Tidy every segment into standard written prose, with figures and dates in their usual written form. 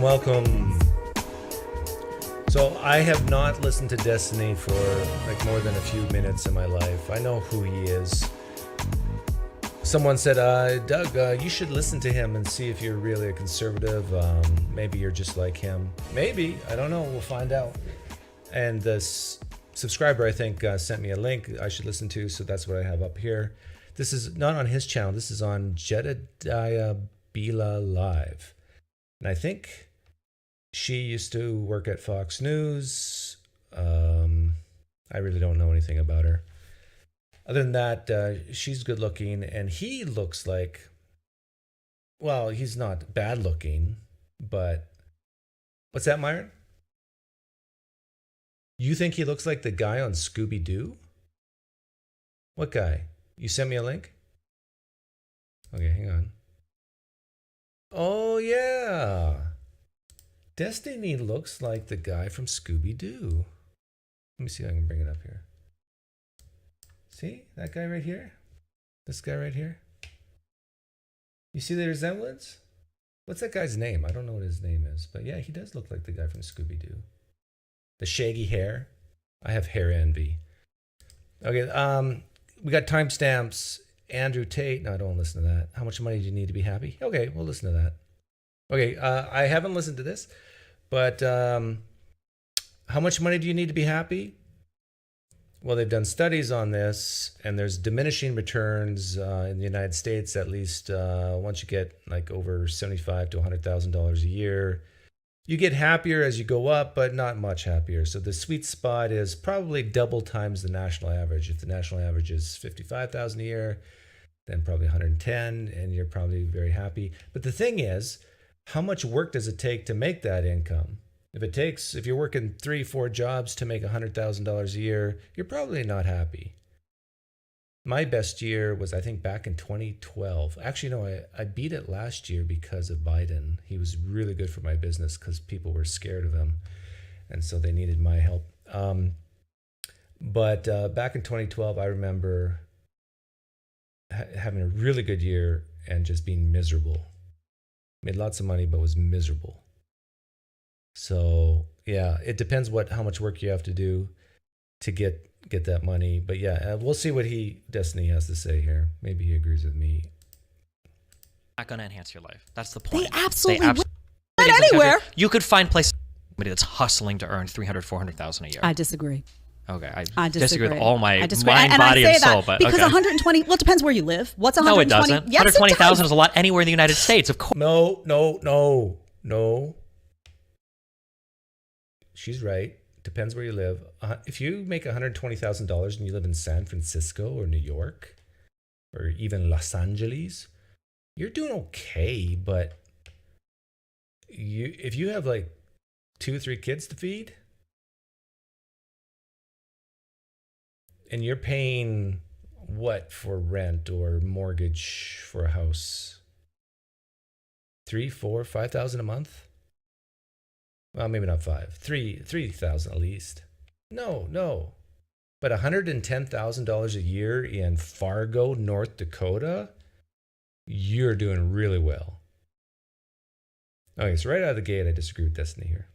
welcome. So I have not listened to Destiny for like more than a few minutes in my life. I know who he is. Someone said, Doug, you should listen to him and see if you're really a conservative. Maybe you're just like him. Maybe. I don't know. We'll find out. And this subscriber, I think, sent me a link I should listen to, so that's what I have up here. This is not on his channel. This is on Jedediah Bila Live. And I think she used to work at Fox News. I really don't know anything about her. Other than that, she's good looking, and he looks like, well, he's not bad looking, but what's that, Myron? You think he looks like the guy on Scooby-Doo? What guy? You sent me a link? Okay, hang on. Oh, yeah. Destiny looks like the guy from Scooby-Doo. Let me see if I can bring it up here. See that guy right here? This guy right here? You see the resemblance? What's that guy's name? I don't know what his name is, but yeah, he does look like the guy from Scooby-Doo. The shaggy hair. I have hair envy. Okay, we got timestamps. Andrew Tate. No, I don't listen to that. How much money do you need to be happy? Okay, we'll listen to that. Okay, I haven't listened to this, but how much money do you need to be happy? Well, they've done studies on this, and there's diminishing returns in the United States, at least once you get like over $75,000 to $100,000 a year. You get happier as you go up, but not much happier. So the sweet spot is probably double times the national average. If the national average is $55,000 a year, then probably 110, and you're probably very happy. But the thing is, how much work does it take to make that income? If you're working 3-4 jobs to make $100,000 a year, you're probably not happy. My best year was, I think, back in 2012. Actually, no, I beat it last year because of Biden. He was really good for my business because people were scared of him, and so they needed my help. But back in 2012, I remember having a really good year and just being miserable. Made lots of money, but was miserable. So yeah, it depends how much work you have to do to get that money. But yeah, we'll see what Destiny has to say here. Maybe he agrees with me. Not going to enhance your life. That's the point. They absolutely will. Not anywhere. You could find places that's hustling to earn $300,000, $400,000 a year. I disagree. Okay, I disagree with all my mind, and body, and soul. But because okay. 120. Well, it depends where you live. What's 120? No, it doesn't. Yes, 120,000 is a lot anywhere in the United States. Of course. No. She's right. Depends where you live. If you make $120,000 and you live in San Francisco or New York or even Los Angeles, you're doing okay. But if you have like 2 or 3 kids to feed, and you're paying what for rent or mortgage for a house? 3, 4, 5,000 a month? Well, maybe not 5. 3,000 at least. No. But $110,000 a year in Fargo, North Dakota, you're doing really well. Okay, so right out of the gate, I disagree with Destiny here.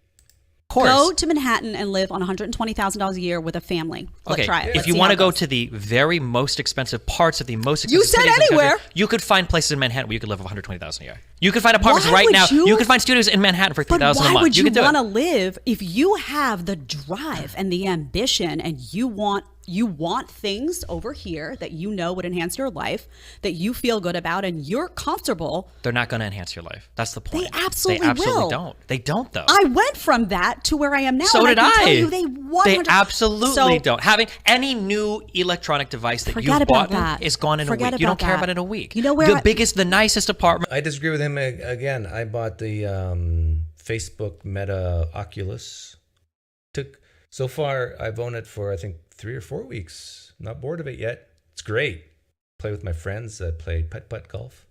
Go to Manhattan and live on $120,000 a year with a family. Okay, try it. If you want to go to the very most expensive parts of the most expensive cities in the country, anywhere. You could find places in Manhattan where you could live for $120,000 a year. You could find apartments right now. You could find studios in Manhattan for $3,000 a month. Why would you want to live if you have the drive and the ambition and you want things over here that you know would enhance your life, that you feel good about, and you're comfortable? They're not going to enhance your life. That's the point. They absolutely will. Don't. They don't, though. I went from that to where I am now. So did I. Tell you they absolutely don't. Having any new electronic device that you've bought is gone in a week. You don't care about it in a week. You know where the nicest apartment. I disagree with him again. I bought the Facebook Meta Oculus. So far, I've owned it for, I think, 3 or 4 weeks. Not bored of it yet. It's great. Play with my friends. Play putt-putt golf.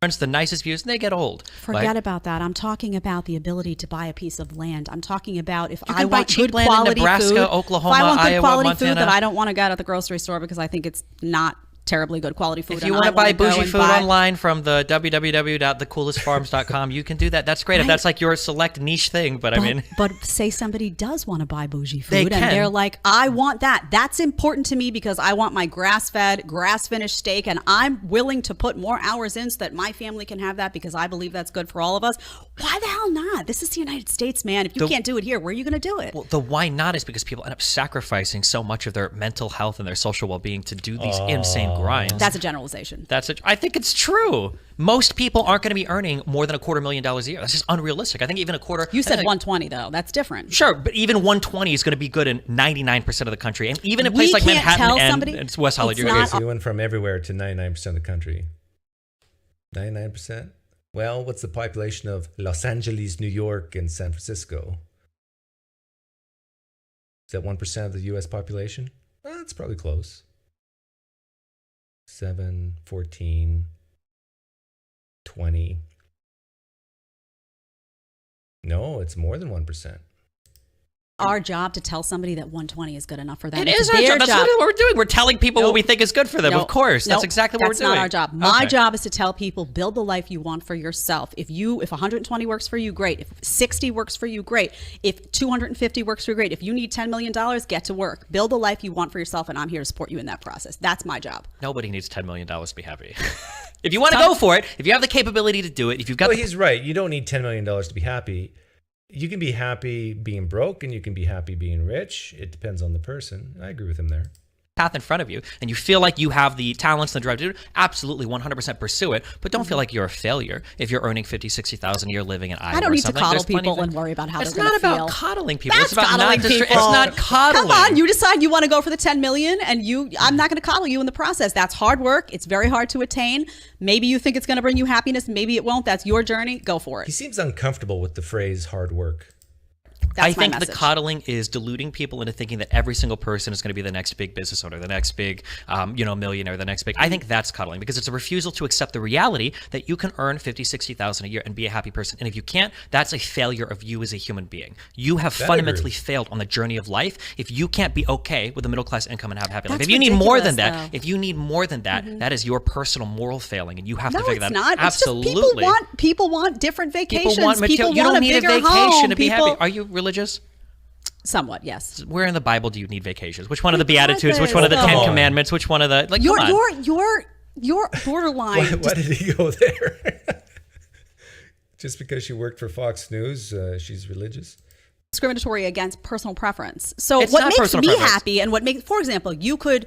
The nicest views, and they get old. Forget about that. I'm talking about the ability to buy a piece of land. I'm talking about if you I want cheap good land quality in Nebraska, food, Oklahoma, if I want good Iowa, quality Montana. food that I don't want to get at the grocery store because I think it's not terribly good quality food. If you want to buy bougie food online from the www.thecoolestfarms.com, you can do that. That's great. If that's like your select niche thing, but I mean. But say somebody does want to buy bougie food and they're like, I want that. That's important to me because I want my grass-fed, grass-finished steak and I'm willing to put more hours in so that my family can have that because I believe that's good for all of us. Why the hell not? This is the United States, man. If you can't do it here, where are you going to do it? Well, the why not is because people end up sacrificing so much of their mental health and their social well-being to do these insane grinds. That's a generalization. I think it's true. Most people aren't going to be earning more than $250,000 a year. That's just unrealistic. I think even a quarter. You said 120 though. That's different. Sure, but even 120 is going to be good in 99% of the country, and even in a place like Manhattan and West Hollywood. Okay, so we went from everywhere to 99% of the country. 99%. Well, what's the population of Los Angeles, New York, and San Francisco? Is that 1% of the U.S. population? That's probably close. 7, 14, 20. No, it's more than 1%. Our job to tell somebody that 120 is good enough for them. It is our job. That's literally what we're doing. We're telling people what we think is good for them. Of course. That's exactly what we're doing. That's not our job. My job is to tell people, build the life you want for yourself. If 120 works for you, great. If 60 works for you, great. If 250 works for you, great. If you need $10 million, get to work. Build the life you want for yourself, and I'm here to support you in that process. That's my job. Nobody needs $10 million to be happy. If you want to go for it, if you have the capability to do it, if you've got he's right. You don't need $10 million to be happy. You can be happy being broke and you can be happy being rich. It depends on the person. I agree with him there. Path in front of you and you feel like you have the talents and the drive to do it, absolutely 100% pursue it, but don't feel like you're a failure if you're earning $50,000-$60,000 a year living in Iowa. I don't need to coddle people and worry about how they're going to feel. It's not about coddling people. That's it's about coddling not people. It's not coddling. Come on, you decide you want to go for the 10 million and I'm not going to coddle you in the process. That's hard work. It's very hard to attain. Maybe you think it's going to bring you happiness. Maybe it won't. That's your journey. Go for it. He seems uncomfortable with the phrase hard work. I think the coddling is deluding people into thinking that every single person is going to be the next big business owner, the next big, millionaire, the next big. I think that's coddling because it's a refusal to accept the reality that you can earn $50,000-$60,000 a year and be a happy person. And if you can't, that's a failure of you as a human being. You have fundamentally failed on the journey of life if you can't be okay with a middle class income and have a happy life. If you need more than that, that is your personal moral failing, and you have to figure that out. Absolutely. It's just people want different vacations. People want you don't need a vacation home. to be happy. Are you religious? Somewhat, yes. Where in the Bible do you need vacations? Which one of the Beatitudes? Which one of the 10 Commandments? Which one of the You're borderline. Why did he go there? Just because she worked for Fox News, she's religious? Discriminatory against personal preference. So what makes me happy and what makes, for example, we could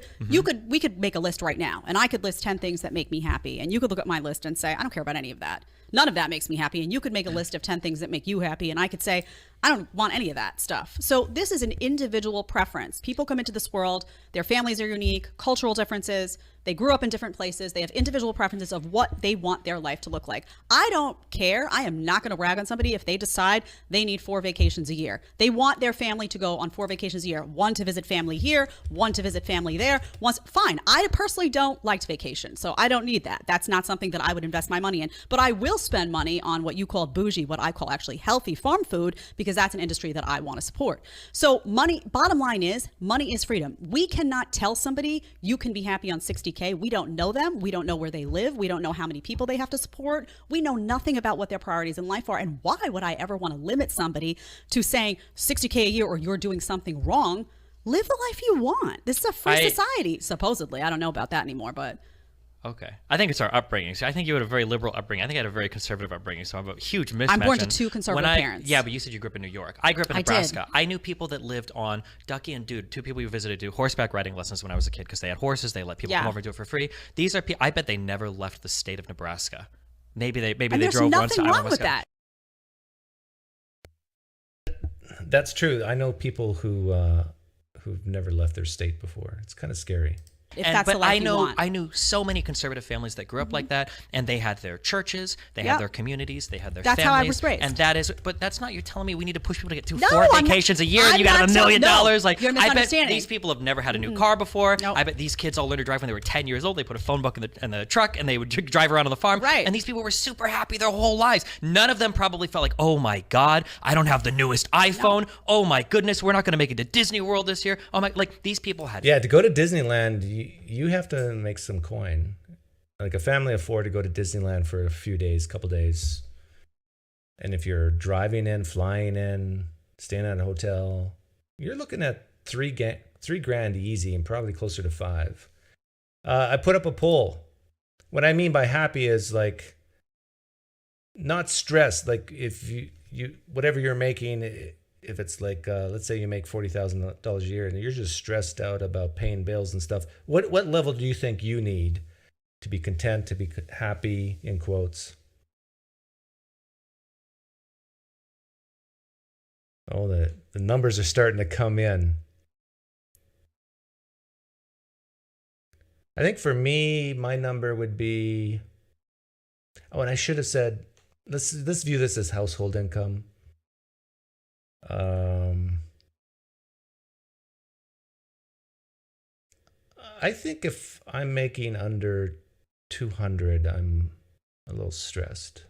make a list right now and I could list 10 things that make me happy and you could look at my list and say, I don't care about any of that. None of that makes me happy. And you could make a list of 10 things that make you happy. And I could say, I don't want any of that stuff. So this is an individual preference. People come into this world, their families are unique, cultural differences. They grew up in different places. They have individual preferences of what they want their life to look like. I don't care. I am not going to rag on somebody if they decide they need 4 vacations a year. They want their family to go on 4 vacations a year. 1 to visit family here, 1 to visit family there. Fine. I personally don't like to vacation, so I don't need that. That's not something that I would invest my money in. But I will spend money on what you call bougie, what I call actually healthy farm food, because that's an industry that I want to support. So bottom line is, money is freedom. We cannot tell somebody you can be happy on 60K. We don't know them. We don't know where they live. We don't know how many people they have to support. We know nothing about what their priorities in life are. And why would I ever want to limit somebody to saying 60K a year or you're doing something wrong? Live the life you want. This is a free society, supposedly. I don't know about that anymore, but... Okay. I think it's our upbringing. So I think you had a very liberal upbringing. I think I had a very conservative upbringing. So I'm a huge mismatch. I'm born to 2 conservative parents. Yeah, but you said you grew up in New York. I grew up in Nebraska. I knew people that lived on Ducky and Dude, 2 people we visited, do horseback riding lessons when I was a kid because they had horses. They let people come over and do it for free. These are people, I bet they never left the state of Nebraska. Maybe they drove once to Iowa. There's nothing wrong with that. That's true. I know people who've never left their state before. It's kind of scary. But I knew so many conservative families that grew up like that, and they had their churches, they had their communities, they had their families. That's how I was raised. And that is, but that's not, you're telling me we need to push people to get 4 vacations a year and you got $1 million. Like, you're I bet these people have never had a new car before. Nope. I bet these kids all learned to drive when they were 10 years old. They put a phone book in the truck and they would drive around on the farm. Right. And these people were super happy their whole lives. None of them probably felt like, oh my God, I don't have the newest iPhone. No. Oh my goodness, we're not going to make it to Disney World this year. Oh my, like these people had. Yeah, to go to Disneyland, you have to make some coin. Like a family of 4 to go to Disneyland for a few days, couple days. And if you're driving in, flying in, staying at a hotel, you're looking at $3,000 easy and probably closer to 5. I put up a poll. What I mean by happy is like not stressed. Like if you whatever you're making, if it's like let's say you make $40,000 a year and you're just stressed out about paying bills and stuff, what level do you think you need to be content, to be happy, in quotes? Oh, the numbers are starting to come in. I think for me, my number would be, oh, and I should have said, let's view this as household income. I think if I'm making under 200, I'm a little stressed.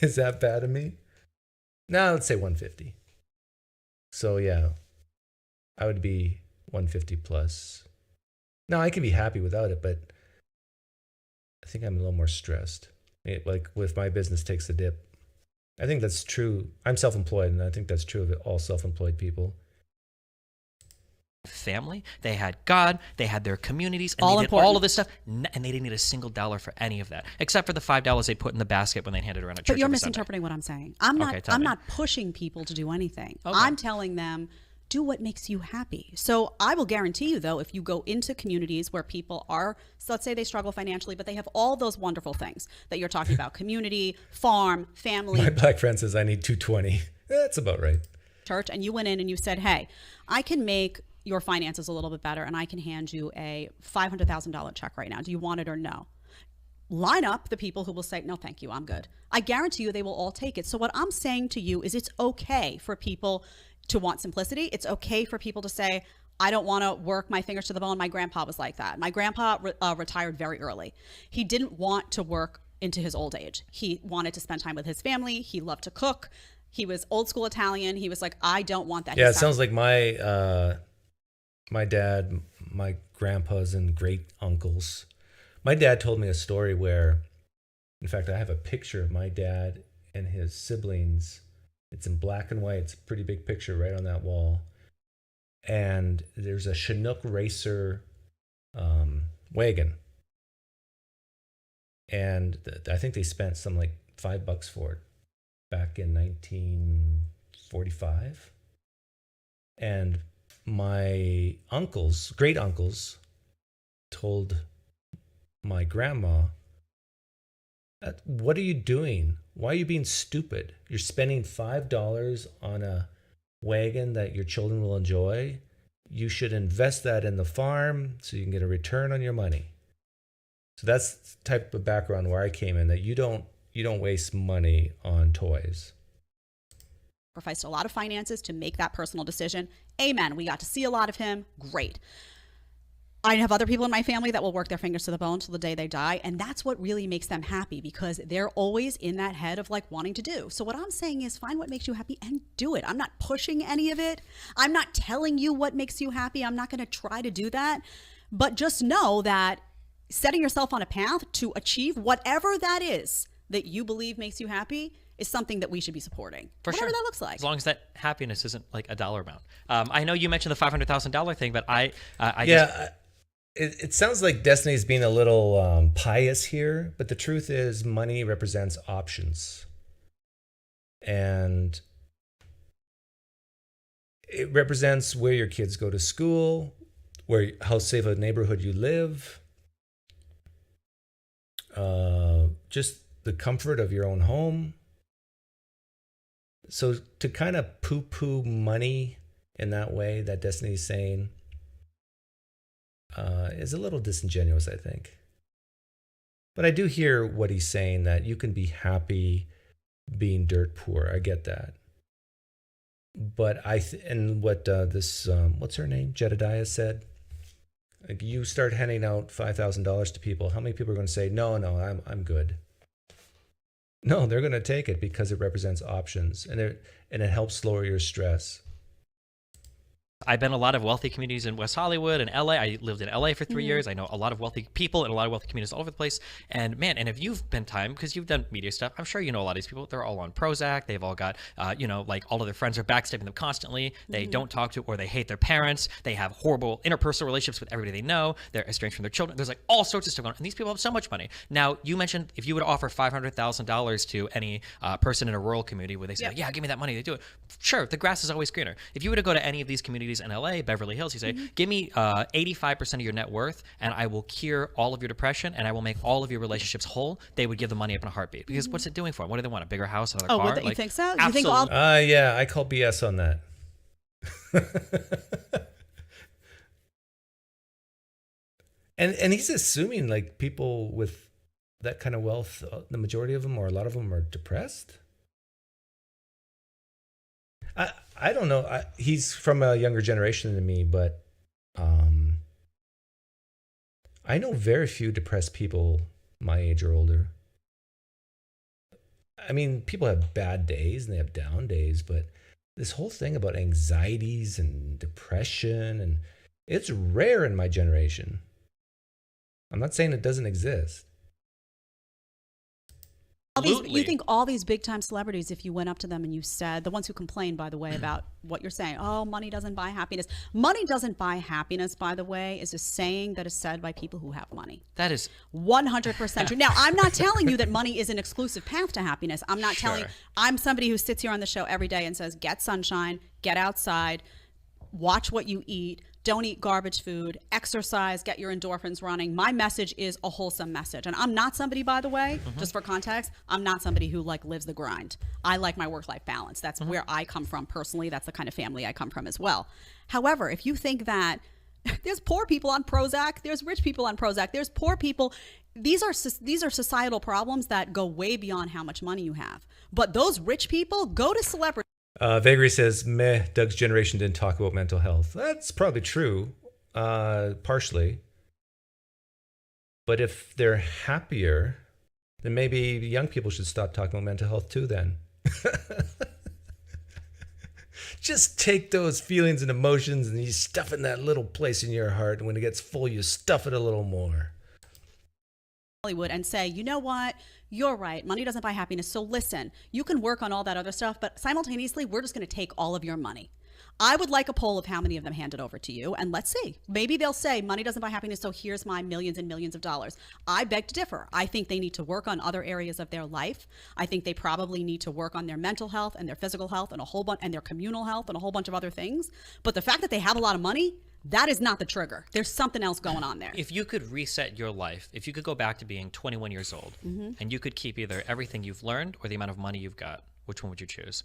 Is that bad of me? No, let's say 150. So yeah, I would be 150 plus. No, I can be happy without it, but I think I'm a little more stressed. Like with my business takes a dip. I think that's true. I'm self-employed, and I think that's true of all self-employed people. Family, they had God, they had their communities, and All they important. did all of this stuff, and they didn't need a single dollar for any of that, except for the $5 they put in the basket when they handed around at church. But you're every Sunday. misinterpreting what I'm saying. I'm not pushing people to do anything. Okay. I'm telling them, do what makes you happy. So I will guarantee you, though, if you go into communities where people are, so let's say they struggle financially, but they have all those wonderful things that you're talking about, community, farm, family. My black friend says I need 220. That's about right. Church, and you went in and you said, hey, I can make your finances a little bit better and I can hand you a $500,000 check right now. Do you want it or no? Line up the people who will say, no, thank you, I'm good. I guarantee you they will all take it. So what I'm saying to you is it's okay for people to want simplicity. It's okay for people to say, I don't want to work my fingers to the bone. My grandpa was like that. My grandpa retired very early. He didn't want to work into his old age. He wanted to spend time with his family. He loved to cook. He was old school Italian. He was like, I don't want that. Yeah, it sounds like my dad, my grandpas, and great uncles. My dad told me a story where, in fact, I have a picture of my dad and his siblings. It's in black and white. It's a pretty big picture right on that wall. And there's a Chinook Racer wagon. And I think they spent some like $5 for it back in 1945. And my uncles, great uncles, told my grandma, what are you doing? Why are you being stupid? You're spending $5 on a wagon that your children will enjoy. You should invest that in the farm so you can get a return on your money. So that's the type of background where I came in, that you don't waste money on toys. Sacrificed a lot of finances to make that personal decision. Amen. We got to see a lot of him. Great. I have other people in my family that will work their fingers to the bone till the day they die. And that's what really makes them happy, because they're always in that head of like wanting to do. So what I'm saying is find what makes you happy and do it. I'm not pushing any of it. I'm not telling you what makes you happy. I'm not going to try to do that. But just know that setting yourself on a path to achieve whatever that is that you believe makes you happy is something that we should be supporting. For whatever sure. that looks like. As long as that happiness isn't like a dollar amount. I know you mentioned the $500,000 thing, but I It sounds like Destiny's being a little pious here, but the truth is money represents options. And it represents where your kids go to school, how safe a neighborhood you live, just the comfort of your own home. So to kind of poo-poo money in that way that Destiny's saying is a little disingenuous, I think. But I do hear what he's saying, that you can be happy being dirt poor. I get that. But and what what's her name? Jedediah said, like, you start handing out $5,000 to people, how many people are going to say, no, I'm good? No, they're going to take it because it represents options, and it helps lower your stress. I've been in a lot of wealthy communities in West Hollywood and LA. I lived in LA for 3 years. I know a lot of wealthy people and a lot of wealthy communities all over the place. And man, and if you've been time, because you've done media stuff, I'm sure you know a lot of these people. They're all on Prozac. They've all got, like all of their friends are backstabbing them constantly. They don't talk to or they hate their parents. They have horrible interpersonal relationships with everybody they know. They're estranged from their children. There's like all sorts of stuff going on. And these people have so much money. Now, you mentioned if you would offer $500,000 to any person in a rural community where they say, yeah, give me that money, they do it. Sure, the grass is always greener. If you were to go to any of these communities in LA, Beverly Hills, you say, give me 85% of your net worth and I will cure all of your depression and I will make all of your relationships whole, they would give the money up in a heartbeat. Because what's it doing for them? What do they want? A bigger house, another car? You think so? Absolutely. You think all? Yeah, I call BS on that. and he's assuming like people with that kind of wealth, the majority of them or a lot of them are depressed. I don't know. He's from a younger generation than me, but I know very few depressed people my age or older. I mean, people have bad days and they have down days, but this whole thing about anxieties and depression, and it's rare in my generation. I'm not saying it doesn't exist. You think all these big time celebrities, if you went up to them and you said, the ones who complain, by the way, about what you're saying, oh, money doesn't buy happiness. Money doesn't buy happiness, by the way, is a saying that is said by people who have money. That is 100% true. Now, I'm not telling you that money is an exclusive path to happiness. I'm not telling, I'm somebody who sits here on the show every day and says, get sunshine, get outside, watch what you eat, don't eat garbage food, exercise, get your endorphins running. My message is a wholesome message. And I'm not somebody, by the way, just for context, I'm not somebody who like lives the grind. I like my work-life balance. That's where I come from personally. That's the kind of family I come from as well. However, if you think that there's poor people on Prozac, there's rich people on Prozac, there's poor people, these are societal problems that go way beyond how much money you have. But those rich people go to celebrities. Vagary says, meh, Doug's generation didn't talk about mental health. That's probably true, partially. But if they're happier, then maybe young people should stop talking about mental health too then. Just take those feelings and emotions and you stuff it in that little place in your heart. And when it gets full, you stuff it a little more. Hollywood and say, you know what? You're right. Money doesn't buy happiness. So listen, you can work on all that other stuff, but simultaneously, we're just going to take all of your money. I would like a poll of how many of them handed over to you. And let's see. Maybe they'll say money doesn't buy happiness. So here's my millions and millions of dollars. I beg to differ. I think they need to work on other areas of their life. I think they probably need to work on their mental health and their physical health and a whole bunch and their communal health and a whole bunch of other things. But the fact that they have a lot of money, that is not the trigger. There's something else going on there. If you could reset your life, if you could go back to being 21 years old and you could keep either everything you've learned or the amount of money you've got, which one would you choose?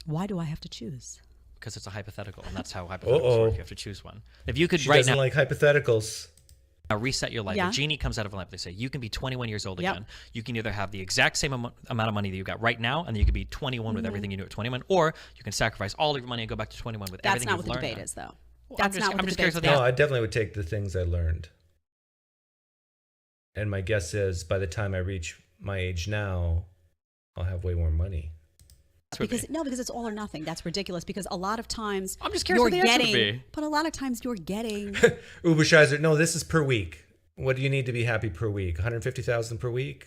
Why do I have to choose? Because it's a hypothetical, and that's how hypotheticals work. You have to choose one. If you could She right doesn't now like hypotheticals. reset your life, a genie comes out of a lamp. They say you can be 21 years old again. You can either have the exact same amount of money that you got right now, and then you can be 21 with everything you knew at 21, or you can sacrifice all of your money and go back to 21 with everything you've learned. That's not what the debate is, though. Well, That's not what the debate is. No, I definitely would take the things I learned. And my guess is by the time I reach my age now, I'll have way more money. Because it's all or nothing. That's ridiculous. Because a lot of times I'm just curious what the answer would be. But a lot of times you're getting Uber Scheiser, no, this is per week. What do you need to be happy per week? 150,000 per week?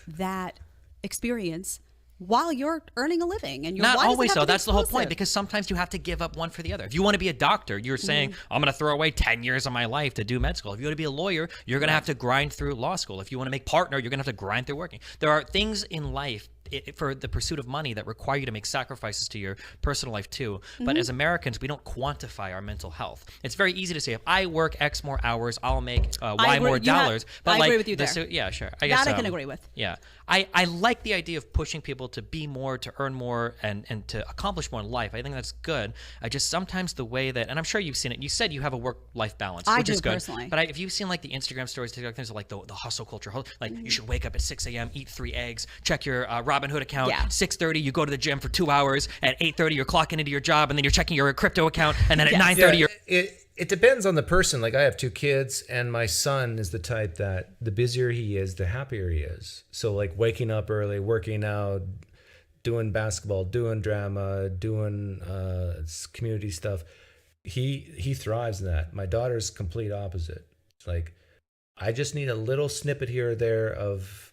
that experience while you're earning a living. And not always though. That's the whole point, because sometimes you have to give up one for the other. If you want to be a doctor, you're saying, I'm going to throw away 10 years of my life to do med school. If you want to be a lawyer, you're going to have to grind through law school. If you want to make partner, you're going to have to grind through working. There are things in life for the pursuit of money that require you to make sacrifices to your personal life too. But as Americans, we don't quantify our mental health. It's very easy to say, if I work X more hours, I'll make Y more dollars. But I agree with you there. Yeah, sure. I guess that I can agree with. Yeah. I like the idea of pushing people to be more, to earn more, and to accomplish more in life. I think that's good. I just sometimes the way that, and I'm sure you've seen it, you said you have a work-life balance, which is good. Personally. But if you've seen like the Instagram stories, TikTok things like the hustle culture, like you should wake up at 6 a.m., eat 3 eggs, check your Robinhood account, 6:30 you go to the gym for 2 hours, at 8:30 you're clocking into your job, and then you're checking your crypto account, and then at 9:30 you're... It depends on the person. Like I have 2 kids, and my son is the type that the busier he is, the happier he is. So like waking up early, working out, doing basketball, doing drama, doing community stuff, he thrives in that. My daughter's complete opposite. Like, I just need a little snippet here or there of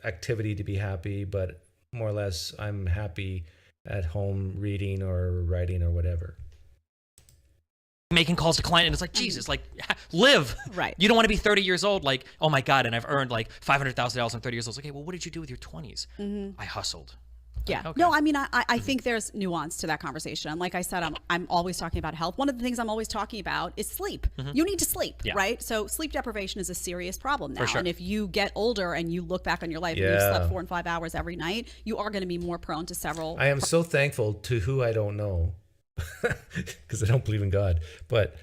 activity to be happy, but more or less I'm happy at home reading or writing or whatever. Making calls to client, and it's like, Jesus, like, live. Right. You don't want to be 30 years old, like, oh my God, and I've earned like $500,000 in 30 years old. It's like, okay, well, what did you do with your 20s? I hustled. Yeah. Like, okay. No, I mean, I think there's nuance to that conversation. And like I said, I'm always talking about health. One of the things I'm always talking about is sleep. You need to sleep, right? So sleep deprivation is a serious problem now. Sure. And if you get older and you look back on your life and you've slept 4 and 5 hours every night, you are going to be more prone to several. I am so thankful to who I don't know, because I don't believe in God, but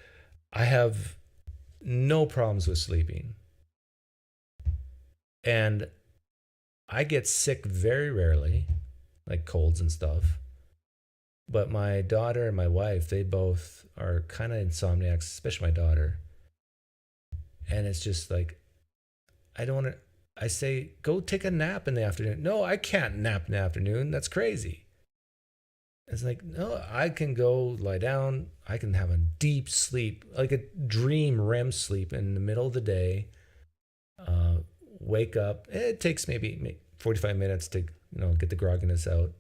I have no problems with sleeping. And I get sick very rarely, like colds and stuff. But my daughter and my wife, they both are kind of insomniacs, especially my daughter. And it's just like, I don't want to, I say, go take a nap in the afternoon. No, I can't nap in the afternoon. That's crazy. It's like, no, I can go lie down. I can have a deep sleep, like a dream REM sleep in the middle of the day. Wake up. It takes maybe 45 minutes to, get the grogginess out.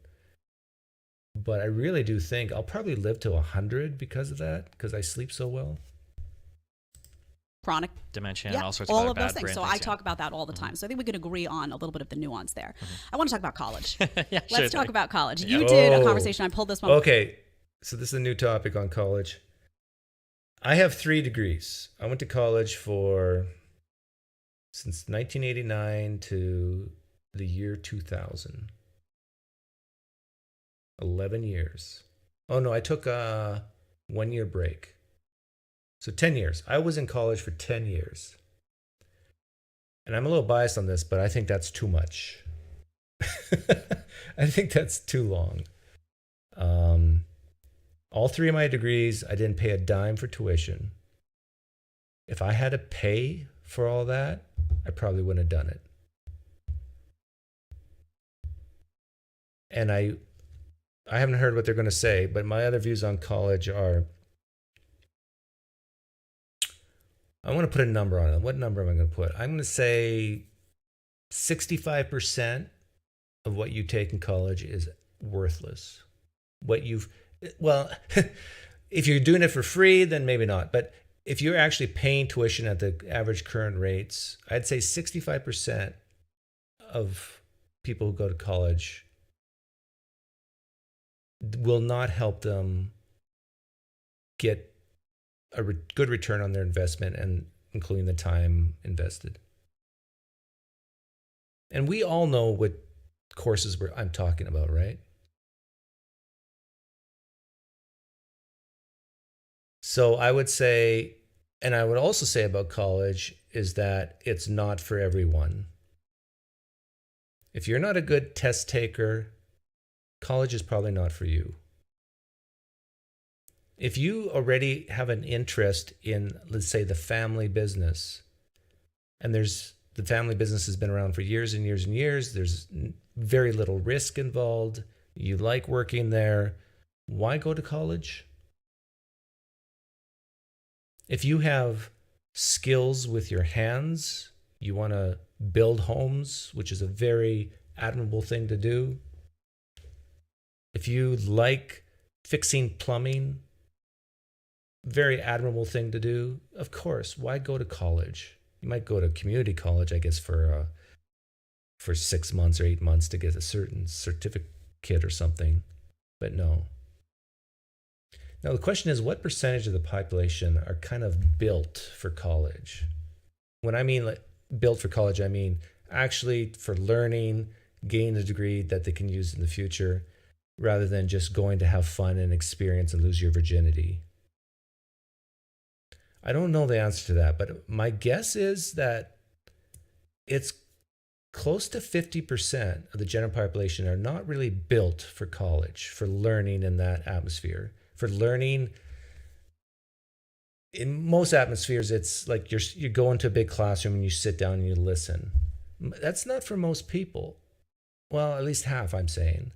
But I really do think I'll probably live to 100 because of that, because I sleep so well. Chronic dementia and all sorts all of those bad things. So I talk about that all the time. So I think we could agree on a little bit of the nuance there. I want to talk about college. Let's talk about college. You did a conversation. I pulled this one. Okay. So this is a new topic on college. I have 3 degrees. I went to college since 1989 to the year 2000. 11 years. Oh no, I took a 1-year break. So 10 years. I was in college for 10 years. And I'm a little biased on this, but I think that's too much. I think that's too long. All 3 of my degrees, I didn't pay a dime for tuition. If I had to pay for all that, I probably wouldn't have done it. And I haven't heard what they're going to say, but my other views on college are, I want to put a number on it. What number am I going to put? I'm going to say 65% of what you take in college is worthless. If you're doing it for free, then maybe not. But if you're actually paying tuition at the average current rates, I'd say 65% of people who go to college will not help them get a good return on their investment, and including the time invested. And we all know what courses I'm talking about, right? So I would say, and I would also say about college, is that it's not for everyone. If you're not a good test taker, college is probably not for you. If you already have an interest in, let's say, the family business, and the family business has been around for years and years and years, there's very little risk involved, you like working there, why go to college? If you have skills with your hands, you want to build homes, which is a very admirable thing to do. If you like fixing plumbing, very admirable thing to do. Of course, why go to college? You might go to community college, I guess, for 6 months or 8 months to get a certain certificate or something. But no. Now the question is, what percentage of the population are kind of built for college? When I mean built for college, I mean actually for learning, gaining a degree that they can use in the future, rather than just going to have fun and experience and lose your virginity. I don't know the answer to that, but my guess is that it's close to 50% of the general population are not really built for college, for learning in that atmosphere. For learning, in most atmospheres, it's like you go into a big classroom and you sit down and you listen. That's not for most people. Well, at least half, I'm saying.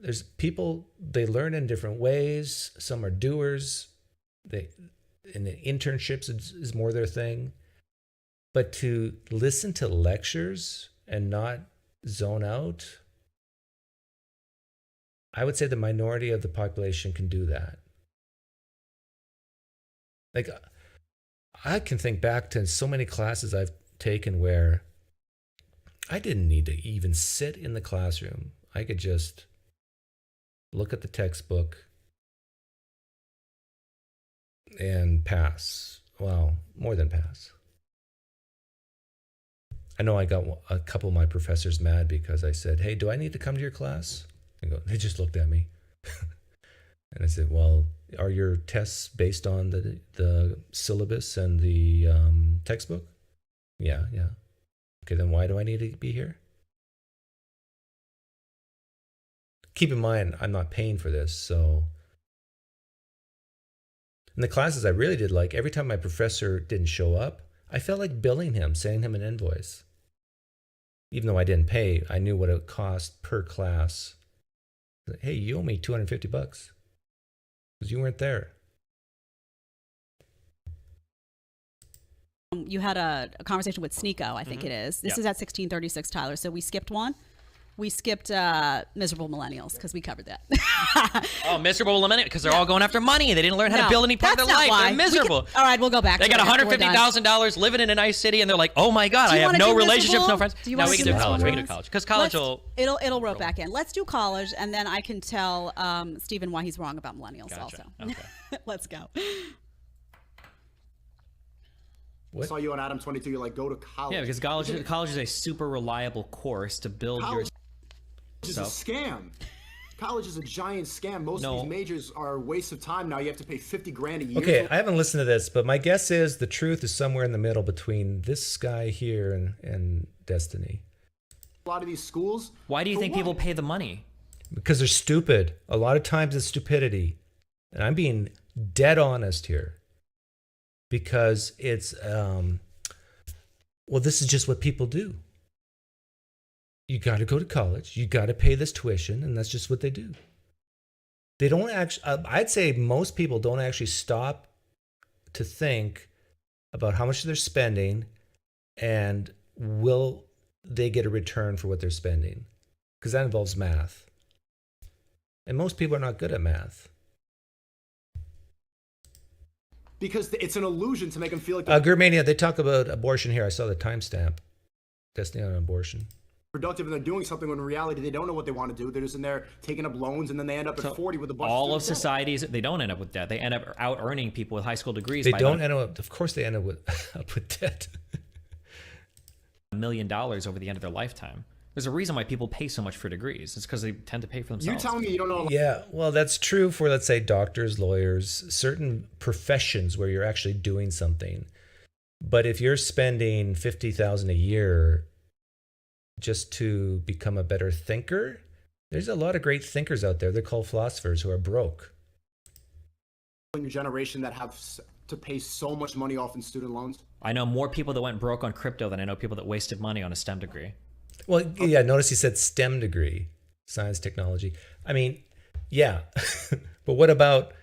there's people, they learn in different ways. Some are doers. In the internships is more their thing. But to listen to lectures and not zone out, I would say the minority of the population can do that. Like, I can think back to so many classes I've taken where I didn't need to even sit in the classroom. I could just look at the textbook and pass. Well, more than pass. I know I got a couple of my professors mad because I said, "Hey, do I need to come to your class?" They just looked at me. And I said, "Well, are your tests based on the syllabus and the textbook?" Yeah. Okay, then why do I need to be here? Keep in mind, I'm not paying for this, so. In the classes I really did like, every time my professor didn't show up, I felt like billing him, sending him an invoice. Even though I didn't pay, I knew what it cost per class. Hey, you owe me $250 because you weren't there. You had a conversation with Sneeko, I think it is. This is at 1636, Tyler. So we skipped one. We skipped miserable millennials because we covered that. Oh, miserable millennials because they're all going after money. They didn't learn how to build any part of their life. Why. They're miserable. All right, we'll go back. They got $150,000 living in a nice city, and they're like, "Oh my God, I have no relationships, no friends." No, we can do college. We can do college because college will. It'll rope back in. Let's do college, and then I can tell Stephen why he's wrong about millennials. Also, okay. Let's go. What? I saw you on Adam 22. You're like, go to college. Yeah, because college is a super reliable course to build your. It's a scam. College is a giant scam. Most of these majors are a waste of time now. You have to pay $50,000 a year. Okay, I haven't listened to this, but my guess is the truth is somewhere in the middle between this guy here and Destiny. A lot of these schools. Why do you think people pay the money? Because they're stupid. A lot of times it's stupidity. And I'm being dead honest here. Because it's, well, this is just what people do. You got to go to college. You got to pay this tuition, and that's just what they do. They don't actually, I'd say most people don't actually stop to think about how much they're spending and will they get a return for what they're spending? Because that involves math. And most people are not good at math. Because it's an illusion to make them feel like... Germania, they talk about abortion here. I saw the timestamp. Destiny on abortion. Productive, and they're doing something when in reality they don't know what they want to do. They're just in there taking up loans, and then they end up at 40 with a bunch all of societies, they don't end up with debt. They end up out earning people with high school degrees. They don't end up, of course they end up with debt. $1 million over the end of their lifetime. There's a reason why people pay so much for degrees. It's because they tend to pay for themselves. You're telling me you don't know? Yeah, well, that's true for, let's say, doctors, lawyers, certain professions where you're actually doing something. But if you're spending $50,000 a year just to become a better thinker, there's a lot of great thinkers out there. They're called philosophers who are broke. Your generation that have to pay so much money off in student loans. I know more people that went broke on crypto than I know people that wasted money on a STEM degree. Well, yeah, notice he said STEM degree, science, technology. I mean, yeah. But what about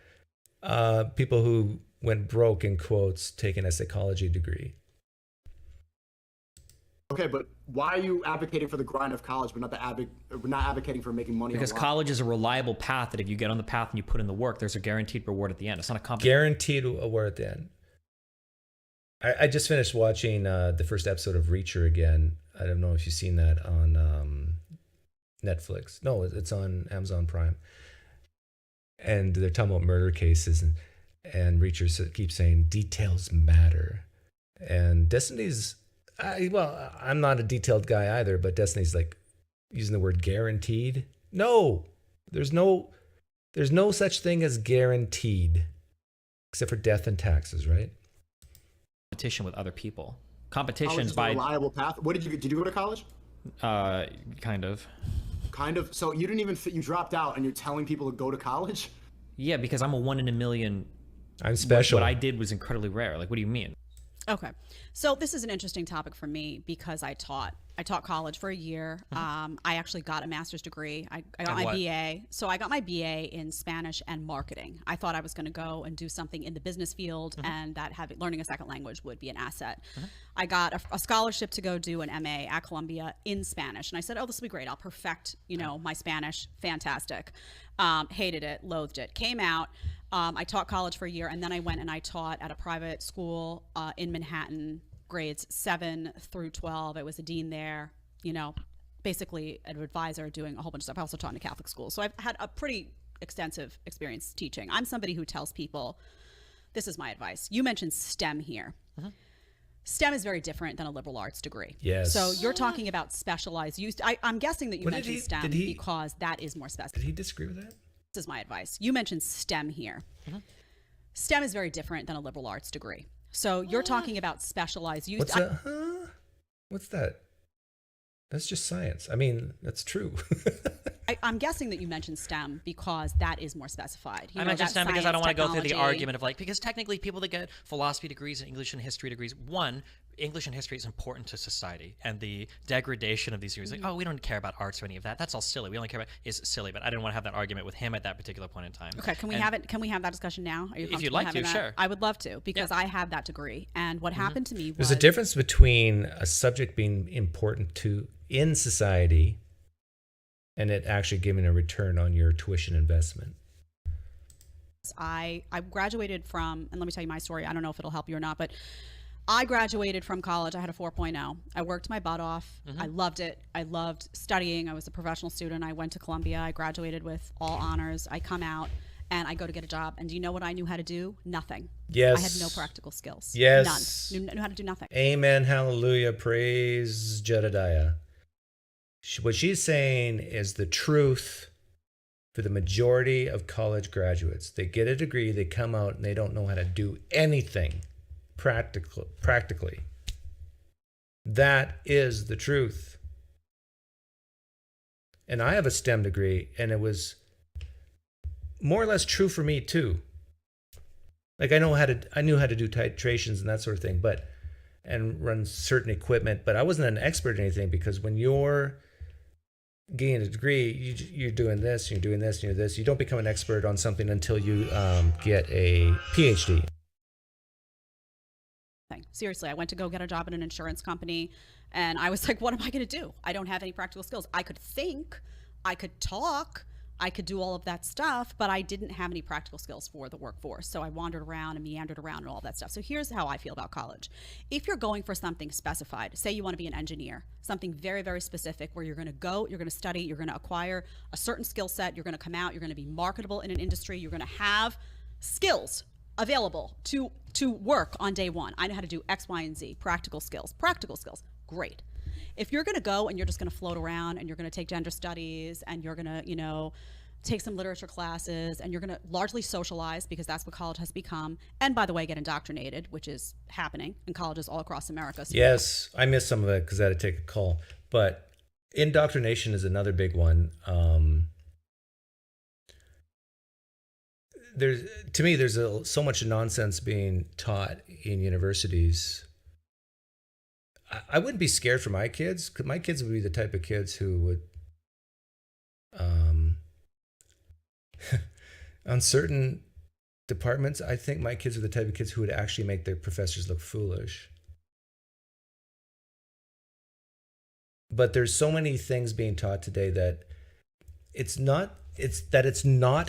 people who went broke, in quotes, taking a psychology degree? Okay, but why are you advocating for the grind of college, but not advocating for making money? Because college is a reliable path that if you get on the path and you put in the work, there's a guaranteed reward at the end. It's not a competition. Guaranteed reward at the end. I just finished watching the first episode of Reacher again. I don't know if you've seen that on Netflix. No, it's on Amazon Prime. And they're talking about murder cases, and Reacher keeps saying details matter. And Destiny's, well, I'm not a detailed guy either, but Destiny's like using the word guaranteed. No, there's no such thing as guaranteed, except for death and taxes, right? Competition with other people. Competitions by a reliable path. What did you go to college? Kind of. Kind of. So you didn't even you dropped out, and you're telling people to go to college? Yeah, because I'm a 1 in a million. I'm special. What I did was incredibly rare. Like, what do you mean? Okay. So this is an interesting topic for me because I taught I taught college for a year. I actually got a master's degree. I got In my what? BA. So I got my BA in Spanish and marketing. I thought I was going to go and do something in the business field, and that learning a second language would be an asset. I got a scholarship to go do an MA at Columbia in Spanish, and I said, "Oh, this will be great. I'll perfect, my Spanish. Fantastic." Hated it, loathed it. Came out. I taught college for a year, and then I went and I taught at a private school in Manhattan, grades 7 through 12. I was a dean there, basically an advisor doing a whole bunch of stuff. I also taught in a Catholic school. So I've had a pretty extensive experience teaching. I'm somebody who tells people, this is my advice. You mentioned STEM here. STEM is very different than a liberal arts degree. Yes. So you're talking about specialized use. I'm guessing that you mentioned STEM because that is more specific. Did he disagree with that? This is my advice. You mentioned STEM here. STEM is very different than a liberal arts degree. So you're talking about specialized use. What's that? What's that? That's just science. I mean, that's true. I'm guessing that you mentioned STEM because that is more specified. I mentioned STEM because I don't want to go through the argument of because technically people that get philosophy degrees and English and history degrees, English and history is important to society, and the degradation of these degrees, we don't care about arts or any of that. That's all silly. We only care about is silly. But I didn't want to have that argument with him at that particular point in time. Okay, can we have it? Can we have that discussion now? Are you if you'd like to, sure. I would love to because I have that degree, and what happened to me was there's a difference between a subject being important in society and it actually giving a return on your tuition investment. I graduated from, and let me tell you my story. I don't know if it'll help you or not, but I graduated from college. I had a 4.0. I worked my butt off. I loved it. I loved studying. I was a professional student. I went to Columbia. I graduated with all honors. I come out and I go to get a job. And do you know what I knew how to do? Nothing. Yes. I had no practical skills. Yes. None. Knew how to do nothing. Amen. Hallelujah. Praise Jedediah. What she's saying is the truth for the majority of college graduates. They get a degree, they come out, and they don't know how to do anything practically. That is the truth. And I have a STEM degree, and it was more or less true for me too. Like I knew how to do titrations and that sort of thing, and run certain equipment, but I wasn't an expert in anything because when you're getting a degree, you're doing this, you're doing this, you're this. You don't become an expert on something until you get a PhD. Seriously, I went to go get a job at an insurance company, and I was like, what am I going to do? I don't have any practical skills. I could think, I could talk, I could do all of that stuff, but I didn't have any practical skills for the workforce. So I wandered around and meandered around and all that stuff. So here's how I feel about college. If you're going for something specified, say you want to be an engineer, something very, very specific where you're going to go, you're going to study, you're going to acquire a certain skill set, you're going to come out, you're going to be marketable in an industry, you're going to have skills available to work on day one. I know how to do X, Y, and Z, practical skills, great. If you're going to go and you're just going to float around and you're going to take gender studies and you're going to, take some literature classes and you're going to largely socialize because that's what college has become. And by the way, get indoctrinated, which is happening in colleges all across America. So yes, I missed some of it because I had to take a call. But indoctrination is another big one. There's so much nonsense being taught in universities. I wouldn't be scared for my kids because my kids would be the type of kids who would, on certain departments, I think my kids are the type of kids who would actually make their professors look foolish. But there's so many things being taught today that it's not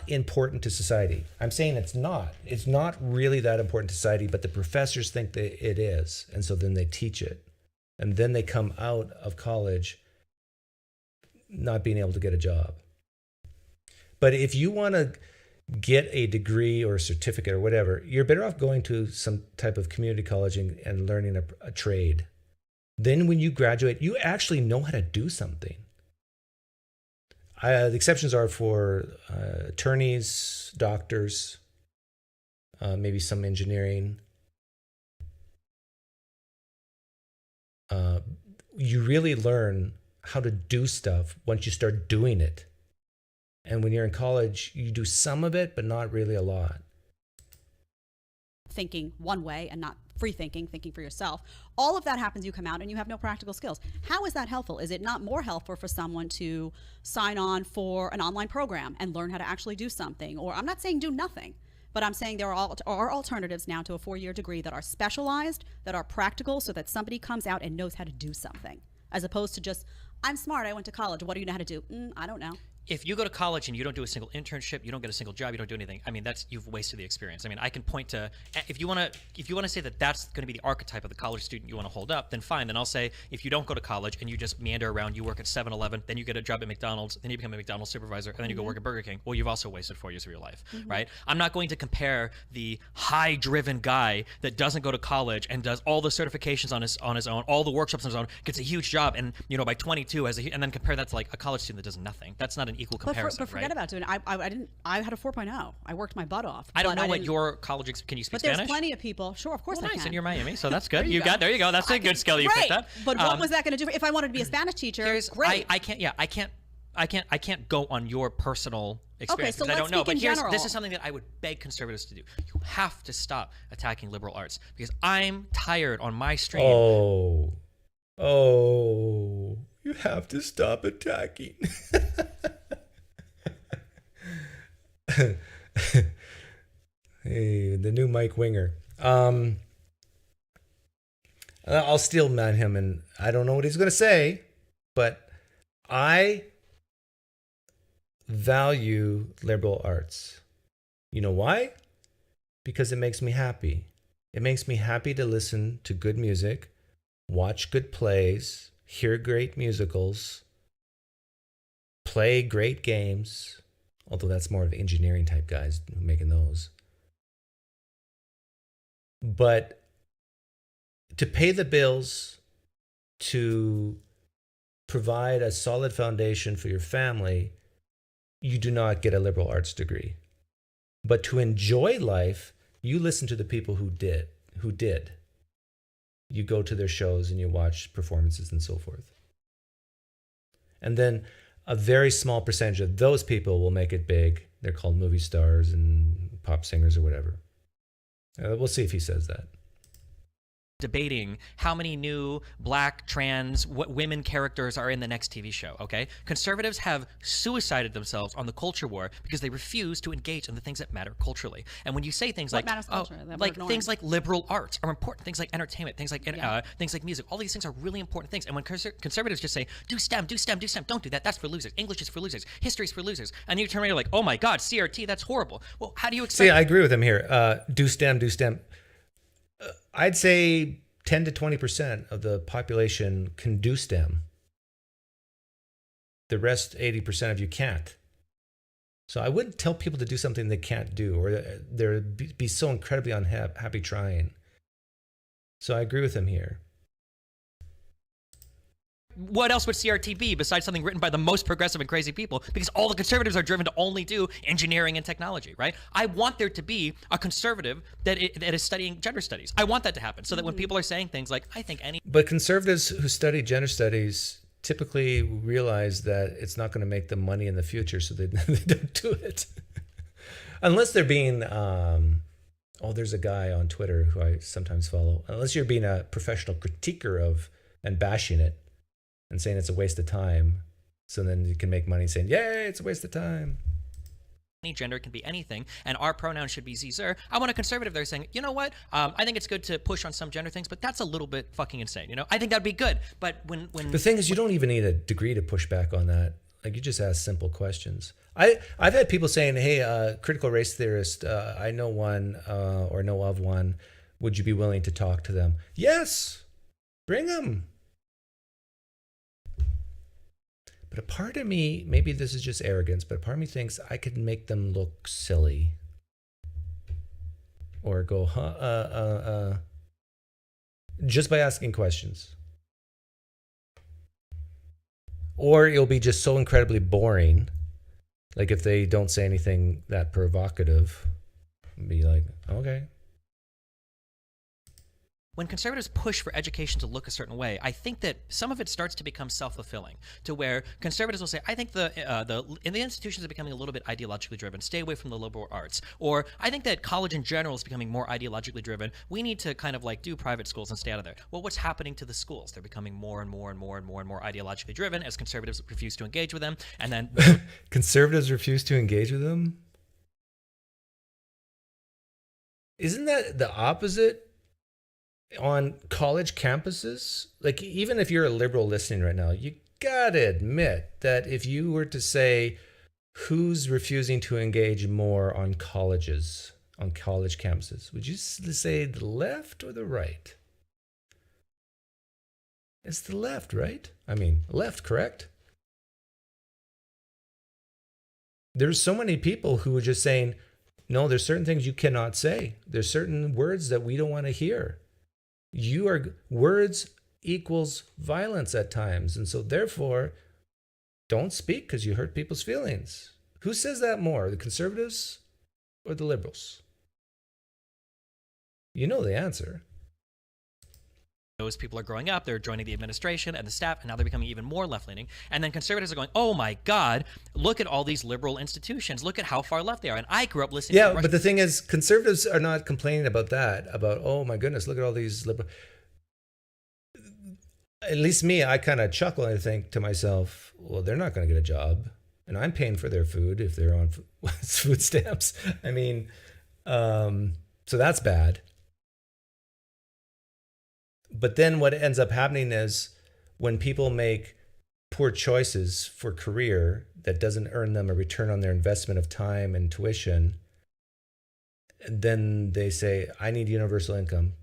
important to society. I'm saying it's not really that important to society, but the professors think that it is. And so then they teach it. And then they come out of college not being able to get a job. But if you want to get a degree or a certificate or whatever, you're better off going to some type of community college and learning a trade. Then when you graduate, you actually know how to do something. The exceptions are for attorneys, doctors, maybe some engineering. You really learn how to do stuff once you start doing it. And when you're in college, you do some of it, but not really a lot. thinking one way and not free thinking for yourself. All of that happens, you come out and you have no practical skills. How is that helpful? Is it not more helpful for someone to sign on for an online program and learn how to actually do something? Or I'm not saying do nothing, but I'm saying there are alternatives now to a 4-year degree that are specialized, that are practical, so that somebody comes out and knows how to do something, as opposed to just, I'm smart, I went to college, what do you know how to do? I don't know. If you go to college and you don't do a single internship, you don't get a single job, you don't do anything, I mean, you've wasted the experience. I mean, I can point to, if you want to say that that's going to be the archetype of the college student you want to hold up, then fine. Then I'll say, if you don't go to college and you just meander around, you work at 7-Eleven, then you get a job at McDonald's, then you become a McDonald's supervisor, and then you go work at Burger King. Well, you've also wasted 4 years of your life, right? I'm not going to compare the high-driven guy that doesn't go to college and does all the certifications on his own, all the workshops on his own, gets a huge job, and by 22 and then compare that to like a college student that does nothing. That's not an equal comparison. Forget about doing it. I didn't. I had a 4.0. I worked my butt off. I don't know what your college. Can you speak Spanish? But there's plenty of people. Sure, of course I nice. can. And you're Miami, so that's good. There you go. That's a good skill you picked up. But what was that going to do? If I wanted to be a Spanish teacher, great. I can't go on your personal experience because I don't know. But this is something that I would beg conservatives to do. You have to stop attacking liberal arts because I'm tired on my stream. Oh, you have to stop attacking. Hey, the new Mike Winger. I'll steel man him, and I don't know what he's going to say, but I value liberal arts. You know why? Because it makes me happy. It makes me happy to listen to good music, watch good plays, hear great musicals, play great games. Although that's more of engineering type guys making those. But to pay the bills, to provide a solid foundation for your family, you do not get a liberal arts degree. But to enjoy life, you listen to the people who did. You go to their shows and you watch performances and so forth. And then a very small percentage of those people will make it big. They're called movie stars and pop singers or whatever. We'll see if he says that. Debating how many new black, trans, women characters are in the next TV show, okay? Conservatives have suicided themselves on the culture war because they refuse to engage in the things that matter culturally. And when you say things like things like liberal arts are important, things like entertainment, things like music, all these things are really important things. And when conservatives just say, do STEM, don't do that, that's for losers. English is for losers. History is for losers. And you turn around and you're like, oh my God, CRT, that's horrible. Well, how do you expect... See, I agree with him here. Do STEM. I'd say 10 to 20% of the population can do STEM. The rest, 80% of you can't. So I wouldn't tell people to do something they can't do, or they'll be so incredibly unhappy trying. So I agree with him here. What else would CRT be besides something written by the most progressive and crazy people? Because all the conservatives are driven to only do engineering and technology, right? I want there to be a conservative that is studying gender studies. I want that to happen so that when people are saying things like, I think any... But conservatives who study gender studies typically realize that it's not going to make them money in the future, so they don't do it. Unless they're being... there's a guy on Twitter who I sometimes follow. Unless you're being a professional critiquer of and bashing it, and saying it's a waste of time, so then you can make money saying, yay, it's a waste of time. Any gender can be anything, and our pronoun should be Zer. I want a conservative there saying, you know what, I think it's good to push on some gender things, but that's a little bit fucking insane, I think that'd be good, but when... The thing is, you don't even need a degree to push back on that. Like, you just ask simple questions. I've had people saying, hey, critical race theorist, I know one, or know of one, would you be willing to talk to them? Yes, bring them. But a part of me, maybe this is just arrogance, but a part of me thinks I could make them look silly. Or go, just by asking questions. Or it'll be just so incredibly boring. Like if they don't say anything that provocative, be like, okay. when conservatives push for education to look a certain way, I think that some of it starts to become self-fulfilling, to where conservatives will say, I think the institutions are becoming a little bit ideologically driven. Stay away from the liberal arts. Or I think that college in general is becoming more ideologically driven. We need to kind of like do private schools and stay out of there. Well, what's happening to the schools? They're becoming more and more and more and more and more ideologically driven as conservatives refuse to engage with them. And then conservatives refuse to engage with them? Isn't that the opposite? On college campuses, like even if you're a liberal listening right now, you gotta admit that if you were to say who's refusing to engage more on colleges, on college campuses, would you say the left or the right? It's the left, right? I mean, left, correct? There's so many people who are just saying, no, there's certain things you cannot say. There's certain words that we don't want to hear. Words equals violence at times. And so therefore, don't speak because you hurt people's feelings. Who says that more, the conservatives or the liberals? You know the answer. Those people are growing up, they're joining the administration and the staff, and now they're becoming even more left-leaning. And then conservatives are going, oh my God, look at all these liberal institutions. Look at how far left they are. And I grew up listening to Yeah, but the thing is, conservatives are not complaining about that, about, oh my goodness, look at all these liberal... At least me, I kind of chuckle and I think to myself, well, they're not going to get a job. And I'm paying for their food if they're on food stamps. I mean, so that's bad. But then what ends up happening is when people make poor choices for career that doesn't earn them a return on their investment of time and tuition, then they say, I need universal income.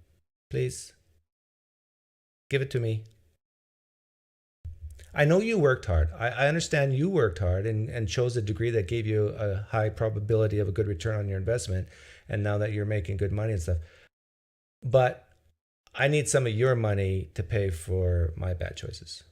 Please, give it to me. I know you worked hard. I understand you worked hard and chose a degree that gave you a high probability of a good return on your investment. And now that you're making good money and stuff. But I need some of your money to pay for my bad choices.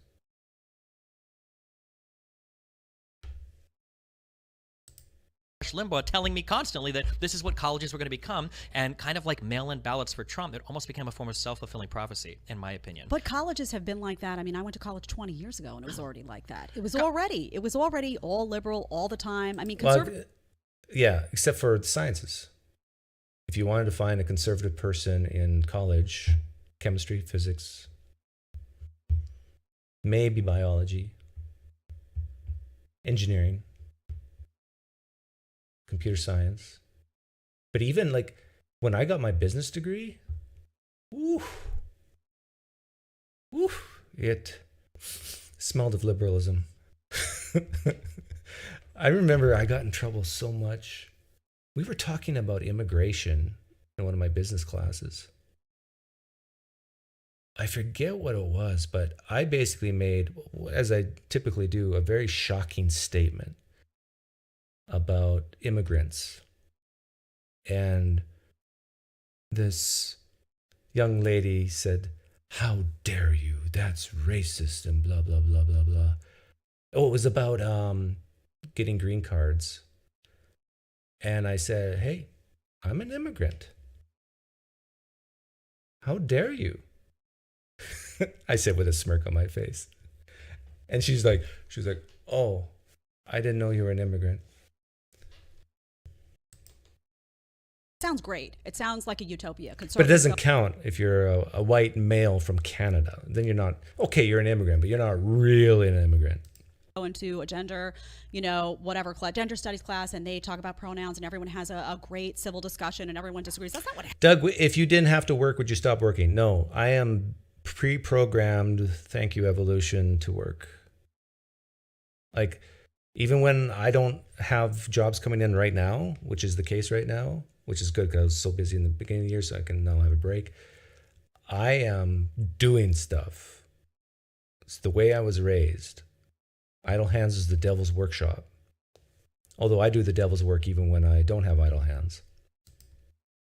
Limbaugh telling me constantly that this is what colleges were going to become, and kind of like mail-in ballots for Trump, it almost became a form of self-fulfilling prophecy, in my opinion. But colleges have been like that. I mean, I went to college 20 years ago, and it was already like that. It was already all liberal all the time. I mean, conservative. Well, yeah, except for the sciences. If you wanted to find a conservative person in college, chemistry, physics, maybe biology, engineering, computer science. But even like when I got my business degree, it smelled of liberalism. I remember I got in trouble so much. We were talking about immigration in one of my business classes. I forget what it was, but I basically made, as I typically do, a very shocking statement about immigrants. And this young lady said, how dare you? That's racist and blah, blah, blah, blah, blah. Oh, it was about getting green cards. And I said, hey, I'm an immigrant. How dare you? I said with a smirk on my face. And she's like, oh, I didn't know you were an immigrant. Sounds great. It sounds like a utopia. But it doesn't count if you're a white male from Canada. Then you're not, okay, you're an immigrant, but you're not really an immigrant. Go into a gender, whatever, gender studies class, and they talk about pronouns, and everyone has a great civil discussion, and everyone disagrees. That's not what happened. Doug, if you didn't have to work, would you stop working? No, I am pre-programmed, thank you, evolution, to work. Like, even when I don't have jobs coming in right now, which is the case right now, which is good because I was so busy in the beginning of the year, so I can now have a break. I am doing stuff. It's the way I was raised. Idle hands is the devil's workshop. Although I do the devil's work even when I don't have idle hands.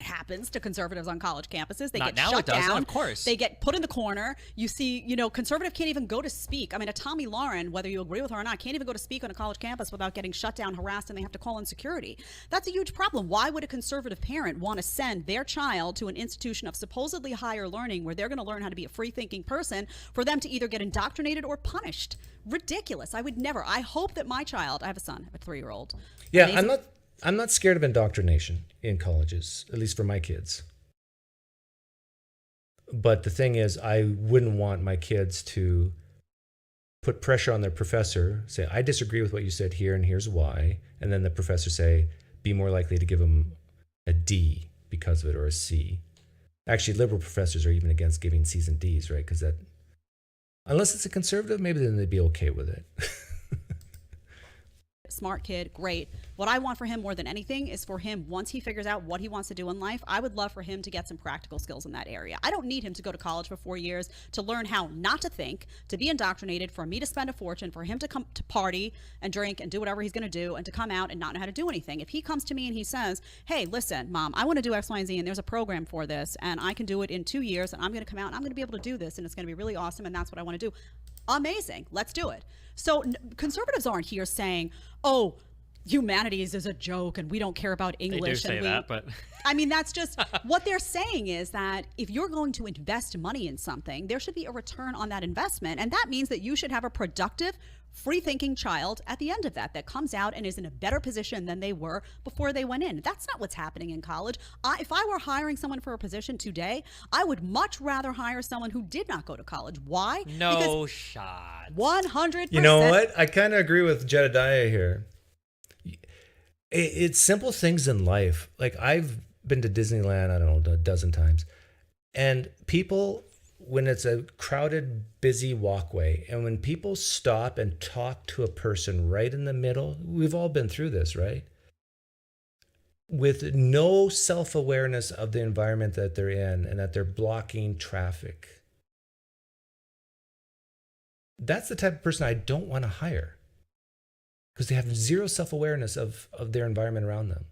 happens to conservatives on college campuses. They Not get now, shut it doesn't, down. of course. They get put in the corner. You see, conservative can't even go to speak. I mean, a Tommy Lauren, whether you agree with her or not, can't even go to speak on a college campus without getting shut down, harassed, and they have to call in security. That's a huge problem. Why would a conservative parent want to send their child to an institution of supposedly higher learning where they're going to learn how to be a free-thinking person for them to either get indoctrinated or punished? Ridiculous. I would never. I hope that my child, I have a son, a 3-year-old. Yeah, I'm not scared of indoctrination in colleges, at least for my kids. But the thing is, I wouldn't want my kids to put pressure on their professor, say, I disagree with what you said here and here's why. And then the professor say, be more likely to give them a D because of it, or a C. Actually, liberal professors are even against giving C's and D's, right? Because that, unless it's a conservative, maybe then they'd be okay with it. Smart kid, great. What I want for him more than anything is for him, once he figures out what he wants to do in life, I would love for him to get some practical skills in that area. I don't need him to go to college for 4 years to learn how not to think, to be indoctrinated, for me to spend a fortune, for him to come to party and drink and do whatever he's going to do, and to come out and not know how to do anything. If he comes to me and he says, hey, listen, Mom, I want to do X, Y, and Z, and there's a program for this, and I can do it in 2 years, and I'm going to come out and I'm going to be able to do this, and it's going to be really awesome, and that's what I want to do. Amazing. Let's do it. So conservatives aren't here saying, oh, humanities is a joke and we don't care about English. They do say that, but I mean, that's just what they're saying, is that if you're going to invest money in something, there should be a return on that investment. And that means that you should have a productive, free-thinking child at the end of that comes out and is in a better position than they were before they went in. That's not what's happening in college. If I were hiring someone for a position today, I would much rather hire someone who did not go to college. Why? No shot. 100%. You know what? I kind of agree with Jedediah here. It's simple things in life. Like, I've been to Disneyland, I don't know, a dozen times. And people, when it's a crowded, busy walkway, and when people stop and talk to a person right in the middle, we've all been through this, right? With no self-awareness of the environment that they're in and that they're blocking traffic. That's the type of person I don't want to hire, because they have zero self-awareness of their environment around them.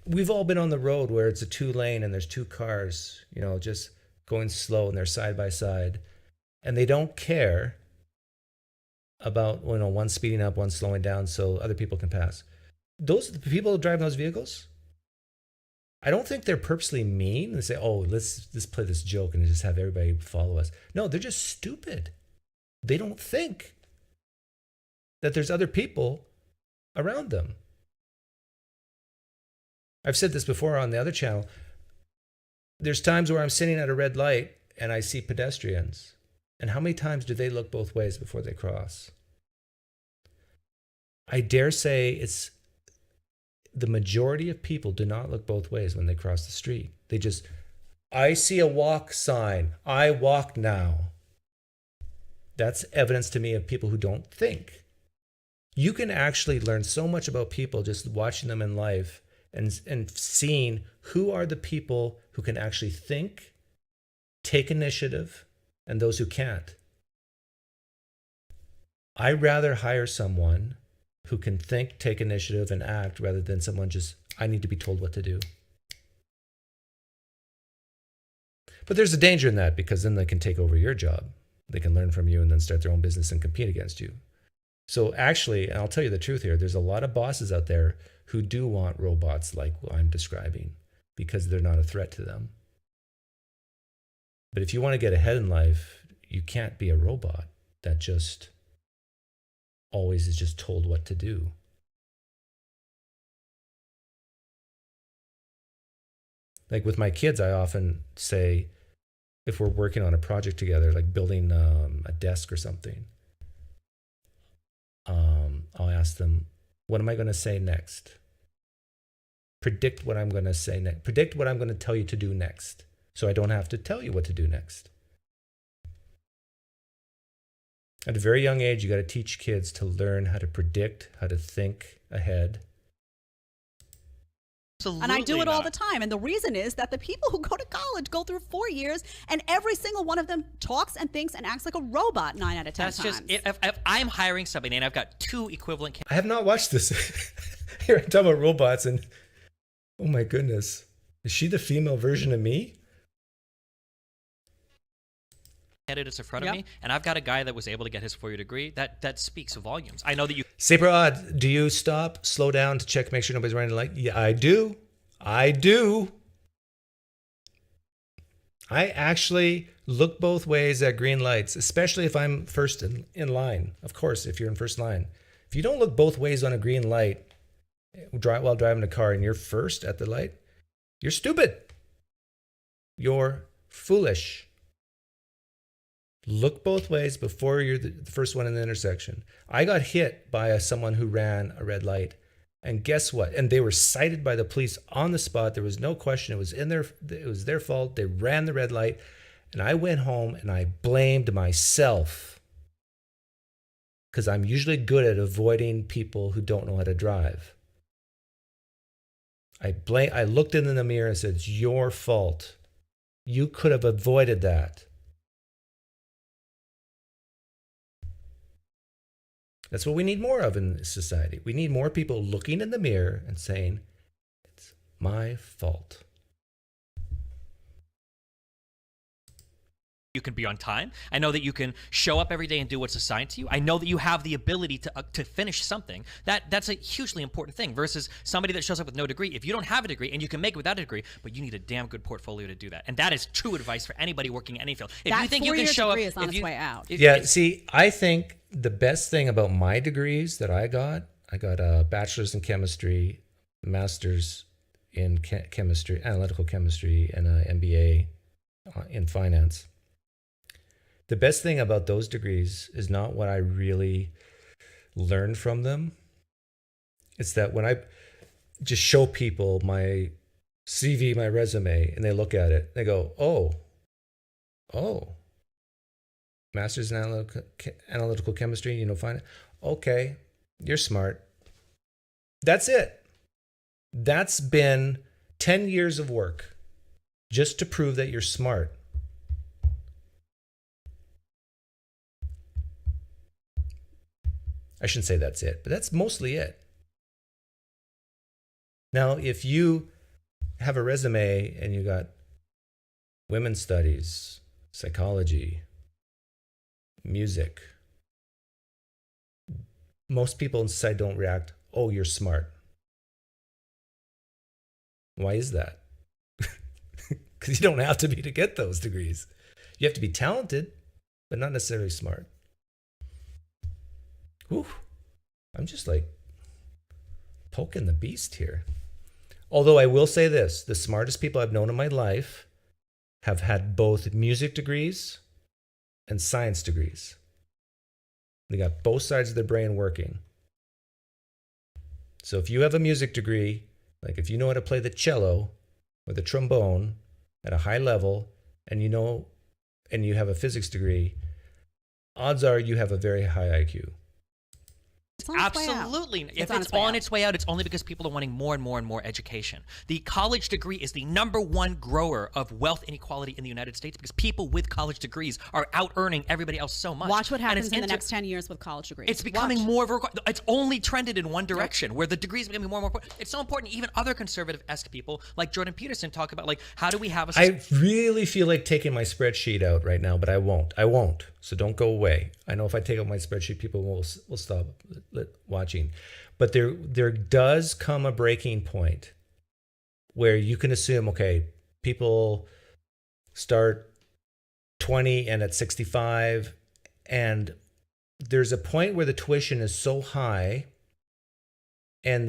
We've all been on the road where it's a 2-lane and there's 2 cars, just going slow, and they're side by side, and they don't care about, one speeding up, one slowing down so other people can pass. Those the people driving those vehicles, I don't think they're purposely mean and say, oh, let's play this joke and just have everybody follow us. No, they're just stupid. They don't think that there's other people around them. I've said this before on the other channel. There's times where I'm sitting at a red light and I see pedestrians. And how many times do they look both ways before they cross? I dare say it's the majority of people do not look both ways when they cross the street. They just, I see a walk sign, I walk now. That's evidence to me of people who don't think. You can actually learn so much about people just watching them in life and seeing who are the people who can actually think, take initiative, and those who can't. I'd rather hire someone who can think, take initiative, and act rather than someone just, I need to be told what to do. But there's a danger in that, because then they can take over your job. They can learn from you and then start their own business and compete against you. So actually, and I'll tell you the truth here, there's a lot of bosses out there who do want robots like what I'm describing, because they're not a threat to them. But if you want to get ahead in life, you can't be a robot that just always is just told what to do. Like with my kids, I often say, if we're working on a project together, like building a desk or something, I'll ask them, what am I going to say next? Predict what I'm going to say next. Predict what I'm going to tell you to do next, so I don't have to tell you what to do next. At a very young age, you got to teach kids to learn how to predict, how to think ahead. Absolutely and I do it all not. the time. And the reason is that the people who go to college go through 4 years, and every single one of them talks and thinks and acts like a robot 9 out of 10 That's times. just, if I'm hiring somebody and I've got 2 equivalent I have not watched this. Here I'm talking about robots and, oh my goodness. Is she the female version of me? Candidates in front of me, and I've got a guy that was able to get his 4-year degree. That speaks volumes. I know that you. Saber Odd, do you stop, slow down to check, make sure nobody's running a light? Yeah, I do. I actually look both ways at green lights, especially if I'm first in line. Of course, if you're in first line. If you don't look both ways on a green light while driving a car and you're first at the light, you're stupid. You're foolish. Look both ways before you're the first one in the intersection. I got hit by someone who ran a red light. And guess what? And they were cited by the police on the spot. There was no question. It was their fault. They ran the red light. And I went home and I blamed myself. Because I'm usually good at avoiding people who don't know how to drive. I looked in the mirror and said, it's your fault. You could have avoided that. That's what we need more of in society. We need more people looking in the mirror and saying, it's my fault. You can be on time. I know that you can show up every day and do what's assigned to you. I know that you have the ability to finish something. That's a hugely important thing versus somebody that shows up with no degree. If you don't have a degree, and you can make it without a degree, but you need a damn good portfolio to do that. And that is true advice for anybody working in any field. If you think you can show up, is on its way out. See, I think the best thing about my degrees that I got a bachelor's in chemistry, master's in chemistry, analytical chemistry, and an MBA in finance. The best thing about those degrees is not what I really learned from them. It's that when I just show people my CV, my resume, and they look at it, they go, oh, master's in analytical chemistry, finance. Okay, you're smart. That's it. That's been 10 years of work just to prove that you're smart. I shouldn't say that's it, but that's mostly it. Now, if you have a resume and you got women's studies, psychology, music, most people in society don't react, oh, you're smart. Why is that? Because you don't have to be to get those degrees. You have to be talented, but not necessarily smart. Whew, I'm just like poking the beast here. Although I will say this, the smartest people I've known in my life have had both music degrees and science degrees. They got both sides of their brain working. So if you have a music degree, like if you know how to play the cello or the trombone at a high level, and you have a physics degree, odds are you have a very high IQ. Absolutely. If it's on its way out, it's only because people are wanting more and more and more education. The college degree is the #1 grower of wealth inequality in the United States because people with college degrees are out earning everybody else so much. Watch what happens in the next 10 years with college degrees. It's becoming more of a it's only trended in one direction where the degrees are becoming more and more important. It's so important. Even other conservative-esque people like Jordan Peterson talk about how do we have a I really feel like taking my spreadsheet out right now, but I won't. So don't go away. I know if I take out my spreadsheet, people will stop watching. But there does come a breaking point where you can assume, okay, people start 20 and at 65, and there's a point where the tuition is so high, and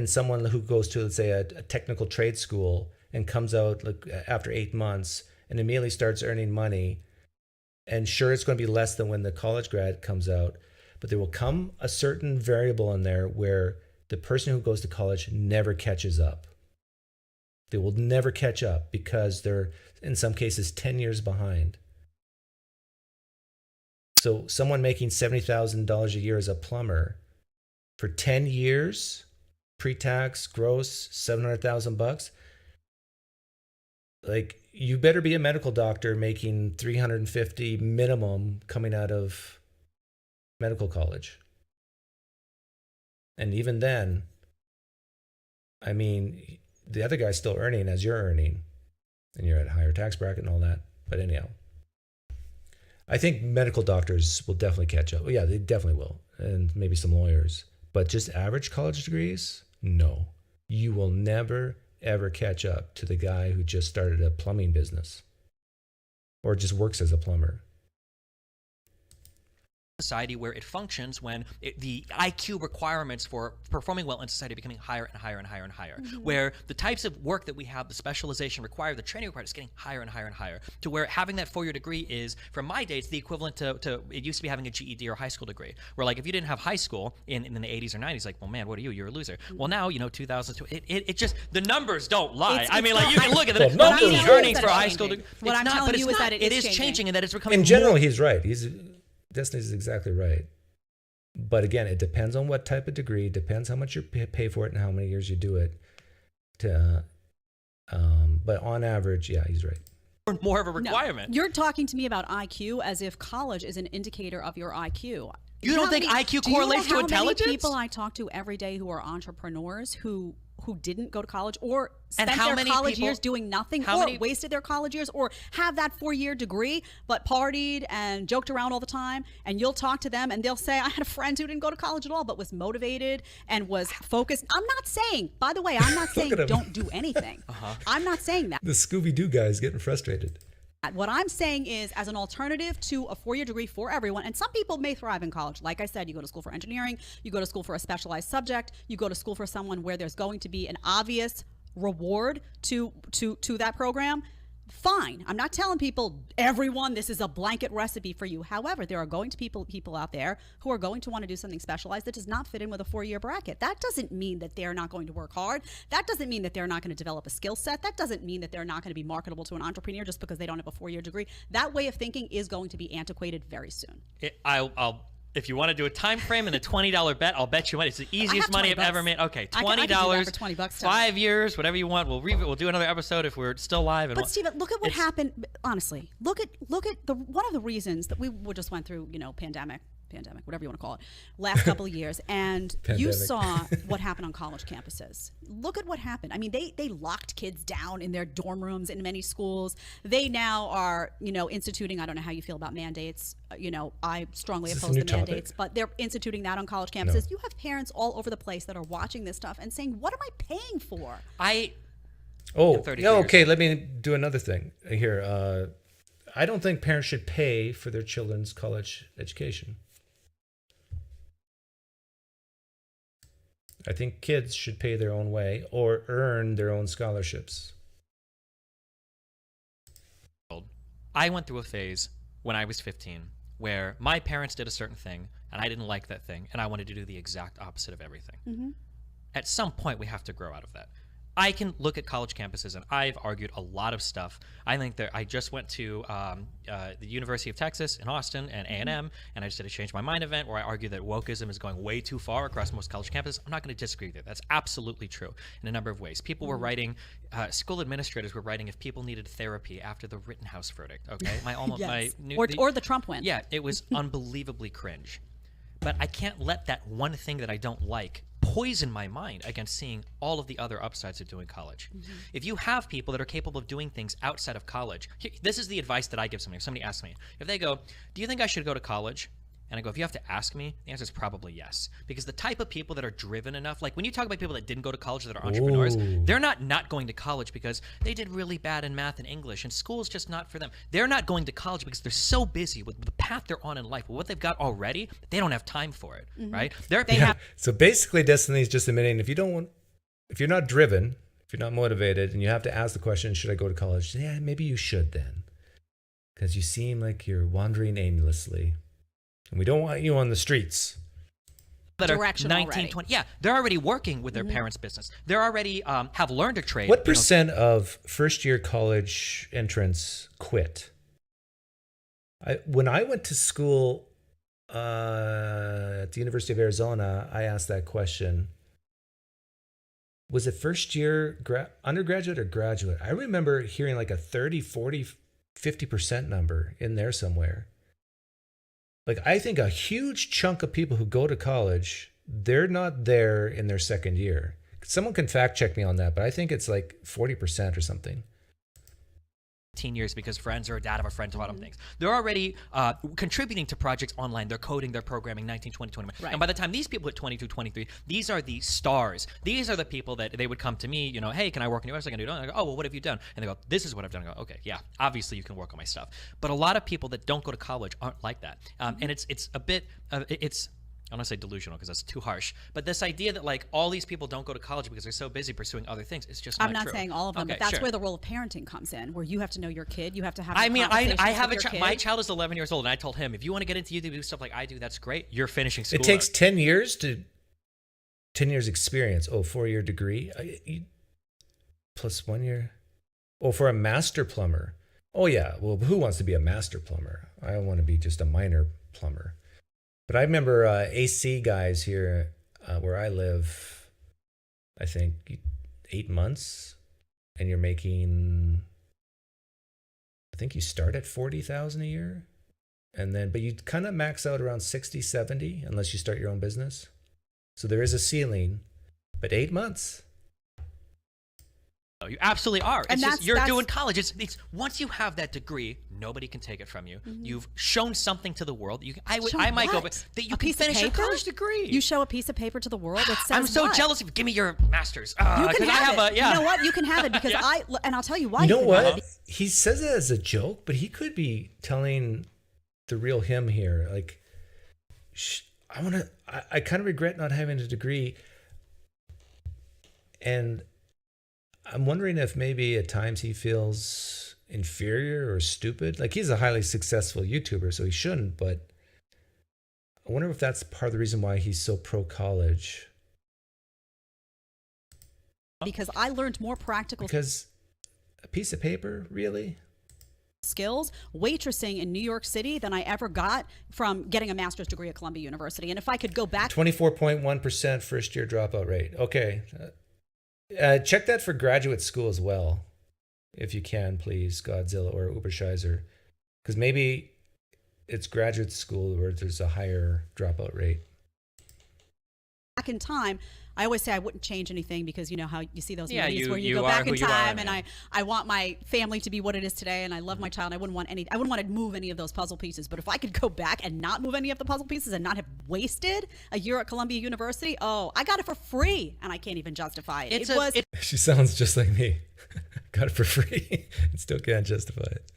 someone who goes to, let's say, a technical trade school and comes out after 8 months and immediately starts earning money, and sure, it's going to be less than when the college grad comes out, but there will come a certain variable in there where the person who goes to college never catches up. They will never catch up because they're, in some cases, 10 years behind. So someone making $70,000 a year as a plumber for 10 years, pre-tax, gross, $700,000, you better be a medical doctor making $350 minimum coming out of medical college. And even then, I mean, the other guy's still earning as you're earning, and you're at a higher tax bracket and all that. But anyhow, I think medical doctors will definitely catch up. Yeah, they definitely will. And maybe some lawyers. But just average college degrees? No. You will never, ever catch up to the guy who just started a plumbing business or just works as a plumber. Society where it functions when the IQ requirements for performing well in society are becoming higher and higher and higher and higher, where the types of work that we have, the specialization required, the training required is getting higher and higher and higher, to where having that 4-year degree is, from my days, the equivalent to it used to be having a GED or high school degree, where like if you didn't have high school in the 80s or 90s, like, well, man, what are you? You're a loser. Well, now, 2002, it just, the numbers don't lie. I mean, like, you can look at the median earnings for a high school degree. What I'm telling you is that it is changing and that it's becoming in general, he's right. Destiny's exactly right. But again, it depends on what type of degree, depends how much you pay for it and how many years you do it. But on average, yeah, he's right. More of a requirement. No, you're talking to me about IQ as if college is an indicator of your IQ. You don't think IQ correlates to intelligence? How many people I talk to every day who are entrepreneurs who didn't go to college or spent their college years doing nothing or wasted their college years or have that 4-year degree but partied and joked around all the time, and you'll talk to them and they'll say, I had a friend who didn't go to college at all but was motivated and was focused. I'm not saying, by the way, I'm not saying don't do anything. I'm not saying that. The Scooby-Doo guy is getting frustrated. What I'm saying is, as an alternative to a 4-year degree for everyone, and some people may thrive in college. Like I said, you go to school for engineering, you go to school for a specialized subject, you go to school for someone where there's going to be an obvious reward to that program. Fine. I'm not telling people, everyone, this is a blanket recipe for you. However, there are going to people out there who are going to want to do something specialized that does not fit in with a 4-year bracket. That doesn't mean that they're not going to work hard. That doesn't mean that they're not going to develop a skill set. That doesn't mean that they're not going to be marketable to an entrepreneur just because they don't have a 4-year degree. That way of thinking is going to be antiquated very soon. If you want to do a time frame and a $20 bet, I'll bet you money. It's the easiest money I've ever made. Okay, $20, I can for $20, 5 years, whatever you want. We'll do another episode if we're still live. But Steven, look at what happened. Honestly, look at one of the reasons that we just went through, pandemic, whatever you want to call it, last couple of years, and you saw what happened on college campuses. Look at what happened. I mean, they locked kids down in their dorm rooms in many schools. They now are, instituting, I don't know how you feel about mandates. I strongly oppose the mandates, but they're instituting that on college campuses. No. You have parents all over the place that are watching this stuff and saying, what am I paying for? Okay, let me do another thing here. I don't think parents should pay for their children's college education. I think kids should pay their own way or earn their own scholarships. I went through a phase when I was 15 where my parents did a certain thing and I didn't like that thing and I wanted to do the exact opposite of everything. Mm-hmm. At some point, we have to grow out of that. I can look at college campuses, and I've argued a lot of stuff. I think that I just went to the University of Texas in Austin and A&M, and I just did a Change My Mind event where I argue that wokeism is going way too far across most college campuses. I'm not going to disagree with it. That's absolutely true in a number of ways. People were writing, school administrators were writing if people needed therapy after the Rittenhouse verdict. Okay, yes. Or the Trump win. Yeah, it was unbelievably cringe. But I can't let that one thing that I don't like poison my mind against seeing all of the other upsides of doing college. Mm-hmm. If you have people that are capable of doing things outside of college, this is the advice that I give somebody. If somebody asks me, if they go, do you think I should go to college? And I go, if you have to ask me, the answer is probably yes. Because the type of people that are driven enough, like when you talk about people that didn't go to college that are entrepreneurs, they're not going to college because they did really bad in math and English and school's just not for them. They're not going to college because they're so busy with the path they're on in life, with what they've got already, they don't have time for it, right? So basically, Destiny's just admitting if you're not driven, if you're not motivated, and you have to ask the question, should I go to college? Yeah, maybe you should then. Because you seem like you're wandering aimlessly. And we don't want you on the streets. That are 19, 20. Yeah, they're already working with their parents' business. They're already have learned a trade. What percent of first-year college entrants quit? When I went to school at the University of Arizona, I asked that question. Was it first-year undergraduate or graduate? I remember hearing like a 30, 40, 50% number in there somewhere. Like, I think a huge chunk of people who go to college, they're not there in their second year Someone can fact check me on that, but I think it's like 40% or something. 15 years because friends or a dad of a friend taught them things. They're already contributing to projects online. They're coding, they're programming 19, 20, 21. Right. And by the time these people hit 22, 23, these are the stars. These are the people that they would come to me, you know, hey, can I work on your website? Can I do it? And I go, oh, well, what have you done? And they go, this is what I've done. I go, okay, yeah, obviously you can work on my stuff. But a lot of people that don't go to college aren't like that. And it's a bit, it's, I don't want to say delusional because that's too harsh, but this idea that like all these people don't go to college because they're so busy pursuing other things is just not I'm not true. saying all of them, Okay, but that's sure. where the role of parenting comes in, where you have to know your kid. You have to have. I mean, I have a child. my child is 11 years old, and I told him, if you want to get into YouTube, do stuff like I do, that's great. You're finishing school. It takes 10 years to 10 years experience. Oh, 4-year degree plus 1 year. Oh, for a master plumber. Oh yeah. Well, who wants to be a master plumber? I want to be just a minor plumber. But I remember AC guys here where I live, I think 8 months, and you're making, I think you start at 40,000 a year, and then, but you kind of max out around 60, 70, unless you start your own business. So there is a ceiling, but 8 months. You absolutely are. And It's just you're that's- doing college. It's once you have that degree, nobody can take it from you. You've shown something to the world. I might go, but that you can finish a college degree. You show a piece of paper to the world that says I'm so what? jealous of you. Give me your master's. You can 'cause I have it. yeah. You know what? You can have it because and I'll tell you why. You know can have what? it. He says it as a joke, but he could be telling the real him here. Like, I kind of regret not having a degree. And I'm wondering if maybe at times he feels inferior or stupid. Like, he's a highly successful YouTuber, so he shouldn't, but I wonder if that's part of the reason why he's so pro-college. Because I learned more practical Because a piece of paper, really? skills waitressing in New York City than I ever got from getting a master's degree at Columbia University. And if I could go back 24.1% first-year dropout rate. Okay. Check that for graduate school as well, if you can, please, Godzilla or Uberscheiser, because maybe it's graduate school where there's a higher dropout rate. in time, I always say I wouldn't change anything because you know how you see those movies where you you go are back who in you are, time, and man. I want my family to be what it is today, and I love my child. And I wouldn't want to move any of those puzzle pieces. But if I could go back and not move any of the puzzle pieces and not have wasted a year at Columbia University, oh, I got it for free, and I can't even justify it. She sounds just like me. Got it for free and still can't justify it.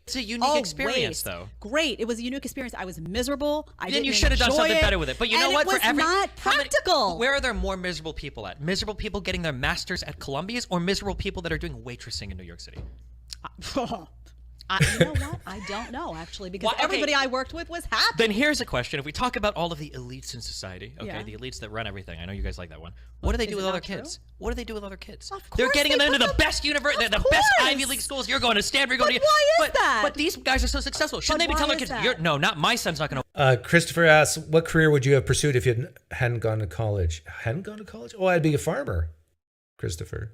It's a unique experience, though. Great. It was a unique experience. I was miserable. Then you should have done something better with it. But you know what? It was not practical. Where are there more miserable people at? Miserable people getting their masters at Columbia's, or miserable people that are doing waitressing in New York City? You know what? I don't know, actually, because everybody I worked with was happy. Then here's a question. If we talk about all of the elites in society, okay, Yeah. the elites that run everything, I know you guys like that one. What do they do with other kids? What do they do with other kids? Of They're course getting they them into put the best university, the best Ivy League schools. You're going to Stanford. You're going But to. why is that? But these guys are so successful. Shouldn't they be why telling is their that? kids? No, not my son's not going to. Christopher asks, what career would you have pursued if you hadn't gone to college? Hadn't gone to college? Oh, I'd be a farmer, Christopher.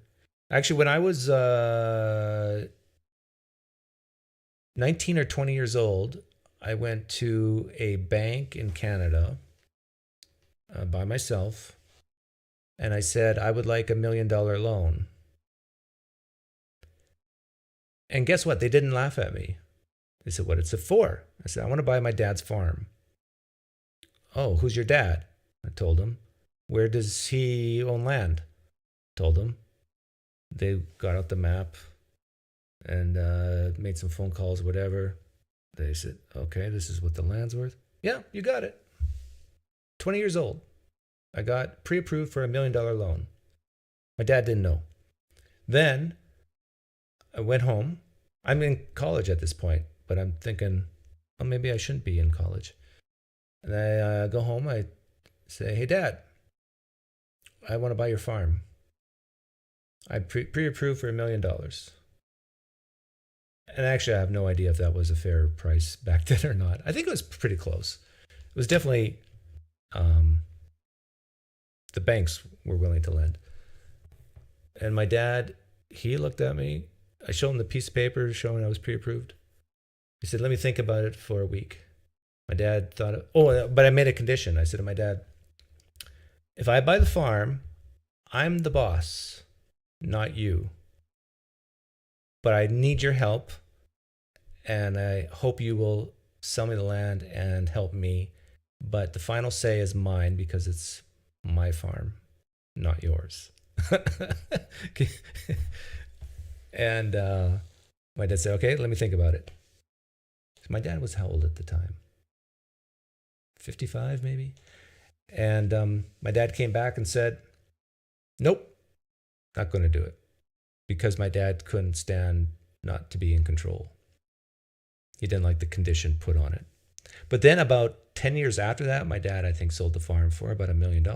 Actually, when I was 19 or 20 years old, I went to a bank in Canada by myself, and I said I would like $1 million loan. And guess what? They didn't laugh at me. They said, what is it for? I said, I want to buy my dad's farm. Oh, who's your dad? I told them. Where does he own land? Told them. They got out the map and made some phone calls, whatever. They said, okay, this is what the land's worth. Yeah, you got it. 20 years old. I got pre-approved for $1 million loan. My dad didn't know. Then I went home. I'm in college at this point, but I'm thinking, oh, maybe I shouldn't be in college. And I go home. I say, hey, Dad, I want to buy your farm. I pre-approved for $1 million. And actually, I have no idea if that was a fair price back then or not. I think it was pretty close. It was definitely the banks were willing to lend. And my dad, he looked at me. I showed him the piece of paper showing I was pre-approved. He said, let me think about it for a week. My dad thought, but I made a condition. I said to my dad, if I buy the farm, I'm the boss, not you. But I need your help, and I hope you will sell me the land and help me. But the final say is mine because it's my farm, not yours. And my dad said, okay, let me think about it. My dad was how old at the time? 55 maybe? And my dad came back and said, nope, not going to do it. Because my dad couldn't stand not to be in control. He didn't like the condition put on it. But then about 10 years after that, my dad, I think, sold the farm for about $1 million.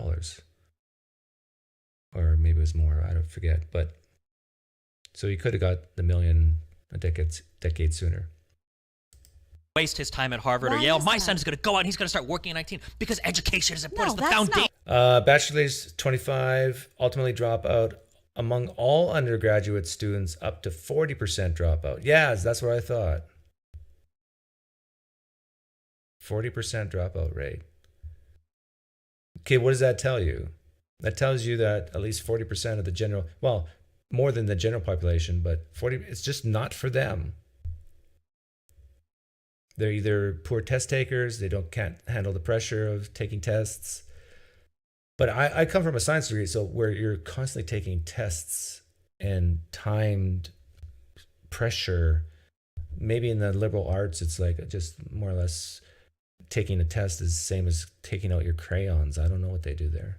Or maybe it was more, I don't forget. But so he could have got the million a decade sooner. Waste his time at Harvard or Yale. My son is going to go out and he's going to start working at 19 because education is important. It's the foundation. Bachelor's 25, ultimately drop out. Among all undergraduate students, up to 40% dropout. Yeah, that's what I thought. 40% dropout rate. Okay, what does that tell you? That tells you that at least 40% of the general, well, more than the general population, but 40, it's just not for them. They're either poor test takers, they can't handle the pressure of taking tests. But I come from a science degree, so where you're constantly taking tests and timed pressure. Maybe in the liberal arts, it's like just more or less taking a test is the same as taking out your crayons. I don't know what they do there.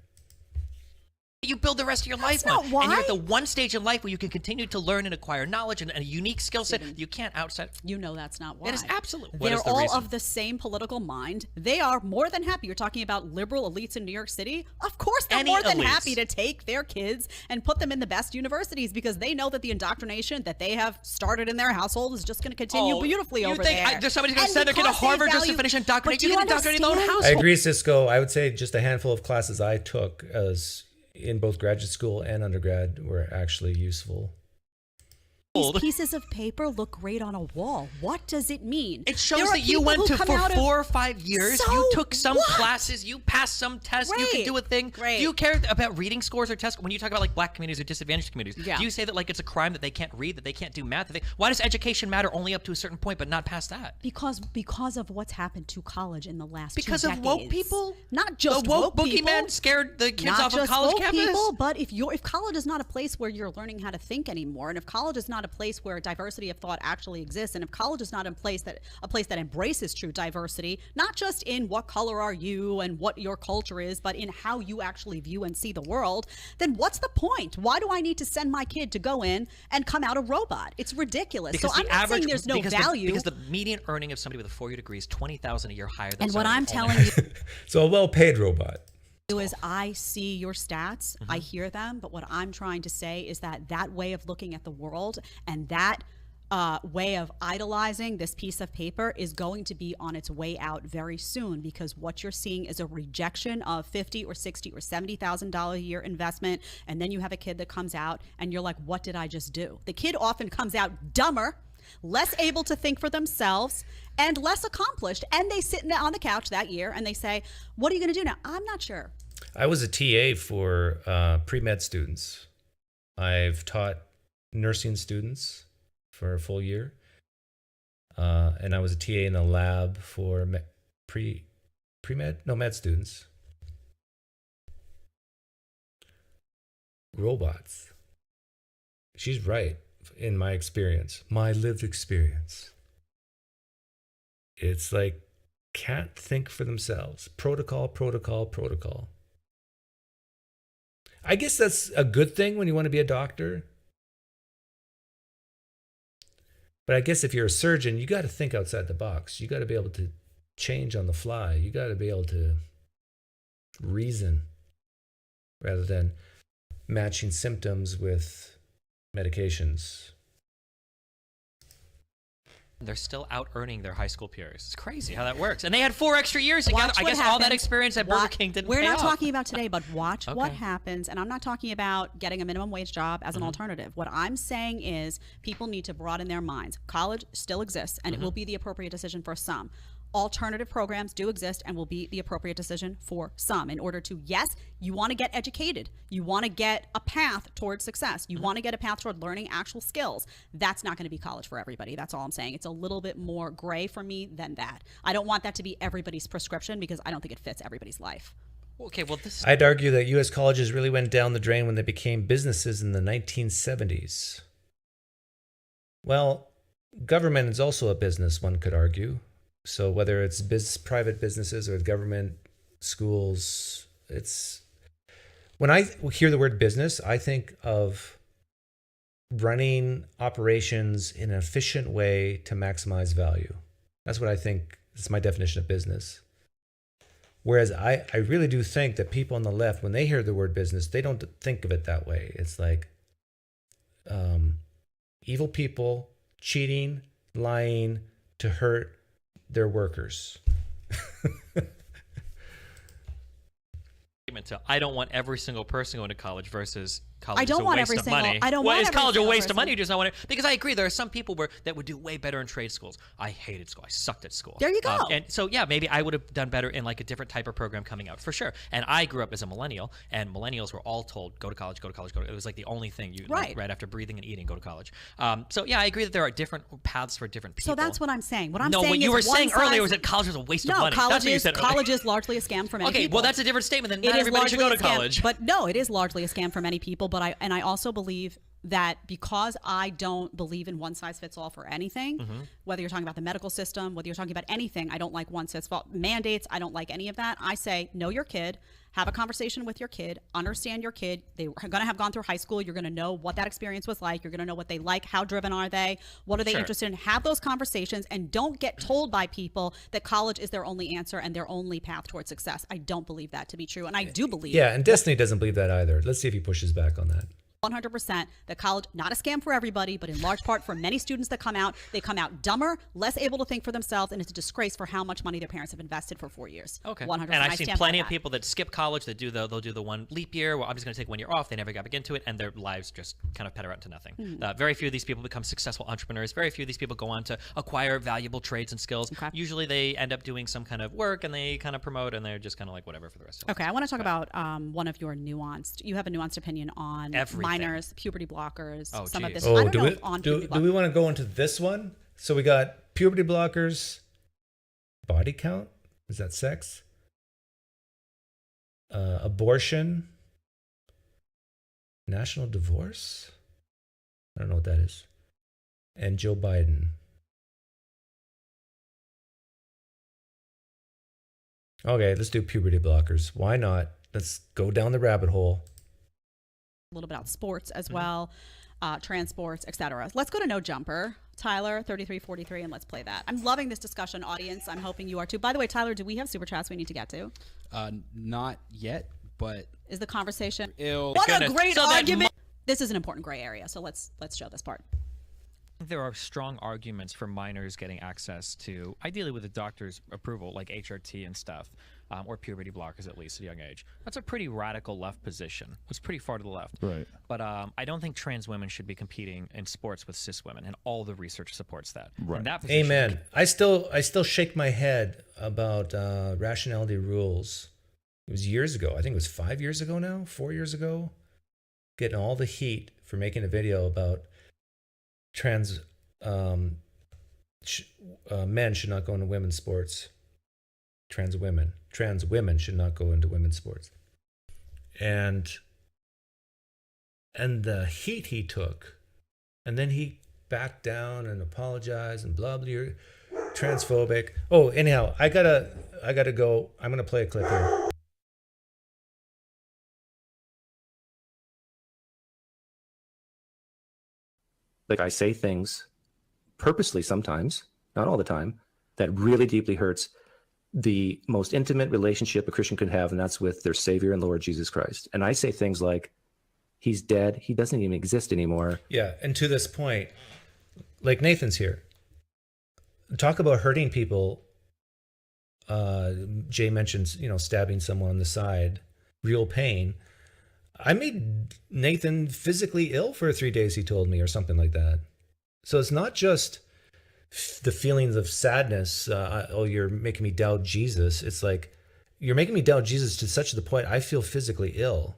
You build the rest of your life on. And you're at the one stage in life where you can continue to learn and acquire knowledge and a unique skill set you can't outside. You know that's not why. It is absolutely. They're all of the same political mind. They are more than happy. You're talking about liberal elites in New York City. Of course, they're more than happy to take their kids and put them in the best universities because they know that the indoctrination that they have started in their household is just going to continue beautifully over there. There's somebody's going to send their kid to Harvard just to finish indoctrinating. You can indoctrinate their own household. I agree, Cisco. I would say just a handful of classes I took as in both graduate school and undergrad were actually useful. These pieces of paper look great on a wall. What does it mean? It shows that you went to for 4 or 5 years. So you took some classes. You passed some tests. You can do a thing. Do you care about reading scores or tests? When you talk about like black communities or disadvantaged communities, do you say that like it's a crime that they can't read, that they can't do math? Why does education matter only up to a certain point, but not past that? Because of what's happened to college in the last 2 decades. Because of woke people? Not just the woke people. boogeyman scared the kids off of college campus? Not just woke people, but if college is not a place where you're learning how to think anymore, and if college is not a place where diversity of thought actually exists, and if college is not a place that embraces true diversity, not just in what color are you and what your culture is, but in how you actually view and see the world, then what's the point? Why do I need to send my kid to go in and come out a robot? It's ridiculous. Because so I'm not saying there's no value. Because the median earning of somebody with a 4-year degree is $20,000 a year higher than. And what I'm telling you, so a well-paid robot. Is I see your stats, I hear them, but what I'm trying to say is that way of looking at the world and that way of idolizing this piece of paper is going to be on its way out very soon, because what you're seeing is a rejection of $50,000 or $60,000 or $70,000 a year investment, and then you have a kid that comes out and you're like, what did I just do? The kid often comes out dumber, less able to think for themselves, and less accomplished, and they sit on the couch that year and they say, what are you going to do now? I'm not sure. I was a TA for pre-med students. I've taught nursing students for a full year. And I was a TA in a lab for med students. Robots. She's right, in my experience, my lived experience. It's like, can't think for themselves. Protocol. I guess that's a good thing when you want to be a doctor. But I guess if you're a surgeon, you got to think outside the box. You got to be able to change on the fly. You got to be able to reason rather than matching symptoms with medications. They're still out earning their high school peers. It's crazy how that works. And they had 4 extra years together. I guess all that experience at Burger King didn't pay off. We're not talking about today, but watch what happens. And I'm not talking about getting a minimum wage job as an alternative. What I'm saying is people need to broaden their minds. College still exists, and it will be the appropriate decision for some. alternative programs do exist and will be the appropriate decision for some in order to, yes, you want to get educated. You want to get a path towards success. You want to get a path toward learning actual skills. That's not going to be college for everybody. That's all I'm saying. It's a little bit more gray for me than that. I don't want that to be everybody's prescription because I don't think it fits everybody's life. Okay, well, I'd argue that U.S. colleges really went down the drain when they became businesses in the 1970s. Well, government is also a business, one could argue. So whether it's private businesses or government schools, when I hear the word business, I think of running operations in an efficient way to maximize value. That's what I think is my definition of business. Whereas I really do think that people on the left, when they hear the word business, they don't think of it that way. It's like evil people cheating, lying to hurt their workers. I don't want every single person going to college versus college I don't is a want waste every of single. money. I don't well, want is every college a single waste of person. money? Just not want to, because I agree there are some people that would do way better in trade schools. I hated school. I sucked at school. There you go. And so yeah, maybe I would have done better in like a different type of program coming out for sure. And I grew up as a millennial, and millennials were all told go to college, go to college, go to. It was like the only thing you like, right after breathing and eating, go to college. So yeah, I agree that there are different paths for different people. So that's what I'm saying. What I'm no, saying what you is were saying one earlier size- was that college was a waste of No, money. college That's what you is said. college is largely a scam for many Okay, people. well that's a different statement. Then It not is everybody should go to largely a scam, college. But no, it is largely a scam for many people. But I also believe that because I don't believe in one size fits all for anything, whether you're talking about the medical system, whether you're talking about anything, I don't like one size fits all. Mandates, I don't like any of that. I say know your kid, have a conversation with your kid, understand your kid. They're going to have gone through high school. You're going to know what that experience was like. You're going to know what they like, how driven are they, what are they interested in. Have those conversations and don't get told by people that college is their only answer and their only path towards success. I don't believe that to be true. And I do believe Yeah, and Destiny doesn't believe that either. Let's see if he pushes back on that. 100% that college, not a scam for everybody, but in large part for many students that come out, they come out dumber, less able to think for themselves, and it's a disgrace for how much money their parents have invested for 4 years. Okay. 100%. And I've I seen stand plenty by of that. people that skip college, that they'll do the one leap year. Well, I'm just going to take 1 year off. They never got back into it, and their lives just kind of petter out to nothing. Very few of these people become successful entrepreneurs. Very few of these people go on to acquire valuable trades and skills. Okay. Usually they end up doing some kind of work, and they kind of promote, and they're just kind of like whatever for the rest of their Okay, I want to talk about one of your nuanced, you have a nuanced opinion on Everything. minors, puberty blockers, some of geez. this. I don't know if on puberty do we want to go into this one? So we got puberty blockers, body count, is that sex? Abortion, national divorce? I don't know what that is. And Joe Biden. Okay, let's do puberty blockers. Why not? Let's go down the rabbit hole. a little bit about sports as well, trans sports, etc. Let's go to No Jumper. Tyler, 3343, and let's play that. I'm loving this discussion, audience. I'm hoping you are too. By the way, Tyler, do we have super chats we need to get to? Not yet, but Is the conversation? ill. What a great So that argument! This is an important gray area, so let's show this part. There are strong arguments for minors getting access to, ideally with a doctor's approval, like HRT and stuff, or puberty blockers at least at a young age. That's a pretty radical left position. It's pretty far to the left. Right. But I don't think trans women should be competing in sports with cis women, and all the research supports that. Right. And that position, Amen. I still shake my head about rationality rules. It was years ago. I think it was 5 years ago now, 4 years ago. Getting all the heat for making a video about trans men should not go into women's sports. Trans women should not go into women's sports. And the heat he took, and then he backed down and apologized and blah blah. You're transphobic. Oh, anyhow, I gotta go. I'm gonna play a clip here. Like I say things purposely sometimes, not all the time, that really deeply hurts the most intimate relationship a Christian could have, and that's with their Savior and Lord Jesus Christ. And I say things like, he's dead, he doesn't even exist anymore. Yeah, and to this point, like Nathan's here. Talk about hurting people. Jay mentions, stabbing someone on the side, real pain. I made Nathan physically ill for 3 days, he told me, or something like that. So it's not just the feelings of sadness. Oh, you're making me doubt Jesus. It's like, you're making me doubt Jesus to such the point I feel physically ill.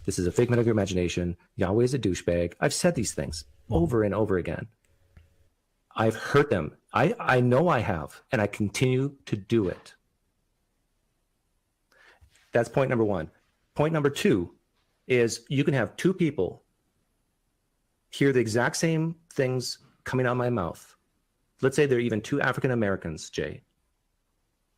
This is a figment of your imagination. Yahweh is a douchebag. I've said these things over and over again. I've hurt them. I know I have, and I continue to do it. That's point number one. Point number two is you can have two people hear the exact same things coming out of my mouth. Let's say they're even two African Americans, Jay.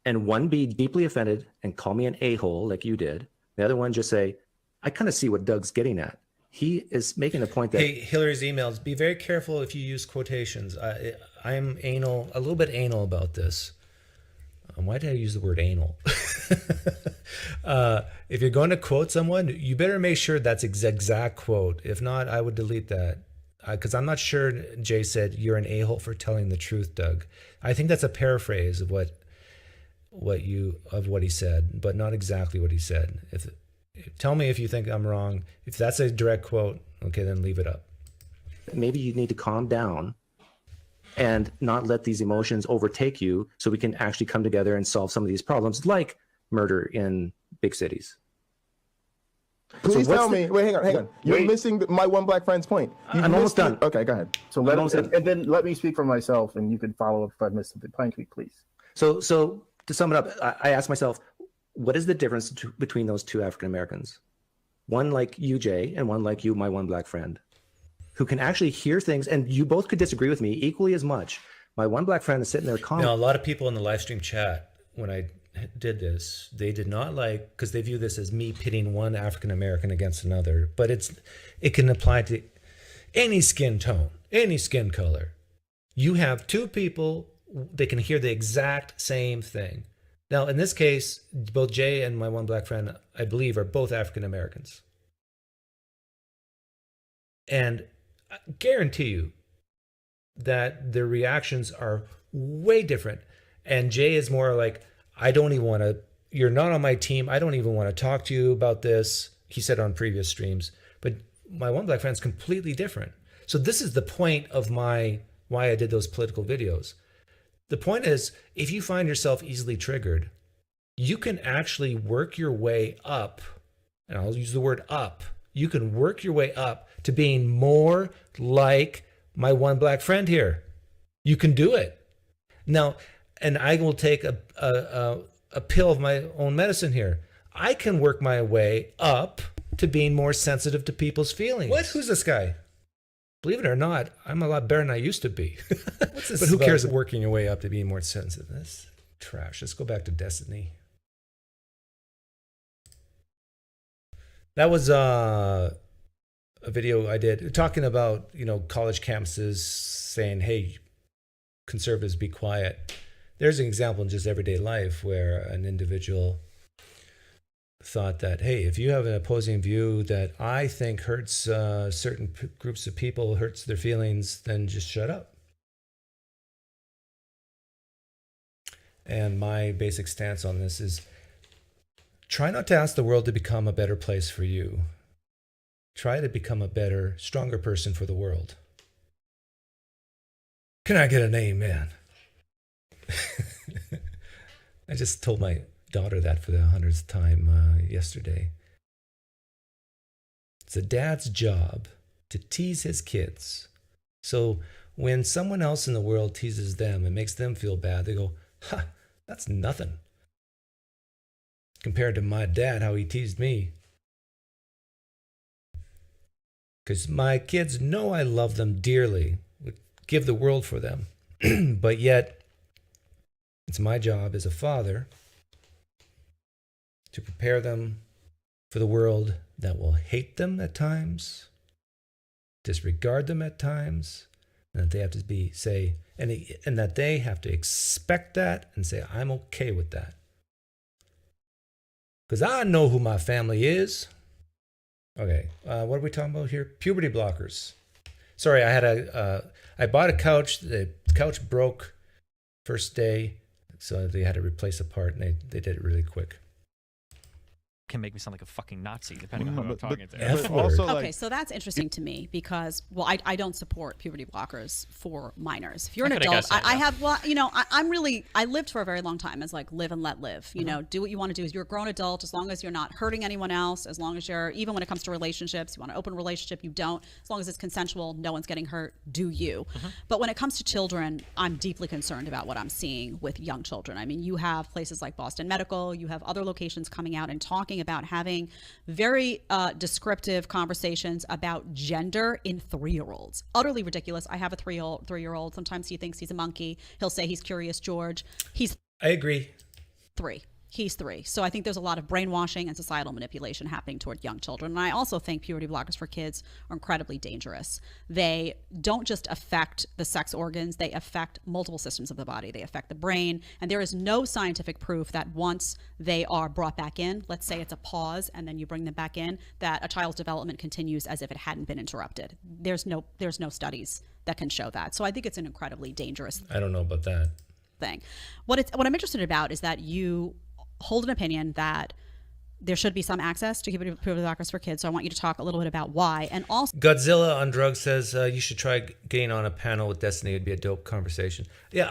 And one be deeply offended and call me an a-hole like you did. The other one just say, I kind of see what Doug's getting at. He is making the point that... Hey, Hillary's emails, be very careful if you use quotations. I'm anal, a little bit anal about this. Why did I use the word anal? If you're going to quote someone, you better make sure that's exact quote. If not, I would delete that. Because I'm not sure Jay said you're an a-hole for telling the truth, Doug. I think that's a paraphrase of what he said, but not exactly what he said. Tell me if you think I'm wrong. If that's a direct quote, okay, then leave it up. Maybe you need to calm down and not let these emotions overtake you so we can actually come together and solve some of these problems, like murder in big cities. Please tell me. Wait, hang on. You're missing my one black friend's point. I'm almost done. Okay, go ahead. So then let me speak for myself, and you can follow up if I missed something. Pinecreek, please. So to sum it up, I asked myself, what is the difference between those two African Americans? One like you, Jay, and one like you, my one black friend, who can actually hear things, and you both could disagree with me equally as much. My one black friend is sitting there calm. Now, a lot of people in the live stream chat, when I did this, they did not like, because they view this as me pitting one African American against another, but it can apply to any skin tone, any skin color. You have two people, they can hear the exact same thing. Now, in this case, both Jay and my one black friend, I believe, are both African Americans. And I guarantee you that their reactions are way different. And Jay is more like, you're not on my team. I don't even want to talk to you about this. He said on previous streams. But my one black friend is completely different. So this is the point of why I did those political videos. The point is, if you find yourself easily triggered, you can actually work your way up, and I'll use the word up. You can work your way up to being more like my one black friend here. You can do it. Now, and I will take a pill of my own medicine here. I can work my way up to being more sensitive to people's feelings. What? Who's this guy? Believe it or not, I'm a lot better than I used to be. What's this? But who cares working your way up to being more sensitive? That's trash. Let's go back to Destiny. That was a video I did talking about, college campuses saying, hey, conservatives, be quiet. There's an example in just everyday life where an individual thought that, hey, if you have an opposing view that I think hurts certain groups of people, hurts their feelings, then just shut up. And my basic stance on this is, try not to ask the world to become a better place for you. Try to become a better, stronger person for the world. Can I get an amen? I just told my daughter that for the 100th time yesterday. It's a dad's job to tease his kids. So when someone else in the world teases them and makes them feel bad, they go, ha, that's nothing compared to my dad, how he teased me. Because my kids know I love them dearly, would give the world for them. But yet, it's my job as a father to prepare them for the world that will hate them at times, disregard them at times, and that they have to and that they have to expect that and say, I'm okay with that. Because I know who my family is. Okay, what are we talking about here? Puberty blockers. Sorry, I bought a couch. The couch broke first day, so they had to replace a part, and they did it really quick. can make me sound like a fucking Nazi, depending on who I'm talking to. F word. Okay, so that's interesting to me because, well, I don't support puberty blockers for minors. If you're an adult, I have, well, you know, I lived for a very long time as like live and let live. You know, do what you want to do. You're a grown adult as long as you're not hurting anyone else, as long as you're, even when it comes to relationships, you want an open relationship, you don't. As long as it's consensual, no one's getting hurt, do you. But when it comes to children, I'm deeply concerned about what I'm seeing with young children. I mean, you have places like Boston Medical, you have other locations coming out and talking about having very descriptive conversations about gender in 3-year-olds. Utterly ridiculous. I have a 3-year-old. Sometimes he thinks he's a monkey. He'll say he's Curious George. I agree. 3. He's 3. So I think there's a lot of brainwashing and societal manipulation happening toward young children. And I also think puberty blockers for kids are incredibly dangerous. They don't just affect the sex organs, they affect multiple systems of the body. They affect the brain. And there is no scientific proof that once they are brought back in, let's say it's a pause and then you bring them back in, that a child's development continues as if it hadn't been interrupted. There's no studies that can show that. So I think it's an incredibly dangerous I don't know about that thing. What I'm interested about is that you hold an opinion that there should be some access to puberty blockers for kids. So I want you to talk a little bit about why. And also, Godzilla on Drugs says you should try getting on a panel with Destiny. It'd be a dope conversation. Yeah,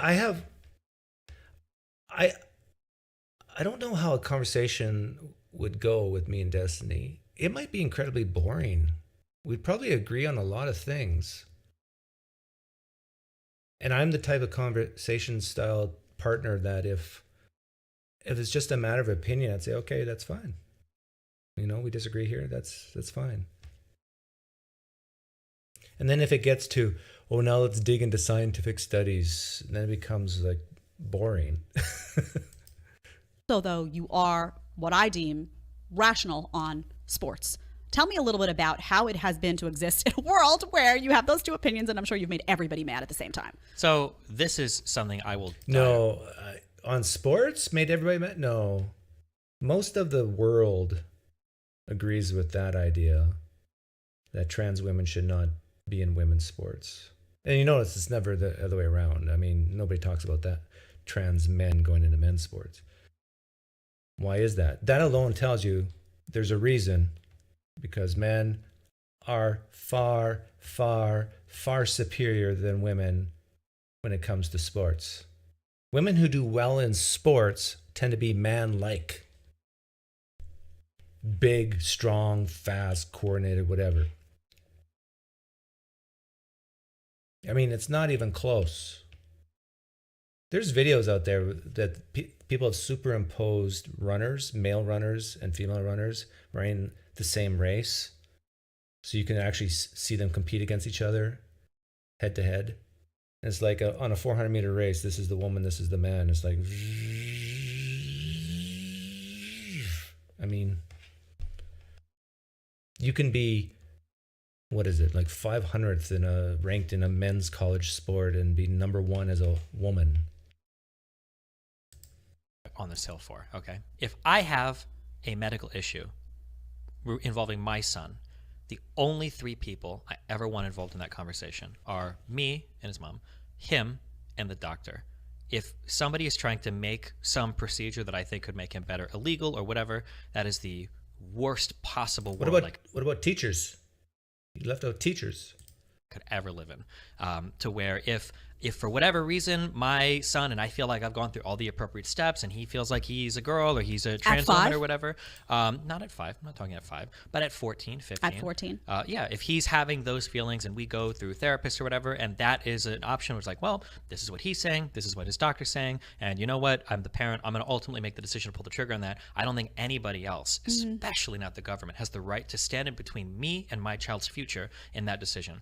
I don't know how a conversation would go with me and Destiny. It might be incredibly boring. We'd probably agree on a lot of things. And I'm the type of conversation style partner that if it's just a matter of opinion, I'd say, okay, that's fine. You know, we disagree here. That's fine. And then if it gets to, oh, now let's dig into scientific studies, then it becomes like boring. so though you are what I deem rational on sports. Tell me a little bit about how it has been to exist in a world where you have those two opinions, and I'm sure you've made everybody mad at the same time. So this is something I will... No, on sports, made everybody mad? No. Most of the world agrees with that idea that trans women should not be in women's sports. And you notice it's never the other way around. I mean, nobody talks about that. Trans men going into men's sports. Why is that? That alone tells you there's a reason. Because men are far, far, far superior than women when it comes to sports. Women who do well in sports tend to be man-like. Big, strong, fast, coordinated, whatever. I mean, it's not even close. There's videos out there that people have superimposed runners, male runners and female runners, running the same race. So you can actually see them compete against each other head to head. And it's like on a 400-meter race, this is the woman, this is the man. It's like, I mean, you can be, what is it, like 500th ranked in a men's college sport and be number 1 as a woman. On this hill for, okay? If I have a medical issue involving my son, the only 3 people I ever want involved in that conversation are me and his mom, him, and the doctor. If somebody is trying to make some procedure that I think could make him better illegal or whatever, that is the worst possible world. What about teachers? You left out teachers. Could ever live in, to where if for whatever reason my son and I feel like I've gone through all the appropriate steps and he feels like he's a girl or he's a trans woman or whatever, not at 5, I'm not talking at 5, but at 14, 15. At 14. Yeah, if he's having those feelings and we go through therapists or whatever, and that is an option where it's like, well, this is what he's saying, this is what his doctor's saying, and you know what, I'm the parent, I'm going to ultimately make the decision to pull the trigger on that. I don't think anybody else, especially not the government, has the right to stand in between me and my child's future in that decision.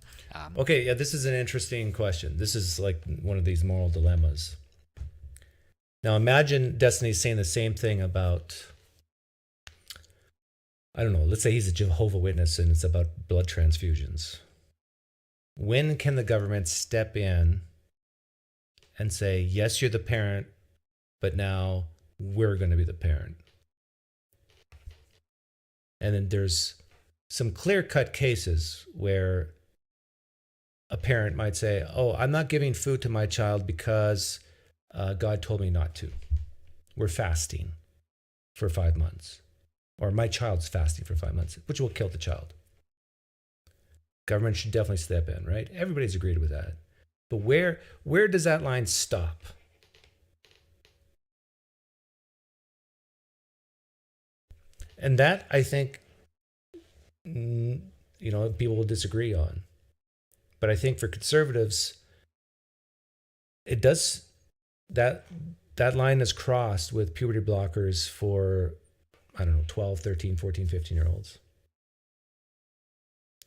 Okay, yeah, this is an interesting question. This is like one of these moral dilemmas. Now imagine Destiny's saying the same thing about, I don't know, let's say he's a Jehovah's Witness and it's about blood transfusions. When can the government step in and say, yes, you're the parent, but now we're going to be the parent? And then there's some clear-cut cases where a parent might say, oh, I'm not giving food to my child because God told me not to. We're fasting for 5 months. or my child's fasting for 5 months, which will kill the child. Government should definitely step in, right? Everybody's agreed with that. But where does that line stop? And that, I think, people will disagree on. But I think for conservatives, it does, that line is crossed with puberty blockers for, 12, 13, 14, 15-year-olds.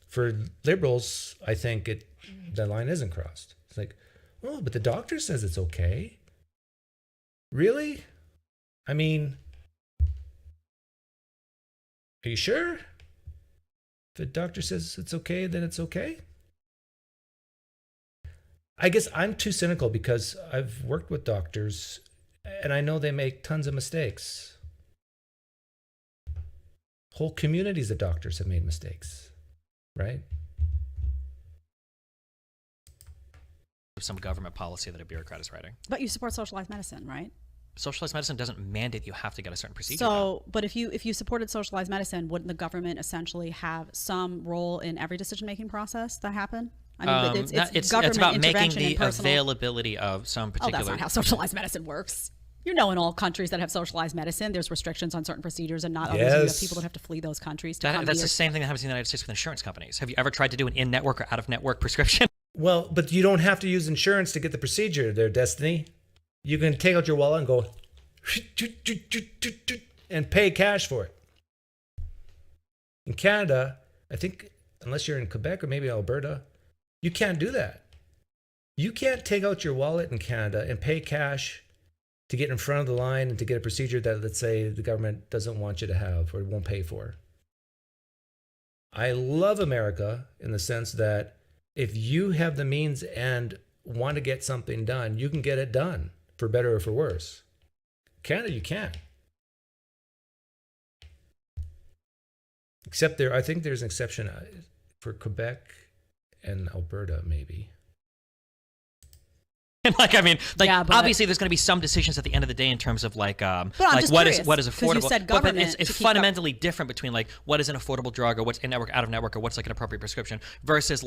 For liberals, I think that line isn't crossed. It's like, oh, but the doctor says it's okay. Really? I mean, are you sure? If the doctor says it's okay, then it's okay? I guess I'm too cynical because I've worked with doctors and I know they make tons of mistakes. Whole communities of doctors have made mistakes, right? Some government policy that a bureaucrat is writing. But you support socialized medicine, right? Socialized medicine doesn't mandate you have to get a certain procedure. So, but if you supported socialized medicine, wouldn't the government essentially have some role in every decision-making process that happened? I mean, it's about making the availability of some particular. Oh, that's not how socialized medicine works. In all countries that have socialized medicine, there's restrictions on certain procedures, and not always. You have people that have to flee those countries. That's the same thing that happens in the United States with insurance companies. Have you ever tried to do an in-network or out-of-network prescription? Well, but you don't have to use insurance to get the procedure there, Destiny. You can take out your wallet and go and pay cash for it. In Canada, I think, unless you're in Quebec or maybe Alberta, you can't do that. You can't take out your wallet in Canada and pay cash to get in front of the line and to get a procedure that, let's say, the government doesn't want you to have or won't pay for. I love America in the sense that if you have the means and want to get something done, you can get it done, for better or for worse. Canada, you can't. Except I think there's an exception for Quebec and Alberta, maybe. Obviously, there's going to be some decisions at the end of the day in terms of what is affordable. You said government, but it's fundamentally different between what is an affordable drug or what's in network, out of network, or what's an appropriate prescription versus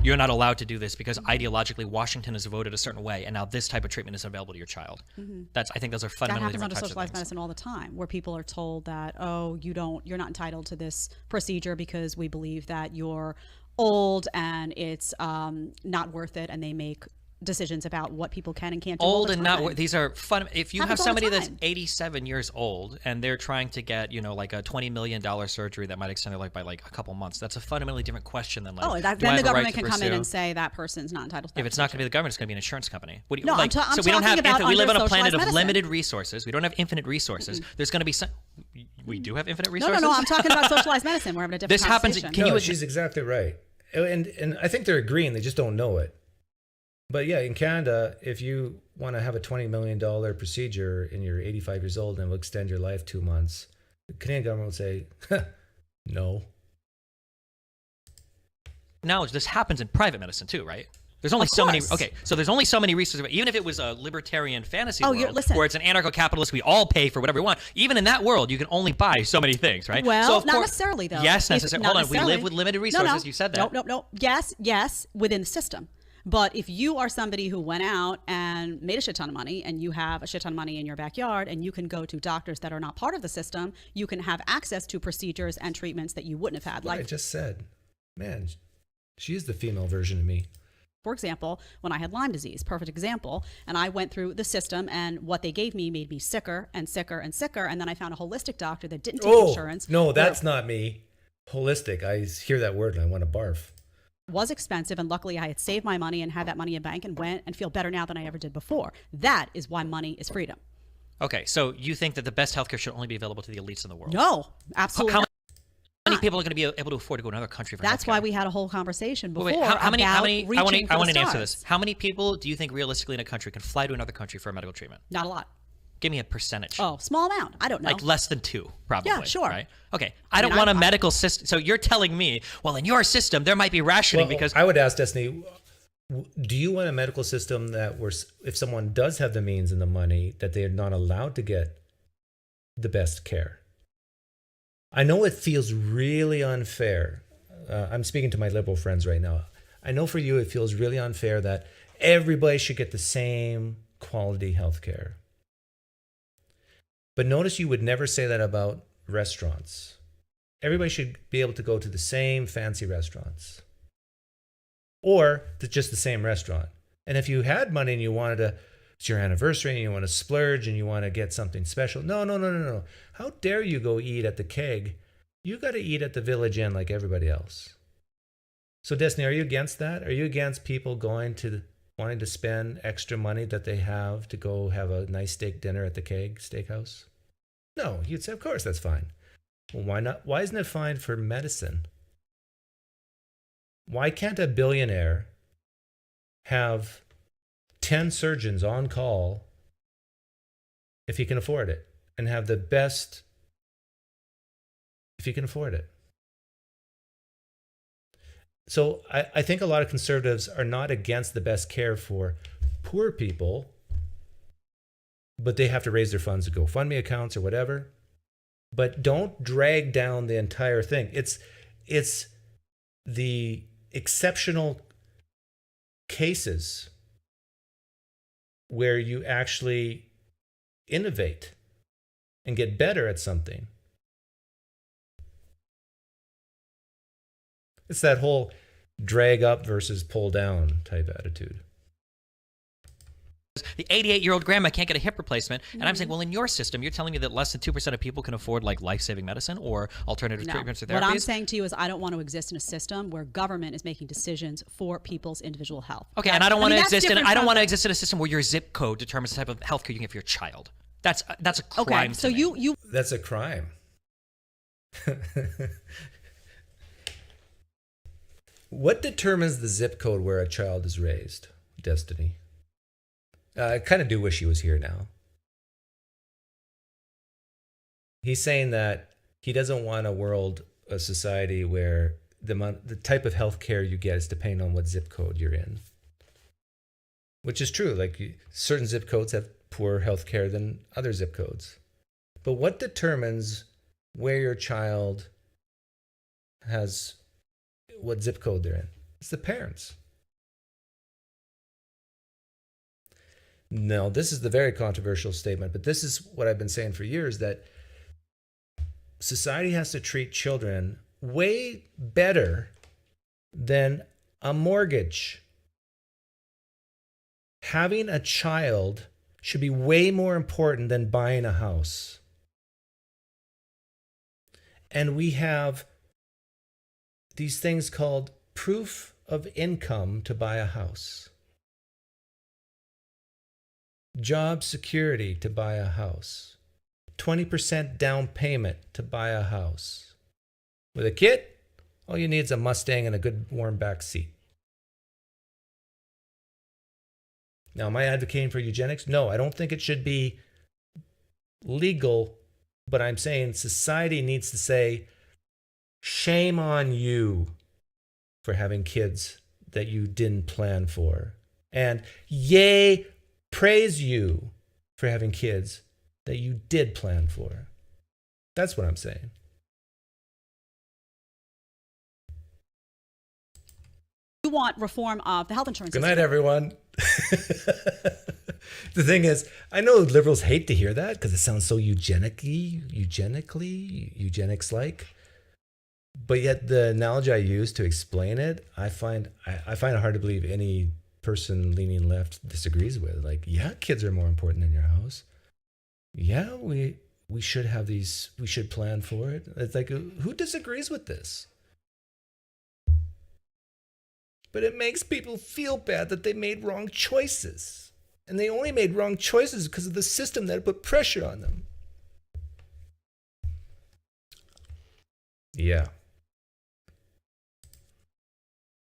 you're not allowed to do this because ideologically Washington has voted a certain way, and now this type of treatment is available to your child. Mm-hmm. I think those are fundamentally different types of things. That happens under socialized medicine all the time, where people are told that you're not entitled to this procedure because we believe that you're old and it's not worth it, and they make decisions about what people can and can't do. Old and not, these are fun. If you have somebody that's 87 years old and they're trying to get, like a $20 million surgery that might extend their life by a couple months, that's a fundamentally different question than then the government can come in and say that person's not entitled to that. If it's not going to be the government, it's going to be an insurance company. What do you, no, so we don't have we live on a planet of limited resources. We don't have infinite resources. Mm-hmm. There's going to be some. We do have infinite resources. No. I'm talking about socialized medicine. We're having a different conversation. She's exactly right, and I think they're agreeing. They just don't know it. But yeah, in Canada, if you want to have a $20 million procedure and you're 85 years old and it will extend your life 2 months, the Canadian government will say, no. Knowledge, this happens in private medicine too, right? There's only so many. Okay, so there's only so many resources. Even if it was a libertarian fantasy world where it's an anarcho-capitalist, we all pay for whatever we want. Even in that world, you can only buy so many things, right? Well, so not necessarily though. Yes, necessarily. Hold on, we live with limited resources. You said that. No. Yes, within the system. But if you are somebody who went out and made a shit ton of money and you have a shit ton of money in your backyard and you can go to doctors that are not part of the system, you can have access to procedures and treatments that you wouldn't have had. Like I just said, man, she is the female version of me. For example, when I had Lyme disease, perfect example, and I went through the system and what they gave me made me sicker and sicker and sicker. And then I found a holistic doctor that didn't take insurance. No, that's not me. Holistic. I hear that word and I want to barf. Was expensive, and luckily I had saved my money and had that money in bank and went and feel better now than I ever did before. That is why money is freedom. Okay, so you think that the best healthcare should only be available to the elites in the world? No, absolutely not. How many people are going to be able to afford to go to another country for That's healthcare? why we had a whole conversation before. How many? I want to answer this. Stars. How many people do you think realistically in a country can fly to another country for a medical treatment? Not a lot. Give me a percentage. Oh, small amount. I don't know. Like less than 2, probably. Yeah, sure. Right? Okay. I don't want a medical system. So you're telling me, well, in your system, there might be rationing because... I would ask Destiny, do you want a medical system that if someone does have the means and the money, that they are not allowed to get the best care? I know it feels really unfair. I'm speaking to my liberal friends right now. I know for you it feels really unfair that everybody should get the same quality health care. But notice you would never say that about restaurants. Everybody should be able to go to the same fancy restaurants. Or just the same restaurant. And if you had money and you wanted to, it's your anniversary and you want to splurge and you want to get something special. No. How dare you go eat at the Keg? You got to eat at the Village Inn like everybody else. So Destiny, are you against that? Are you against people wanting to spend extra money that they have to go have a nice steak dinner at the Keg Steakhouse? No, you'd say, of course, that's fine. Well, why not? Why isn't it fine for medicine? Why can't a billionaire have 10 surgeons on call if he can afford it and have the best if he can afford it? So I think a lot of conservatives are not against the best care for poor people, but they have to raise their funds to GoFundMe accounts or whatever. But don't drag down the entire thing. It's the exceptional cases where you actually innovate and get better at something. It's that whole drag up versus pull down type attitude. The 88-year-old grandma can't get a hip replacement, and I'm saying, well, in your system, you're telling me that less than 2% of people can afford like life-saving medicine or alternative treatments or therapies? What I'm saying to you is I don't want to exist in a system where government is making decisions for people's individual health. Okay, and I don't want to exist in a system where your zip code determines the type of health care you can get for your child. That's a crime. Okay, so you That's a crime. What determines the zip code where a child is raised, Destiny? I kind of do wish he was here now. He's saying that he doesn't want a society where the type of health care you get is depending on what zip code you're in. Which is true. Like certain zip codes have poorer health care than other zip codes. But what determines where your child has what zip code they're in? It's the parents. No, this is the very controversial statement, but this is what I've been saying for years, that society has to treat children way better than a mortgage. Having a child should be way more important than buying a house. And we have these things called proof of income to buy a house. Job security to buy a house. 20% down payment to buy a house. With a kid, all you need is a Mustang and a good warm back seat. Now, am I advocating for eugenics? No, I don't think it should be legal, but I'm saying society needs to say, shame on you for having kids that you didn't plan for. And yay, praise you for having kids that you did plan for. That's what I'm saying. You want reform of the health insurance system. Good night, everyone. The thing is, I know liberals hate to hear that because it sounds so eugenically, eugenics-like. But yet the analogy I use to explain it, I find it hard to believe any person leaning left disagrees with. Like, yeah, kids are more important than your house. Yeah, we should have these, we should plan for it. It's like, who disagrees with this? But it makes people feel bad that they made wrong choices. And they only made wrong choices because of the system that put pressure on them. Yeah.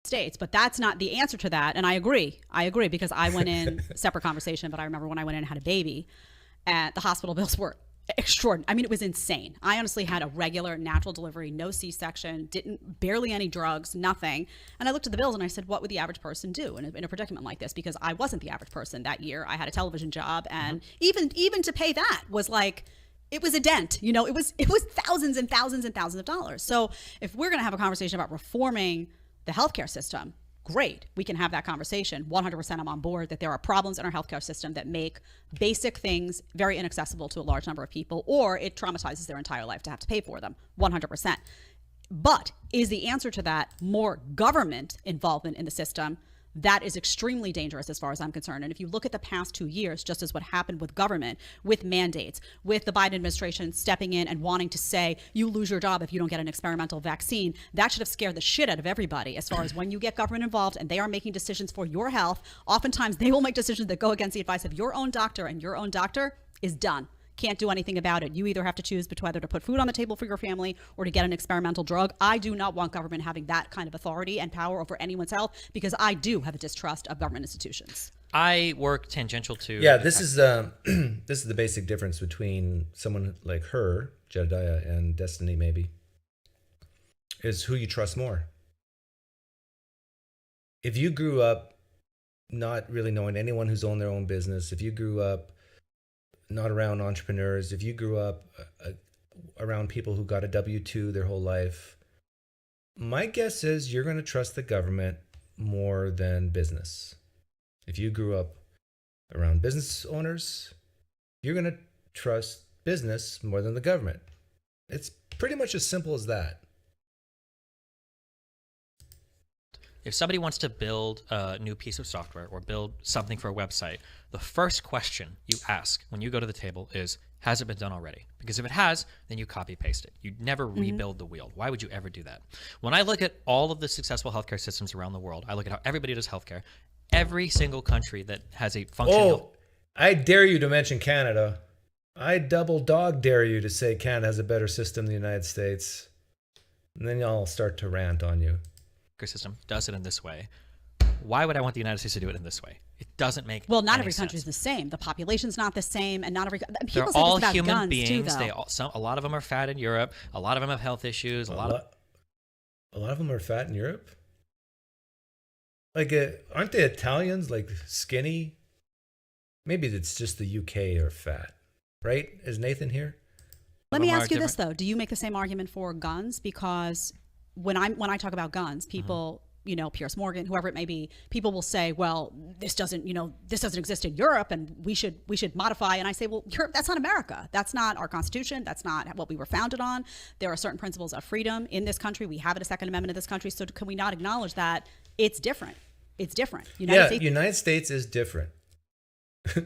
States, but that's not the answer to that. And I agree because I went in, separate conversation, but I remember when I went in and had a baby, and the hospital bills were extraordinary. I mean, it was insane. I honestly had a regular natural delivery, no C-section, barely any drugs, nothing. And I looked at the bills and I said, what would the average person do in a predicament like this? Because I wasn't the average person that year. I had a television job, and even to pay that was like it was a dent. You know, it was thousands and thousands and thousands of dollars. So if we're going to have a conversation about reforming the healthcare system, great, we can have that conversation. 100% I'm on board that there are problems in our healthcare system that make basic things very inaccessible to a large number of people, or it traumatizes their entire life to have to pay for them. 100%. But is the answer to that more government involvement in the system? That is extremely dangerous as far as I'm concerned. And if you look at the past 2 years, just as what happened with government, with mandates, with the Biden administration stepping in and wanting to say, you lose your job if you don't get an experimental vaccine, that should have scared the shit out of everybody as far as when you get government involved and they are making decisions for your health, oftentimes they will make decisions that go against the advice of your own doctor, and your own doctor is done. Can't do anything about it. You either have to choose between whether to put food on the table for your family or to get an experimental drug. I do not want government having that kind of authority and power over anyone's health, because I do have a distrust of government institutions. I work tangential to... Yeah, this is this is the basic difference between someone like her, Jedediah, and Destiny, maybe, is who you trust more. If you grew up not really knowing anyone who's owned their own business, if you grew up not around entrepreneurs, if you grew up around people who got a W-2 their whole life, my guess is you're going to trust the government more than business. If you grew up around business owners, you're going to trust business more than the government. It's pretty much as simple as that. If somebody wants to build a new piece of software or build something for a website, the first question you ask when you go to the table is, has it been done already? Because if it has, then you copy paste it. You never rebuild the wheel. Why would you ever do that? When I look at all of the successful healthcare systems around the world, I look at how everybody does healthcare. Every single country that has a functional... I dare you to mention Canada. I double dog dare you to say Canada has a better system than the United States. And then I'll start to rant on you. System does it in this way. Why would I want the United States to do it in this way? It doesn't make not any every country is the same. The population's not the same, and not every people They're say all this about human guns beings. Too, though. A lot of them are fat in Europe. A lot of them have health issues. A lot of them are fat in Europe. Like, aren't the Italians like skinny? Maybe it's just the UK are fat, right? Is Nathan here? Let me ask you this though: do you make the same argument for guns? Because when I talk about guns, people, you know, Piers Morgan, whoever it may be, people will say, well, this doesn't exist in Europe, and we should modify. And I say, well, Europe, that's not America. That's not our Constitution. That's not what we were founded on. There are certain principles of freedom in this country. We have a Second Amendment in this country. So can we not acknowledge that it's different? It's different. United States is different. I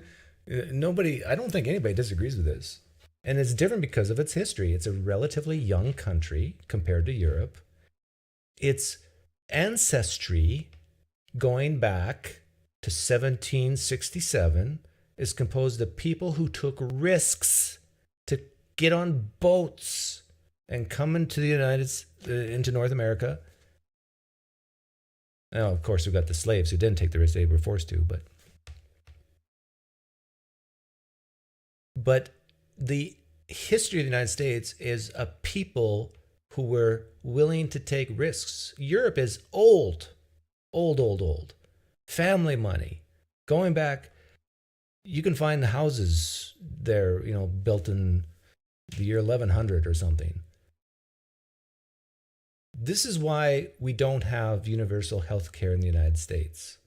don't think anybody disagrees with this. And it's different because of its history. It's a relatively young country compared to Europe. Its ancestry, going back to 1767, is composed of people who took risks to get on boats and come into into North America. Now, of course, we've got the slaves who didn't take the risk; they were forced to. But the history of the United States is a people who were willing to take risks. Europe is old. Family money. Going back, you can find the houses there, built in the year 1100 or something. This is why we don't have universal health care in the United States.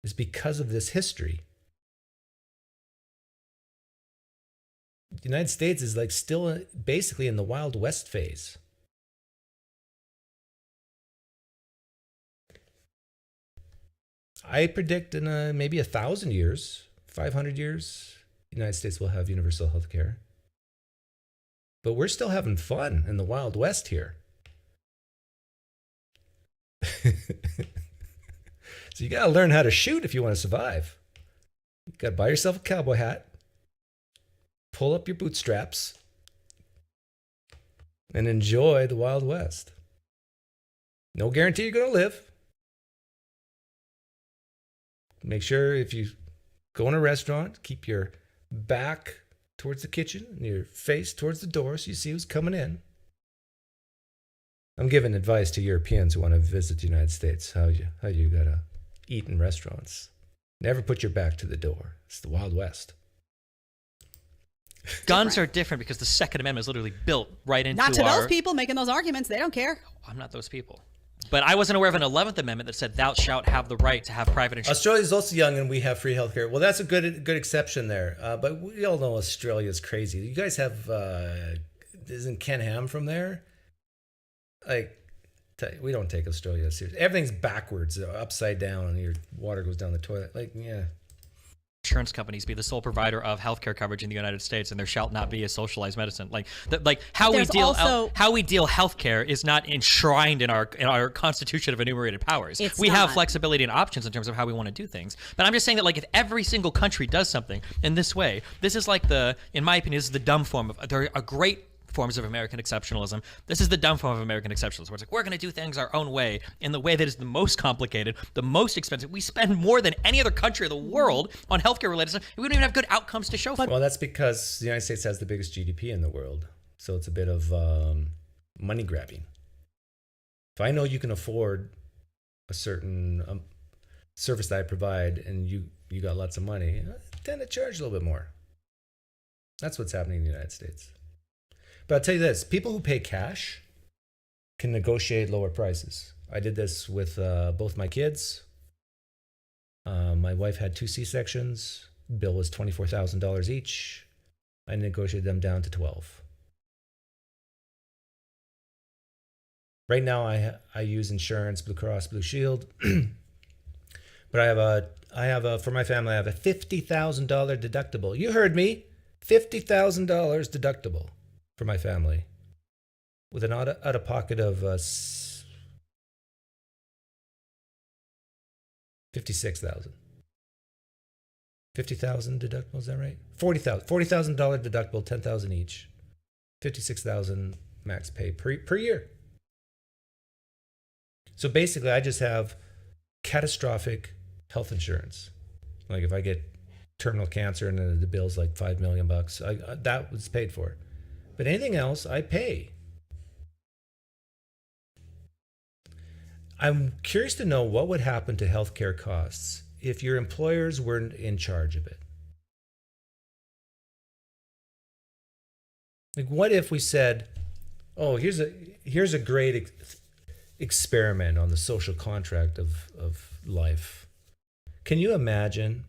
It's because of this history. The United States is still basically in the Wild West phase. I predict in maybe 1,000 years, 500 years, the United States will have universal health care. But we're still having fun in the Wild West here. So you got to learn how to shoot if you want to survive. You got to buy yourself a cowboy hat. Pull up your bootstraps and enjoy the Wild West. No guarantee you're going to live. Make sure if you go in a restaurant, keep your back towards the kitchen and your face towards the door so you see who's coming in. I'm giving advice to Europeans who want to visit the United States, how you got to eat in restaurants. Never put your back to the door. It's the Wild West. Guns are different because the Second Amendment is literally built right into Not to our... those people making those arguments. They don't care. I'm not those people. But I wasn't aware of an 11th Amendment that said thou shalt have the right to have private insurance. Australia is also young and we have free healthcare. Well, that's a good exception there. But we all know Australia is crazy. You guys have, isn't Ken Ham from there? Like, we don't take Australia seriously. Everything's backwards, upside down, and your water goes down the toilet. Like, yeah. Insurance companies be the sole provider of healthcare coverage in the United States, and there shall not be a socialized medicine. How we deal healthcare is not enshrined in our Constitution of enumerated powers. We have flexibility and options in terms of how we want to do things. But I'm just saying that, like, if every single country does something in this way, this is like in my opinion, this is the dumb form of. There are great forms of American exceptionalism. This is the dumb form of American exceptionalism, where it's like, we're going to do things our own way, in the way that is the most complicated, the most expensive. We spend more than any other country of the world on healthcare related stuff, and we don't even have good outcomes to show for it. Well, that's because the United States has the biggest GDP in the world. So it's a bit of money grabbing. If I know you can afford a certain service that I provide, and you got lots of money, I tend to charge a little bit more. That's what's happening in the United States. But I'll tell you this, people who pay cash can negotiate lower prices. I did this with both my kids. My wife had 2 C-sections. Bill was $24,000 each. I negotiated them down to 12. Right now I use insurance, Blue Cross Blue Shield. But I have for my family, I have a $50,000 deductible. You heard me, $50,000 deductible for my family, with an out of pocket of $56,000. $50,000 deductible, is that right? $40,000 deductible, $10,000 each, $56,000 max pay per year. So basically, I just have catastrophic health insurance. Like if I get terminal cancer and the bill's like $5 million, that was paid for. But anything else, I pay. I'm curious to know what would happen to healthcare costs if your employers weren't in charge of it. Like, what if we said, "Oh, here's a great experiment on the social contract of life." Can you imagine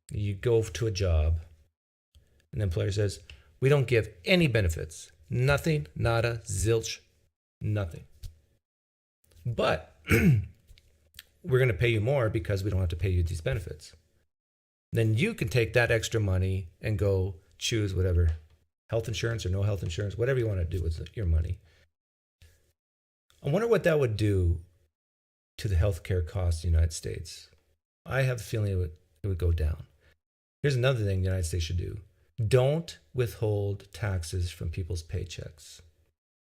you go to a job and the employer says, "We don't give any benefits. Nothing, nada, zilch, nothing. But we're going to pay you more because we don't have to pay you these benefits." Then you can take that extra money and go choose whatever, health insurance or no health insurance, whatever you want to do with your money. I wonder what that would do to the healthcare costs in the United States. I have a feeling it would go down. Here's another thing the United States should do. Don't withhold taxes from people's paychecks.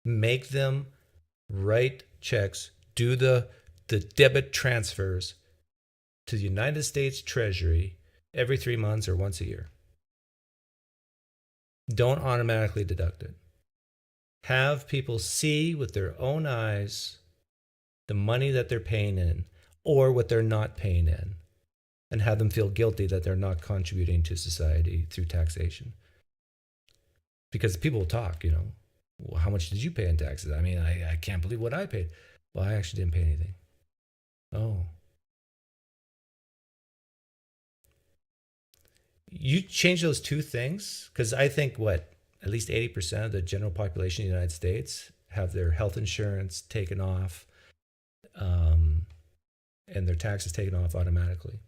Make them write checks, do the debit transfers to the United States Treasury every 3 months or once a year. Don't automatically deduct it. Have people see with their own eyes the money that they're paying in or what they're not paying in, and have them feel guilty that they're not contributing to society through taxation. Because people will talk, well, how much did you pay in taxes? I mean, I can't believe what I paid. Well, I actually didn't pay anything. Oh. You change those two things, because I think at least 80% of the general population in the United States have their health insurance taken off, and their taxes taken off automatically.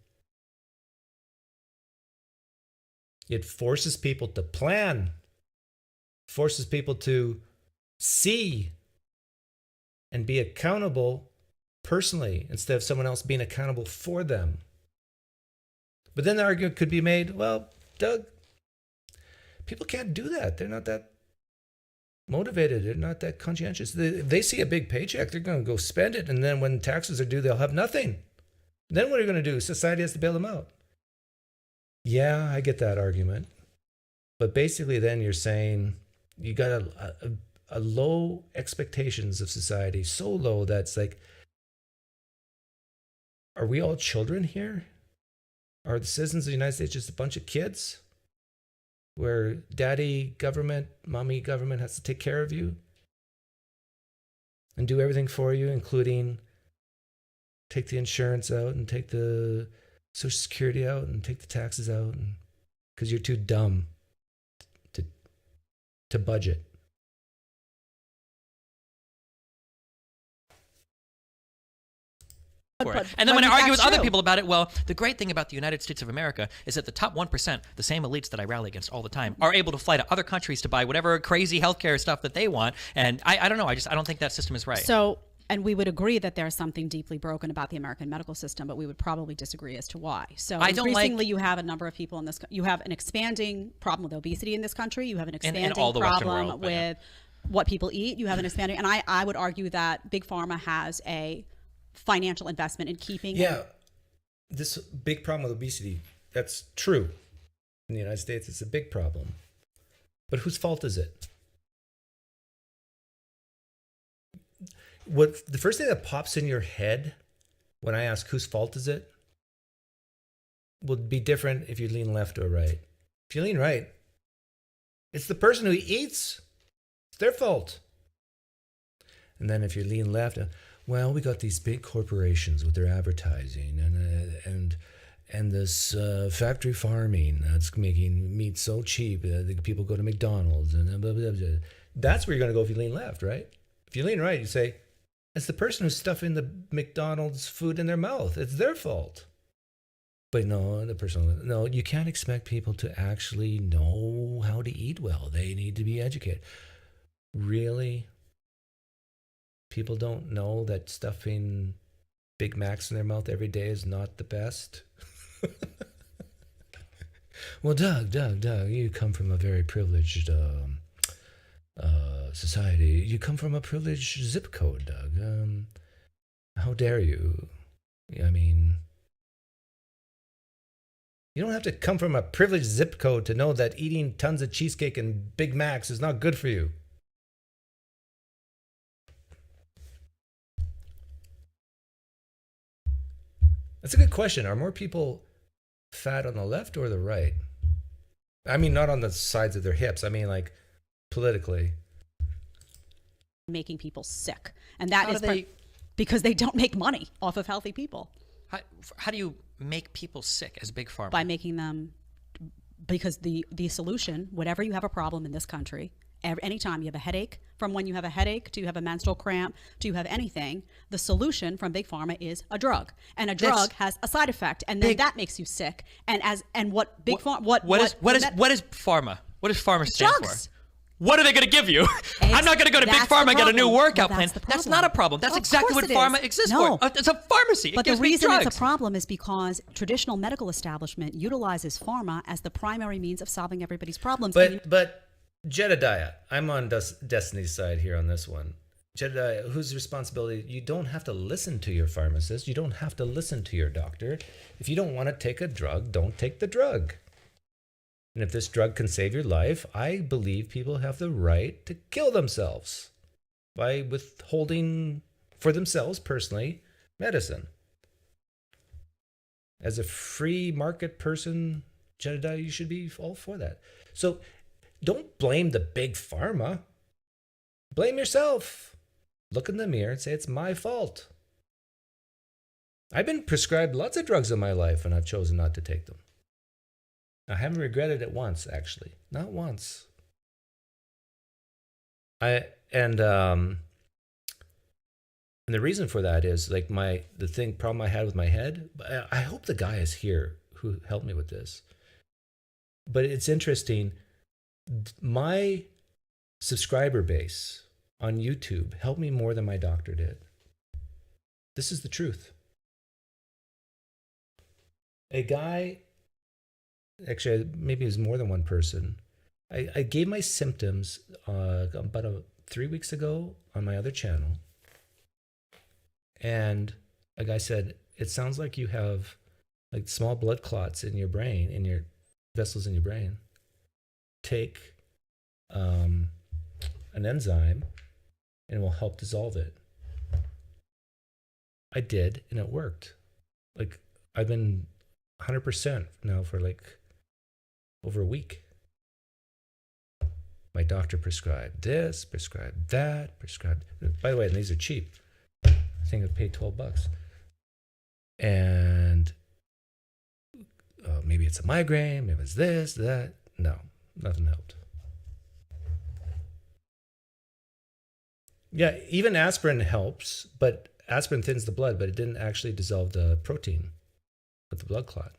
It forces people to plan, forces people to see and be accountable personally instead of someone else being accountable for them. But then the argument could be made, well, Doug, people can't do that. They're not that motivated. They're not that conscientious. They see a big paycheck, they're going to go spend it. And then when taxes are due, they'll have nothing. Then what are you going to do? Society has to bail them out. Yeah, I get that argument. But basically then you're saying you got a low expectations of society, so low that's like, are we all children here? Are the citizens of the United States just a bunch of kids where daddy government, mommy government has to take care of you and do everything for you, including take the insurance out and take the Social Security out and take the taxes out because you're too dumb to budget. And then when I argue with other people about it, well, the great thing about the United States of America is that the top 1%, the same elites that I rally against all the time, are able to fly to other countries to buy whatever crazy healthcare stuff that they want. And I don't know. I don't think that system is right. So, and we would agree that there's something deeply broken about the American medical system, but we would probably disagree as to why. So increasingly, you have a number of people in this. You have an expanding problem with obesity in this country. You have an expanding problem with what people eat. You have an expanding, and I would argue that Big Pharma has a financial investment in keeping. Yeah, this big problem with obesity, that's true. In the United States, it's a big problem. But whose fault is it? The first thing that pops in your head when I ask whose fault is it will be different if you lean left or right. If you lean right, it's the person who eats. It's their fault. And then if you lean left, well, we got these big corporations with their advertising and this factory farming that's making meat so cheap that people go to McDonald's and blah, blah, blah. That's where you're going to go if you lean left, right? If you lean right, you say, it's the person who's stuffing the McDonald's food in their mouth. It's their fault. But no, you can't expect people to actually know how to eat well. They need to be educated. Really? People don't know that stuffing Big Macs in their mouth every day is not the best? Well, Doug, you come from a very privileged society. You come from a privileged zip code, Doug. How dare you? I mean, you don't have to come from a privileged zip code to know that eating tons of cheesecake and Big Macs is not good for you. That's a good question. Are more people fat on the left or the right? I mean, not on the sides of their hips. I mean, like, politically. Making people sick. And that is because they don't make money off of healthy people. How do you make people sick as Big Pharma? By making them, because the solution, whenever you have a problem in this country, anytime you have a headache, from when you have a headache to you have a menstrual cramp to you have anything, the solution from Big Pharma is a drug, and a drug has a side effect, and then that makes you sick. And what Big Pharma, what is pharma? What does pharma stand drugs. for? What are they going to give you? I'm not going to go to Big Pharma and get a new workout plan. That's not a problem. That's exactly what pharma exists for. It's a pharmacy. But the reason it's a problem is because traditional medical establishment utilizes pharma as the primary means of solving everybody's problems. But Jedediah, I'm on Destiny's side here on this one. Jedediah, whose responsibility? You don't have to listen to your pharmacist. You don't have to listen to your doctor. If you don't want to take a drug, don't take the drug. And if this drug can save your life, I believe people have the right to kill themselves by withholding for themselves personally medicine. As a free market person, Jedediah, you should be all for that. So don't blame the big pharma. Blame yourself. Look in the mirror and say, it's my fault. I've been prescribed lots of drugs in my life and I've chosen not to take them. I haven't regretted it once, actually. Not once. And the reason for that is like problem I had with my head. I hope the guy is here who helped me with this. But it's interesting. My subscriber base on YouTube helped me more than my doctor did. This is the truth. A guy, actually, maybe it was more than one person. I gave my symptoms about 3 weeks ago on my other channel. And a guy said, it sounds like you have like small blood clots in your brain, in your vessels in your brain. Take an enzyme and it will help dissolve it. I did, and it worked. Like, I've been 100% now for like over a week. My doctor prescribed this, prescribed that, prescribed. By the way, and these are cheap. I think I paid $12. And maybe it's a migraine, maybe it's this, that. No, nothing helped. Yeah, even aspirin helps, but aspirin thins the blood, but it didn't actually dissolve the protein with the blood clot.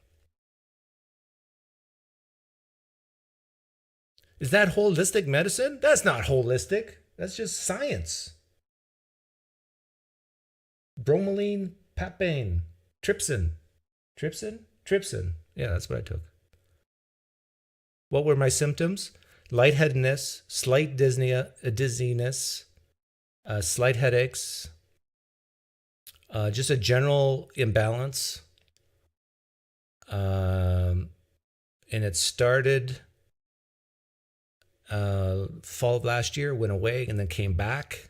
Is that holistic medicine? That's not holistic. That's just science. Bromelain, papain, trypsin. Trypsin. Yeah, that's what I took. What were my symptoms? Lightheadedness, slight dizziness, slight headaches, just a general imbalance. And it started fall of last year, went away, and then came back.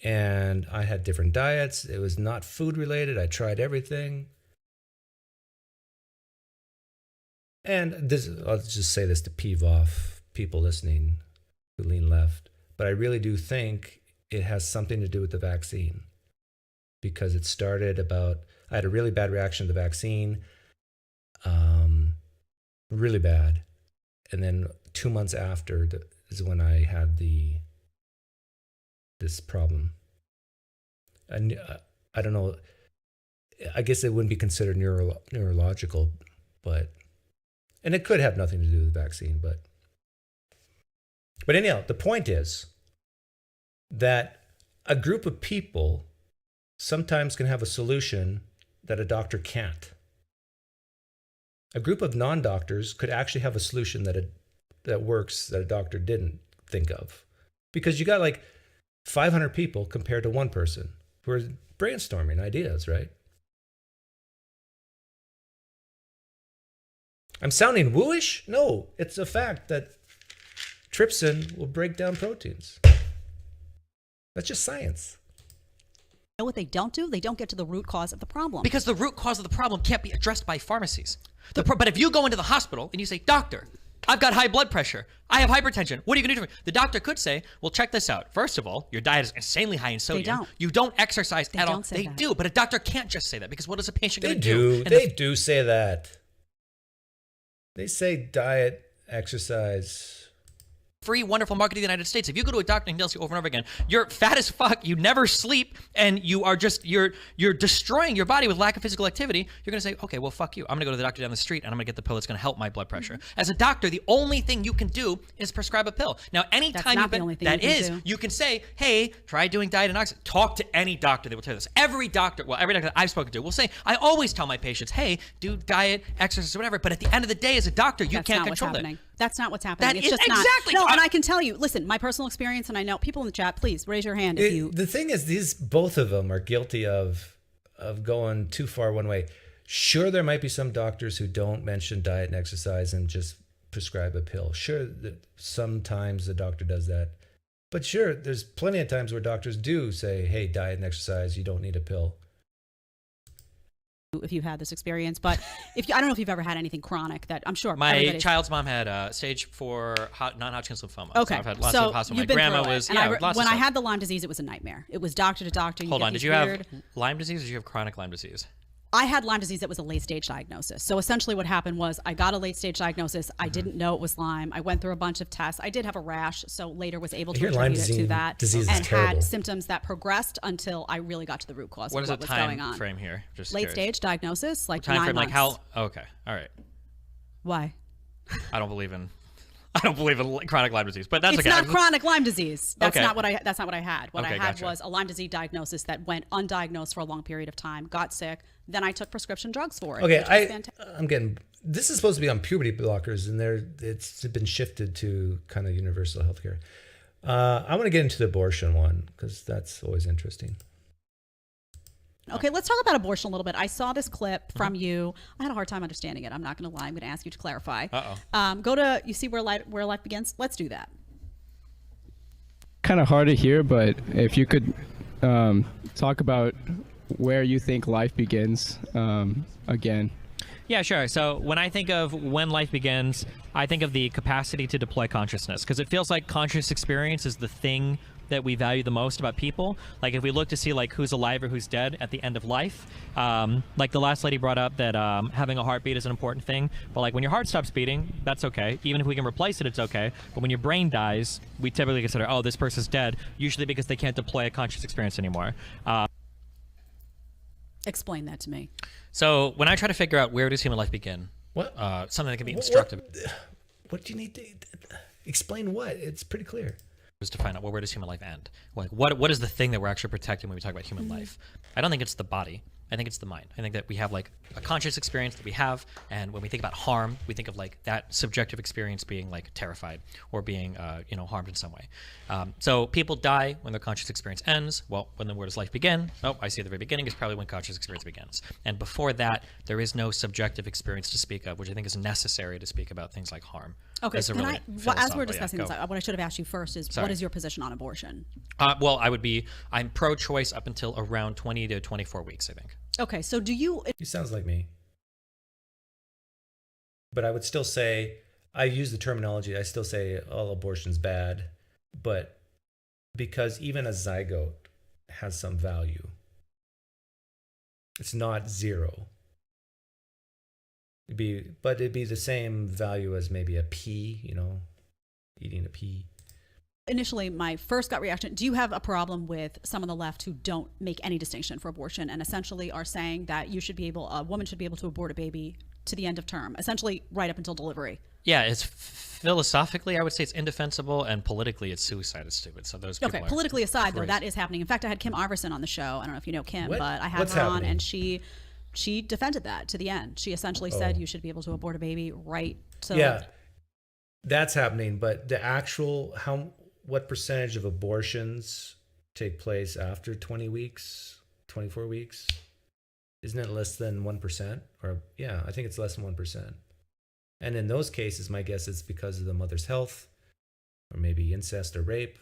And I had different diets. It was not food related. I tried everything. And this, I'll just say this to peeve off people listening who lean left, but I really do think it has something to do with the vaccine, because it started about, I had a really bad reaction to the vaccine, really bad. And then 2 months after is when I had this problem. And I don't know, I guess it wouldn't be considered neurological, but, and it could have nothing to do with the vaccine, but anyhow, the point is that a group of people sometimes can have a solution that a doctor can't. A group of non-doctors could actually have a solution that works that a doctor didn't think of. Because you got like 500 people compared to one person who are brainstorming ideas, right? I'm sounding wooish? No, it's a fact that trypsin will break down proteins. That's just science. Know what they don't do? They don't get to the root cause of the problem. Because the root cause of the problem can't be addressed by pharmacies. But if you go into the hospital and you say, doctor, I've got high blood pressure, I have hypertension, what are you going to do for me? The doctor could say, well, check this out. First of all, your diet is insanely high in sodium. They don't. You don't exercise at all. They that. do, but a doctor can't just say that, because what is a patient going to do? do? They do say that. They say diet, exercise. Free, wonderful market of the United States. If you go to a doctor and he tells you over and over again, you're fat as fuck, you never sleep, and you are just, you're destroying your body with lack of physical activity, you're going to say, okay, well, fuck you. I'm going to go to the doctor down the street and I'm going to get the pill that's going to help my blood pressure. As a doctor, the only thing you can do is prescribe a pill. Now, anytime you can say, hey, try doing diet and exercise. Talk to any doctor, they will tell you this. Every doctor that I've spoken to will say, I always tell my patients, hey, do diet, exercise, whatever, but at the end of the day, as a doctor, you can't control it. That's not what's happening. That it's is just exactly. not. No, and I can tell you, listen, my personal experience, and I know people in the chat, please raise your hand if you. The thing is, both of them are guilty of going too far one way. Sure, there might be some doctors who don't mention diet and exercise and just prescribe a pill. Sure, sometimes the doctor does that. But sure, there's plenty of times where doctors do say, hey, diet and exercise, you don't need a pill. If you've had this experience, but I don't know if you've ever had anything chronic that I'm sure. My child's mom had stage 4 non-Hodgkin's lymphoma. Okay, so I've had lots of hospital. My grandma was, when I had the Lyme disease, it was a nightmare. It was doctor to doctor. Hold on, did you have Lyme disease or did you have chronic Lyme disease? I had Lyme disease that was a late stage diagnosis. So essentially what happened was I got a late stage diagnosis. I didn't know it was Lyme. I went through a bunch of tests. I did have a rash, so later was able to attribute it to that and had symptoms that progressed until I really got to the root cause of what was going on. What is the time frame here? Just late stage diagnosis, like time 9 frame, months. like how? Okay, all right. Why? I don't believe in chronic Lyme disease, but that's it's okay. not chronic Lyme disease. That's Okay. not what I had. What I had gotcha. was a Lyme disease diagnosis that went undiagnosed for a long period of time, got sick, then I took prescription drugs for it. Okay, I'm getting, this is supposed to be on puberty blockers, and it's been shifted to kind of universal healthcare. I want to get into the abortion one because that's always interesting. Okay, let's talk about abortion a little bit. I saw this clip from you. I had a hard time understanding it. I'm not going to lie. I'm going to ask you to clarify. Go to, you see where life begins? Let's do that. Kind of hard to hear, but if you could talk about where you think life begins again. Yeah, sure. So when I think of when life begins, I think of the capacity to deploy consciousness, because it feels like conscious experience is the thing that we value the most about people. Like if we look to see like who's alive or who's dead at the end of life, like the last lady brought up that having a heartbeat is an important thing, but like when your heart stops beating, that's okay. Even if we can replace it, it's okay. But when your brain dies, we typically consider, oh, this person's dead, usually because they can't deploy a conscious experience anymore. Explain that to me. So when I try to figure out where does human life begin, something that can be instructive. What do you need to explain? What? It's pretty clear. Is to find out, well, where does human life end? Like, what is the thing that we're actually protecting when we talk about human life? I don't think it's the body. I think it's the mind. I think that we have like a conscious experience that we have, and when we think about harm, we think of like that subjective experience being like terrified or being harmed in some way. So people die when their conscious experience ends. Well, where does life begin? Oh, I see at the very beginning is probably when conscious experience begins. And before that, there is no subjective experience to speak of, which I think is necessary to speak about things like harm. Okay, as we're discussing this, what I should have asked you first is, what is your position on abortion? Well, I'm pro-choice up until around 20 to 24 weeks, I think. Okay, so do you... He sounds like me. But I would still say, I use the terminology, I still say all abortion's bad, but because even a zygote has some value. It's not zero. It'd be the same value as maybe a pea, eating a pea. Initially, my first gut reaction, do you have a problem with some of the left who don't make any distinction for abortion and essentially are saying that a woman should be able to abort a baby to the end of term, essentially right up until delivery? Yeah, it's philosophically, I would say it's indefensible, and politically, it's suicide. It's stupid. So those people. Okay, politically aside, though, that is happening. In fact, I had Kim Iverson on the show. I don't know if you know Kim, but I had her on, and she defended that to the end. She essentially said you should be able to abort a baby right to... Yeah, that's happening, but the actual, what percentage of abortions take place after 20 weeks, 24 weeks? Isn't it less than 1%? Or yeah, I think it's less than 1%. And in those cases, my guess is because of the mother's health, or maybe incest or rape,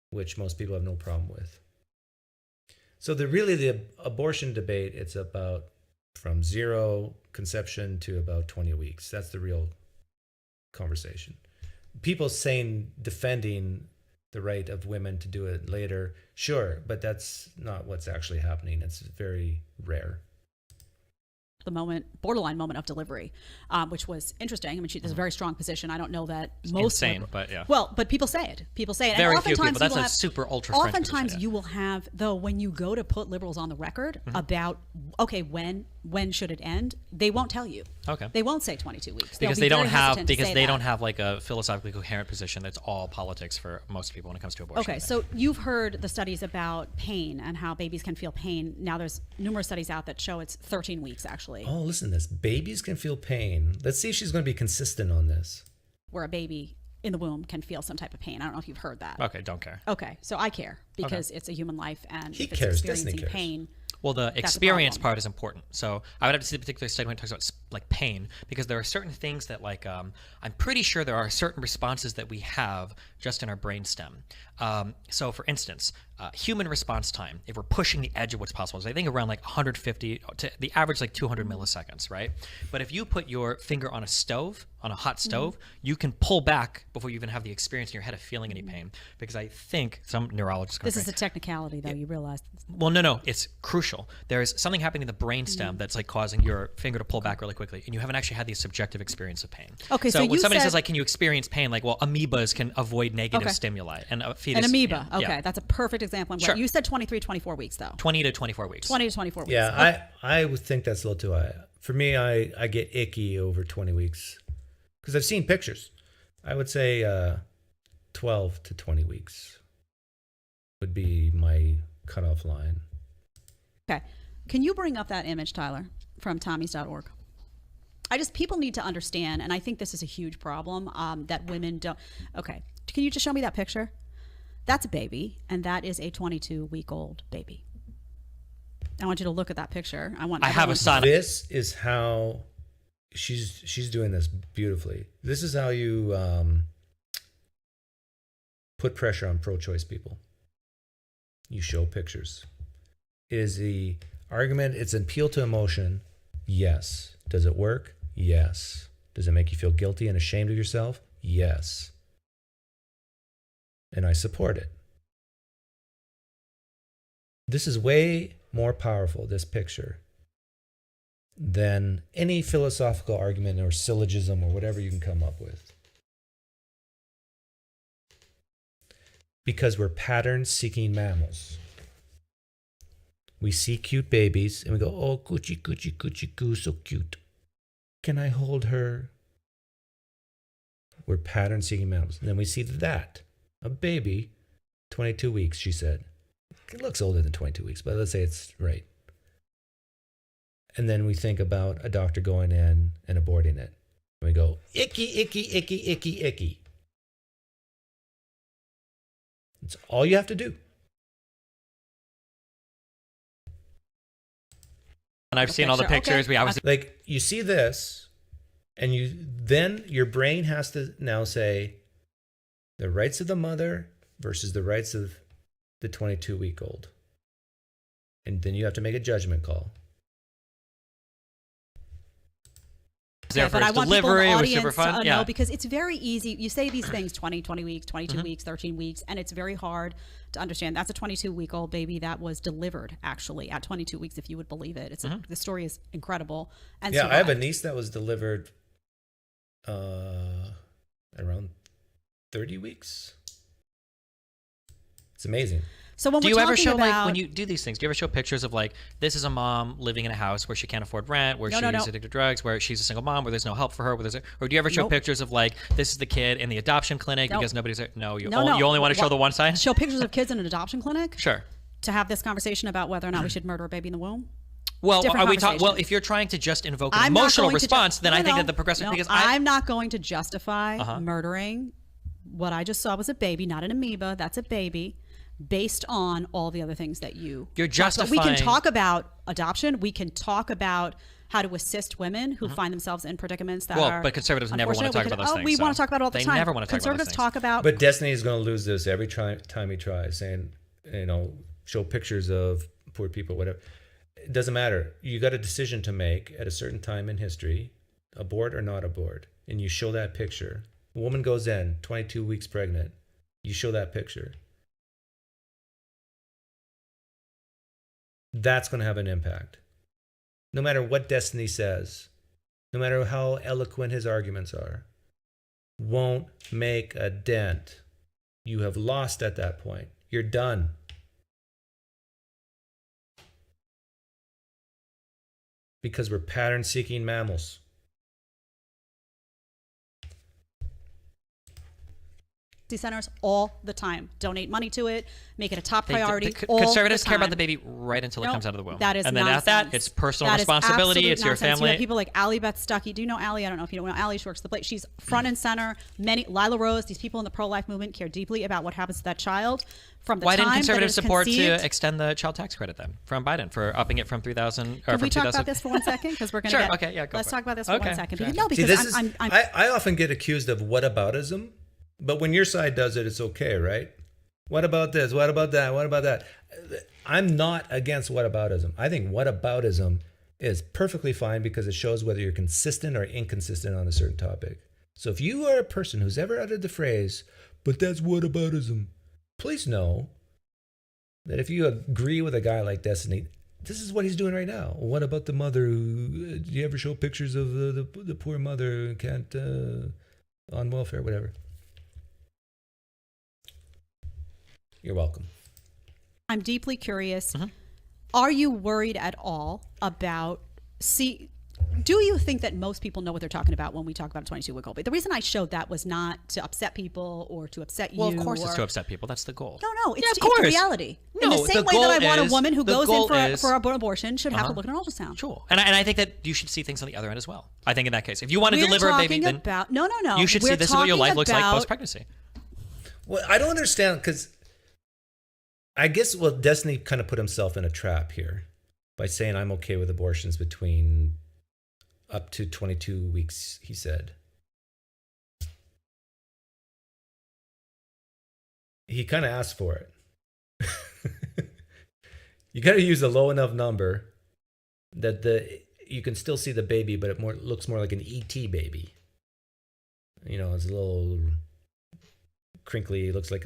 which most people have no problem with. So the abortion debate, it's about from zero conception to about 20 weeks. That's the real conversation. People defending the right of women to do it later, sure, but that's not what's actually happening. It's very rare. The borderline moment of delivery, which was interesting. I mean, she has a very strong position. I don't know that most but yeah. Well, but people say it. People say it. Very and few people. That's a super ultra. Oftentimes, you will have, though, when you go to put liberals on the record about when should it end, they won't tell you. Okay. They won't say 22 weeks because they don't have like a philosophically coherent position. That's all politics for most people when it comes to abortion. Okay, so you've heard the studies about pain and how babies can feel pain. Now there's numerous studies out that show it's 13 weeks actually. Oh, listen to this. Babies can feel pain. Let's see if she's going to be consistent on this. Where a baby in the womb can feel some type of pain. I don't know if you've heard that. Okay, don't care. Okay, so I care because it's a human life, and if it's cares. experiencing pain. Well, the experience part is important. So I would have to see the particular study when it talks about like pain, because there are certain things that like I'm pretty sure there are certain responses that we have just in our brainstem. So for instance, human response time, if we're pushing the edge of what's possible, is I think around like 150 to the average like 200 milliseconds, right? But if you put your finger on a stove, on a hot stove, you can pull back before you even have the experience in your head of feeling any pain. Because I think some neurologists. This is a technicality, though. You realize. Well, no, it's crucial. There's something happening in the brainstem that's like causing your finger to pull back really quickly, and you haven't actually had the subjective experience of pain. Okay, so when somebody says like, "Can you experience pain?" Like, well, amoebas can avoid negative stimuli, and a fetus. An amoeba. Okay, that's a perfect example. Sure. You said 24 weeks, though. 20 to 24 weeks. 20 to 24 weeks. Yeah, I would think that's a little too high. For me, I get icky over 20 weeks because I've seen pictures. I would say 12 to 20 weeks would be my cutoff line. Okay. Can you bring up that image, Tyler, from Tommys.org? People need to understand, and I think this is a huge problem, that women don't. Okay. Can you just show me that picture? That's a baby, and that is a 22-week-old baby. I want you to look at that picture. I have a son. This is how she's doing this beautifully. This is how you put pressure on pro-choice people. You show pictures. Is the argument, it's an appeal to emotion? Yes. Does it work? Yes. Does it make you feel guilty and ashamed of yourself? Yes. And I support it. This is way more powerful, this picture, than any philosophical argument or syllogism or whatever you can come up with. Because we're pattern-seeking mammals. We see cute babies and we go, oh, coochie, coochie, coochie, coo, so cute. Can I hold her? We're pattern-seeking mammals. And then we see that, a baby, 22 weeks, she said. It looks older than 22 weeks, but let's say it's right. And then we think about a doctor going in and aborting it. And we go, icky, icky, icky, icky, icky. It's all you have to do. And I've seen all the pictures. We obviously like you see this, and then your brain has to now say the rights of the mother versus the rights of the 22-week-old. And then you have to make a judgment call. Yeah, but I want people in the audience super fun. to know, because it's very easy. You say these things 20 weeks, 22 weeks, 13 weeks, and it's very hard to understand. That's a 22-week-old baby that was delivered, actually, at 22 weeks, if you would believe it. The story is incredible. And yeah, survived. I have a niece that was delivered around 30 weeks. It's amazing. So when do we're you ever talking show about, like when you do these things? Do you ever show pictures of like this is a mom living in a house where she can't afford rent, where she's addicted to drugs, where she's a single mom, where there's no help for her, or do you ever show pictures of like this is the kid in the adoption clinic because nobody's there? No, you only want to show the one side. Show pictures of kids in an adoption clinic. Sure. To have this conversation about whether or not we should murder a baby in the womb. Well, are we talking? Well, if you're trying to just invoke an emotional response, then I think that the progressive because I'm not going to justify murdering. What I just saw was a baby, not an amoeba. That's a baby. Based on all the other things that you're justifying. We can talk about adoption. We can talk about how to assist women who find themselves in predicaments that are. But conservatives never want to talk about those things. We want to talk about it all the time. They never want to talk about those things. Talk about. But Destiny is going to lose this every time he tries, saying, show pictures of poor people, whatever. It doesn't matter. You got a decision to make at a certain time in history, abort or not abort, and you show that picture. A woman goes in, 22 weeks pregnant. You show that picture. That's going to have an impact. No matter what Destiny says, no matter how eloquent his arguments are, won't make a dent. You have lost at that point. You're done. Because we're pattern-seeking mammals. Centers all the time. Donate money to it. Make it a top priority. Conservatives care about the baby right until it comes out of the womb. That is and then nonsense. at that, it's personal responsibility. It's your family. You have people like Allie Beth Stuckey. Do you know Allie? I don't know if you don't know Allie. She works the plate. She's front and center. Lila Rose. These people in the pro-life movement care deeply about what happens to that child from the Why time didn't conservatives support conceived. to extend the child tax credit then from Biden for upping it from 3,000? Can we talk about this for 1 second? Because we're going to let's talk about this for 1 second. Because, no, because I often get accused of whataboutism. But when your side does it, it's okay, right? What about this? What about that? What about that? I'm not against whataboutism. I think whataboutism is perfectly fine because it shows whether you're consistent or inconsistent on a certain topic. So if you are a person who's ever uttered the phrase, but that's whataboutism, please know that if you agree with a guy like Destiny, this is what he's doing right now. What about the mother? Do you ever show pictures of the poor mother who can't, on welfare, whatever? You're welcome. I'm deeply curious. Are you worried at all about, do you think that most people know what they're talking about when we talk about a 22-week-old? But the reason I showed that was not to upset people or to upset you. Well, of course it's to upset people. That's the goal. No, it's the reality. In the same way that I want a woman who goes in for an abortion should have to look at an ultrasound. Sure. And I think that you should see things on the other end as well. I think in that case, if you want to deliver a baby, then no. You should see this is what your life looks like post-pregnancy. Well, I don't understand because I guess, Destiny kind of put himself in a trap here by saying I'm okay with abortions between up to 22 weeks, he said. He kind of asked for it. You got to use a low enough number that you can still see the baby, but it looks more like an ET baby. You know, it's a little crinkly. It looks like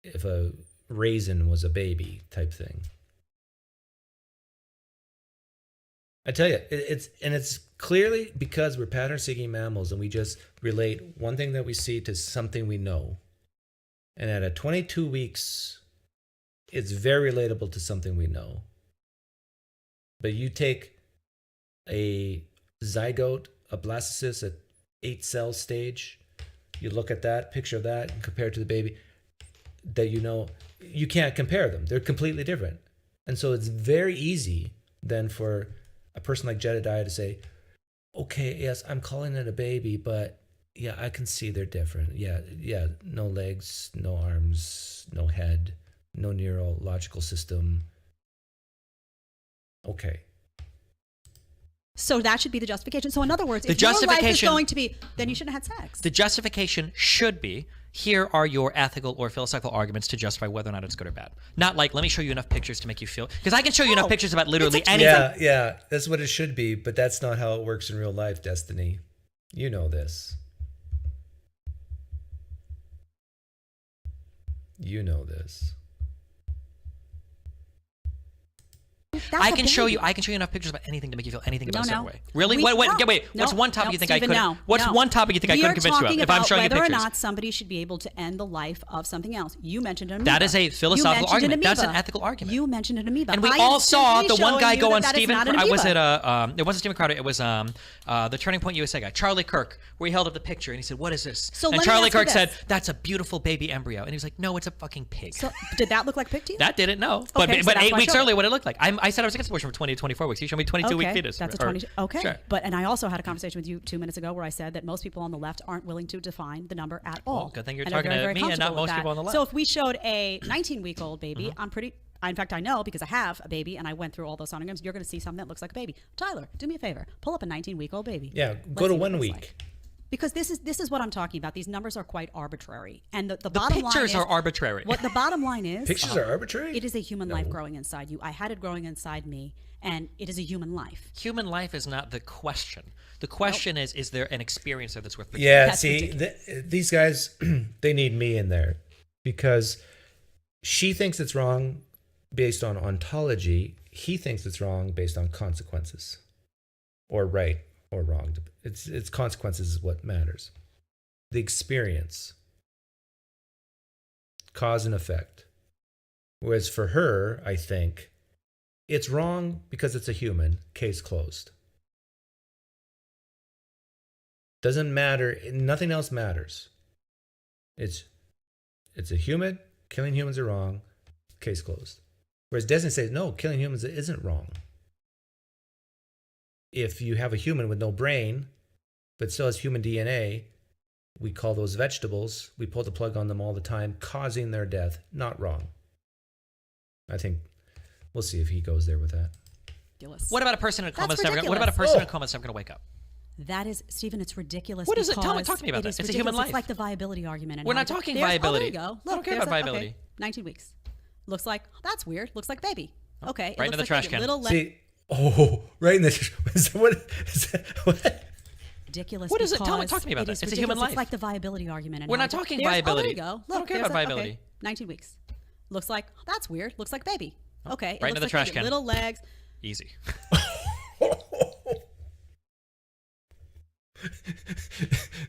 if a raisin was a baby type thing. I tell you, it's clearly because we're pattern-seeking mammals and we just relate one thing that we see to something we know. And at 22 weeks, it's very relatable to something we know. But you take a zygote, a blastocyst at 8-cell stage, you look at that, picture of that, and compare it to the baby, that you know, you can't compare them. They're completely different. And so it's very easy then for a person like Jedediah to say, okay, yes, I'm calling it a baby, but yeah, I can see they're different. Yeah, no legs, no arms, no head, no neurological system. Okay. So that should be the justification. So in other words, The if your life is justification- going to be, then you shouldn't have had sex. The justification should be, here are your ethical or philosophical arguments to justify whether or not it's good or bad. Not like, let me show you enough pictures to make you feel, because I can show you enough pictures about literally anything. Yeah, that's what it should be, but that's not how it works in real life, Destiny. You know this. You know this. That's I a can show baby. you enough pictures about anything to make you feel anything about a certain No. way. Really? We- Wait. no. What's No. one topic No, you think Stephen, I no. couldn't? What's No. one topic you think I couldn't convince you of? We are If I'm talking showing you about pictures. whether or not somebody should be able to end the life of something else. You mentioned an amoeba. That is a philosophical You mentioned argument. an That's an amoeba. ethical argument. You mentioned an amoeba. And we I all am saw simply the one guy showing go you on that Stephen. is not an I was amoeba. at it wasn't Stephen Crowder. It was the Turning Point USA guy, Charlie Kirk, where he held up the picture and he said, "What is this?" So and let me Charlie ask you Kirk said, this. "That's a beautiful baby embryo." And he was like, "No, it's a fucking pig." So did that look like pig to you? That didn't, no. But Okay, so but that's 8 why I weeks showed earlier, it. what it looked like. I said I was against abortion from 20 to 24 weeks. You showed me 22-week fetus. That's a or- 20. Okay. Sure. And I also had a conversation with you 2 minutes ago where I said that most people on the left aren't willing to define the number at all. Well, good thing you're and are talking very, to very me and not comfortable with most that. people on the left. So if we showed a 19-week-old baby, in fact, I know because I have a baby and I went through all those sonograms, you're going to see something that looks like a baby. Tyler, do me a favor. Pull up a 19-week-old baby. Yeah, Let's go to see what 1 it looks week. like. Because this is what I'm talking about. These numbers are quite arbitrary. And the bottom line pictures is, are arbitrary. What the bottom line is, Pictures are arbitrary? it is a human life growing inside you. I had it growing inside me, and it is a human life. Human life is not the question. The question is there an experience there that's worth pursuing? Yeah, That's see, these guys, they need me in there because she thinks it's wrong based on ontology. He thinks it's wrong based on consequences, or right or wrong. It's consequences is what matters. The experience, cause and effect. Whereas for her, I think it's wrong because it's a human. Case closed. Doesn't matter. Nothing else matters. It's a human. Killing humans are wrong. Case closed. Whereas Destiny says, no, killing humans isn't wrong. If you have a human with no brain, but still has human DNA, we call those vegetables. We pull the plug on them all the time, causing their death. Not wrong. I think we'll see if he goes there with that. Ridiculous. What about a person in a coma That's that's never? What about a ridiculous. person in a coma that's never going to wake up? That is, Stephen, it's ridiculous. What is it? Tell me because about it that. is It's a human ridiculous. life. It's like the viability argument. And We're how not talking there's- viability. Oh, there you go. I don't Look, care about there's viability. Okay, 19 weeks. Looks like, that's weird. Looks like baby. Okay. Right into the trash can. Little See, right in the what? ridiculous. What is it? Talk because to me about it that. is It's a human ridiculous. life. It's like the viability argument. And We're how not talking there's- viability. Oh, there you go. I don't Look, care there's about viability. Okay, 19 weeks. Looks like, that's weird. Looks like baby. Okay. Right into the trash can. Little legs. Easy.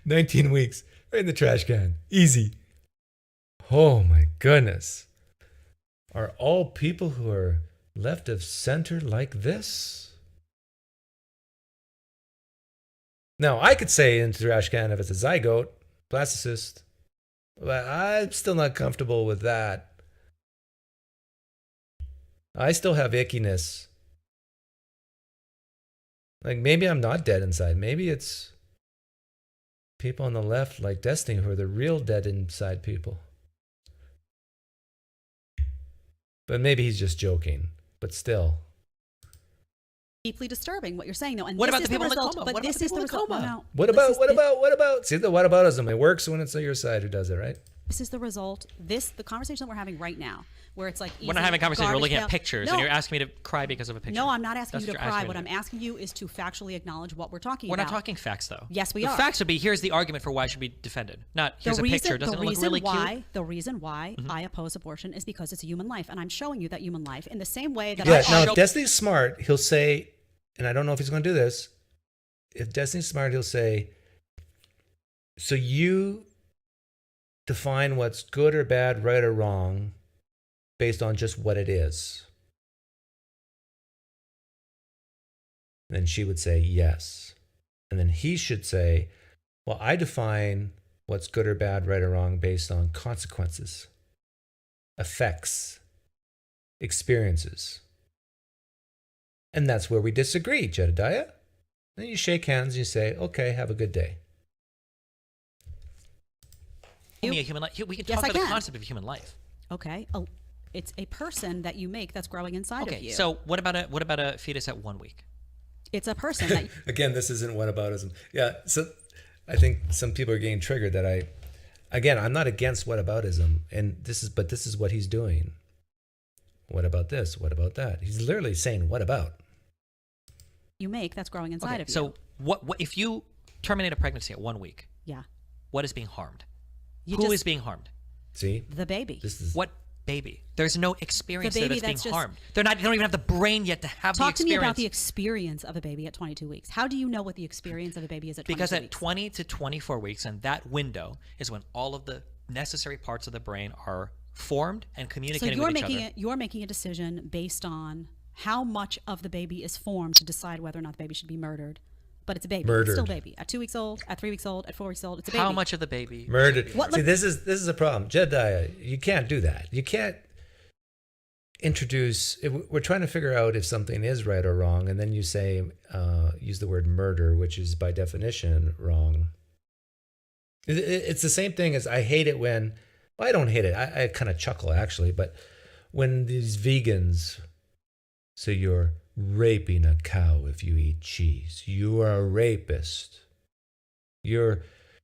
19 weeks. Right in the trash can. Easy. Oh my goodness. Are all people who are left of center like this? Now, I could say in the trash can if it's a zygote, blastocyst, but I'm still not comfortable with that. I still have ickiness. Like maybe I'm not dead inside. Maybe it's people on the left like Destiny who are the real dead inside people. But maybe he's just joking. But still. Deeply disturbing what you're saying, though. And What this about is the people in the result, coma? But What about this the is the people in the result. coma? No, What this about, is what the- about, what about? See, the whataboutism. It works when it's on your side who does it, right? This is the result. The conversation that we're having right now, where it's like we're not having a conversation. We're looking at pail. pictures, and you're asking me to cry because of a picture. No, I'm not asking That's you to what you're cry. asking What me I'm to do. asking you is to factually acknowledge what we're talking We're about. not talking facts, though. Yes, we the are. facts would be, here's the argument for why it should be defended. Not, here's a picture. Doesn't it look really cute? The reason why I oppose abortion is because it's a human life, and I'm showing you that human life in the same way that now, if Destiny's smart, he'll say, and I don't know if he's going to do this. If Destiny's smart, he'll say, so you define what's good or bad, right or wrong, based on just what it is. And then she would say yes. And then he should say, well, I define what's good or bad, right or wrong, based on consequences, effects, experiences. And that's where we disagree, Jedediah. Then you shake hands and you say, okay, have a good day. A human life. We can Yes, talk I about the can. concept of human life. Okay, it's a person that you make that's growing inside of you. So what about a fetus at 1 week? It's a person that Again, this isn't whataboutism. Yeah, so I think some people are getting triggered that I'm not against whataboutism, and this is what he's doing. What about this? What about that? He's literally saying, what about? you make that's growing inside of you. So what if you terminate a pregnancy at 1 week? Yeah. What is being harmed? You Who just- is being harmed? See? The baby. This is What baby? There's no experience The there baby that's being that's just- harmed. They don't even have the brain yet to have the Talk to me experience. about the experience of a baby at 22 weeks. How do you know what the experience of a baby is at 22 Because at weeks? 20 to 24 weeks, and that window is when all of the necessary parts of the brain are formed and So communicating you're with each making other. you're making a decision based on how much of the baby is formed to decide whether or not the baby should be murdered. But it's a baby. Murdered. It's still a baby. At 2 weeks old, at 3 weeks old, at 4 weeks old, it's a baby. How much of the baby? murdered. What- See, this is a problem. Jedediah, you can't do that. You can't introduce, we're trying to figure out if something is right or wrong, and then you say, use the word murder, which is by definition wrong. It's the same thing as I hate it when, well, I don't hate it. I kind of chuckle actually, but when these vegans say you're raping a cow if you eat cheese, you are a rapist. You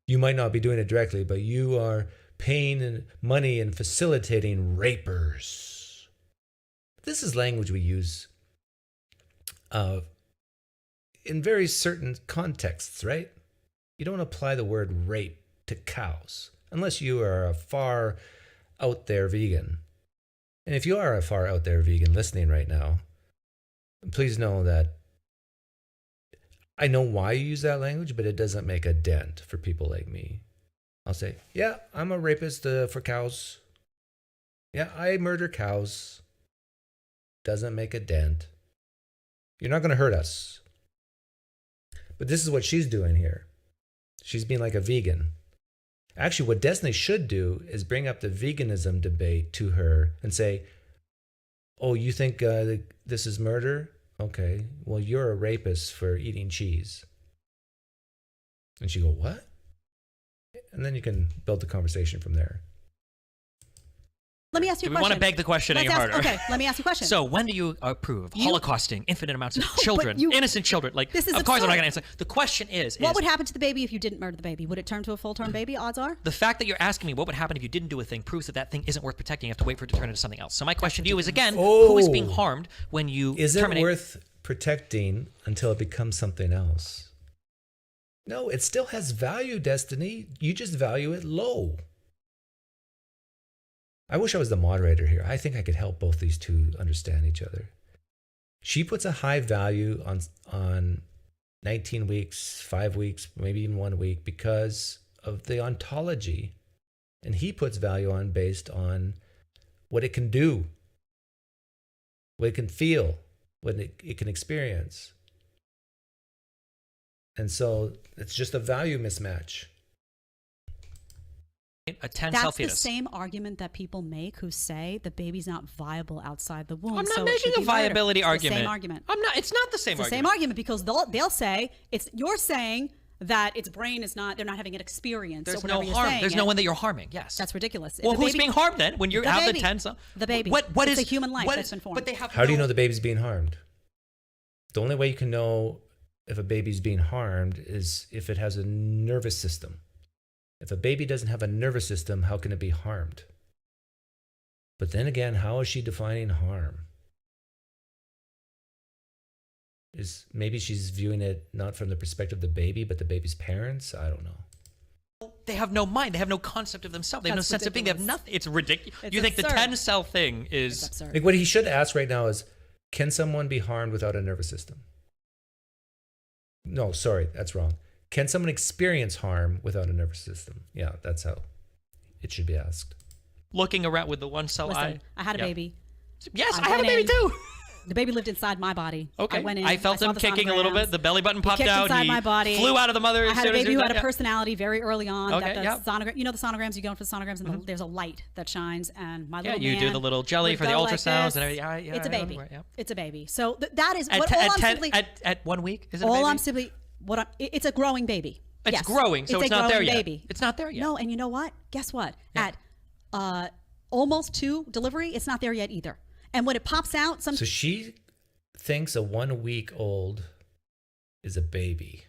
might not be doing it directly, but you are paying money and facilitating rapers. This is language we use in very certain contexts, right? You don't apply the word rape to cows unless you are a far out there vegan. And if you are a far out there vegan listening right now, please know that I know why you use that language, but it doesn't make a dent for people like me. I'll say, yeah, I'm a rapist for cows. Yeah, I murder cows. Doesn't make a dent. You're not going to hurt us. But this is what she's doing here. She's being like a vegan. Actually, what Destiny should do is bring up the veganism debate to her and say, oh, you think this is murder? Okay, well, you're a rapist for eating cheese. And she go, what? And then you can build the conversation from there. Let me ask you Do a we question. want to beg the question any harder? Okay, let me ask you a question. So when do you approve of holocausting infinite amounts of No, children, but innocent children? Like, This is of course I'm not absurd. going to answer. The question is what would happen to the baby if you didn't murder the baby? Would it turn to a full-term baby? Odds are. the fact that you're asking me what would happen if you didn't do a thing proves that that thing isn't worth protecting. You have to wait for it to turn into something else. So my question to you is again, who is being Oh. harmed when you Is it terminate? worth protecting until it becomes something else? No, it still has value, Destiny. You just value it low. I wish I was the moderator here. I think I could help both these two understand each other. She puts a high value on 19 weeks, 5 weeks, maybe even 1 week because of the ontology. And he puts value on based on what it can do, what it can feel, what it can experience. And so it's just a value mismatch. A 10 That's cell the fetus. same argument that people make who say the baby's not viable outside the womb. I'm not so it making should a be murdered. viability It's the argument. same argument. I'm not. It's not the same It's the argument. same argument because they'll say you're saying that its brain is not. They're not having an experience. There's or no whatever you're harm. saying There's it. no one that you're harming. Yes. That's ridiculous. Well, The who's baby- being harmed then? When you the have baby. the 10 cell? The baby. What It's is a human life what that's is- been formed. But they have How do you no- know the baby's being harmed? The only way you can know if a baby's being harmed is if it has a nervous system. If a baby doesn't have a nervous system, how can it be harmed? But then again, how is she defining harm? Maybe she's viewing it not from the perspective of the baby, but the baby's parents? I don't know. They have no mind. They have no concept of themselves. They have no sense of being. They have nothing. It's ridiculous. You think absurd. the 10-cell thing is... It's absurd. Like what he should ask right now is, can someone be harmed without a nervous system? No, sorry, that's wrong. Can someone experience harm without a nervous system? Yeah, that's how it should be asked. Looking around with the one-cell eye. Listen, I had a baby. Yes, I had a baby too. The baby lived inside my body. Okay. I went in. I felt him kicking a little bit. The belly button popped kicked out. inside He my body. flew out of the mother. I had a as soon as baby he who was had a done. personality very early on. Okay, that the sonogram, you know the sonograms, you go in for the sonograms, and there's a light that shines. And my little you man do the little jelly would for the go like ultrasounds this. and everything. Yeah, It's a I baby. remember, yeah. It's a baby. So that is At, what te- all at, I'm 10 simply. at 1 week? Is it a baby? All I'm simply. It's a growing baby. It's Yes. growing, so it's a not there growing yet. Baby. It's not there yet. No, and you know what? Guess what? Yeah. At almost 2 delivery, it's not there yet either. And when it pops out, So she thinks a 1 week old is a baby.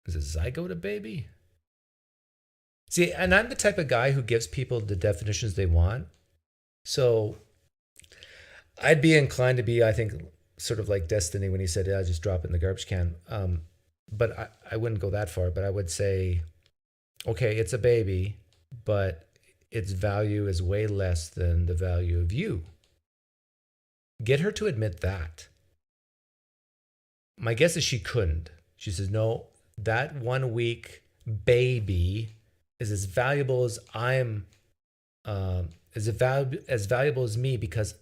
Is a zygote a baby? See, and I'm the type of guy who gives people the definitions they want. So I'd be inclined to be, I think, sort of like Destiny when he said, yeah, just drop it in the garbage can. But I wouldn't go that far, but I would say, okay, it's a baby, but its value is way less than the value of you. Get her to admit that. My guess is she couldn't. She says, no, that 1 week baby is as valuable as as valuable as me because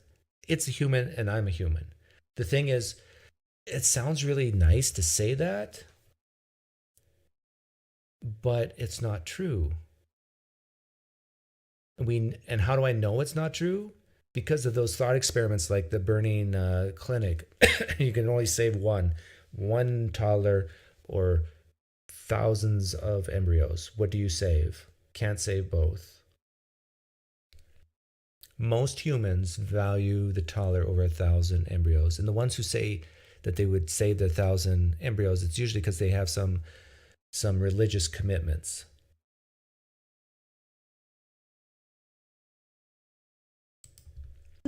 it's a human and I'm a human. The thing is, it sounds really nice to say that, but it's not true. And how do I know it's not true? Because of those thought experiments like the burning clinic. You can only save one toddler or thousands of embryos. What do you save? Can't save both. Most humans value the toddler over 1,000 embryos. And the ones who say that they would save the 1,000 embryos, it's usually because they have some religious commitments.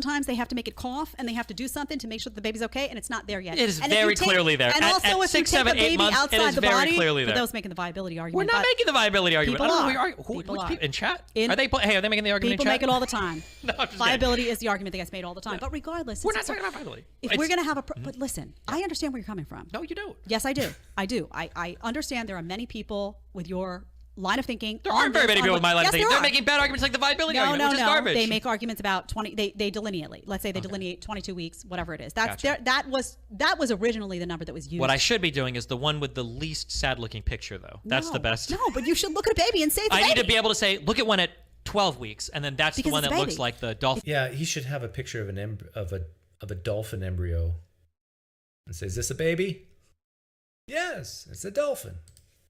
Sometimes they have to make it cough and they have to do something to make sure that the baby's okay, and it's not there yet. It is and very clearly there. And also, if 6, you take 7, a 8 baby months, it outside is the very body, clearly there. for those making the viability We're argument. not making the viability argument. People I don't know are. who People are. in chat? In- Are they making the argument People in chat? make it all the time. No, I'm just Viability is the argument that gets made all the time. But regardless, We're not talking about viability. If we're going to have but listen, I understand where you're coming from. No, you don't. Yes, I do. I understand there are many people with your line of thinking. There aren't very many people with my line of thinking. They're are. making bad arguments like the viability argument, which is no. garbage. They make arguments about 20. They delineate. Let's say they delineate 22 weeks, whatever it is. That's Gotcha. that was originally the number that was used. What I should be doing is the one with the least sad-looking picture, though. That's the best. No, but you should look at a baby and say it's a I baby. need to be able to say, look at one at 12 weeks, and then that's Because the one it's a that looks baby. like the dolphin. Yeah, he should have a picture of of a dolphin embryo and say, is this a baby? Yes, it's a dolphin.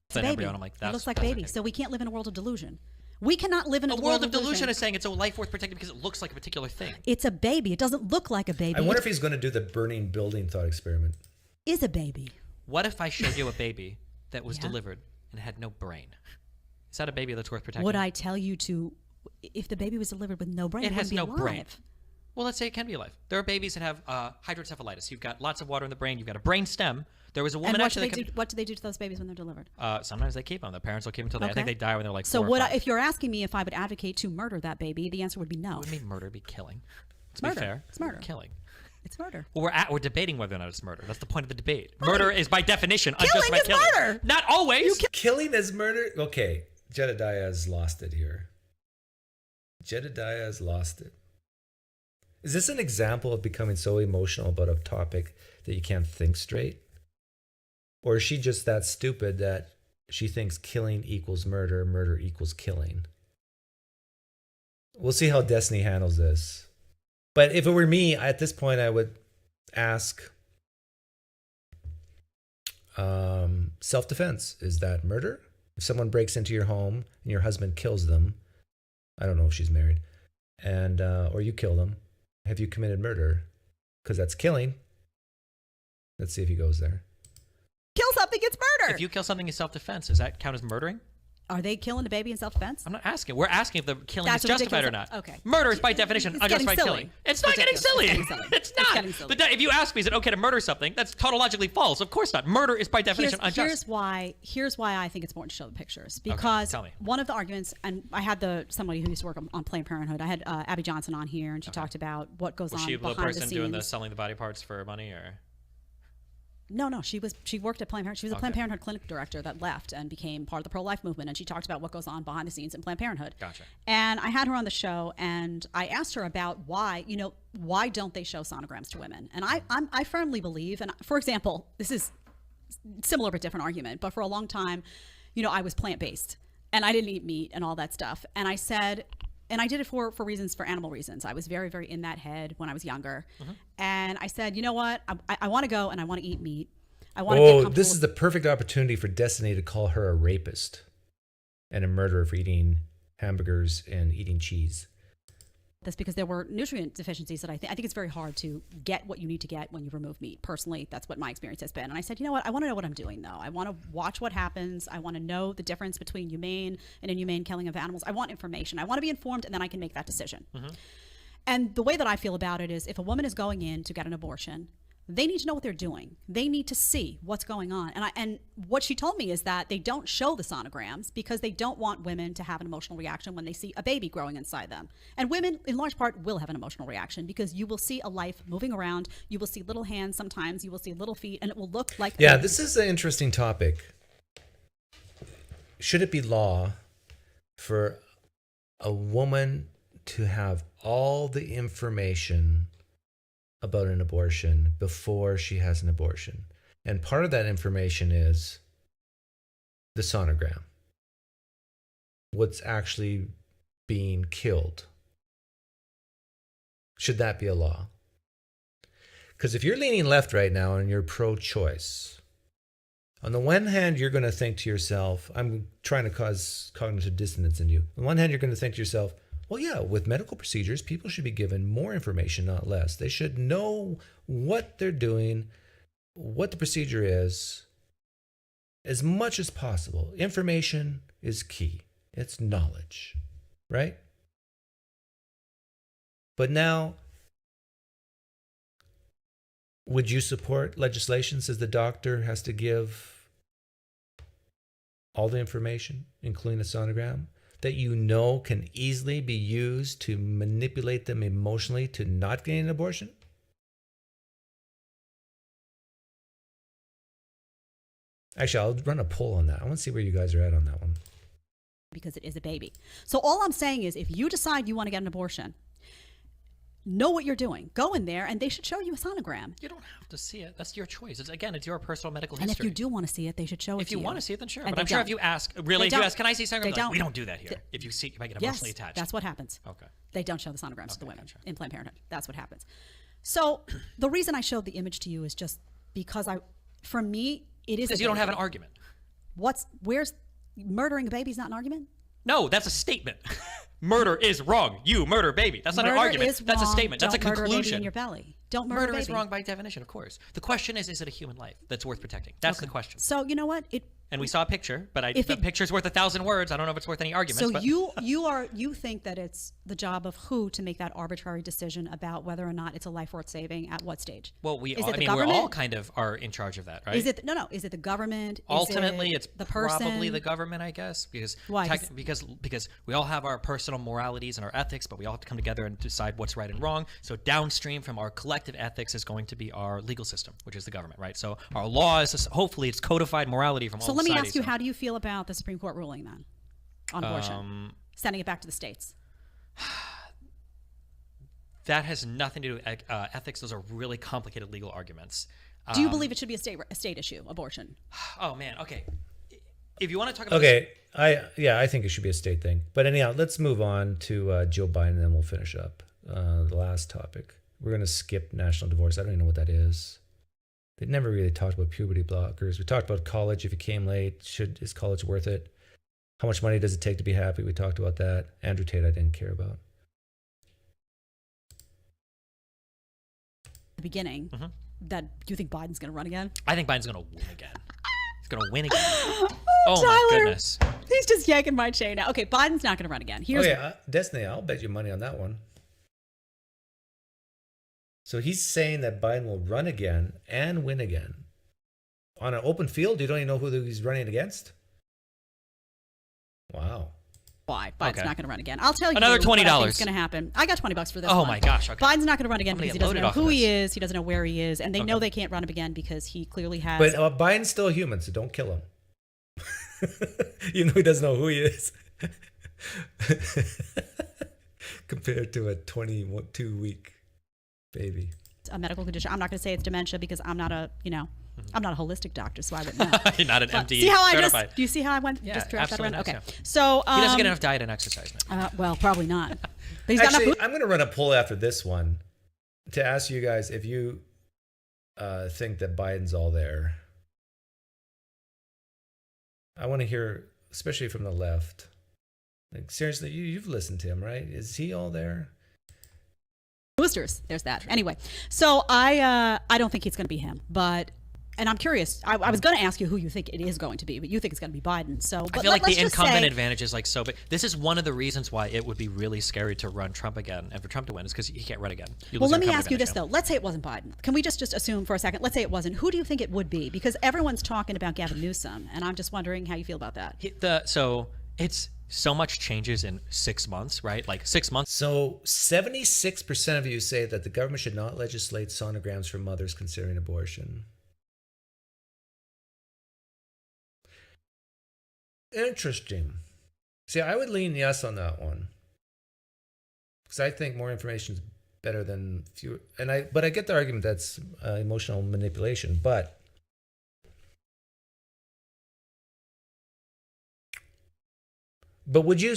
It's a baby. Embryo, and I'm like, It that's looks like a baby. So we can't live in a world of delusion. We cannot live in A world of delusion is saying it's a life worth protecting because it looks like a particular thing. It's a baby. It doesn't look like a baby. I wonder if he's going to do the burning building thought experiment. Is a baby. What if I showed you a baby that was Yeah. delivered and had no brain? Is that a baby that's worth protecting? Would I tell you to, if the baby was delivered with no brain, It has no wouldn't be brain. alive. Well, let's say it can be alive. There are babies that have hydrocephalitis. You've got lots of water in the brain. You've got a brain stem. There was a woman And what actually. do they do to those babies when they're delivered? Sometimes they keep them. The parents will keep them until I think Okay. they die when they're like So 4 or 5. if you're asking me if I would advocate to murder that baby, the answer would be no. What do you mean murder? Be killing. To Murder. be fair, It's murder. Killing. It's murder. Well, we're debating whether or not it's murder. That's the point of the debate. Murder is by definition Killing unjustified is killing. murder. Not always. Killing is murder? Okay, Jedediah has lost it here. Jedediah has lost it. Is this an example of becoming so emotional about a topic that you can't think straight? Or is she just that stupid that she thinks killing equals murder, murder equals killing? We'll see how Destiny handles this. But if it were me, at this point, I would ask, self-defense, is that murder? If someone breaks into your home and your husband kills them, I don't know if she's married, and or you kill them, have you committed murder? Because that's killing. Let's see if he goes there. Kill something, it's murder. If you kill something in self-defense, does that count as murdering? Are they killing a baby in self-defense? I'm not asking. We're asking if the killing That's is justified or not. Okay. Murder is by definition unjustified killing. It's not getting silly. It's not. If you ask me, is it okay to murder something? That's tautologically false. Of course not. Murder is by definition unjust. Here's why I think it's important to show the pictures. Because one of the arguments, and I had somebody who used to work on Planned Parenthood. I had Abby Johnson on here, and she talked about what goes on behind the scenes. Was she the person doing the selling the body parts for money, or? No, she worked at Planned Parenthood. She was a Planned Parenthood clinic director that left and became part of the pro-life movement, and she talked about what goes on behind the scenes in Planned Parenthood. Gotcha. And I had her on the show, and I asked her about why don't they show sonograms to women? And I firmly believe, and for example, this is similar but different argument, but for a long time, I was plant-based, and I didn't eat meat and all that stuff. And I said, and I did it for animal reasons. I was very, very in that head when I was younger. And I said, you know what? I want to go and I want to eat meat. I want to get comfortable. This is the perfect opportunity for Destiny to call her a rapist and a murderer for eating hamburgers and eating cheese. That's because there were nutrient deficiencies that I think it's very hard to get what you need to get when you remove meat. Personally, that's what my experience has been. And I said, you know what? I want to know what I'm doing, though. I want to watch what happens. I want to know the difference between humane and inhumane killing of animals. I want information. I want to be informed, and then I can make that decision. And the way that I feel about it is, if a woman is going in to get an abortion, they need to know what they're doing. They need to see what's going on. And what she told me is that they don't show the sonograms because they don't want women to have an emotional reaction when they see a baby growing inside them. And women, in large part, will have an emotional reaction because you will see a life moving around. You will see little hands sometimes. You will see little feet, and it will look like... Yeah, this is an interesting topic. Should it be law for a woman to have all the information about an abortion before she has an abortion? And part of that information is the sonogram. What's actually being killed. Should that be a law? Because if you're leaning left right now and you're pro-choice, on the one hand, you're going to think to yourself, I'm trying to cause cognitive dissonance in you. On the one hand, you're going to think to yourself, well, yeah, with medical procedures, people should be given more information, not less. They should know what they're doing, what the procedure is, as much as possible. Information is key. It's knowledge, right? But now, would you support legislation that says the doctor has to give all the information, including a sonogram, that can easily be used to manipulate them emotionally to not getting an abortion? Actually, I'll run a poll on that. I want to see where you guys are at on that one. Because it is a baby. So all I'm saying is, if you decide you want to get an abortion, know what you're doing. Go in there, and they should show you a sonogram. You don't have to see it. That's your choice. It's your personal medical history. And if you do want to see it, they should show it to you. If you want to see it, then sure. And but I'm sure if you ask, can I see sonogram? We don't do that here. If you see, you might get emotionally attached. That's what happens. Okay. They don't show the sonograms to the women in Planned Parenthood. That's what happens. So the reason I showed the image to you is just because for me, it is. Because you don't have an argument. Where's murdering a baby is not an argument? No, that's a statement. Murder is wrong. You murder baby. That's not an argument. That's a statement. That's a conclusion. Murder a baby in your belly. Don't murder a baby. Murder is wrong by definition, of course. The question is it a human life that's worth protecting? That's the question. So you know what? And we saw a picture, but the picture's worth 1,000 words. I don't know if it's worth any arguments. So you think that it's the job of who to make that arbitrary decision about whether or not it's a life worth saving at what stage? Well, we all kind of are in charge of that, right? Is it Is it the government? Ultimately, it's the person? Probably the government, I guess, because because we all have our personal moralities and our ethics, but we all have to come together and decide what's right and wrong. So downstream from our collective ethics is going to be our legal system, which is the government, right? So our law is hopefully it's codified morality from all societies. So let me ask you, how do you feel about the Supreme Court ruling then on abortion, sending it back to the states? That has nothing to do with ethics. Those are really complicated legal arguments. Do you believe it should be a state issue, abortion? Oh man, okay. If you want to talk about I think it should be a state thing. But anyhow, let's move on to Joe Biden, and then we'll finish up the last topic. We're going to skip national divorce. I don't even know what that is. They never really talked about puberty blockers. We talked about college. If you came late, is college worth it? How much money does it take to be happy? We talked about that. Andrew Tate, I didn't care about. The beginning, that you think Biden's going to run again? I think Biden's going to win again. He's going to win again. Oh, Tyler. my goodness. He's just yanking my chain now. Okay, Biden's not going to run again. Here's Destiny, I'll bet you money on that one. So he's saying that Biden will run again and win again. On an open field, you don't even know who he's running against? Wow. why Biden's not going to run again. I'll tell you another $20. What's going to happen. I got $20 for this. Oh one. my gosh! Okay. Biden's not going to run again because he doesn't know who he is. He doesn't know where he is, and they know they can't run him again because he clearly has. But Biden's still human, so don't kill him. You know he doesn't know who he is. Compared to a 22-week baby. A medical condition. I'm not going to say it's dementia because I'm not a, I'm not a holistic doctor, so I wouldn't know. You're not an MD. See how I certified. just? Do you see how I went? Yeah, just draft that around. Okay. Yeah. So he doesn't get enough diet and exercise. Well, probably not. But he's Actually, got enough. I'm going to run a poll after this one to ask you guys if you think that Biden's all there. I want to hear, especially from the left. Like seriously, you've listened to him, right? Is he all there? Boosters. There's that. Anyway, so I don't think it's going to be him, and I'm curious. I was going to ask you who you think it is going to be, but you think it's going to be Biden. So I feel like the incumbent advantage is like so big. This is one of the reasons why it would be really scary to run Trump again and for Trump to win is because he can't run again. Well, let me ask you this though. Let's say it wasn't Biden. Can we just assume for a second? Let's say it wasn't. Who do you think it would be? Because everyone's talking about Gavin Newsom, and I'm just wondering how you feel about that. So it's so much changes in 6 months, right? Like 6 months. So 76% of you say that the government should not legislate sonograms for mothers considering abortion. Interesting. See, I would lean yes on that one. Because I think more information is better than fewer. But I get the argument that's emotional manipulation. But would you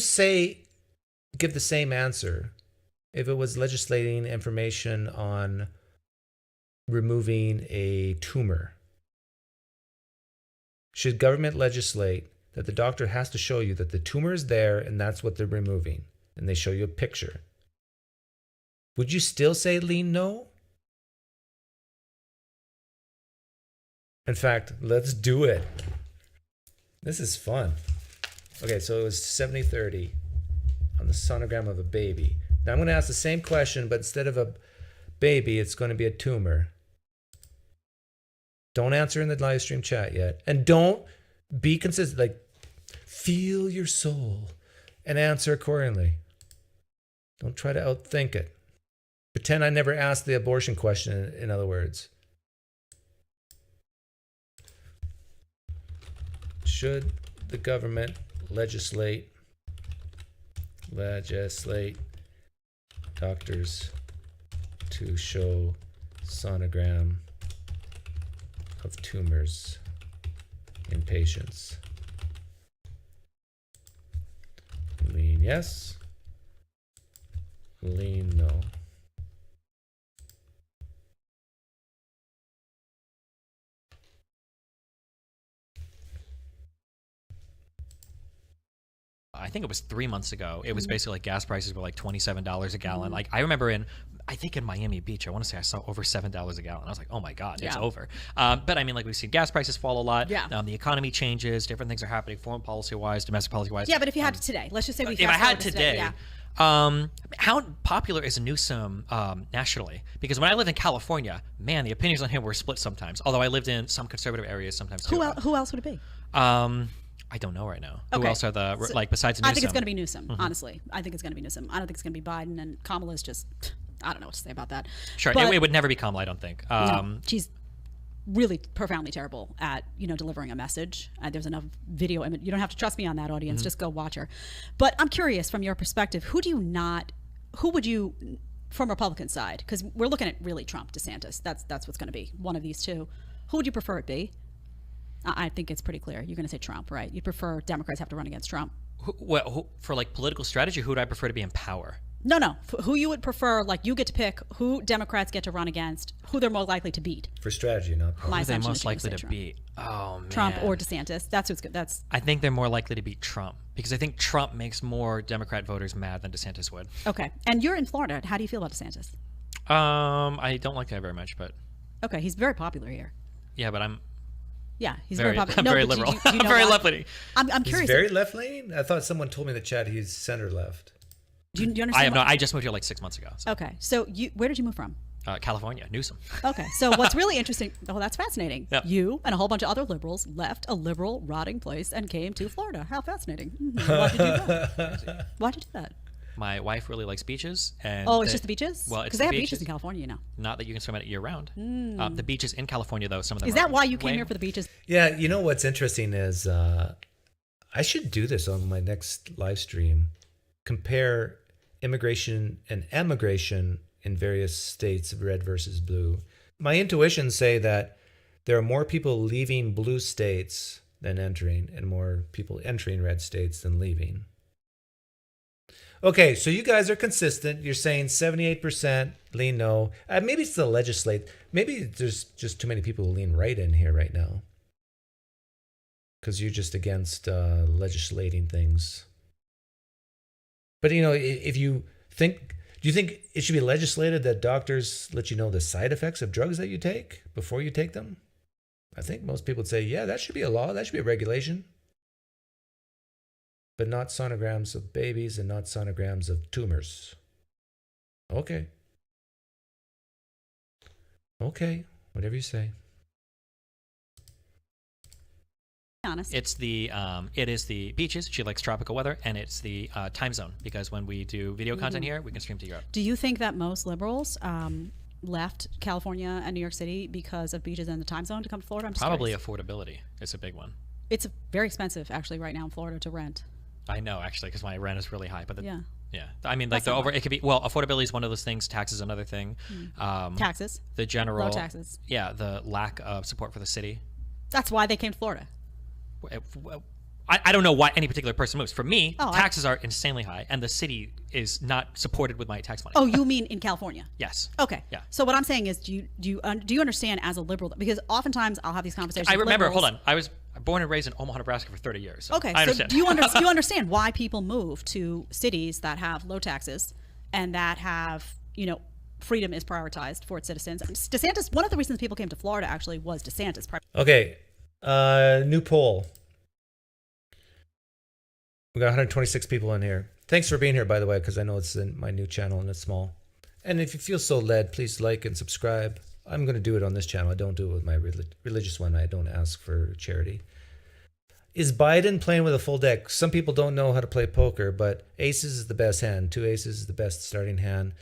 give the same answer if it was legislating information on removing a tumor? Should government legislate that the doctor has to show you that the tumor is there and that's what they're removing, and they show you a picture? Would you still say lean no? In fact, let's do it. This is fun. Okay, so it was 70-30 on the sonogram of a baby. Now I'm going to ask the same question, but instead of a baby, it's going to be a tumor. Don't answer in the live stream chat yet. And don't be consistent. Like, feel your soul and answer accordingly. Don't try to outthink it. Pretend I never asked the abortion question, in other words. Should the government legislate doctors to show sonogram of tumors in patients? Lean yes, lean no. I think it was 3 months ago. It was basically like gas prices were like $27 a gallon. Like I remember I think in Miami Beach, I want to say I saw over $7 a gallon. I was like, oh my God, it's over. But I mean, like we've seen gas prices fall a lot. Yeah. The economy changes. Different things are happening, foreign policy wise, domestic policy wise. Yeah, but if you had it today, let's just say if I had today. How popular is Newsom nationally? Because when I lived in California, man, the opinions on him were split sometimes. Although I lived in some conservative areas sometimes too. Who else would it be? I don't know right now. Okay. Who else are besides Newsom? I think it's going to be Newsom, honestly. I think it's going to be Newsom. I don't think it's going to be Biden, and Kamala's just, I don't know what to say about that. Sure, it would never be Kamala, I don't think. No, she's really profoundly terrible at, delivering a message. There's enough video. You don't have to trust me on that, audience. Just go watch her. But I'm curious, from your perspective, who would you, from Republican side, because we're looking at really Trump, DeSantis. That's what's going to be, one of these two. Who would you prefer it be? I think it's pretty clear. You're going to say Trump, right? You prefer Democrats have to run against Trump. For like political strategy, who would I prefer to be in power? No. Who you would prefer, like you get to pick who Democrats get to run against, who they're more likely to beat. For strategy, not power. My Who are they assumption most is you're likely gonna to say beat? Oh, man. Trump or DeSantis. That's what's good. I think they're more likely to beat Trump because I think Trump makes more Democrat voters mad than DeSantis would. Okay. And you're in Florida. How do you feel about DeSantis? I don't like that very much, but... Okay, he's very popular here. Yeah, but Yeah, he's very Republican. very liberal. Do you know very why? left-leaning. I'm He's curious. very left-leaning? I thought someone told me in the chat he's center-left. Do you understand? I have no. I just moved here like 6 months ago. So. Okay, so where did you move from? California, Newsom. Okay, so what's really interesting, that's fascinating. Yep. You and a whole bunch of other liberals left a liberal, rotting place and came to Florida. How fascinating. Why'd you do that? Why'd you do that? My wife really likes beaches. And it's just the beaches? Well, it's because they have beaches. beaches in California, you know. Not that you can swim at it year-round. The beaches in California, though, some of them Is that why you came here for the beaches? Yeah, you know what's interesting is I should do this on my next live stream. Compare immigration and emigration in various states, red versus blue. My intuitions say that there are more people leaving blue states than entering, and more people entering red states than leaving. Okay, so you guys are consistent. You're saying 78% lean no. Maybe it's the legislate. Maybe there's just too many people who lean right in here right now. Because you're just against legislating things. But, you know, if you think, do you think it should be legislated that doctors let you know the side effects of drugs that you take before you take them? I think most people would say, yeah, that should be a law. That should be a regulation. But not sonograms of babies and not sonograms of tumors. Okay. Okay, whatever you say. Honest. It is the beaches. She likes tropical weather, and it's the time zone, because when we do video content here, we can stream to Europe. Do you think that most liberals left California and New York City because of beaches and the time zone to come to Florida? I'm just Probably curious. affordability is a big one. It's very expensive, actually, right now in Florida to rent. I know, actually, because my rent is really high. But yeah. I mean, like it could be, affordability is one of those things. Taxes another thing. Taxes. The general. Low taxes. Yeah, the lack of support for the city. That's why they came to Florida. I don't know why any particular person moves. For me, taxes are insanely high, and the city is not supported with my tax money. Oh, you mean in California? Yes. Okay. Yeah. So what I'm saying is, do you understand as a liberal? Because oftentimes I'll have these conversations. I remember. Liberals. Hold on. I was born and raised in Omaha, Nebraska for 30 years. So okay. I understand. So do you understand why people move to cities that have low taxes and that have, you know, freedom is prioritized for its citizens? DeSantis. One of the reasons people came to Florida actually was DeSantis. Okay. New poll. We got 126 people in here. Thanks for being here, by the way, because I know it's in my new channel and it's small. And if you feel so led, please like and subscribe. I'm going to do it on this channel. I don't do it with my religious one. I don't ask for charity. Is Biden playing with a full deck? Some people don't know how to play poker, but aces is the best hand. 2 aces is the best starting hand.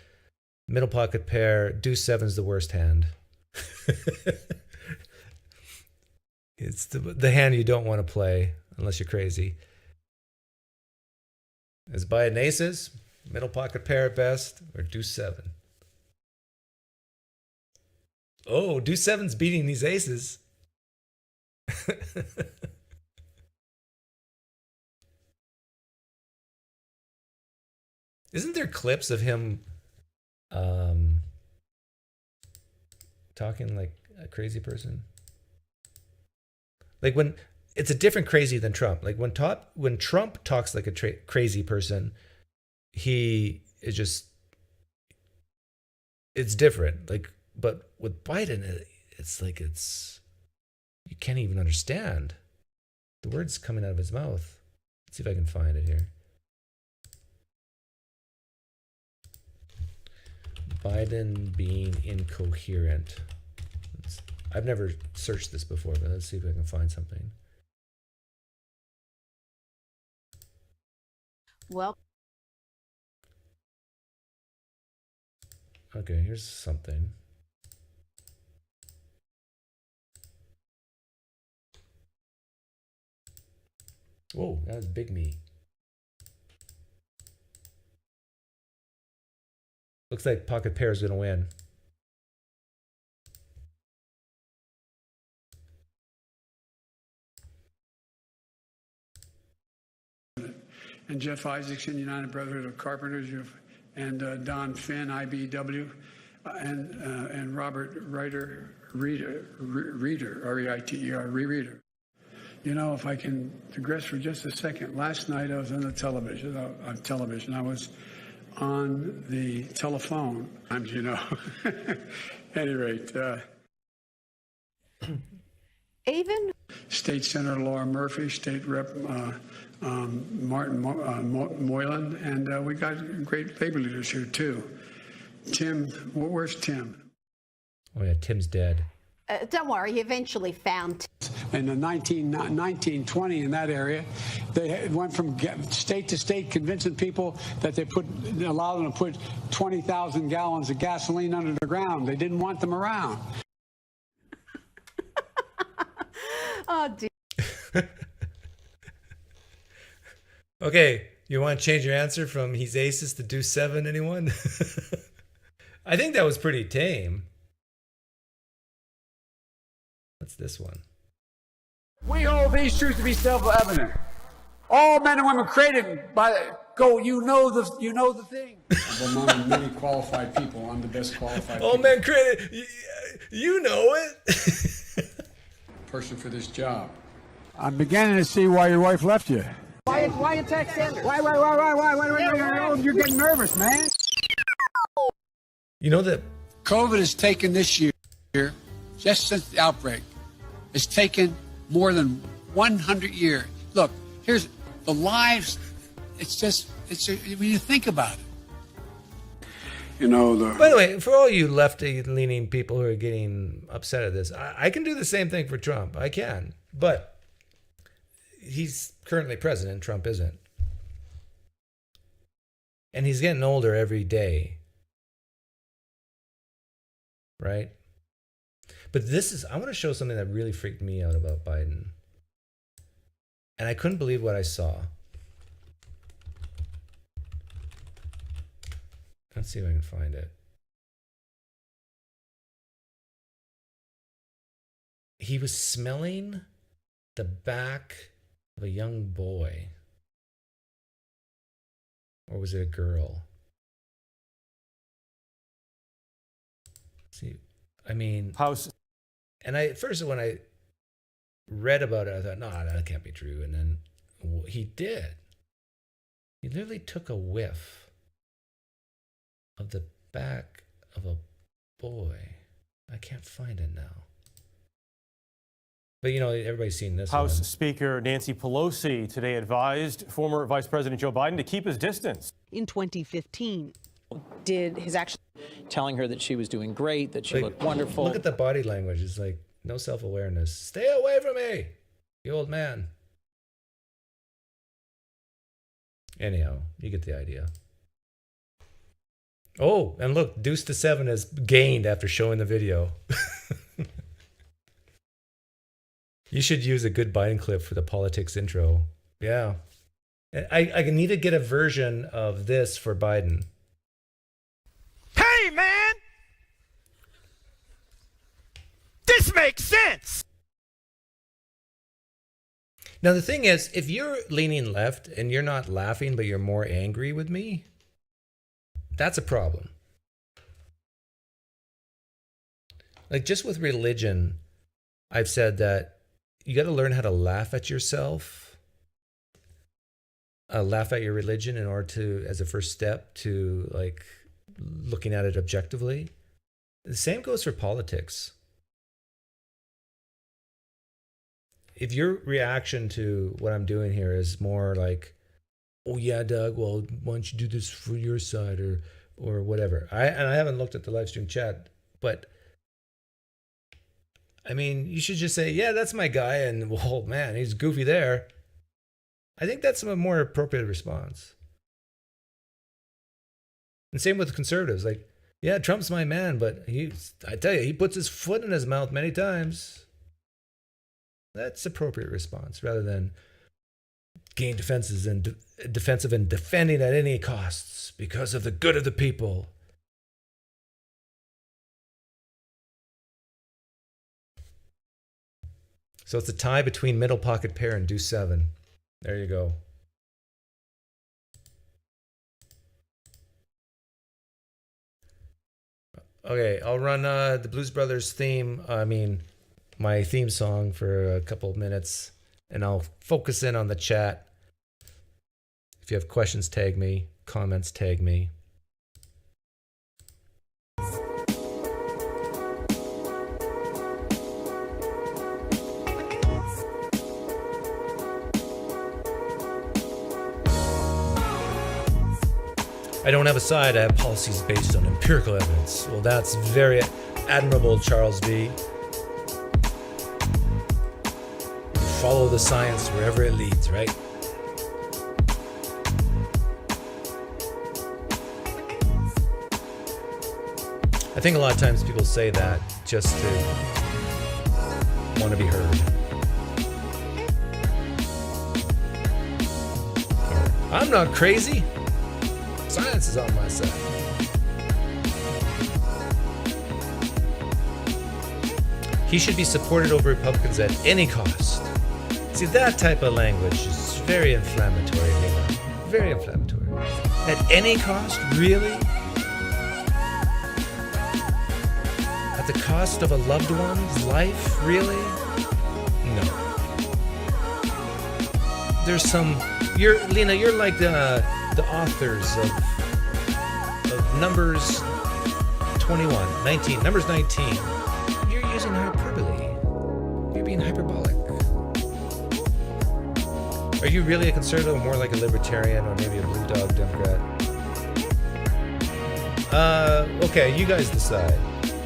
Middle pocket pair. Deuce 7 is the worst hand. It's the hand you don't want to play unless you're crazy. Is Biden aces, middle pocket pair at best, or deuce 7? Oh, deuce 7's beating these aces. Isn't there clips of him talking like a crazy person? Like when it's a different crazy than Trump. Like when Trump talks like a crazy person, he is just, it's different. Like, but with Biden, it's like you can't even understand the words coming out of his mouth. Let's see if I can find it here. Biden being incoherent. I've never searched this before, but let's see if I can find something. Well, okay, here's something. Whoa, that was big me. Looks like pocket pair is going to win. And Jeff Isaacson, United Brotherhood of Carpenters, and Don Finn, IBW, and Robert Reiter, R-E-I-T-E-R, Reader. You know, if I can digress for just a second, last night I was on the television. I was on the telephone. You know, at any rate. even State Senator Laura Murphy, State Rep Martin Moylan, and we got great labor leaders here too. Tim, where's Tim? Oh yeah, Tim's dead. Don't worry, he eventually found. In the 1920 in that area, they went from state to state convincing people that allowed them to put 20,000 gallons of gasoline under the ground. They didn't want them around. Oh, dear. Okay, you want to change your answer from he's aces to do 7, anyone? I think that was pretty tame. What's this one? We hold these truths to be self-evident. All men and women created by you know the thing. Among many qualified people, I'm the best qualified. All men created, you know it. Person for this job. I'm beginning to see why your wife left you. Why attack Sanders? Why? You're getting nervous, man. You know that COVID has taken this year, just since the outbreak, it's taken more than 100 years. Look, here's the lives. When you think about it. You know, by the way, for all you lefty-leaning people who are getting upset at this, I can do the same thing for Trump. I can. But he's currently president. Trump isn't. And he's getting older every day. Right? But I want to show something that really freaked me out about Biden. And I couldn't believe what I saw. Let's see if I can find it. He was smelling the back of a young boy. Or was it a girl? See, I mean, and at first when I read about it, I thought, no, that can't be true. And then he did. He literally took a whiff of the back of a boy. I can't find it now. But, you know, everybody's seen this House one. Speaker Nancy Pelosi today advised former Vice President Joe Biden to keep his distance. In 2015. Did his action telling her that she was doing great, that she looked wonderful. Look at the body language. It's like no self-awareness. Stay away from me, you old man. Anyhow, you get the idea. Oh, and look, deuce to 7 has gained after showing the video. You should use a good Biden clip for the politics intro. Yeah. I need to get a version of this for Biden. Hey, man! This makes sense! Now, the thing is, if you're leaning left and you're not laughing, but you're more angry with me, that's a problem. Like, just with religion, I've said that you got to learn how to laugh at yourself, laugh at your religion in order to, as a first step to, like, looking at it objectively. The same goes for politics. If your reaction to what I'm doing here is more like, oh yeah, Doug, well, why don't you do this for your side or whatever. I haven't looked at the live stream chat, but I mean, you should just say, yeah, that's my guy, and well, man, he's goofy there. I think that's a more appropriate response. And same with conservatives. Like, yeah, Trump's my man, but I tell you, he puts his foot in his mouth many times. That's appropriate response rather than gain defensive and defending at any costs because of the good of the people. So it's a tie between middle pocket pair and deuce 7. There you go. Okay, I'll run the Blues Brothers theme. My theme song for a couple of minutes, and I'll focus in on the chat. If you have questions, tag me. Comments, tag me. I don't have a side, I have policies based on empirical evidence. Well, that's very admirable, Charles B. Follow the science wherever it leads, right? I think a lot of times people say that just to want to be heard. I'm not crazy. Science is on my side. He should be supported over Republicans at any cost. See, that type of language is very inflammatory, Lina. Very inflammatory. At any cost? Really? At the cost of a loved one's life? Really? No. There's some... Lina, you're like the authors of Numbers 21, 19, Numbers 19. You're using hyperbole. You're being hyperbolic. Are you really a conservative or more like a libertarian or maybe a blue dog Democrat? Okay, you guys decide.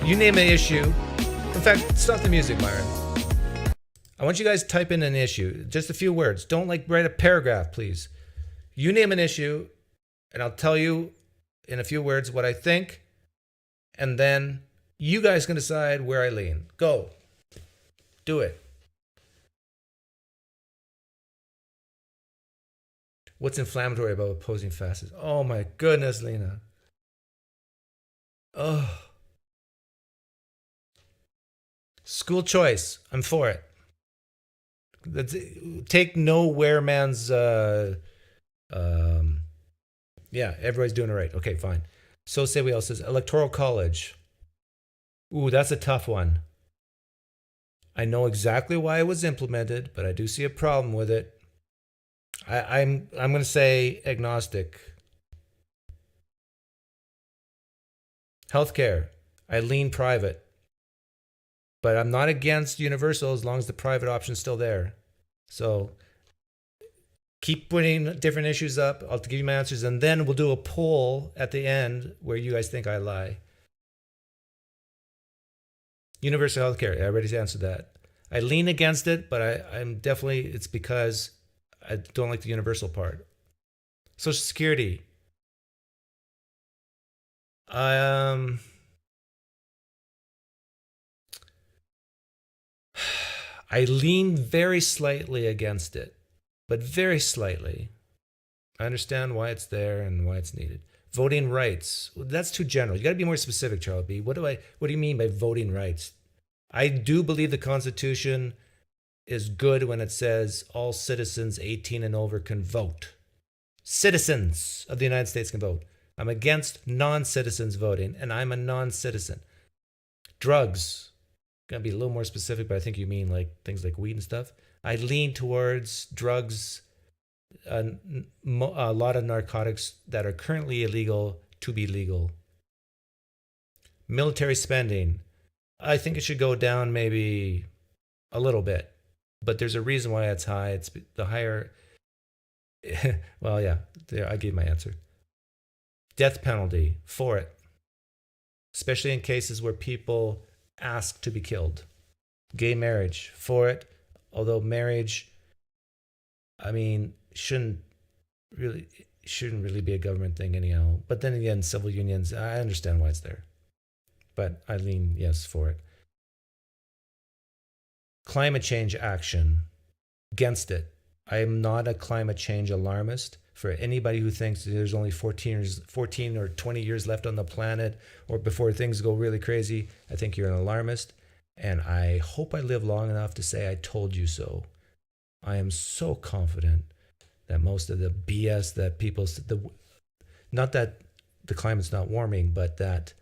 You name an issue. In fact, stop the music, Myron. I want you guys to type in an issue. Just a few words. Don't write a paragraph, please. You name an issue, and I'll tell you in a few words what I think, and then you guys can decide where I lean. Go. Do it. What's inflammatory about opposing fascists? Oh my goodness, Lina. Oh. School choice. I'm for it. Take no where man's yeah, everybody's doing it right. Okay, fine. So say we all says electoral college. Ooh, that's a tough one. I know exactly why it was implemented, but I do see a problem with it. I'm going to say agnostic. Healthcare. I lean private. But I'm not against universal as long as the private option's still there. So keep putting different issues up. I'll give you my answers, and then we'll do a poll at the end where you guys think I lie. Universal healthcare. I already answered that. I lean against it, but I'm definitely, it's because I don't like the universal part. Social Security. I lean very slightly against it, but very slightly. I understand why it's there and why it's needed. Voting rights. Well, that's too general. You got to be more specific, Charles B. What do you mean by voting rights? I do believe the Constitution is good when it says all citizens 18 and over can vote. Citizens of the United States can vote. I'm against non-citizens voting, and I'm a non-citizen. Drugs. Gonna be a little more specific, but I think you mean like things like weed and stuff. I lean towards drugs, a lot of narcotics that are currently illegal to be legal. Military spending. I think it should go down maybe a little bit, but there's a reason why it's high. It's the higher. Well, yeah, there, I gave my answer. Death penalty, for it, especially in cases where people ask to be killed. Gay marriage, for it, although marriage, I mean, shouldn't really be a government thing anyhow. But then again, civil unions, I understand why it's there. But I lean yes for it. Climate change action, against it. I am not a climate change alarmist. For anybody who thinks there's only 14 or 20 years left on the planet or before things go really crazy, I think you're an alarmist. And I hope I live long enough to say I told you so. I am so confident that most of the BS that people, not that the climate's not warming, but that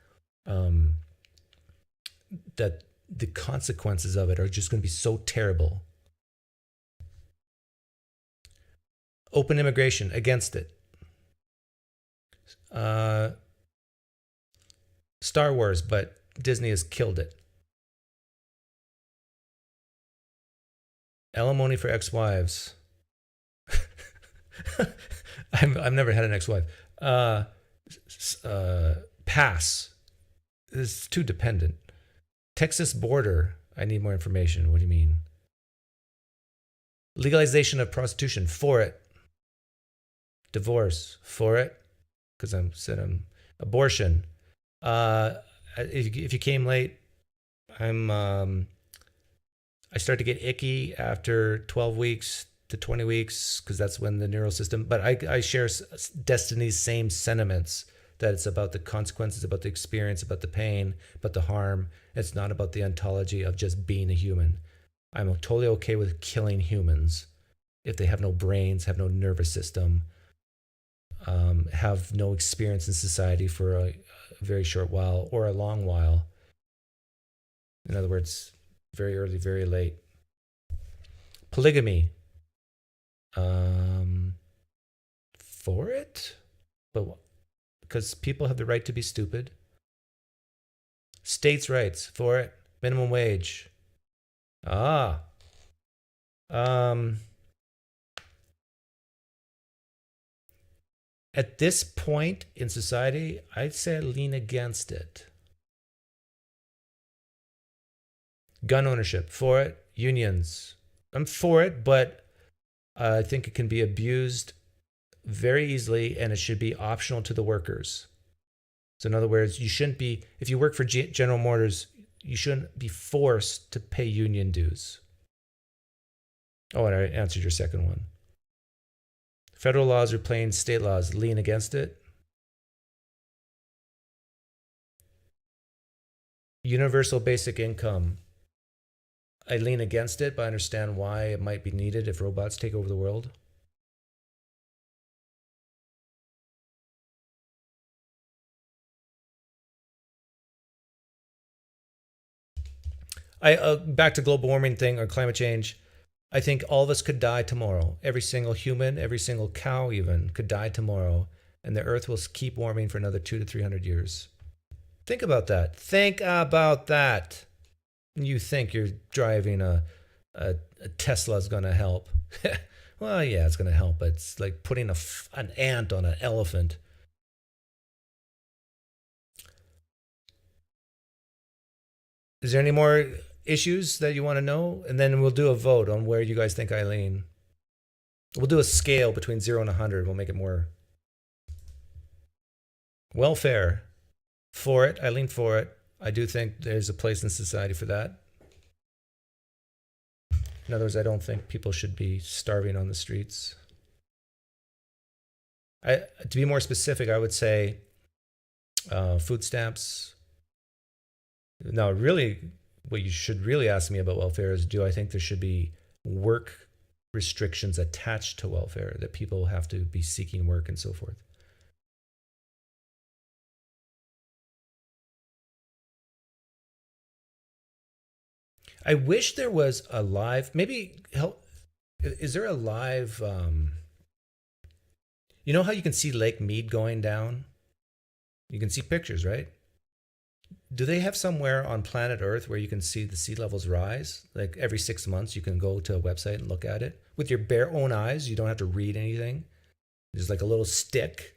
that the consequences of it are just going to be so terrible. Open immigration, against it. Star Wars, but Disney has killed it. Alimony for ex-wives. I've never had an ex-wife. pass. It's too dependent. Texas border. I need more information. What do you mean? Legalization of prostitution. For it. Divorce. For it. Because I'm abortion. If you came late, I start to get icky after 12 weeks to 20 weeks because that's when the neural system. But I share Destiny's same sentiments, that it's about the consequences, about the experience, about the pain, about the harm. It's not about the ontology of just being a human. I'm totally okay with killing humans if they have no brains, have no nervous system, have no experience in society for a very short while or a long while. In other words, very early, very late. Polygamy. For it? But because people have the right to be stupid. States' rights. For it. Minimum wage. At this point in society, I'd say I lean against it. Gun ownership, for it. Unions, I'm for it, but I think it can be abused very easily, and it should be optional to the workers. So in other words, you shouldn't be, if you work for General Motors, you shouldn't be forced to pay union dues. Oh, and I answered your second one. Federal laws replacing state laws. Lean against it. Universal basic income. I lean against it, but I understand why it might be needed if robots take over the world. Back to global warming thing or climate change. I think all of us could die tomorrow. Every single human, every single cow even could die tomorrow, and the earth will keep warming for another 200 to 300 years. Think about that. Think about that. You think you're driving a Tesla's going to help. Well, yeah, it's going to help, but it's like putting an ant on an elephant. Is there any more issues that you want to know? And then we'll do a vote on where you guys think I lean. We'll do a scale between 0 and 100. We'll make it more. Welfare. For it. I lean for it. I do think there's a place in society for that. In other words, I don't think people should be starving on the streets. To be more specific, I would say food stamps. Now, really, what you should really ask me about welfare is, do I think there should be work restrictions attached to welfare, that people have to be seeking work and so forth? I wish there was a live, is there a live, you know how you can see Lake Mead going down? You can see pictures, right? Do they have somewhere on planet Earth where you can see the sea levels rise? Like every 6 months, you can go to a website and look at it with your bare own eyes. You don't have to read anything. There's like a little stick,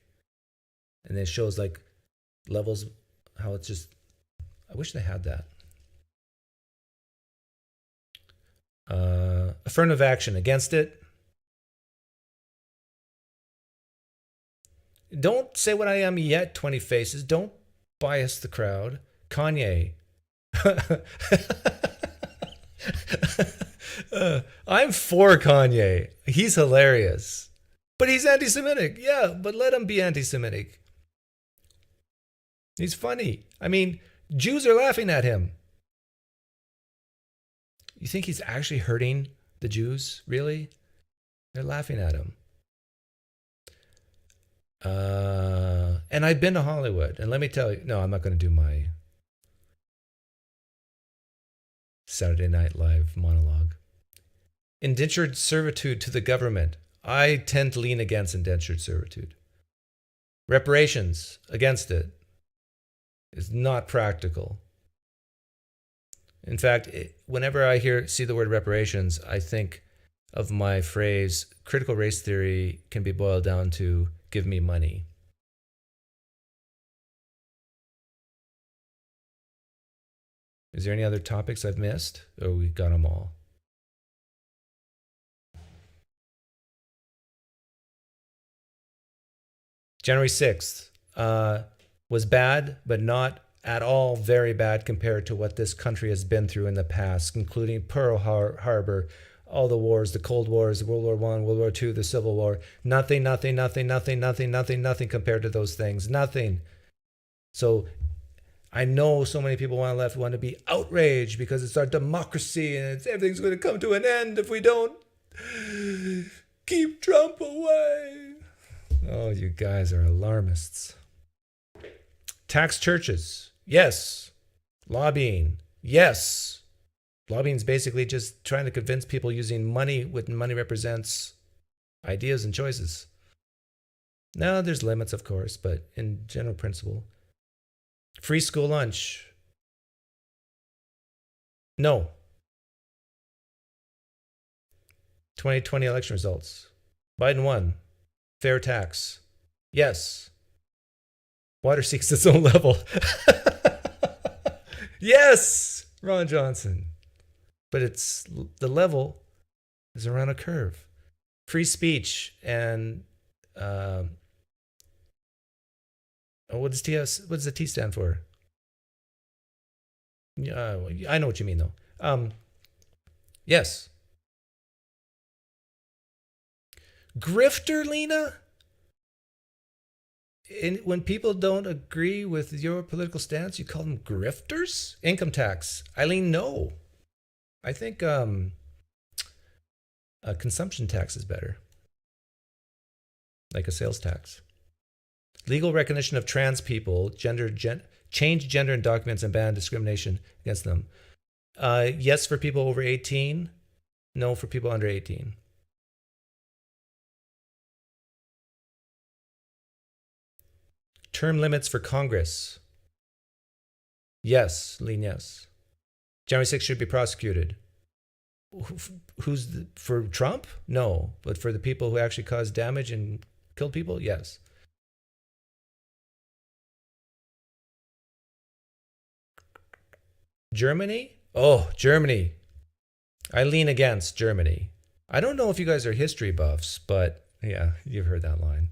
and it shows like levels, how it's just, I wish they had that. Affirmative action, against it. Don't say what I am yet, 20 faces. Don't bias the crowd. Kanye. I'm for Kanye. He's hilarious. But he's anti-Semitic. Yeah, but let him be anti-Semitic. He's funny. I mean, Jews are laughing at him. You think he's actually hurting the Jews? Really? They're laughing at him. And I've been to Hollywood. And let me tell you, no, I'm not going to do my Saturday Night Live monologue. Indentured servitude to the government. I tend to lean against indentured servitude. Reparations, against it. It's not practical. In fact, whenever I see the word reparations, I think of my phrase, critical race theory can be boiled down to give me money. Is there any other topics I've missed? Or we got them all? January 6th was bad, but not at all very bad compared to what this country has been through in the past, including Pearl Harbor, all the wars, the Cold Wars, World War I, World War II, the Civil War. Nothing compared to those things. Nothing. So I know so many people on the left want to be outraged because it's our democracy and everything's going to come to an end if we don't keep Trump away. Oh, you guys are alarmists. Tax churches. Yes. Lobbying. Yes. Lobbying is basically just trying to convince people using money when money represents ideas and choices. Now, there's limits, of course, but in general principle. Free school lunch. No. 2020 election results. Biden won. Fair tax. Yes. Water seeks its own level. Yes, Ron Johnson. But the level is around a curve. Free speech and what does the T stand for? I know what you mean though. Yes. Grifter, Lina? When people don't agree with your political stance, you call them grifters? Income tax. Eileen, no. I think a consumption tax is better. Like a sales tax. Legal recognition of trans people, change gender in documents and ban discrimination against them. Yes for people over 18. No for people under 18. Term limits for Congress. Yes, lean yes. January 6th should be prosecuted. For Trump? No. But for the people who actually caused damage and killed people? Yes. Germany? Oh, Germany. I lean against Germany. I don't know if you guys are history buffs, but yeah, you've heard that line.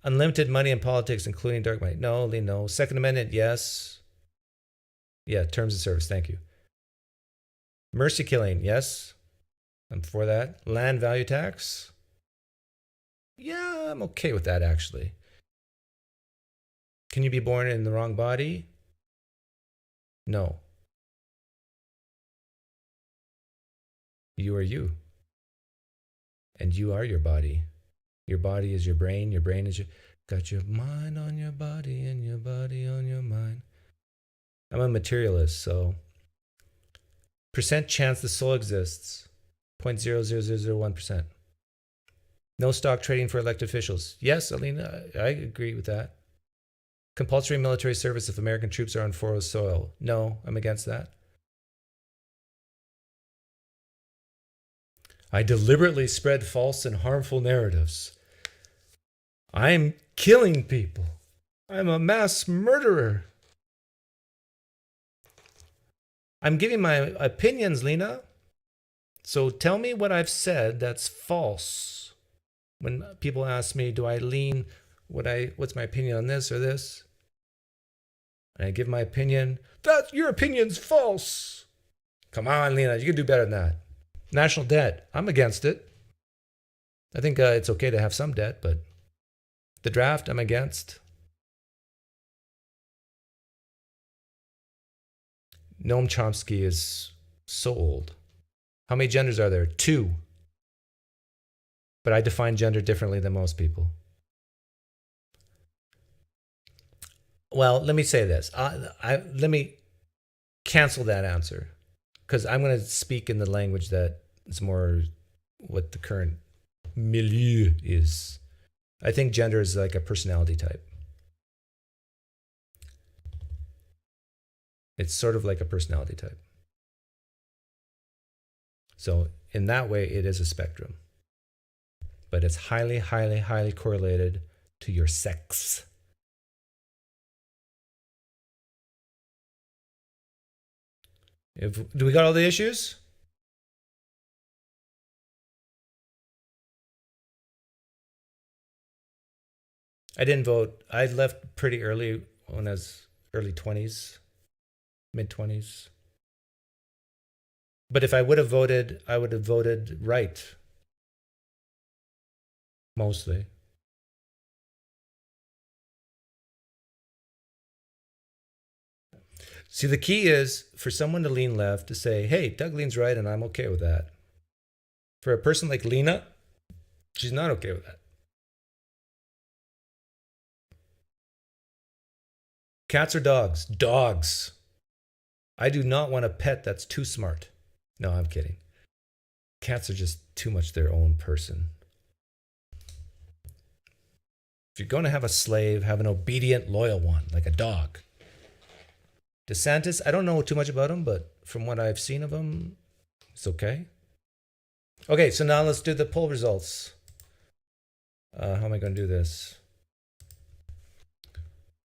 Unlimited money in politics, including dark money. No, lean no. Second Amendment, yes. Yeah, terms of service, thank you. Mercy killing, yes. I'm for that. Land value tax. Yeah, I'm okay with that, actually. Can you be born in the wrong body? No. You are you. And you are your body. Your body is your brain is your... Got your mind on your body and your body on your mind. I'm a materialist, so... Percent chance the soul exists. 0.00001%. No stock trading for elected officials. Yes, Alina, I agree with that. Compulsory military service if American troops are on foreign soil. No, I'm against that. I deliberately spread false and harmful narratives. I'm killing people. I'm a mass murderer. I'm giving my opinions, Lina. So tell me what I've said that's false. When people ask me, do I lean, what's my opinion on this or this? And I give my opinion, your opinion's false. Come on, Lina, you can do better than that. National debt, I'm against it. I think it's okay to have some debt, but the draft, I'm against. Noam Chomsky is so old. How many genders are there? 2. But I define gender differently than most people. Well, let me say this. Let me cancel that answer. Because I'm going to speak in the language that is more what the current milieu is. I think gender is like a personality type. It's sort of like a personality type. So in that way, it is a spectrum. But it's highly, highly, highly correlated to your sex. Do we got all the issues? I didn't vote. I left pretty early when I was early 20s, mid 20s. But if I would have voted, I would have voted right. Mostly. See, the key is for someone to lean left to say, hey, Doug leans right and I'm okay with that. For a person like Lina, she's not okay with that. Cats or dogs? Dogs. I do not want a pet that's too smart. No, I'm kidding. Cats are just too much their own person. If you're going to have a slave, have an obedient, loyal one, like a dog. DeSantis, I don't know too much about him, but from what I've seen of him, it's okay. Okay, so now let's do the poll results. How am I going to do this?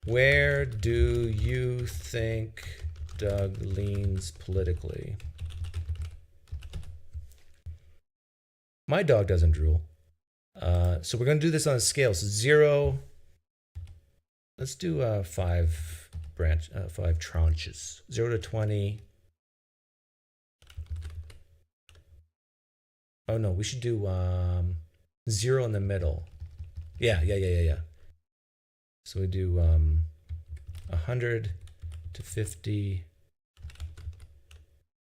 Where do you think Doug leans politically? My dog doesn't drool. So we're going to do this on a scale. So 0. Let's do 5 tranches. 0 to 20. Oh no, we should do 0 in the middle. Yeah. So we do 100 to 50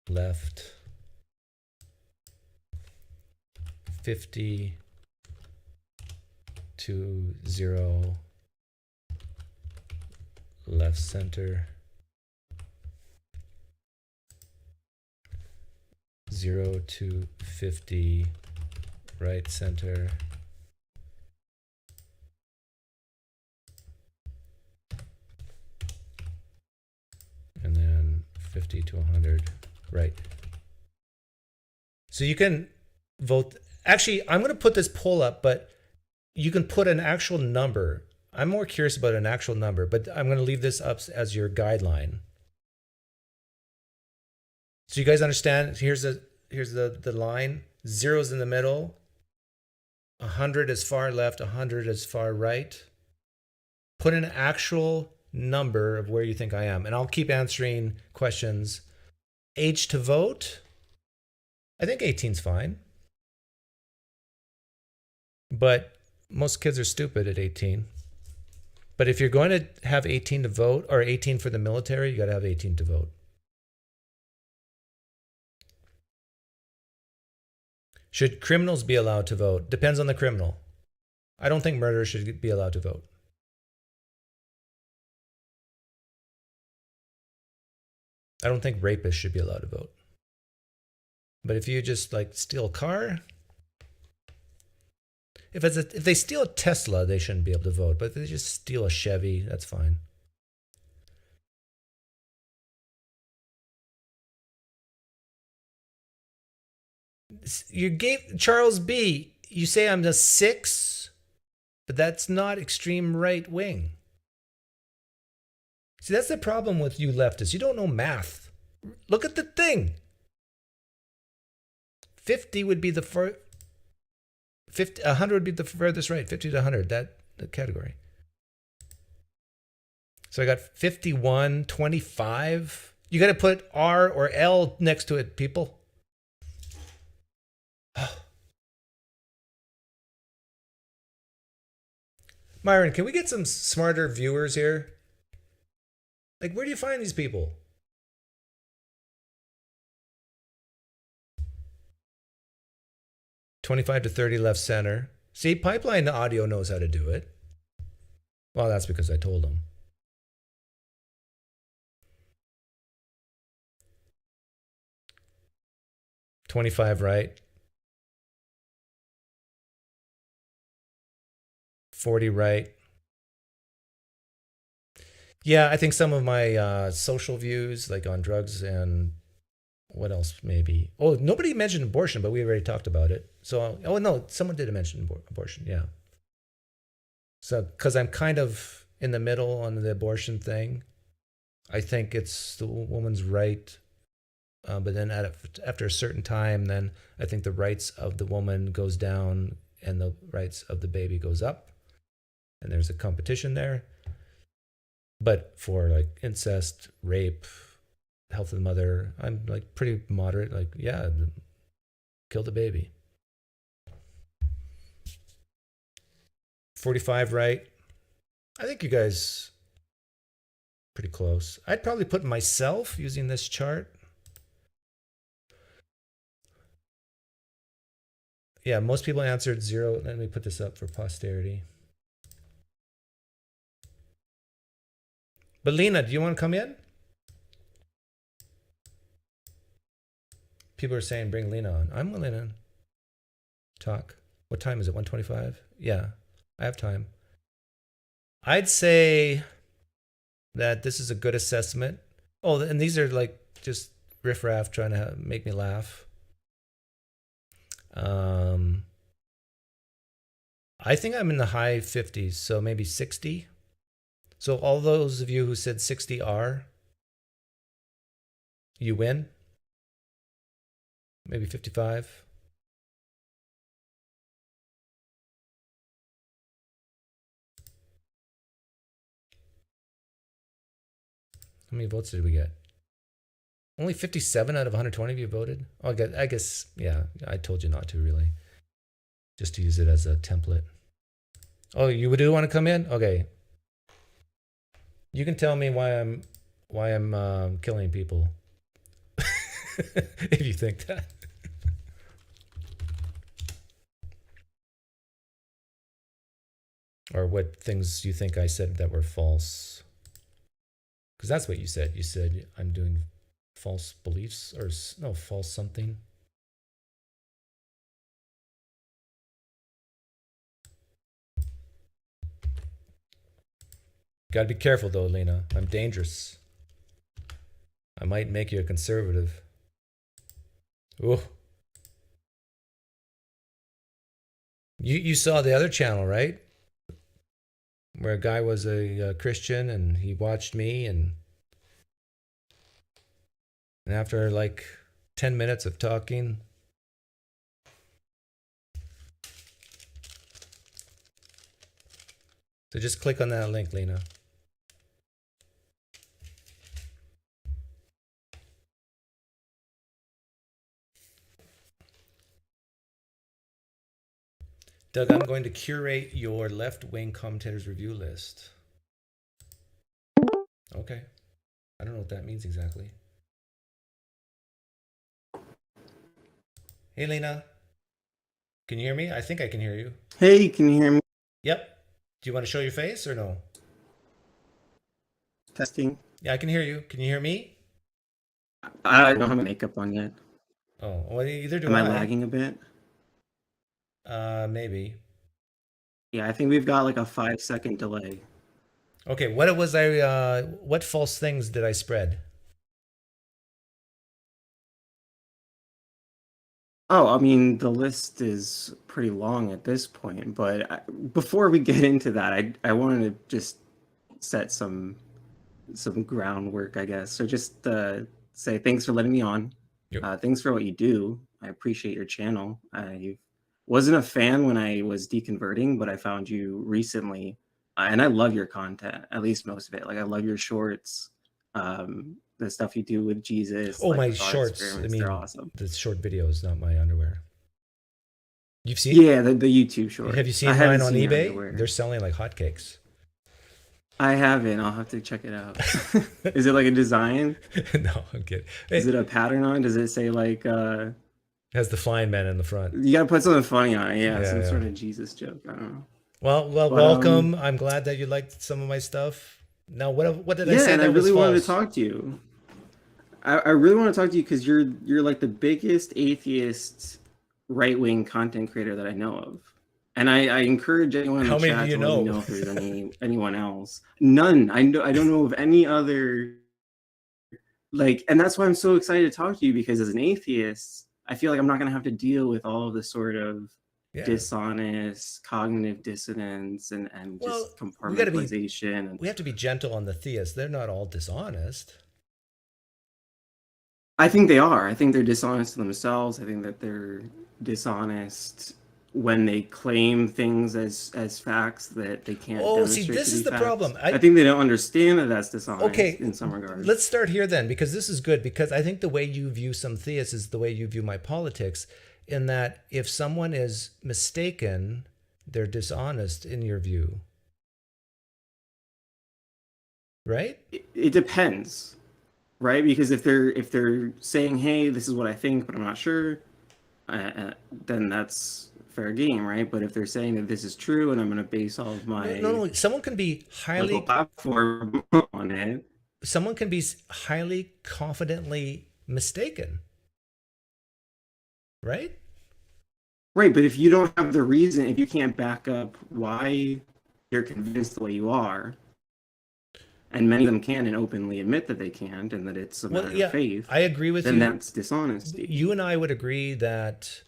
left, 50 to 0 left center, 0 to 50 right center, and then 50 to 100 right. So you can vote. Actually, I'm going to put this poll up, but you can put an actual number. I'm more curious about an actual number, but I'm going to leave this up as your guideline. So you guys understand? Here's the line. 0's in the middle. 100 is far left. 100 is far right. Put an actual number of where you think I am, and I'll keep answering questions. Age to vote? I think 18's fine. But most kids are stupid at 18. But if you're going to have 18 to vote, or 18 for the military, you got to have 18 to vote. Should criminals be allowed to vote? Depends on the criminal. I don't think murderers should be allowed to vote. I don't think rapists should be allowed to vote. But if you just like steal a car, if they steal a Tesla, they shouldn't be able to vote. But if they just steal a Chevy, that's fine. You gave Charles B. You say I'm a 6, but that's not extreme right wing. See, that's the problem with you leftists. You don't know math. Look at the thing. 50 would be the 100 would be the furthest right. 50 to 100, the category. So I got 51, 25. You got to put R or L next to it, people. Myron, can we get some smarter viewers here? Like, where do you find these people? $25 to $30 left center. See, Pipeline Audio knows how to do it. Well, that's because I told them. $25 right. 40 right. Yeah, I think some of my social views, like on drugs and what else maybe. Oh, nobody mentioned abortion, but we already talked about it. So, oh no, someone did mention abortion, yeah. So, because I'm kind of in the middle on the abortion thing, I think it's the woman's right but then after a certain time, then I think the rights of the woman goes down and the rights of the baby goes up, and there's a competition there. But for like incest, rape, health of the mother, I'm like pretty moderate. Like, yeah, kill the baby. 45 right. I think you guys pretty close. I'd probably put myself using this chart. Yeah, most people answered 0. Let me put this up for posterity. But Lina, do you want to come in? People are saying bring Lina on. I'm willing to talk. What time is it? 1:25? Yeah, I have time. I'd say that this is a good assessment. Oh, and these are like just riffraff trying to make me laugh. I think I'm in the high 50s, so maybe 60. So all those of you who said 60 are, you win. Maybe 55. How many votes did we get? Only 57 out of 120 of you voted? Oh, I guess, yeah, I told you not to really. Just to use it as a template. Oh, you do want to come in? Okay. You can tell me why I'm killing people. If you think that. Or what things you think I said that were false. Because that's what you said. You said I'm doing false beliefs or no, false something. Got to be careful though, Lina. I'm dangerous. I might make you a conservative. Oh. You saw the other channel, right? Where a guy was a Christian and he watched me and after like 10 minutes of talking, so just click on that link, Lina. Doug, I'm going to curate your left-wing commentators review list. Okay. I don't know what that means exactly. Hey, Lina. Can you hear me? I think I can hear you. Hey, can you hear me? Yep. Do you want to show your face or no? Testing. Yeah, I can hear you. Can you hear me? I don't have makeup on yet. Oh, well, either do Am I. I lagging a bit? Maybe. Yeah, I think we've got like a 5-second delay. Okay, what false things did I spread? Oh, I mean, the list is pretty long at this point, but before we get into that, I wanted to just set some groundwork, I guess. So just say thanks for letting me on. Yep. Thanks for what you do. I appreciate your channel. I wasn't a fan when I was deconverting, but I found you recently, and I love your content, at least most of it. Like I love your shorts, the stuff you do with Jesus. Oh, like my the thought shorts. I experiments, mean, they're awesome. the short videos, not my underwear. You've seen? Yeah, the YouTube short. Have you seen mine on eBay? They're selling like hotcakes. I haven't. I'll have to check it out. Is it like a design? No, I'm kidding. Is it a pattern on? Does it say like has the flying man in the front? You gotta put something funny on it. Yeah, some sort of Jesus joke. I don't know. Well, welcome. I'm glad that you liked some of my stuff. Now, what did I say? Yeah, and I really wanted to false? talk to you. I really want to talk to you because you're like the biggest atheist right-wing content creator that I know of. And I encourage anyone in the chat to let me know if there's anyone else. None. I don't know of any other. Like, and that's why I'm so excited to talk to you, because as an atheist, I feel like I'm not going to have to deal with all of the sort of dishonest cognitive dissonance and just compartmentalization. We have to be gentle on the theists. They're not all dishonest. I think they are. I think they're dishonest to themselves. I think that they're dishonest when they claim things as facts that they can't demonstrate. See, this to is be the facts. problem. I think they don't understand that that's dishonest Okay, in some regards. let's start here then, because this is good, because I think the way you view some theists is the way you view my politics, in that if someone is mistaken, they're dishonest in your view. Right? It depends, right? Because if they're saying, "Hey, this is what I think, but I'm not sure," then that's fair game, right? But if they're saying that this is true and I'm going to base all of my no, someone can be highly platform on it. Someone can be highly confidently mistaken, right? Right, but if you don't have the reason, if you can't back up why you're convinced the way you are, and many of them can and openly admit that they can't, and that it's a matter of faith, I agree with then you. Then that's dishonesty. You and I would agree that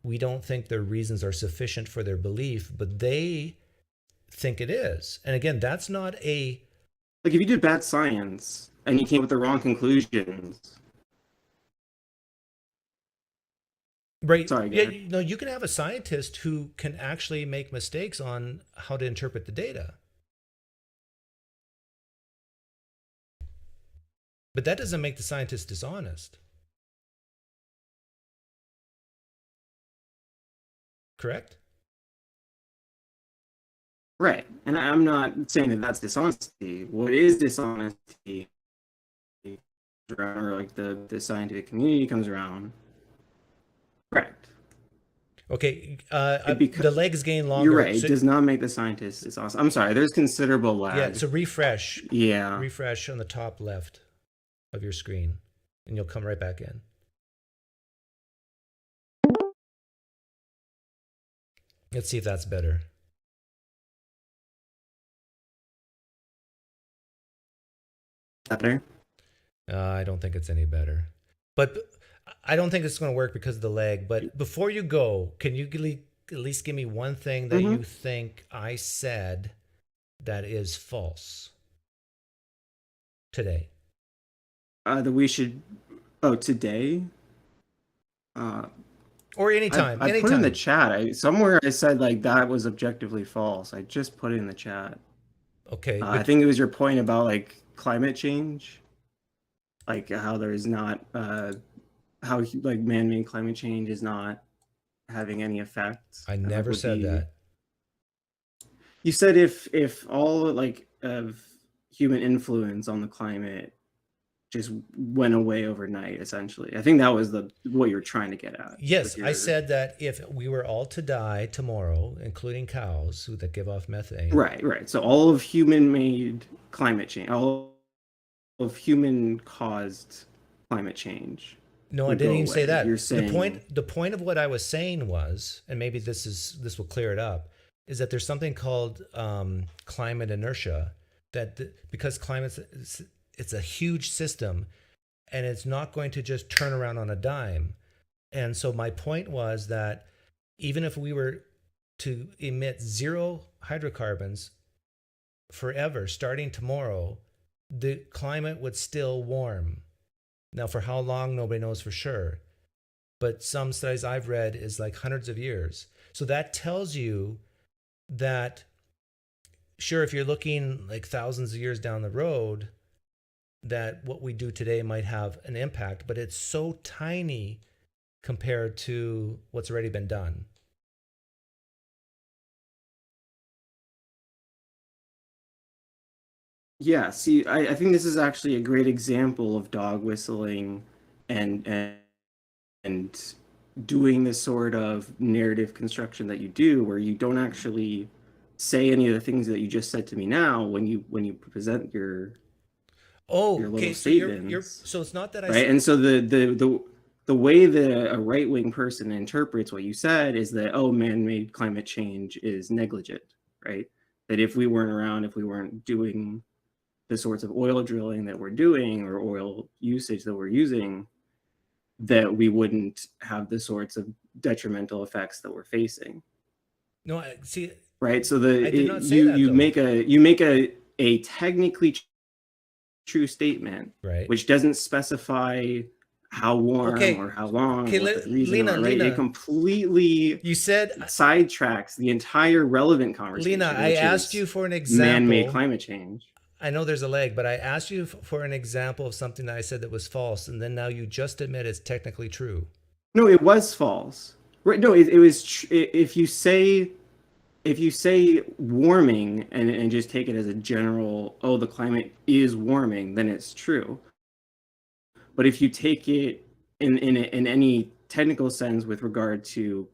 we don't think their reasons are sufficient for their belief, but they think it is. And again, that's not a... Like if you did bad science and you came up with the wrong conclusions... Right. Sorry, yeah, no, you can have a scientist who can actually make mistakes on how to interpret the data. But that doesn't make the scientist dishonest. Correct? Right. And I'm not saying that that's dishonesty. What is dishonesty, or like the scientific community comes around. Correct. Okay. The legs gain longer. You're right. It does not make the scientist dishonest. I'm sorry. There's considerable lag. Yeah. So refresh. Yeah. Refresh on the top left of your screen, and you'll come right back in. Let's see if that's better. Better? I don't think it's any better. But I don't think it's going to work because of the lag. But before you go, can you at least give me one thing that you think I said that is false today? That we should... Oh, today? Or anytime. I put in the chat. Somewhere I said like that was objectively false. I just put it in the chat. Okay. I think it was your point about like climate change, like how there's not how like man-made climate change is not having any effect. I never said that. You said if all like of human influence on the climate just went away overnight, essentially. I think that was what you're trying to get at. Yes, I said that if we were all to die tomorrow, including cows that give off methane. Right. So all of human-made climate change, all of human-caused climate change. No, I didn't even say that. You're saying the point of what I was saying was, and maybe this will clear it up, is that there's something called climate inertia, because climate it's a huge system and it's not going to just turn around on a dime. And so my point was that even if we were to emit 0 hydrocarbons forever, starting tomorrow, the climate would still warm. Now, for how long, nobody knows for sure. But some studies I've read is like hundreds of years. So that tells you that, sure, if you're looking like thousands of years down the road, that what we do today might have an impact, but it's so tiny compared to what's already been done. Yeah, see, I think this is actually a great example of dog whistling and doing this sort of narrative construction that you do, where you don't actually say any of the things that you just said to me now when you present your okay, so it's not that I right, and so the way that a right-wing person interprets what you said is that, oh, man-made climate change is negligent, right? That if we weren't around, if we weren't doing the sorts of oil drilling that we're doing or oil usage that we're using, that we wouldn't have the sorts of detrimental effects that we're facing. No, I see. Right, so you make a technically true statement, right, which doesn't specify how warm or how long, Okay, what the reason Lina, are, right? Lina, It completely sidetracks the entire relevant conversation. Lina, I asked you for an example. Man-made climate change. I know there's a lag, but I asked you for an example of something that I said that was false, and then now you just admit it's technically true. No, it was false. Right? No, it was. If you say warming and just take it as a general, oh, the climate is warming, then it's true. But if you take it in any technical sense with regard to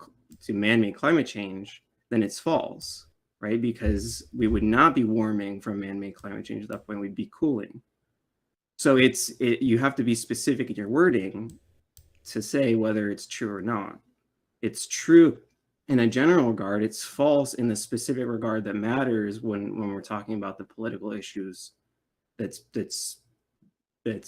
man-made climate change, then it's false, right? Because we would not be warming from man-made climate change. At that point, we'd be cooling. So you have to be specific in your wording to say whether it's true or not. It's true in a general regard. It's false in the specific regard that matters when we're talking about the political issues. That's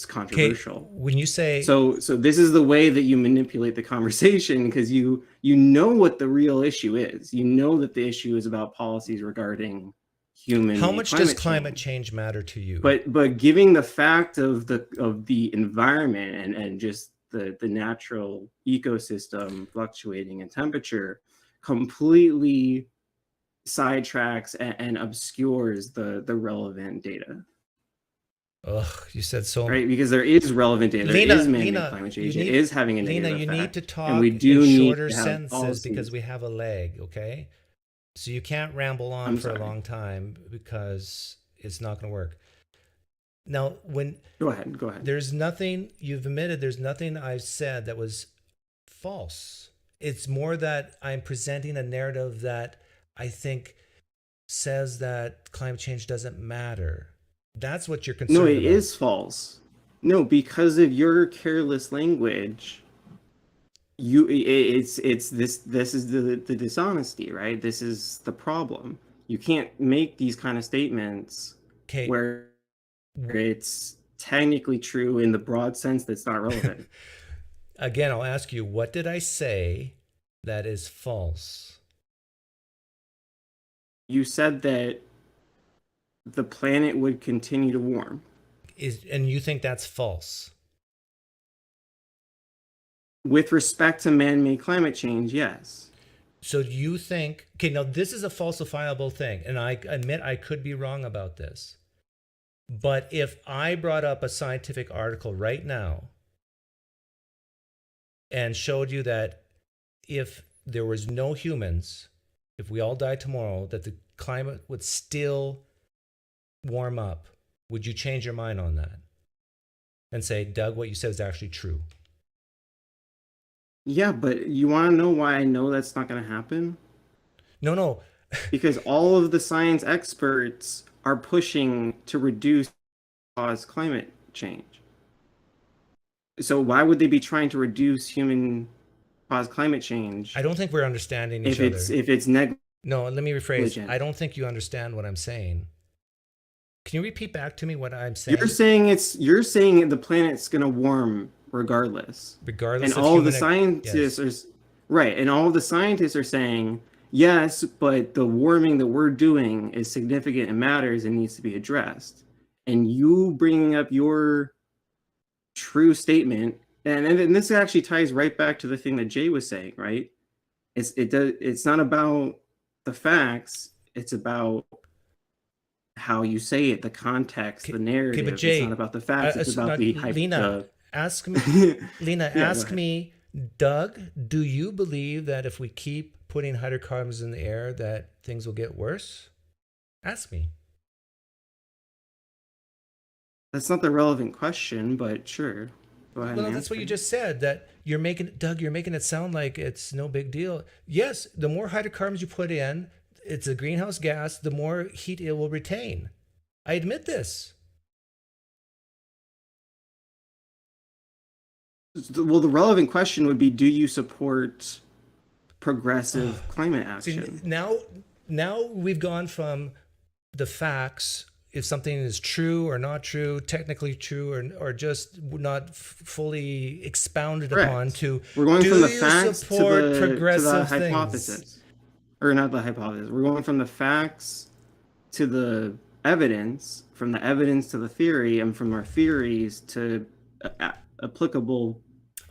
controversial. Okay, when you say so this is the way that you manipulate the conversation, because you know what the real issue is. You know that the issue is about policies regarding human. How much does climate change matter to you? But giving the fact of the environment and just the natural ecosystem fluctuating in temperature completely sidetracks and obscures the relevant data. Ugh, you said so. Right, because there is relevant data. There is man-made climate change. It is having a negative Lina, you effect. need to talk and we do in need shorter to have sentences policies. because we have a lag, okay? So you can't ramble on for a long time because it's not going to work. Now, Go ahead. There's nothing, you've admitted there's nothing I've said that was false. It's more that I'm presenting a narrative that I think says that climate change doesn't matter. That's what you're concerned about. No, it is false. No, because of your careless language, this is the dishonesty, right? This is the problem. You can't make these kind of statements where it's technically true in the broad sense that's not relevant. Again, I'll ask you, what did I say that is false? You said that the planet would continue to warm. And you think that's false? With respect to man-made climate change, yes. So you think, okay, now this is a falsifiable thing, and I admit I could be wrong about this. But if I brought up a scientific article right now and showed you that if there was no humans, if we all died tomorrow, that the climate would still warm up, would you change your mind on that and say, Doug, what you said is actually true? Yeah, but you want to know why I know that's not going to happen? No. Because all of the science experts are pushing to reduce cause climate change. So why would they be trying to reduce human caused climate change? I don't think we're understanding each other. If it's negligent. No, let me rephrase. I don't think you understand what I'm saying. Can you repeat back to me what I'm saying? You're saying the planet's going to warm regardless. Regardless. And all of the scientists are right, and all of the scientists are saying yes, but the warming that we're doing is significant and matters and needs to be addressed. And you bringing up your true statement, and this actually ties right back to the thing that Jay was saying, right? It's not about the facts, it's about how you say it, the context, the narrative. But Jay, it's not about the facts, it's about the hype. Lina, ask me, me, Doug, do you believe that if we keep putting hydrocarbons in the air that things will get worse? Ask me. That's not the relevant question, but sure. Go ahead. Well, that's what you just said, that you're making it sound like it's no big deal. Yes, the more hydrocarbons you put in, it's a greenhouse gas, the more heat it will retain. I admit this. Well, the relevant question would be, do you support progressive climate action? See, now we've gone from the facts, if something is true or not true, technically true or just not fully expounded upon, to we're going from the facts to the hypothesis. Things? Or not the hypothesis. We're going from the facts to the evidence, from the evidence to the theory, and from our theories to applicable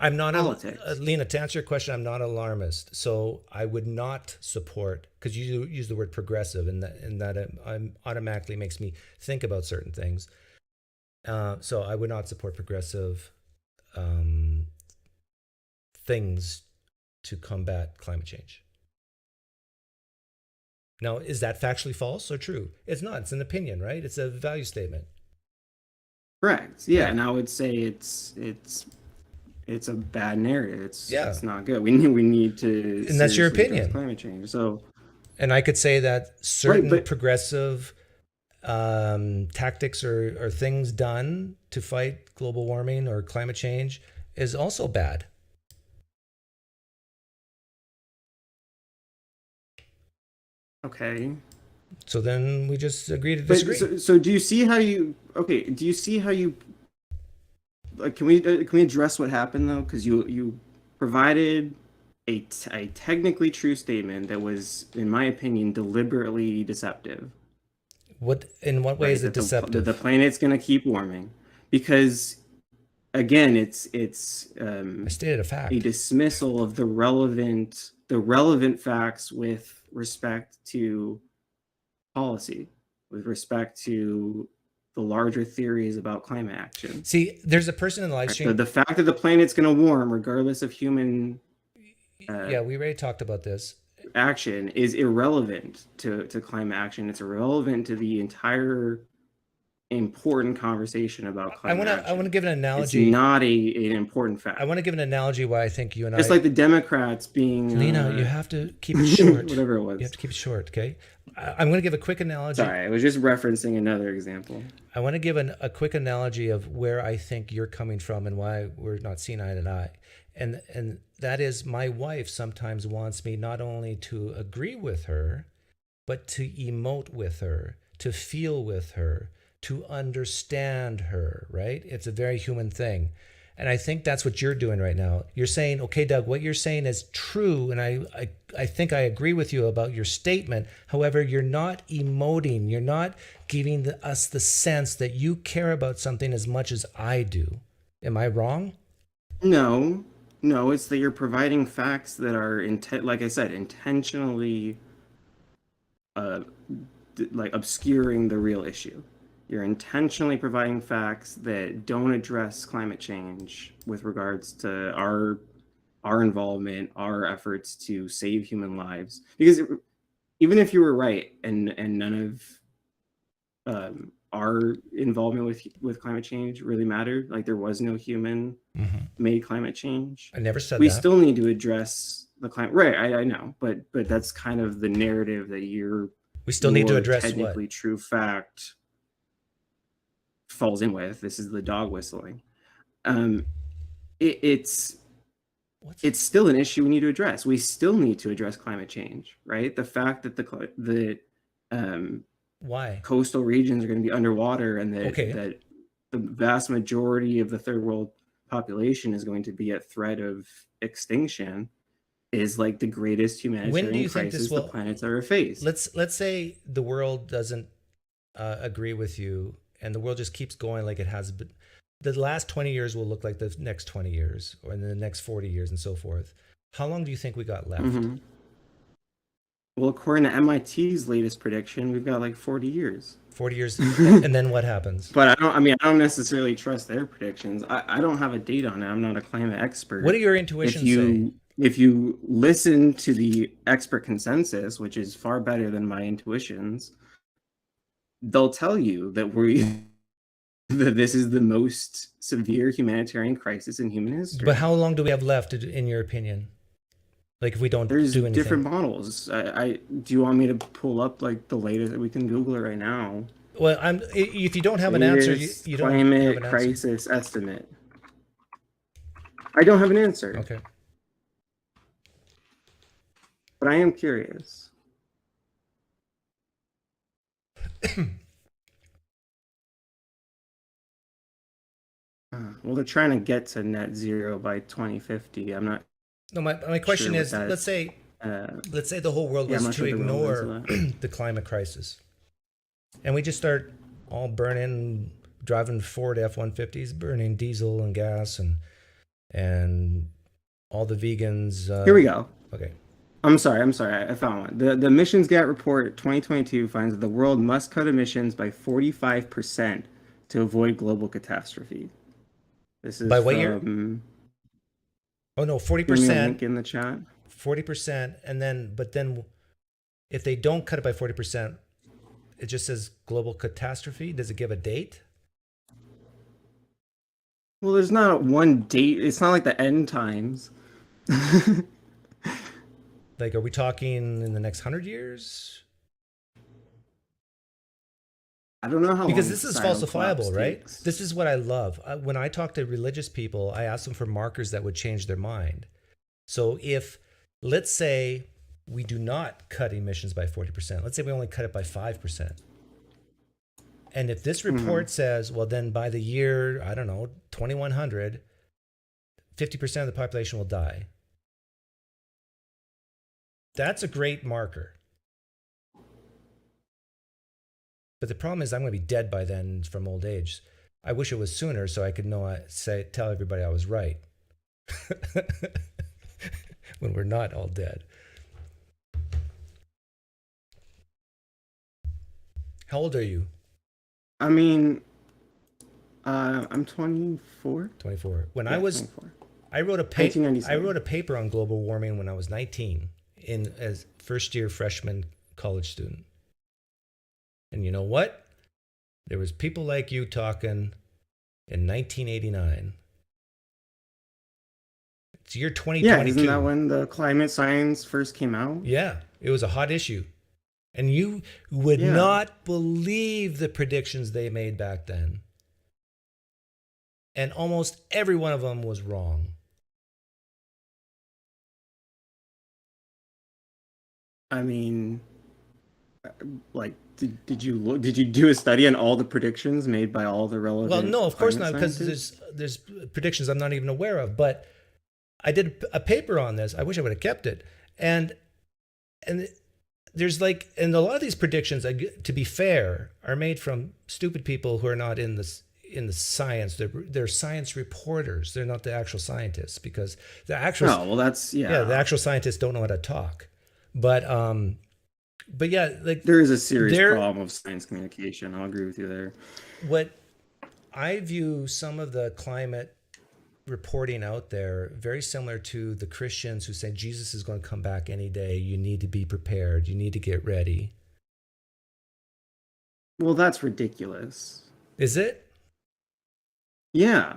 I'm not politics. Lina, to answer your question, I'm not alarmist. So I would not support, because you use the word progressive, and that automatically makes me think about certain things. So I would not support progressive things to combat climate change. Now, is that factually false or true? It's not. It's an opinion, right? It's a value statement. Correct. Yeah, and I would say it's a bad narrative. It's not good. We need to. And that's your opinion. Climate change. So, and I could say that certain progressive tactics or things done to fight global warming or climate change is also bad. Okay. So then we just agree to disagree. So do you see how you? Okay. Do you see how you? Like, can we address what happened though? Because you provided a technically true statement that was, in my opinion, deliberately deceptive. In what way is it deceptive? The planet's going to keep warming because, again, it's I stated a fact. A dismissal of the relevant facts with respect to policy, with respect to the larger theories about climate action. See, there's a person in the live stream. The fact that the planet's going to warm, regardless of human. Yeah, we already talked about this. Action is irrelevant to climate action. It's irrelevant to the entire important conversation about climate action. I want to give an analogy. It's not an important fact. I want to give an analogy why I think you and It's like the Democrats being. Lina, you have to keep it short. Whatever it was. You have to keep it short, okay? I'm going to give a quick analogy. Sorry, I was just referencing another example. I want to give a quick analogy of where I think you're coming from and why we're not seeing eye to eye. And that is, my wife sometimes wants me not only to agree with her, but to emote with her, to feel with her, to understand her, right? It's a very human thing. And I think that's what you're doing right now. You're saying, okay, Doug, what you're saying is true, and I think I agree with you about your statement. However, you're not emoting. You're not giving us the sense that you care about something as much as I do. Am I wrong? No, it's that you're providing facts that are, like I said, intentionally obscuring the real issue. You're intentionally providing facts that don't address climate change with regards to our involvement, our efforts to save human lives. Because even if you were right and none of our involvement with climate change really mattered, like there was no human made climate change. I never said we that. still need to address the climate. Right, I know, but that's kind of the narrative that we still need to address technically true fact falls in with. This is the dog whistling. It's still an issue we need to address. We still need to address climate change, right? The fact that the why coastal regions are going to be underwater and that the vast majority of the third world population is going to be at threat of extinction is like the greatest humanitarian crisis the planet's ever faced. Let's say the world doesn't agree with you, and the world just keeps going like it has been. The last 20 years will look like the next 20 years, or in the next 40 years, and so forth. How long do you think we got left? Well, according to MIT's latest prediction, we've got like 40 years. 40 years, and then what happens? But I don't necessarily trust their predictions. I don't have a date on it. I'm not a climate expert. What do your intuitions say? If you listen to the expert consensus, which is far better than my intuitions, they'll tell you that that this is the most severe humanitarian crisis in human history. But how long do we have left, in your opinion? Like, if we don't do anything? There's different models. Do you want me to pull up like the latest? We can Google it right now. Well, if you don't have an answer, you don't have an answer. Climate crisis estimate. I don't have an answer. Okay. But I am curious. Well, they're trying to get to net zero by 2050. I'm not. No, my question is, let's say the whole world was to ignore the climate crisis, and we just start all driving Ford F-150s, burning diesel and gas, and all the vegans. Here we go. Okay. I'm sorry. I found one. The Emissions Gap Report 2022 finds that the world must cut emissions by 45% to avoid global catastrophe. This is by what year? Oh no, 40%. Link in the chat. 40%, and then if they don't cut it by 40%, it just says global catastrophe. Does it give a date? Well, there's not one date. It's not like the end times. Like, are we talking in the next 100 years? I don't know how because long this is silent falsifiable, collapse right? takes. This is what I love. When I talk to religious people, I ask them for markers that would change their mind. So if, let's say, we do not cut emissions by 40%, let's say we only cut it by 5%. And if this report says, well, then by the year, I don't know, 2100, 50% of the population will die. That's a great marker. But the problem is I'm going to be dead by then from old age. I wish it was sooner so I could tell everybody I was right. When we're not all dead. How old are you? I mean, I'm 24. 24. When Yeah, I was 24. I wrote a 1997. paper on global warming when I was 19 as first year freshman college student. And you know what? There was people like you talking in 1989. It's year 2022. Yeah, isn't that when the climate science first came out? Yeah, it was a hot issue. And you would not believe the predictions they made back then. And almost every one of them was wrong. I mean, like, did you do a study on all the predictions made by all the relevant? Well, no, of course not, climate because scientists? there's predictions I'm not even aware of. But I did a paper on this. I wish I would have kept it. And there's and a lot of these predictions, to be fair, are made from stupid people who are not in the science. They're science reporters. They're not the actual scientists, because the actual the actual scientists don't know how to talk. But yeah, like there is a serious problem of science communication. I'll agree with you there. What I view some of the climate reporting out there very similar to the Christians who say Jesus is going to come back any day. You need to be prepared. You need to get ready. Well, that's ridiculous. Is it? Yeah.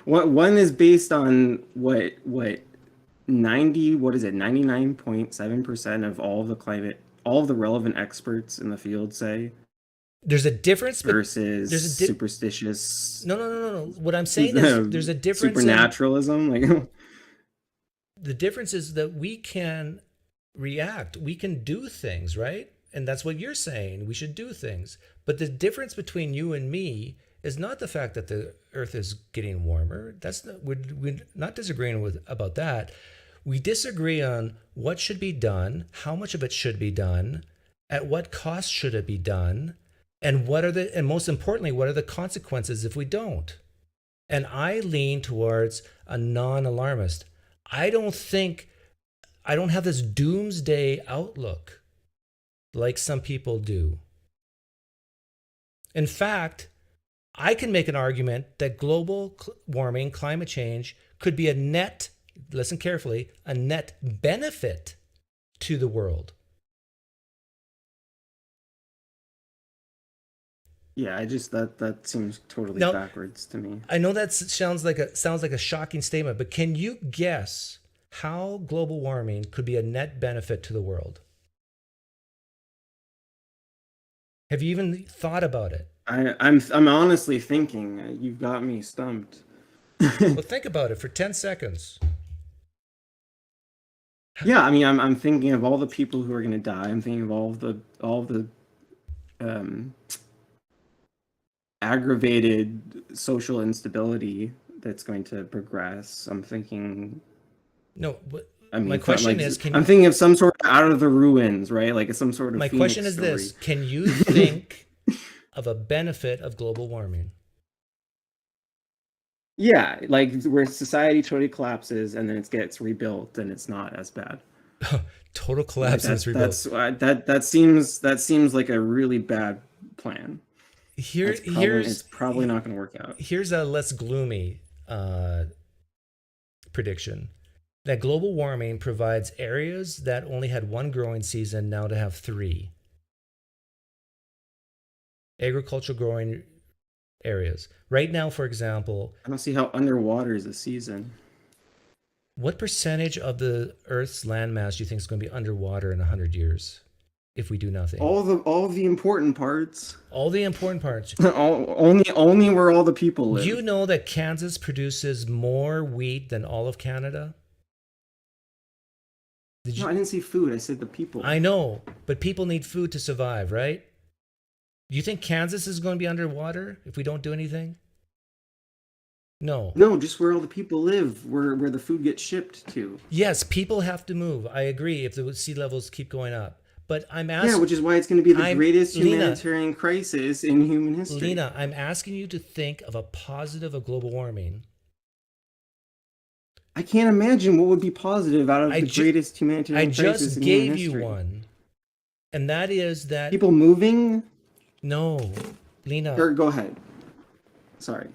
One is based on what 99.7% of all of the relevant experts in the field say. There's a difference versus superstitious. No. What I'm saying is there's a difference. Supernaturalism, the difference is that we can react. We can do things, right? And that's what you're saying. We should do things. But the difference between you and me is not the fact that the Earth is getting warmer. We're not disagreeing about that. We disagree on what should be done, how much of it should be done, at what cost should it be done, and and most importantly, what are the consequences if we don't? And I lean towards a non-alarmist. I don't have this doomsday outlook like some people do. In fact, I can make an argument that global warming, climate change, could be listen carefully, a net benefit to the world. Yeah, that seems totally backwards to me. I know that sounds like a shocking statement, but can you guess how global warming could be a net benefit to the world? Have you even thought about it? I'm honestly thinking. You've got me stumped. Well, think about it for 10 seconds. Yeah, I mean, I'm thinking of all the people who are going to die. I'm thinking of all the aggravated social instability that's going to progress. I'm thinking. No, my question is, I'm thinking of some sort of out of the ruins, right? Like some sort of. My question is this: can you think of a benefit of global warming? Yeah, like where society totally collapses and then it gets rebuilt and it's not as bad. Total collapse and it's rebuilt. That seems like a really bad plan. It's probably not going to work out. Here's a less gloomy prediction. That global warming provides areas that only had one growing season now to have 3. Agricultural growing areas. Right now, for example, I don't see how underwater is a season. What percentage of the Earth's landmass do you think is going to be underwater in 100 years if we do nothing? All of the important parts. All the important parts. only where all the people live. Do you know that Kansas produces more wheat than all of Canada? No, I didn't say food. I said the people. I know, but people need food to survive, right? Do you think Kansas is going to be underwater if we don't do anything? No. No, just where all the people live, where the food gets shipped to. Yes, people have to move. I agree if the sea levels keep going up. But I'm asking... Yeah, which is why it's going to be the greatest humanitarian crisis in human history. Lina, I'm asking you to think of a positive of global warming. I can't imagine what would be positive out of the greatest humanitarian crisis in human history. I just gave you one. And that is that... People moving? No. Lina. Go ahead. Sorry.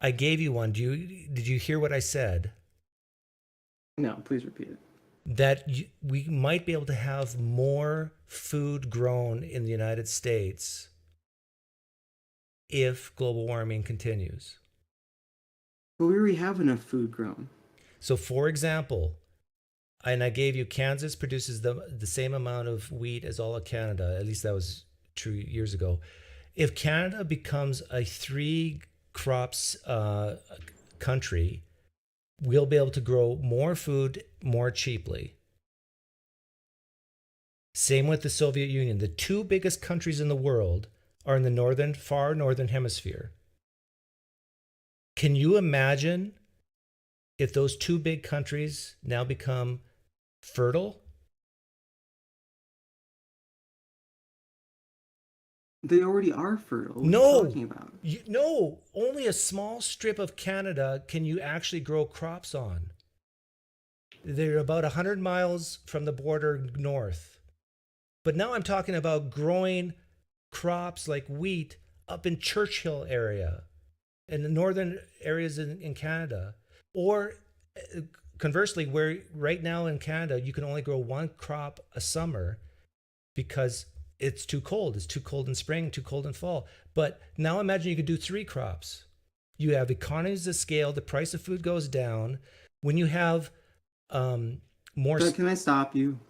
I gave you one. Did you hear what I said? No, please repeat it. That we might be able to have more food grown in the United States if global warming continues. But we already have enough food grown. So, for example, and I gave you Kansas produces the same amount of wheat as all of Canada. At least that was true years ago. If Canada becomes a 3 crops country, we'll be able to grow more food more cheaply. Same with the Soviet Union. The 2 biggest countries in the world are in the far northern hemisphere. Can you imagine if those 2 big countries now become fertile? They already are fertile. What are you talking about? No, only a small strip of Canada can you actually grow crops on. They're about 100 miles from the border north. But now I'm talking about growing crops like wheat up in Churchill area and the northern areas in Canada. Or conversely, where right now in Canada, you can only grow 1 crop a summer because it's too cold. It's too cold in spring, too cold in fall. But now imagine you could do 3 crops. You have economies of scale. The price of food goes down. When you have more... Can I stop you?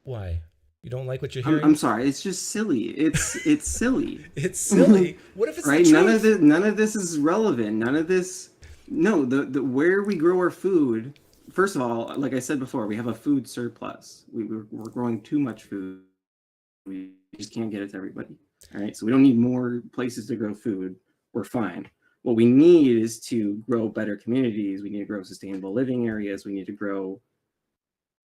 Why? You don't like what you're hearing? I'm sorry. It's just silly. It's silly. It's silly. What if it's right? The truth? None of this is relevant. None of this... No, the where we grow our food... First of all, like I said before, we have a food surplus. We're growing too much food. We just can't get it to everybody. All right. So we don't need more places to grow food. We're fine. What we need is to grow better communities. We need to grow sustainable living areas. We need to grow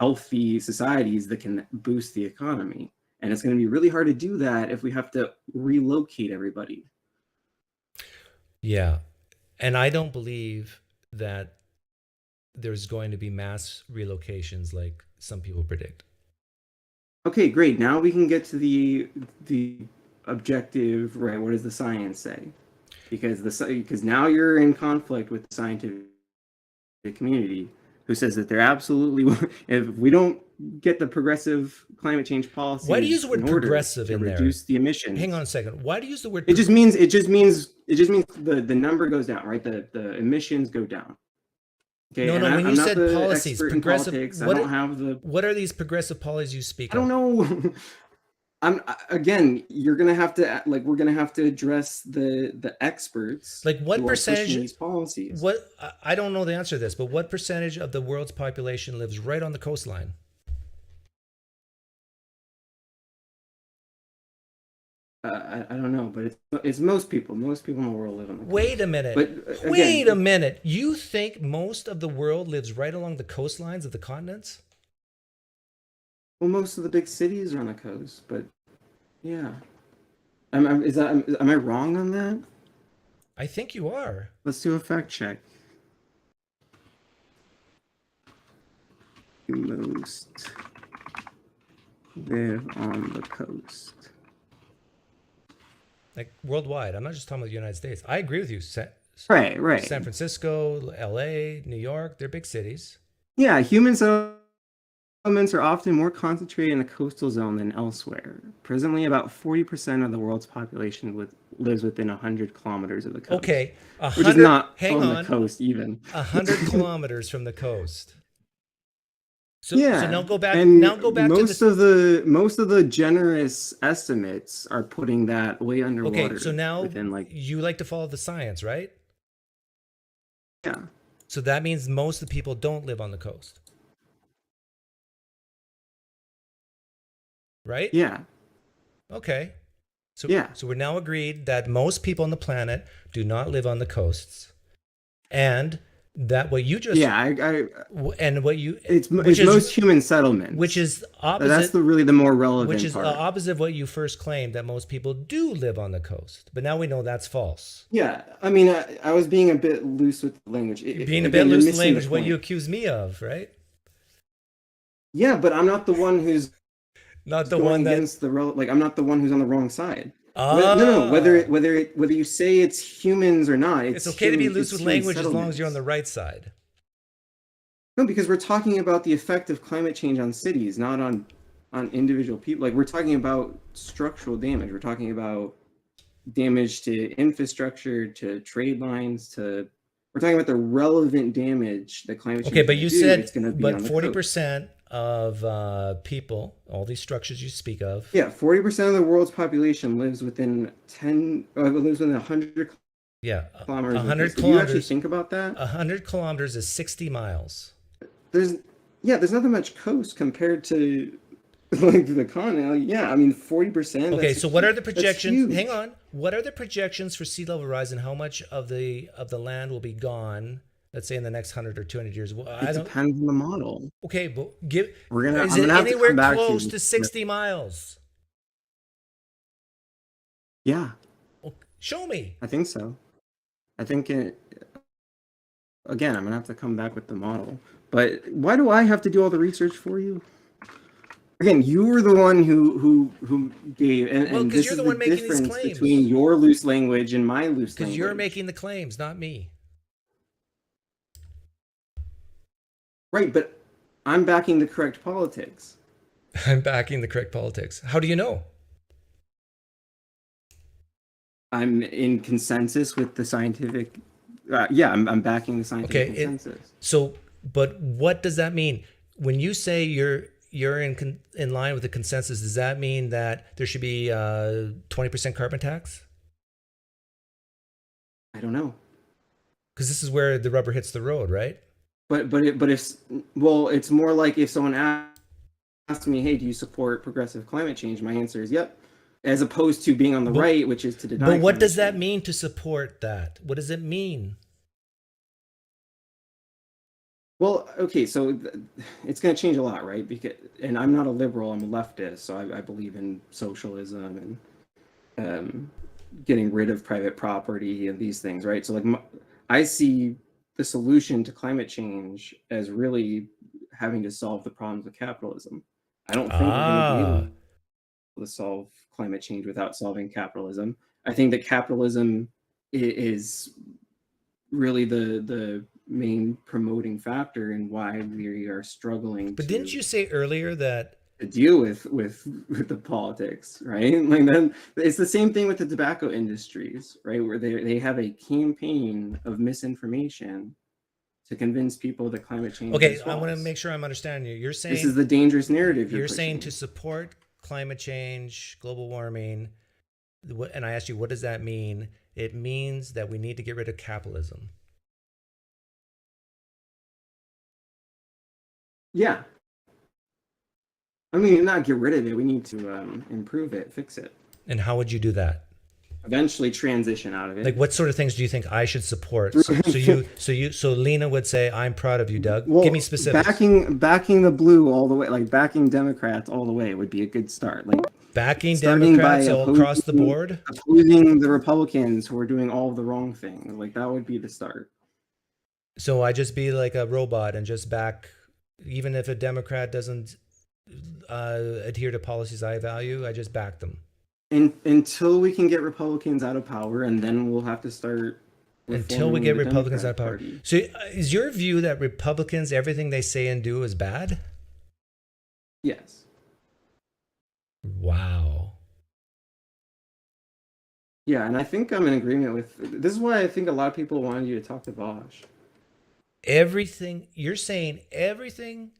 healthy societies that can boost the economy. And it's going to be really hard to do that if we have to relocate everybody. Yeah. And I don't believe that there's going to be mass relocations like some people predict. Okay, great. Now we can get to the objective, right? What does the science say? Because now you're in conflict with the scientific community, who says that they're absolutely, if we don't get the progressive climate change policy, why do you use the word progressive in there? Reduce the emissions. Hang on a second. Why do you use the word? It just means the number goes down, right? The emissions go down. Okay, no, when you said policies, progressive, politics, I don't have the. What are these progressive policies you speak of? I don't know. You're gonna have to we're gonna have to address the experts. Like what percentage these policies? What I don't know the answer to this, but what percentage of the world's population lives right on the coastline? I don't know, but it's most people. Most people in the world live on the coast. Wait a minute. Wait a minute. You think most of the world lives right along the coastlines of the continents? Well, most of the big cities are on the coast, but yeah. Am I wrong on that? I think you are. Let's do a fact check. Most live on the coast. Like worldwide. I'm not just talking about the United States. I agree with you. Right. San Francisco, LA, New York, they're big cities. Yeah, human settlements are often more concentrated in the coastal zone than elsewhere. Presently, about 40% of the world's population lives within 100 kilometers of the coast. Okay, which is not on the coast even. 100 kilometers from the coast. So now go back. And now go back most to most of the generous estimates are putting that way underwater. Okay, so now within you like to follow the science, right? Yeah. So that means most of the people don't live on the coast. Right? Yeah. Okay. So yeah. So we're now agreed that most people on the planet do not live on the coasts. And that what you just it's most human settlements, which is opposite. That's really the more relevant which is part. Opposite of what you first claimed, that most people do live on the coast. But now we know that's false. Yeah, I mean, I was being a bit loose with the language. Being a bit loose with language, what you accuse me of, right? Yeah, but I'm not the one who's not the one against I'm not the one who's on the wrong side. No. Whether you say it's humans or not, it's okay to be loose with language as long as you're on the right side. No, because we're talking about the effect of climate change on cities, not on individual people. Like, we're talking about structural damage. We're talking about damage to infrastructure, to trade lines, we're talking about the relevant damage that climate change. Okay, but you said, it's going to be but on the 40% of people, all these structures you speak of. Yeah, 40% of the world's population lives within 100 Yeah, kilometers. 100 kilometers. Do you actually think about that? 100 kilometers is 60 miles. There's not that much coast compared to the continent. Yeah, I mean 40%. Okay, so what are the projections? Hang on. What are the projections for sea level rise and how much of the land will be gone? Let's say in the next 100 or 200 years. Well, it depends on the model. Okay, but is it anywhere close to 60 miles? Yeah. Well, show me. I think so. I think again, I'm gonna have to come back with the model. But why do I have to do all the research for you? Again, you were the one who gave, and this is the difference between your loose language and my loose language. Because you're making the claims, not me. Right, but I'm backing the correct politics. I'm backing the correct politics. How do you know? I'm in consensus with the scientific. I'm backing the scientific consensus. But what does that mean? When you say you're in line with the consensus, does that mean that there should be 20% carbon tax? I don't know. Because this is where the rubber hits the road, right? It's more like if someone asked me, hey, do you support progressive climate change? My answer is yep. As opposed to being on the right, which is to deny. But what does that mean to support that? What does it mean? Well, okay, so it's going to change a lot, right? And I'm not a liberal, I'm a leftist, so I believe in socialism and getting rid of private property and these things, right? So I see the solution to climate change as really having to solve the problems of capitalism. I don't think we're going to be able to solve climate change without solving capitalism. I think that capitalism is really the main promoting factor in why we are struggling. But didn't you say earlier that to deal with the politics, right? Like then it's the same thing with the tobacco industries, right? Where they have a campaign of misinformation to convince people that climate change. Okay, is I want to false. make sure I'm understanding you. You're saying this is the dangerous narrative. You're saying to support climate change, global warming, and I asked you, what does that mean? It means that we need to get rid of capitalism. Yeah. I mean, not get rid of it. We need to improve it, fix it. And how would you do that? Eventually transition out of it. Like, what sort of things do you think I should support? So Lina would say, "I'm proud of you, Doug." Well, give me specifics. Backing the blue all the way, like backing Democrats all the way, would be a good start. Like Backing starting Democrats by all across the board? Opposing the Republicans who are doing all of the wrong things. Like, that would be the start. So I just be like a robot and just back, even if a Democrat doesn't adhere to policies I value, I just back them. Until we can get Republicans out of power, and then we'll have to start. Until we get Republicans out of power. Party. So is your view that Republicans, everything they say and do is bad? Yes. Wow. Yeah, and I think I'm in agreement with. This is why I think a lot of people wanted you to talk to Bosch. Everything you're saying, everything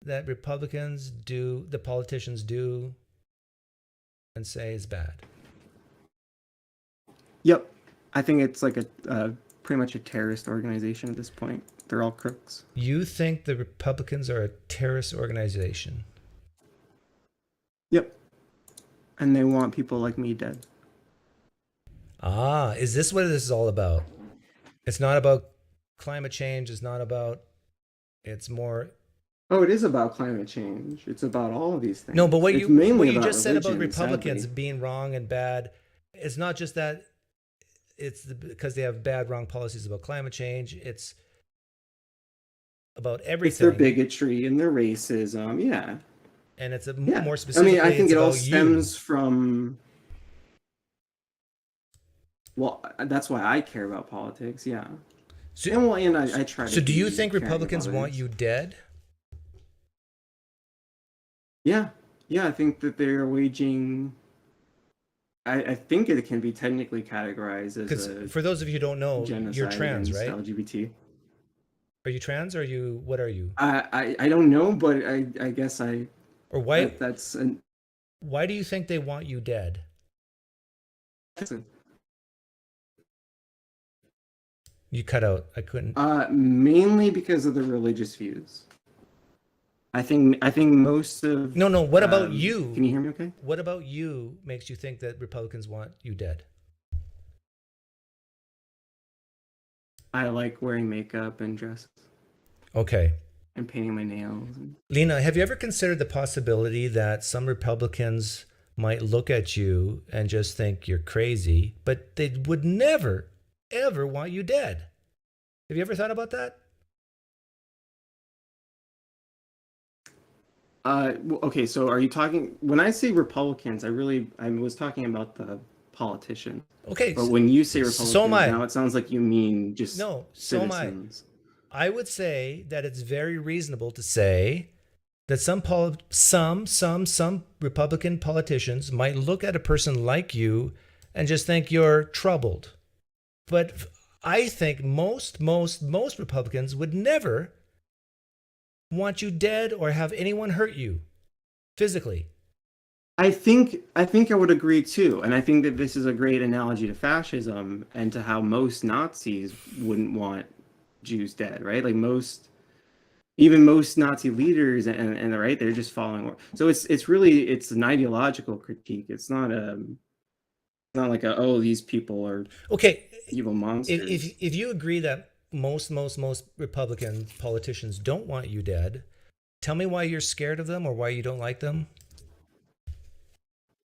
that Republicans do, the politicians do and say is bad. Yep. I think it's like a pretty much a terrorist organization at this point. They're all crooks. You think the Republicans are a terrorist organization? Yep. And they want people like me dead. Ah, is this what this is all about? It's not about climate change. It's not about, it's more. Oh, it is about climate change. It's about all of these things. No, but what it's you just said about religion, Republicans sadly. being wrong and bad, it's not just that it's because they have bad, wrong policies about climate change. It's about everything. It's their bigotry and their racism. Yeah. And it's Yeah. more specifically, I think it all about stems from. Well, that's why I care about politics. Yeah. So, and I try. So, do you think caring Republicans about want others. you dead? Yeah. I think that they're waging. I think it can be technically categorized as a. For those of you who don't know, you're trans, against right? LGBT. Are you trans? Or are you? What are you? I don't know, but I guess I. Or why? That's. Why do you think they want you dead? You cut out. I couldn't. Mainly because of the religious views. I think most of. No. What about you? Can you hear me okay? What about you makes you think that Republicans want you dead? I like wearing makeup and dresses. Okay. And painting my nails. Lina, have you ever considered the possibility that some Republicans might look at you and just think you're crazy, but they would never, ever want you dead? Have you ever thought about that? Okay, so are you talking, when I say Republicans, I was talking about the politician. Okay. But when you say Republicans, so am I. now it sounds like you mean just no, citizens. So am I would say that it's very reasonable to say that some Republican politicians might look at a person like you and just think you're troubled. But I think most Republicans would never want you dead or have anyone hurt you physically. I think I would agree too, and I think that this is a great analogy to fascism and to how most Nazis wouldn't want Jews dead, right? Like even most Nazi leaders and right, they're just following. So it's really an ideological critique. It's not like these people are evil monsters. If you agree that most Republican politicians don't want you dead, tell me why you're scared of them or why you don't like them.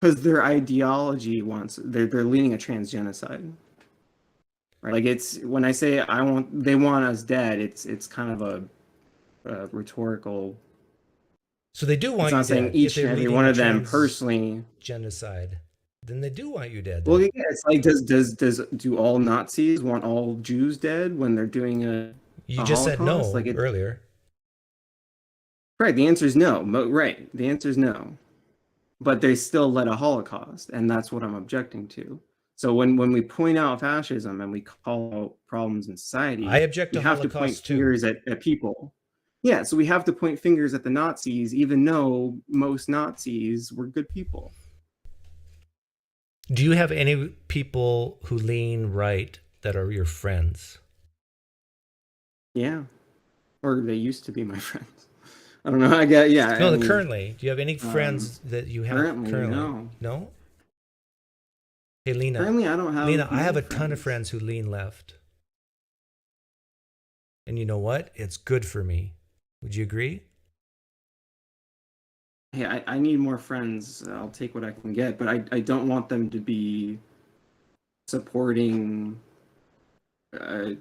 Because their ideology they're leading a transgenocide. Right? Like it's when I say they want us dead, it's kind of a rhetorical. So they do want you dead. It's not saying each and every one of them personally genocide. Then they do want you dead. Well, yeah, it's like do all Nazis want all Jews dead when they're doing a You just Holocaust? said no earlier. Right, the answer is no. Right, the answer is no. But they still led a Holocaust, and that's what I'm objecting to. So when we point out fascism and we call out problems in society, I object to we have to point fingers at people. Yeah, so we have to point fingers at the Nazis, even though most Nazis were good people. Do you have any people who lean right that are your friends? Yeah, or they used to be my friends. I don't know. I get No, currently, do you have any friends that you have currently? No. Hey, Lina. Currently, I don't have. Lina, I have a ton of friends who lean left, and you know what? It's good for me. Would you agree? hey, I need more friends. I'll take what I can get, but I don't want them to be supporting a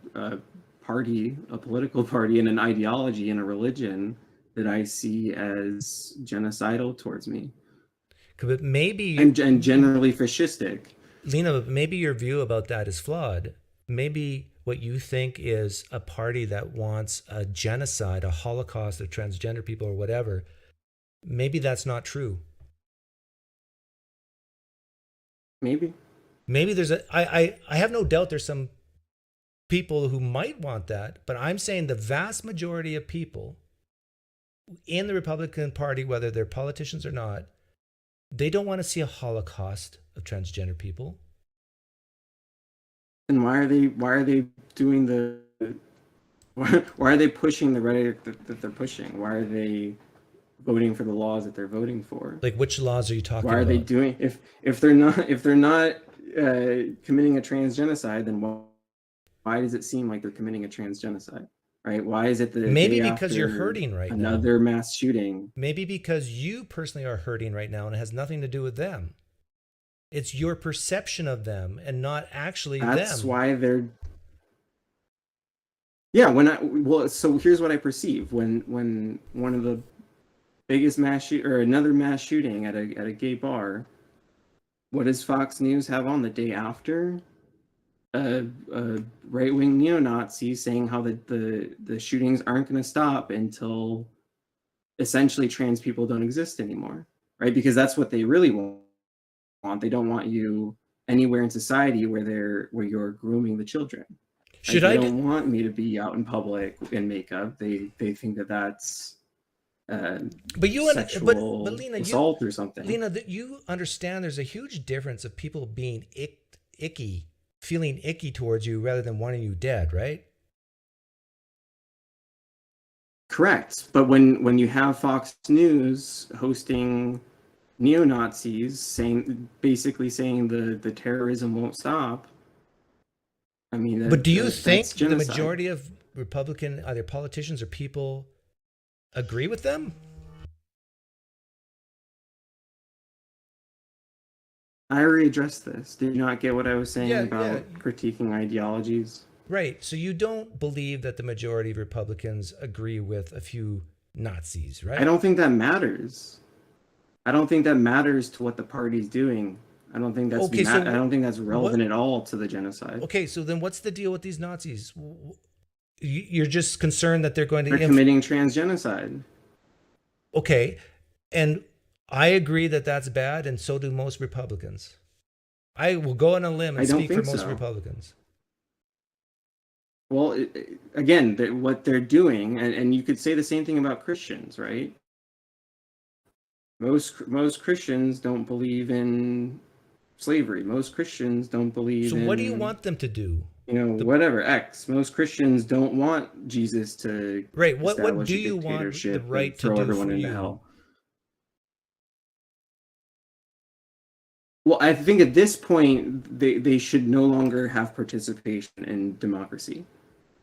party, a political party, and an ideology and a religion that I see as genocidal towards me. But maybe and generally fascistic. Lina, maybe your view about that is flawed. Maybe what you think is a party that wants a genocide, a holocaust of transgender people or whatever, maybe that's not true. Maybe there's I have no doubt there's some people who might want that, but I'm saying the vast majority of people in the Republican Party, whether they're politicians or not, they don't want to see a holocaust of transgender people. And why are they doing the why are they pushing the rhetoric that they're pushing? Why are they voting for the laws that they're voting for? Like, which laws are you talking about? Why are they doing if they're not committing a transgenocide, then why does it seem like they're committing a transgenocide? Right? Why is it that maybe because you're hurting right now? Another mass shooting. Maybe because you personally are hurting right now, and it has nothing to do with them. It's your perception of them, and not actually them. That's why they're. Yeah. So here's what I perceive when one of the biggest another mass shooting at a gay bar. What does Fox News have on the day after? A right-wing neo-Nazi saying how the shootings aren't going to stop until essentially trans people don't exist anymore, right? Because that's what they really want. They don't want you anywhere in society where you're grooming the children. They don't want me to be out in public in makeup. They think that that's sexual Lina, assault or something. Lina, you understand there's a huge difference of people being icky, feeling icky towards you rather than wanting you dead, right? Correct. But when you have Fox News hosting neo-Nazis basically saying the terrorism won't stop, I mean, but do you think the majority of Republican either politicians or people agree with them? I already addressed this. Did you not get what I was saying about critiquing ideologies? Right. So you don't believe that the majority of Republicans agree with a few Nazis, right? I don't think that matters. I don't think that matters to what the party's doing. I don't think that's I don't think that's relevant at all to the genocide. Okay, so then what's the deal with these Nazis? You're just concerned that they're going to... They're committing transgenocide. Okay, and I agree that that's bad, and so do most Republicans. I will go on a limb and speak for most Republicans. Well, again, what they're doing, and you could say the same thing about Christians, right? Most Christians don't believe in slavery. Most Christians don't believe in... So what do you want them to do? Whatever, X. Most Christians don't want Jesus to... Right, what do you want the right to do everyone for into you? Hell? Well, I think at this point, they should no longer have participation in democracy,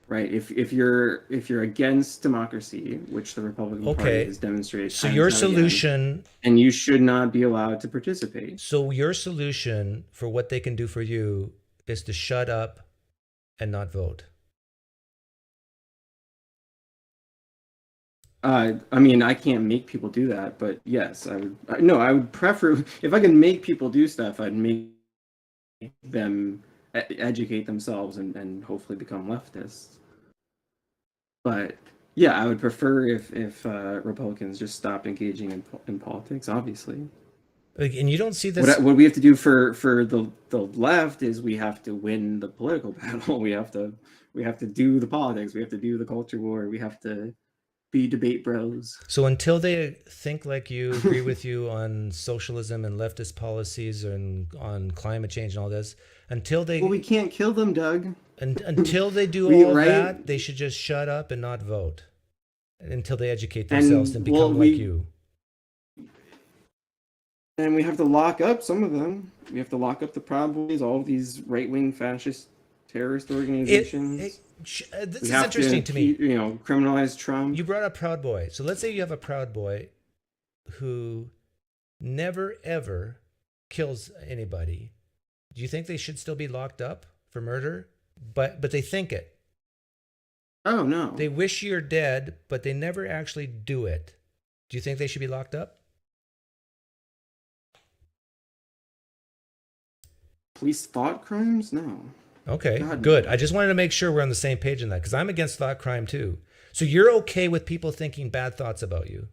right? If you're against democracy, which the Republican Party has demonstrated, so your solution, and you should not be allowed to participate. So your solution for what they can do for you is to shut up and not vote. I mean, I can't make people do that, but yes, I would. No, I would prefer if I could make people do stuff. I'd make them educate themselves and hopefully become leftists. But yeah, I would prefer if Republicans just stopped engaging in politics. Obviously, and you don't see this. What we have to do for the left is we have to win the political battle. We have to do the politics. We have to do the culture war. We have to be debate bros. So until they think like you, agree with you on socialism and leftist policies and on climate change and all this, until they... Well, we can't kill them, Doug. Until they do all that, they should just shut up and not vote. Until they educate themselves and become like you. And we have to lock up some of them. We have to lock up the Proud Boys, all of these right-wing fascist terrorist organizations. This is interesting to me. Criminalize Trump. You brought up Proud Boy. So let's say you have a Proud Boy who never ever kills anybody, do you think they should still be locked up for murder? But they think it. Oh, no. They wish you're dead, but they never actually do it. Do you think they should be locked up? Police thought crimes? No. Okay, God, good. no. I just wanted to make sure we're on the same page in that, because I'm against thought crime too. So you're okay with people thinking bad thoughts about you?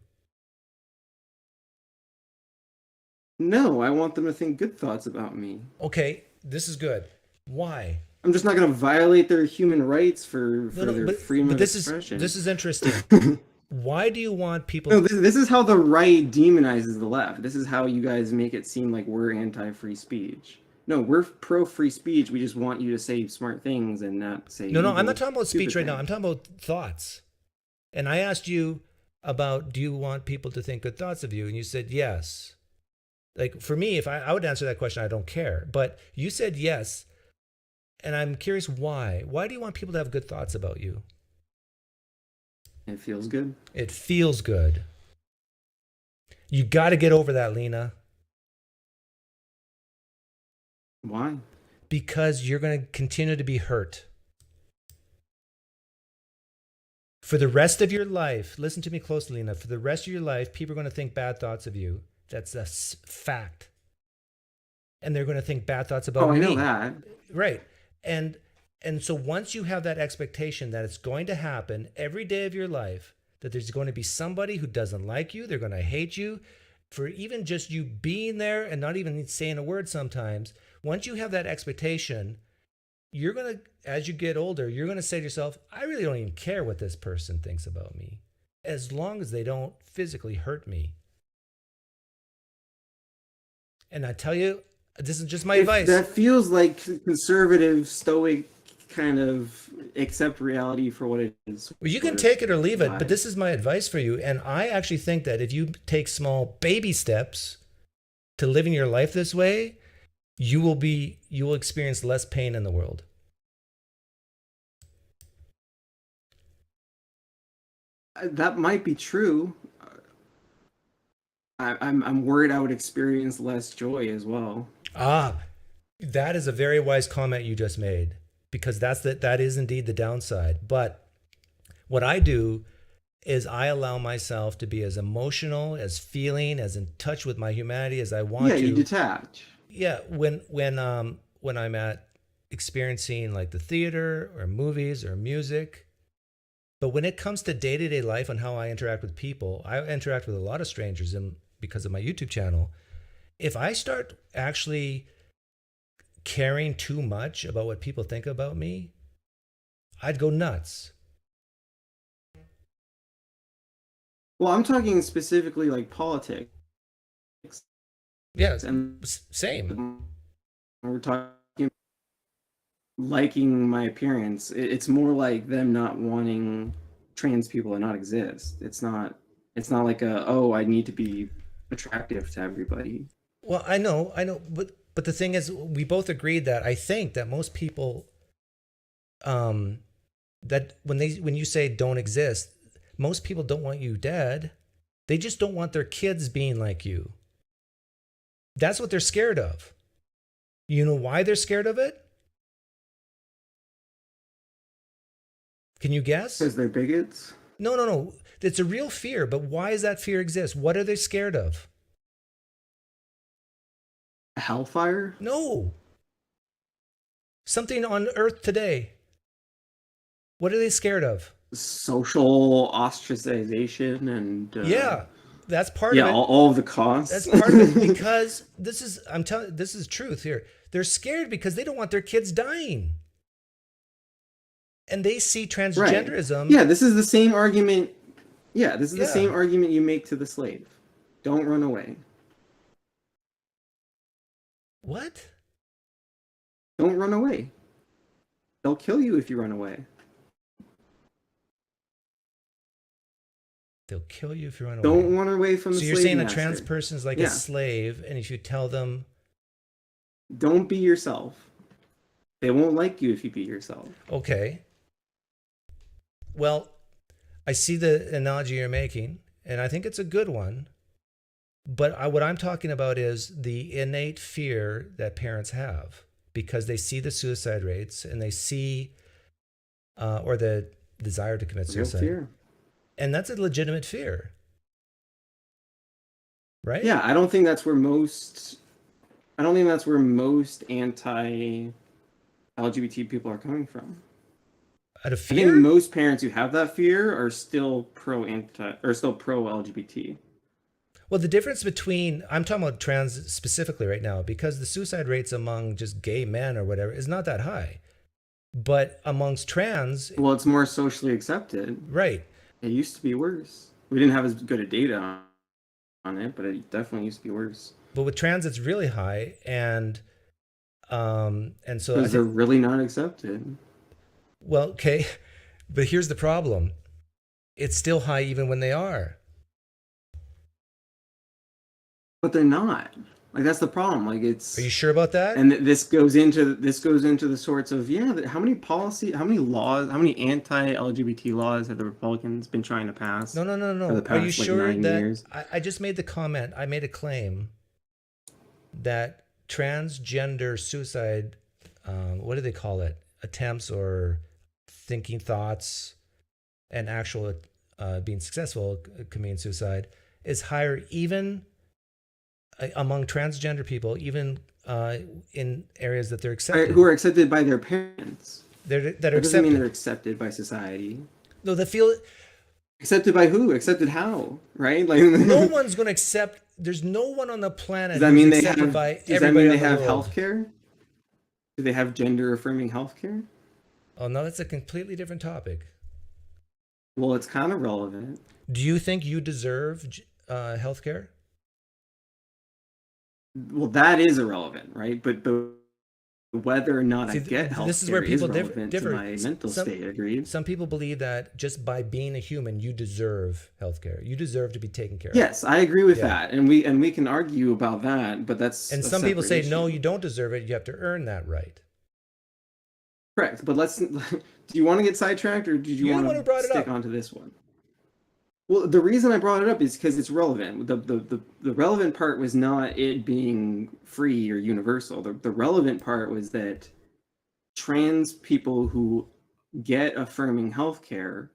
No, I want them to think good thoughts about me. Okay, this is good. Why? I'm just not going to violate their human rights for their freedom of expression. This is interesting. Why do you want people... No, this is how the right demonizes the left. This is how you guys make it seem like we're anti-free speech. No, we're pro-free speech. We just want you to say smart things and not say... No, I'm not talking about speech right now. I'm talking about thoughts. And I asked you about, do you want people to think good thoughts of you? And you said yes. Like, for me, if I would answer that question, I don't care. But you said yes. And I'm curious why. Why do you want people to have good thoughts about you? It feels good. It feels good. You got to get over that, Lina. Why? Because you're going to continue to be hurt. For the rest of your life, listen to me closely, Lina. For the rest of your life, people are going to think bad thoughts of you. That's a fact. And they're going to think bad thoughts about me. I know that. Right. And so once you have that expectation that it's going to happen every day of your life, that there's going to be somebody who doesn't like you, they're going to hate you, for even just you being there and not even saying a word sometimes, once you have that expectation, you're going to, as you get older, you're going to say to yourself, I really don't even care what this person thinks about me, as long as they don't physically hurt me. And I tell you, this is just my advice. That feels like conservative, stoic kind of accept reality for what it is. Well, you can take it or leave it, but this is my advice for you. And I actually think that if you take small baby steps to living your life this way, you will experience less pain in the world. That might be true. I'm worried I would experience less joy as well. That is a very wise comment you just made, because that is indeed the downside. But what I do is I allow myself to be as emotional, as feeling, as in touch with my humanity as I want to. Yeah, you detach. Yeah, when I'm at experiencing like the theater or movies or music. But when it comes to day-to-day life and how I interact with people, I interact with a lot of strangers because of my YouTube channel. If I start actually caring too much about what people think about me, I'd go nuts. Well, I'm talking specifically like politics. Yeah, same. We're talking liking my appearance. It's more like them not wanting trans people to not exist. It's not like I need to be attractive to everybody. Well, I know, but the thing is, we both agreed that I think that most people, that when you say don't exist, most people don't want you dead. They just don't want their kids being like you. That's what they're scared of. You know why they're scared of it? Can you guess? Because they're bigots? No. It's a real fear, but why does that fear exist? What are they scared of? Hellfire? No. Something on Earth today. What are they scared of? Social ostracization and... yeah, that's part of it. Yeah, all of the costs. That's part of it, because this is truth here. They're scared because they don't want their kids dying. And they see transgenderism. Right. Yeah, this is the same argument. Yeah, this is the same argument you make to the slave. Don't run away. What? Don't run away. They'll kill you if you run away. They'll kill you if you run away. Don't run away from the slave master. So you're saying a trans person is like a slave, and if you tell them... Don't be yourself. They won't like you if you be yourself. Okay. Well, I see the analogy you're making, and I think it's a good one. But what I'm talking about is the innate fear that parents have because they see the suicide rates and they see, or the desire to commit suicide. Real fear. And that's a legitimate fear. Right? Yeah, I don't think that's where most anti-LGBT people are coming from. Out of I fear? think most parents who have that fear are still pro-LGBT. Well, the difference between, I'm talking about trans specifically right now, because the suicide rates among just gay men or whatever is not that high. But amongst trans... Well, it's more socially accepted. Right. It used to be worse. We didn't have as good a data on it, but it definitely used to be worse. But with trans, it's really high. And so... Because they're really not accepted. Well, okay. But here's the problem. It's still high even when they are. But they're not. Like, that's the problem. Like, it's... Are you sure about that? And this goes into the sorts of, how many laws, how many anti-LGBT laws have the Republicans been trying to pass? No. For the past, Are you sure 9 that years? I just made the comment, I made a claim that transgender suicide, what do they call it? Attempts or thinking thoughts and actual being successful committing suicide is higher even among transgender people, even in areas that they're accepted. Who are accepted by their parents. That are doesn't accepted. mean they're accepted by society. No, they feel... Accepted by who? Accepted how? Right? Like no one's going to accept... There's no one on the planet does that mean who's they accepted have, by does that everybody mean they in the have world. healthcare? Do they have gender-affirming healthcare? Oh, no, that's a completely different topic. Well, it's kind of relevant. Do you think you deserve healthcare? Well, that is irrelevant, right? But whether or not I get healthcare this is where people differ. differ. My mental state, agreed. Some people believe that just by being a human, you deserve healthcare. You deserve to be taken care of. Yes, I agree with that, and we can argue about that, but that's and some people say no, you don't deserve it. You have to earn that right. Correct, but do you want to get sidetracked, or did you want to stick onto this one? Well, the reason I brought it up is because it's relevant. The relevant part was not it being free or universal. The relevant part was that trans people who get affirming healthcare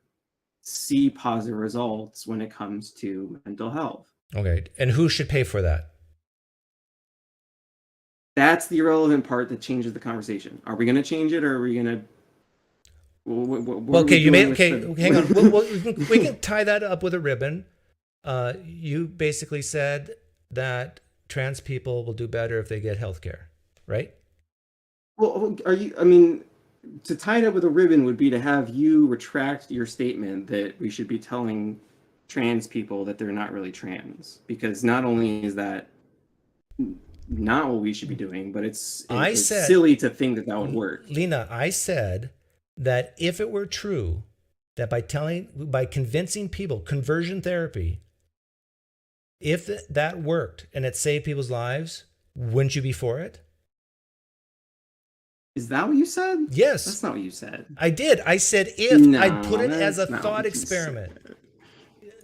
see positive results when it comes to mental health. Okay, and who should pay for that? That's the irrelevant part that changes the conversation. Are we going to change it, or are we going to... Okay, hang on. We can tie that up with a ribbon. You basically said that trans people will do better if they get healthcare, right? Well, to tie it up with a ribbon would be to have you retract your statement that we should be telling trans people that they're not really trans, because not only is that not what we should be doing, but it's silly to think that would work. Lina, I said that if it were true that by convincing people, conversion therapy, if that worked and it saved people's lives, wouldn't you be for it? Is that what you said? Yes. That's not what you said. I did. I said if. I'd put it as a thought experiment.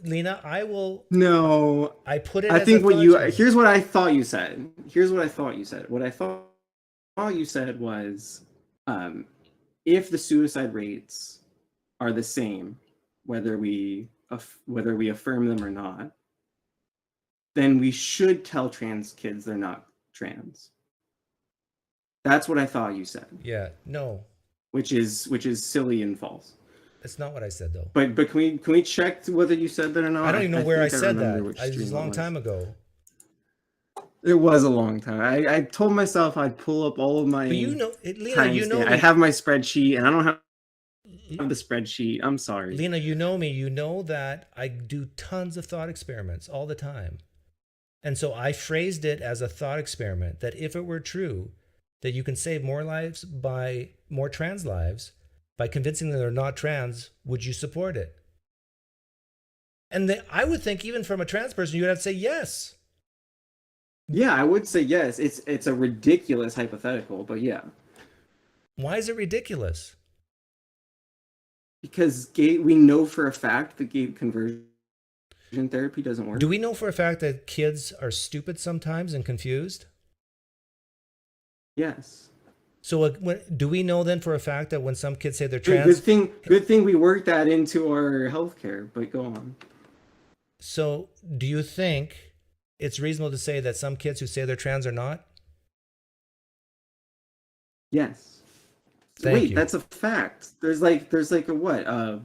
Lina, I will. No. I put it I as think a what thought you. experiment. Here's what I thought you said. What I thought you said was, if the suicide rates are the same, whether we affirm them or not, then we should tell trans kids they're not trans. That's what I thought you said. Yeah. No. Which is silly and false. That's not what I said, though. But can we check whether you said that or not? I don't even know where I said that. It was a long time ago. It was a long time. I told myself I'd pull up all of my. But Lina, I have my spreadsheet, and I don't have the spreadsheet. I'm sorry. Lina, you know me. You know that I do tons of thought experiments all the time. And so I phrased it as a thought experiment that if it were true that you can save more trans lives by convincing them they're not trans, would you support it? And I would think even from a trans person, you would have to say yes. Yeah, I would say yes. It's a ridiculous hypothetical, but yeah. Why is it ridiculous? Because we know for a fact that gay conversion therapy doesn't work. Do we know for a fact that kids are stupid sometimes and confused? Yes. So do we know then for a fact that when some kids say they're trans... Good thing we worked that into our healthcare, but go on. So do you think it's reasonable to say that some kids who say they're trans are not? Yes. Thank you. That's a fact. There's like a what? I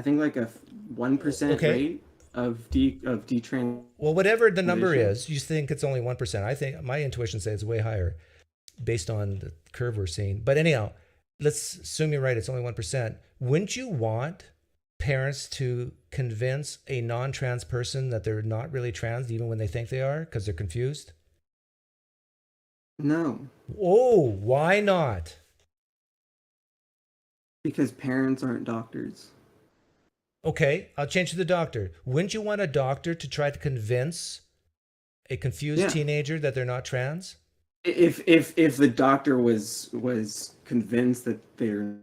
think like a 1% rate of detrans. Well, whatever the number is, you think it's only 1%. I think my intuition says it's way higher based on the curve we're seeing. But anyhow, let's assume you're right, it's only 1%. Wouldn't you want parents to convince a non-trans person that they're not really trans even when they think they are because they're confused? No. Oh, why not? Because parents aren't doctors. Okay, I'll change to the doctor. Wouldn't you want a doctor to try to convince a confused teenager that they're not trans? If the doctor was convinced that they're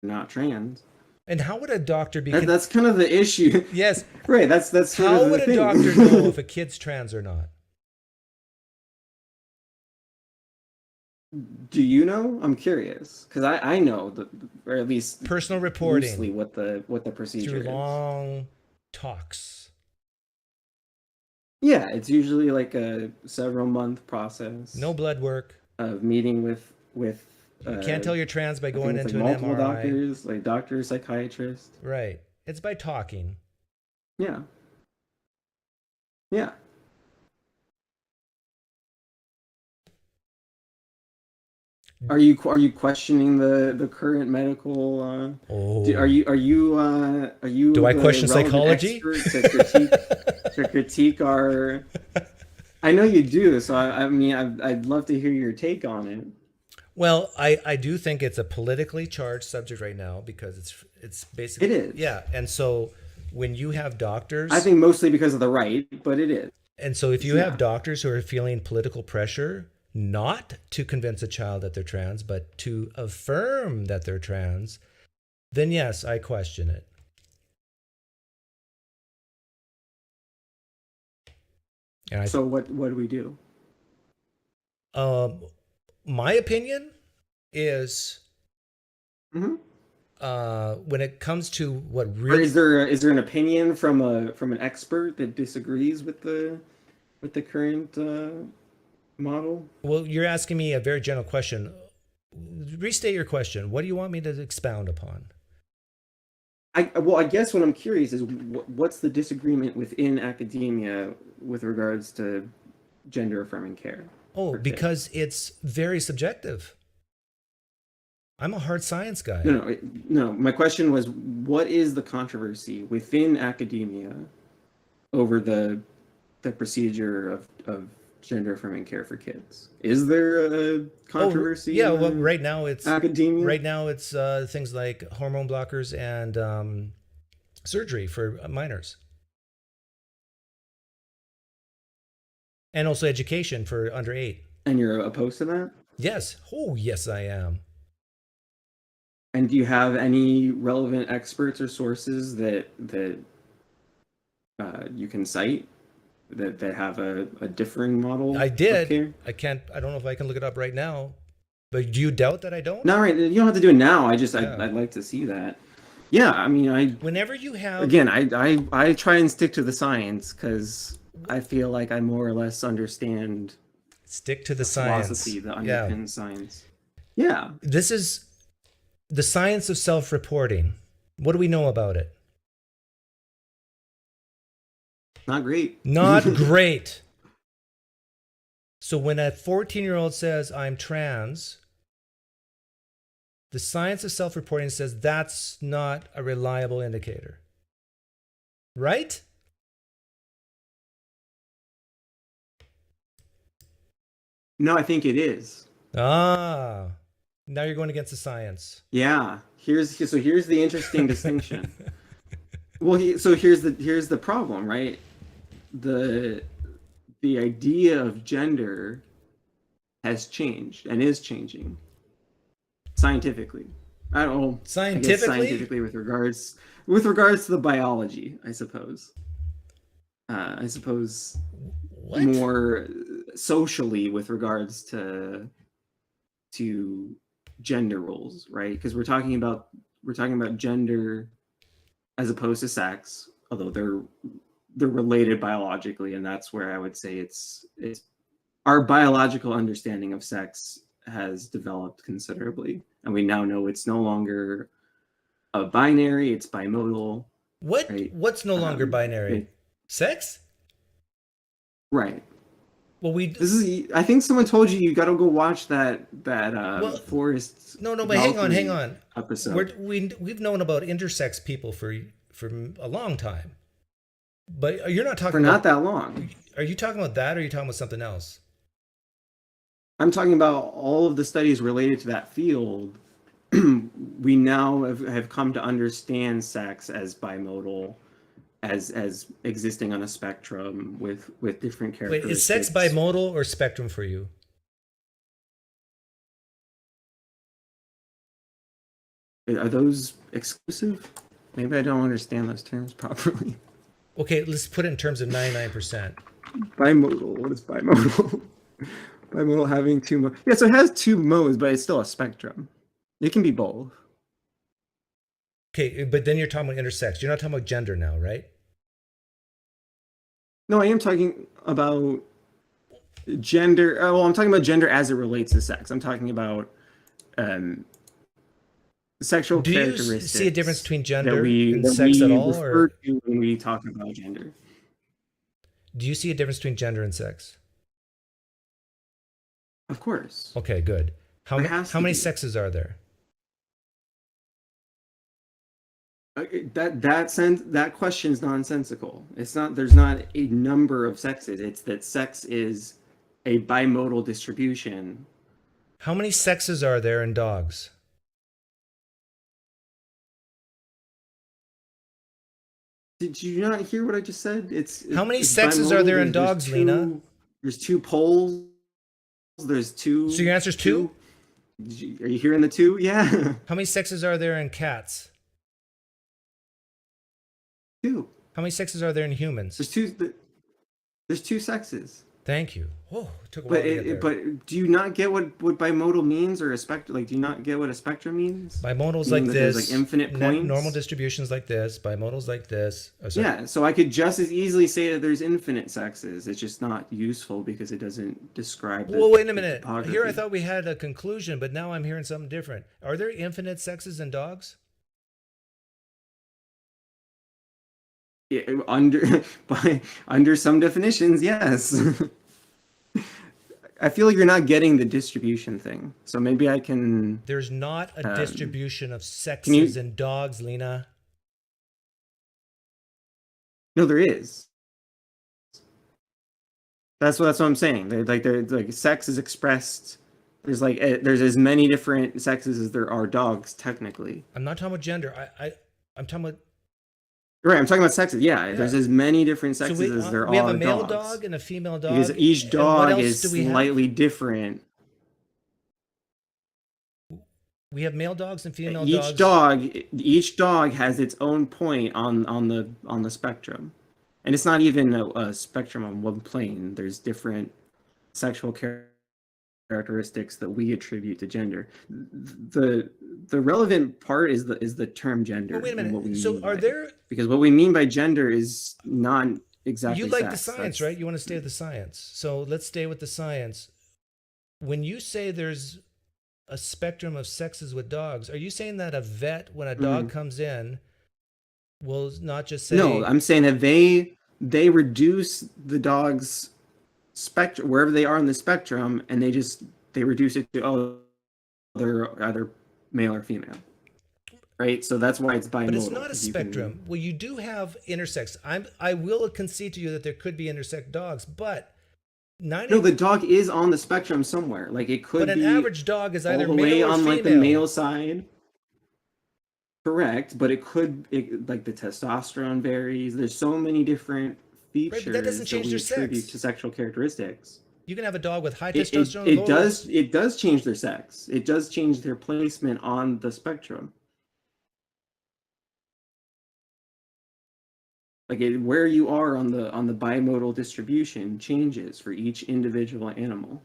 not trans. And how would a doctor be? That's kind of the issue. Yes. Right. That's how would a doctor know if a kid's trans or not? Do you know? I'm curious because I know or at least personal reporting. Loosely what the procedure through long talks. Yeah, it's usually like a several month process. No blood work. Of meeting with. You can't tell you're trans by going into like an multiple MRI. Doctors, like doctors, psychiatrists. Right. It's by talking. Yeah. Yeah. Are you questioning the current medical? Are you? Do I question psychology? To critique our. I know you do. So I mean, I'd love to hear your take on it. Well, I do think it's a politically charged subject right now because it's basically it is. Yeah, and so when you have doctors, I think mostly because of the right, but it is. And so if you have doctors who are feeling political pressure not to convince a child that they're trans, but to affirm that they're trans, then yes, I question it. And so what do we do? My opinion is, when it comes to what really is there an opinion from an expert that disagrees with the current model? Well, you're asking me a very general question. Restate your question. What do you want me to expound upon? I guess what I'm curious is what's the disagreement within academia with regards to gender affirming care? Oh, because it's very subjective. I'm a hard science guy. No. My question was, what is the controversy within academia over the procedure of gender affirming care for kids? Is there a controversy? Yeah, well, right now it's academia. Right now it's things like hormone blockers and surgery for minors, and also education for under 8. And you're opposed to that? Yes. Oh, yes, I am. And do you have any relevant experts or sources that you can cite that have a differing model? I did. I don't know if I can look it up right now. But do you doubt that I don't? No, right. You don't have to do it now. I'd like to see that. Yeah, I mean, whenever you have. Again, I try and stick to the science because I feel like I more or less understand. Stick to the science. Philosophy that underpins science. Yeah. This is the science of self-reporting. What do we know about it? Not great. Not great. So when a 14-year-old says, I'm trans, the science of self-reporting says that's not a reliable indicator. Right? No, I think it is. Now you're going against the science. Yeah. Here's the interesting distinction. Well, here's the problem, right? The idea of gender has changed and is changing scientifically. I don't know. Scientifically with regards to the biology, I suppose. What? More socially with regards to gender roles, right? Because we're talking about gender as opposed to sex, although they're related biologically, and that's where I would say it's our biological understanding of sex has developed considerably, and we now know it's no longer a binary, it's bimodal. What? Right? What's no longer binary? Sex? Right. Well, I think someone told you got to go watch that Forrest. No, but hang on. Episode. We've known about intersex people for a long time, but you're not talking for not that long. Are you talking about that, or are you talking about something else? I'm talking about all of the studies related to that field. We now have come to understand sex as bimodal, as existing on a spectrum with different characteristics. Wait, is sex bimodal or spectrum for you? Are those exclusive? Maybe I don't understand those terms properly. Okay, let's put it in terms of 99%. Bimodal. What is bimodal? Bimodal having two modes. Yeah, so it has two modes, but it's still a spectrum. It can be both. Okay, but then you're talking about intersex. You're not talking about gender now, right? No, I am talking about gender. Well, I'm talking about gender as it relates to sex. I'm talking about sexual characteristics. Do you see a difference between gender and sex at all? Refer to when we talk about gender. Do you see a difference between gender and sex? Of course. Okay, good. How many sexes are there? That question is nonsensical. It's not. There's not a number of sexes. It's that sex is a bimodal distribution. How many sexes are there in dogs? Did you not hear what I just said? How many sexes are there in dogs, Lina? There's two poles. There's two. So your answer is two? Are you hearing the two? Yeah. How many sexes are there in cats? Two. How many sexes are there in humans? There's two sexes. Thank you. Whoa, it took a while to get there. But do you not get what bimodal means, or a spectrum? Like, do you not get what a spectrum means? Bimodal's like this. There's like infinite points. Normal distributions like this. Bimodal's like this. Yeah, so I could just as easily say that there's infinite sexes. It's just not useful because it doesn't describe. Well, wait a minute. Here I thought we had a conclusion, but now I'm hearing something different. Are there infinite sexes in dogs? Yeah, under some definitions, yes. I feel like you're not getting the distribution thing, so maybe I can. There's not a distribution of sexes in dogs, Lina. No, there is. That's what I'm saying. They're like sex is expressed. There's as many different sexes as there are dogs, technically. I'm not talking about gender. I'm talking about. Right, I'm talking about sexes. Yeah, there's as many different sexes as there are dogs. We have a male dog and a female dog. Because each dog is slightly different. We have male dogs and female dogs. Each dog has its own point on the spectrum, and it's not even a spectrum on one plane. There's different sexual characteristics that we attribute to gender. The relevant part is the term gender. Well, wait a minute. So are there? Because what we mean by gender is not exactly. You like the science, right? You want to stay with the science. So let's stay with the science. When you say there's a spectrum of sexes with dogs, are you saying that a vet, when a dog comes in, will not just say? No, I'm saying that they reduce the dog's spectrum wherever they are in the spectrum, and they reduce it to they're either male or female. Right, so that's why it's bimodal. But it's not a spectrum. Well, you do have intersex. I will concede to you that there could be intersex dogs, but no, the dog is on the spectrum somewhere. Like it could. But an average dog is either all the male way or on female. Like the male side. Correct, but like the testosterone varies. There's so many different features that doesn't change their attribute sex to sexual characteristics. You can have a dog with high It, testosterone. it does change their sex. It does change their placement on the spectrum. Like where you are on the bimodal distribution changes for each individual animal,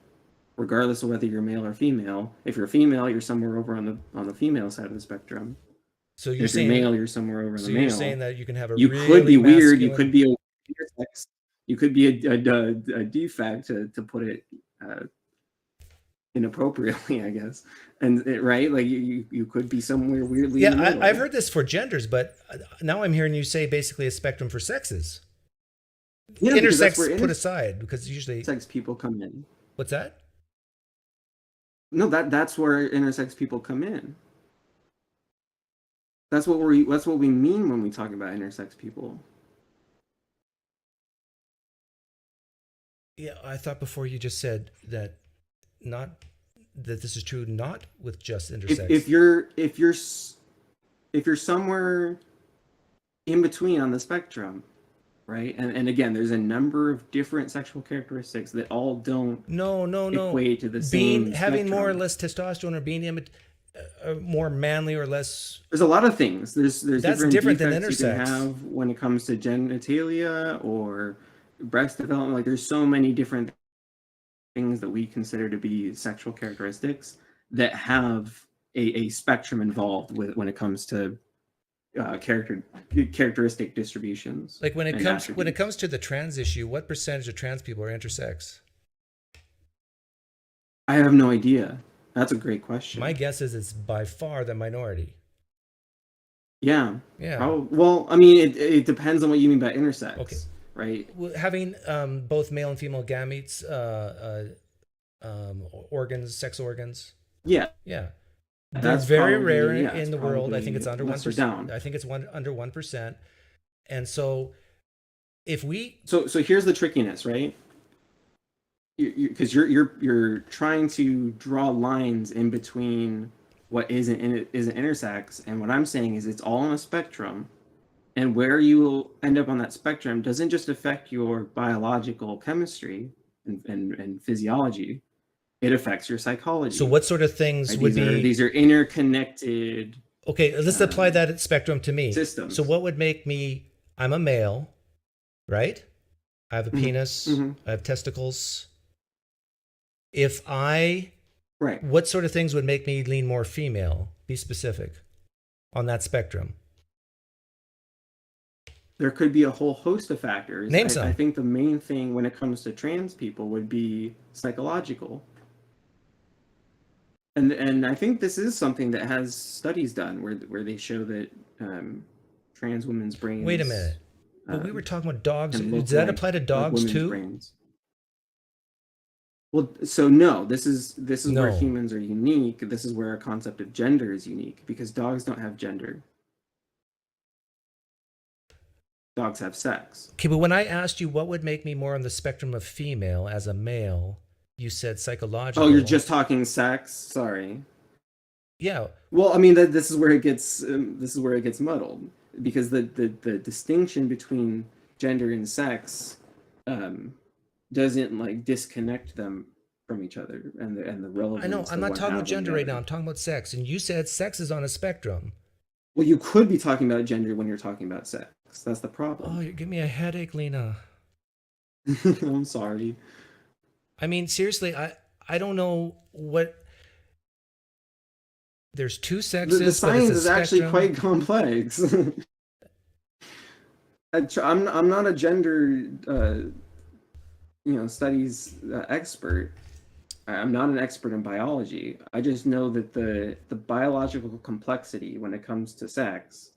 regardless of whether you're male or female. If you're female, you're somewhere over on the female side of the spectrum. So you're if saying you're male, you're somewhere over on the male. You're saying that you can have a you really could be weird. masculine... You could be a intersex. You could be a defect, to put it inappropriately, I guess. And right, like you could be somewhere weirdly. Yeah, I've heard this for genders, but now I'm hearing you say basically a spectrum for sexes. Yeah, intersex put aside, because usually intersex people come in. What's that? No, that's where intersex people come in. That's what we mean when we talk about intersex people. Yeah, I thought before you just said that this is true not with just intersex. If you're somewhere in between on the spectrum, right? And again, there's a number of different sexual characteristics that all don't equate to the same having spectrum. more or less testosterone, or being more manly or less. There's a lot of things. There's that's different than intersex. You can have when it comes to genitalia or breast development. Like there's so many different things that we consider to be sexual characteristics that have a spectrum involved with when it comes to characteristic distributions. Like when it comes to the trans issue, what percentage of trans people are intersex? I have no idea. That's a great question. My guess is it's by far the minority. Yeah. Yeah. Well, I mean, it depends on what you mean by intersex. Okay. Right. Well, having both male and female gametes, organs, sex organs. Yeah. Yeah. That's very rare in the world. I think it's under 1%. I think it's under 1%. And so if we so here's the trickiness, right? Because you're trying to draw lines in between what isn't intersex, and what I'm saying is it's all on a spectrum, and where you will end up on that spectrum doesn't just affect your biological chemistry and physiology, it affects your psychology. So what sort of things would be these are interconnected? Okay, let's apply that spectrum to me. Systems. So what would make me? I'm a male, right? I have a penis. I have testicles. If I, right, what sort of things would make me lean more female? Be specific on that spectrum. There could be a whole host of factors. Name some. I think the main thing when it comes to trans people would be psychological. And I think this is something that has studies done where they show that trans women's brains. Wait a minute. But we were talking about dogs. Does that apply to dogs too? Brains. Well, so no, this is where humans are unique. This is where our concept of gender is unique, because dogs don't have gender. Dogs have sex. Okay, but when I asked you what would make me more on the spectrum of female as a male, you said psychological. Oh, you're just talking sex? Sorry. Yeah. Well, I mean, this is where it gets muddled, because the distinction between gender and sex doesn't like disconnect them from each other and the relevance. I know. I'm not talking about gender right now. I'm talking about sex, and you said sex is on a spectrum. Well, you could be talking about gender when you're talking about sex. That's the problem. Oh, you give me a headache, Lina. I'm sorry. I mean, seriously, I don't know what. There's two sexes. The science is actually spectrum. quite complex. I'm not a gender studies expert. I'm not an expert in biology. I just know that the biological complexity when it comes to sex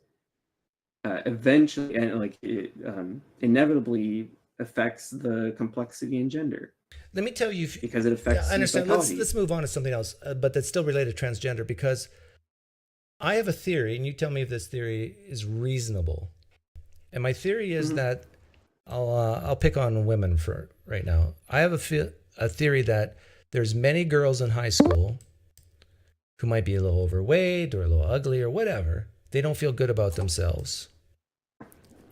eventually and inevitably affects the complexity in gender. Let me tell you, because it affects. I understand. Let's move on to something else, but that's still related to transgender, because I have a theory, and you tell me if this theory is reasonable. And my theory is that I'll pick on women for right now. I have a theory that there's many girls in high school who might be a little overweight or a little ugly or whatever. They don't feel good about themselves.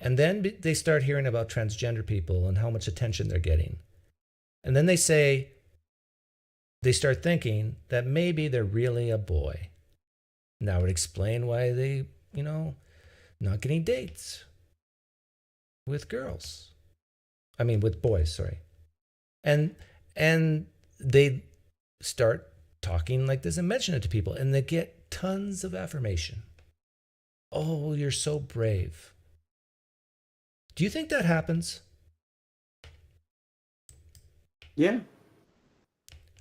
And then they start hearing about transgender people and how much attention they're getting. And then they start thinking that maybe they're really a boy. And that would explain why they, not getting dates with girls. I mean, with boys, sorry. And they start talking like this and mention it to people, and they get tons of affirmation. Oh, you're so brave. Do you think that happens? Yeah.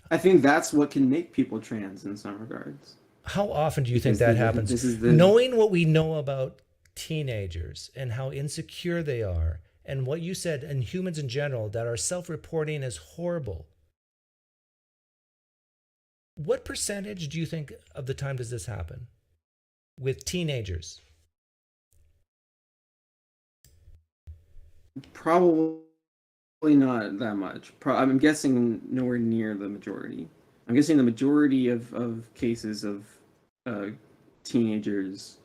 I think that's what can make people trans in some regards. How often do you think that happens? Knowing what we know about teenagers and how insecure they are, and what you said, and humans in general, that are self-reporting as horrible. What percentage do you think of the time does this happen with teenagers? Probably not that much. I'm guessing nowhere near the majority. I'm guessing the majority of cases of teenagers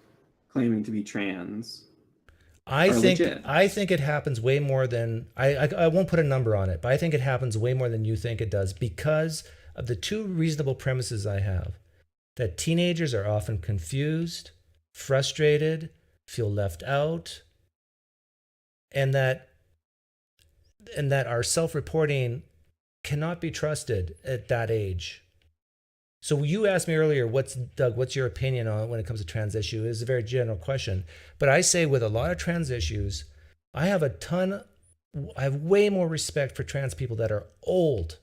claiming to be trans I think legit. I think it happens way more than I won't put a number on it, but I think it happens way more than you think it does, because of the two reasonable premises I have: that teenagers are often confused, frustrated, feel left out, and that our self-reporting cannot be trusted at that age. So you asked me earlier, Doug, what's your opinion on when it comes to trans issue? It's a very general question. But I say with a lot of trans issues, I have way more respect for trans people that are old,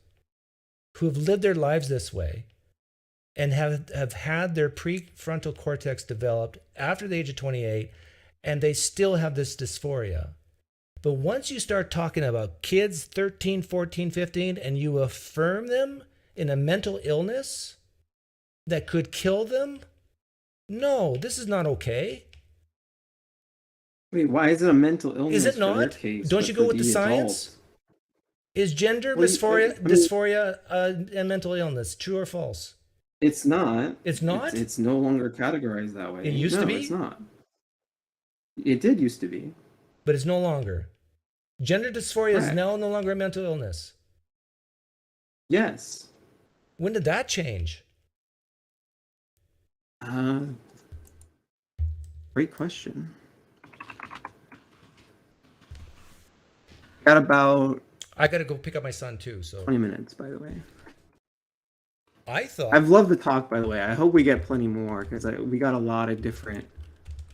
who have lived their lives this way, and have had their prefrontal cortex developed after the age of 28, and they still have this dysphoria. But once you start talking about kids 13, 14, 15, and you affirm them in a mental illness that could kill them, no, this is not okay. Wait, why is it a mental illness? Is it not? Case, don't you go with the science? Adults? Is gender dysphoria a mental illness? True or false? It's not. It's not? It's no longer categorized that way. It used to be? It's not. It did used to be. But it's no longer. Gender dysphoria is now no longer a mental illness. Yes. When did that change? Great question. Got about... I got to go pick up my son too, so... 20 minutes, by the way. I've loved the talk, by the way. I hope we get plenty more, because we got a lot of different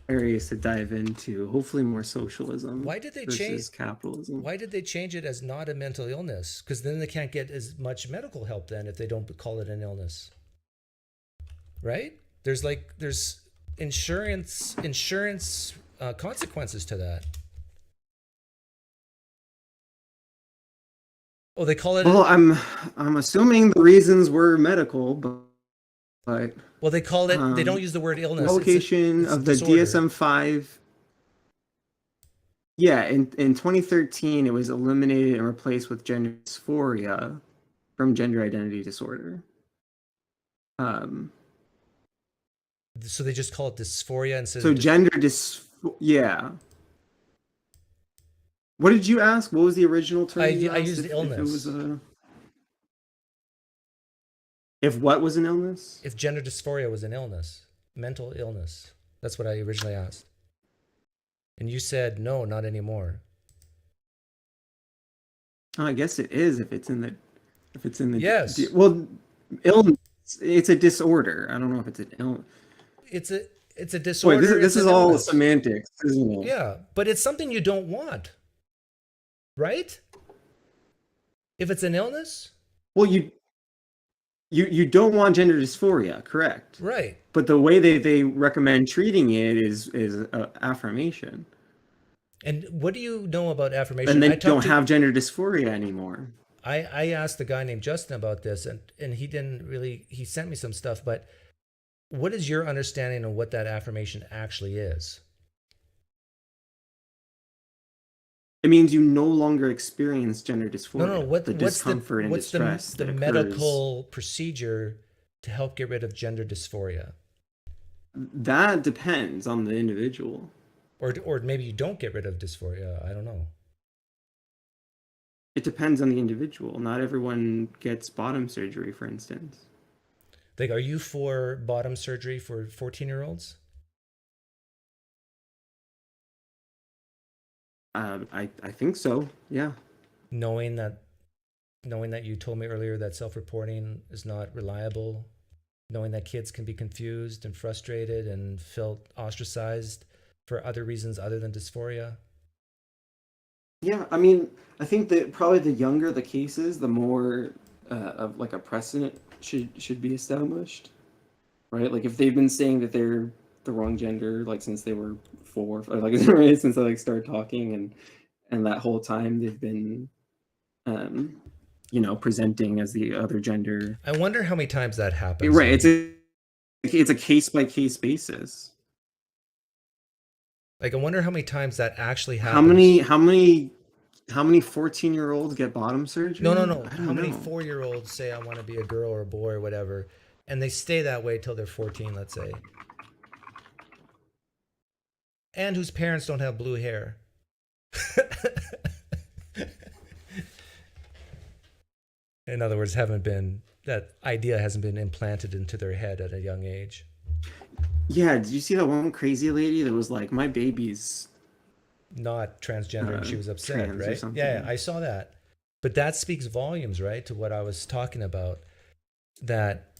areas to dive into. Hopefully more socialism. Why did they change capitalism? Why did they change it as not a mental illness? Because then they can't get as much medical help then if they don't call it an illness. Right? There's insurance consequences to that. Oh, they call it. Well, I'm assuming the reasons were medical, but well, they call it. They don't use the word illness. Allocation of the DSM-5. Yeah, in 2013, it was eliminated and replaced with gender dysphoria from gender identity disorder. So they just call it dysphoria instead of gender yeah. What did you ask? What was the original term? I used illness. If it was if what was an illness? If gender dysphoria was an illness, mental illness. That's what I originally asked. And you said no, not anymore. Oh, I guess it is if it's in the yes. Well, illness. It's a disorder. I don't know if it's an illness. It's a disorder. Wait, this is all semantics, isn't it? Yeah, but it's something you don't want, right? If it's an illness. Well, you don't want gender dysphoria, correct? Right. But the way they recommend treating it is affirmation. And what do you know about affirmation? And they don't have gender dysphoria anymore. I asked a guy named Justin about this, and he didn't really. He sent me some stuff, but what is your understanding of what that affirmation actually is? It means you no longer experience gender dysphoria. No, what's the discomfort and distress. What's the medical procedure to help get rid of gender dysphoria? That depends on the individual. Or maybe you don't get rid of dysphoria. I don't know. It depends on the individual. Not everyone gets bottom surgery, for instance. Like, are you for bottom surgery for 14-year-olds? I think so. Yeah. Knowing that you told me earlier that self-reporting is not reliable, knowing that kids can be confused and frustrated and felt ostracized for other reasons other than dysphoria. Yeah, I mean, I think that probably the younger the cases, the more of like a precedent should be established, right? Like if they've been saying that they're the wrong gender like since they were 4, or like right, since they like started talking, and that whole time they've been, presenting as the other gender. I wonder how many times that happens. Right, it's a case by case basis. Like I wonder how many times that actually happens. How many 14-year-olds get bottom surgery? No. How many 4-year-olds say I want to be a girl or a boy or whatever, and they stay that way till they're 14, let's say, and whose parents don't have blue hair. In other words, that idea hasn't been implanted into their head at a young age. Yeah, did you see that one crazy lady that was like, my baby's not transgender, and she was upset, right? Yeah, I saw that. But that speaks volumes, right, to what I was talking about, that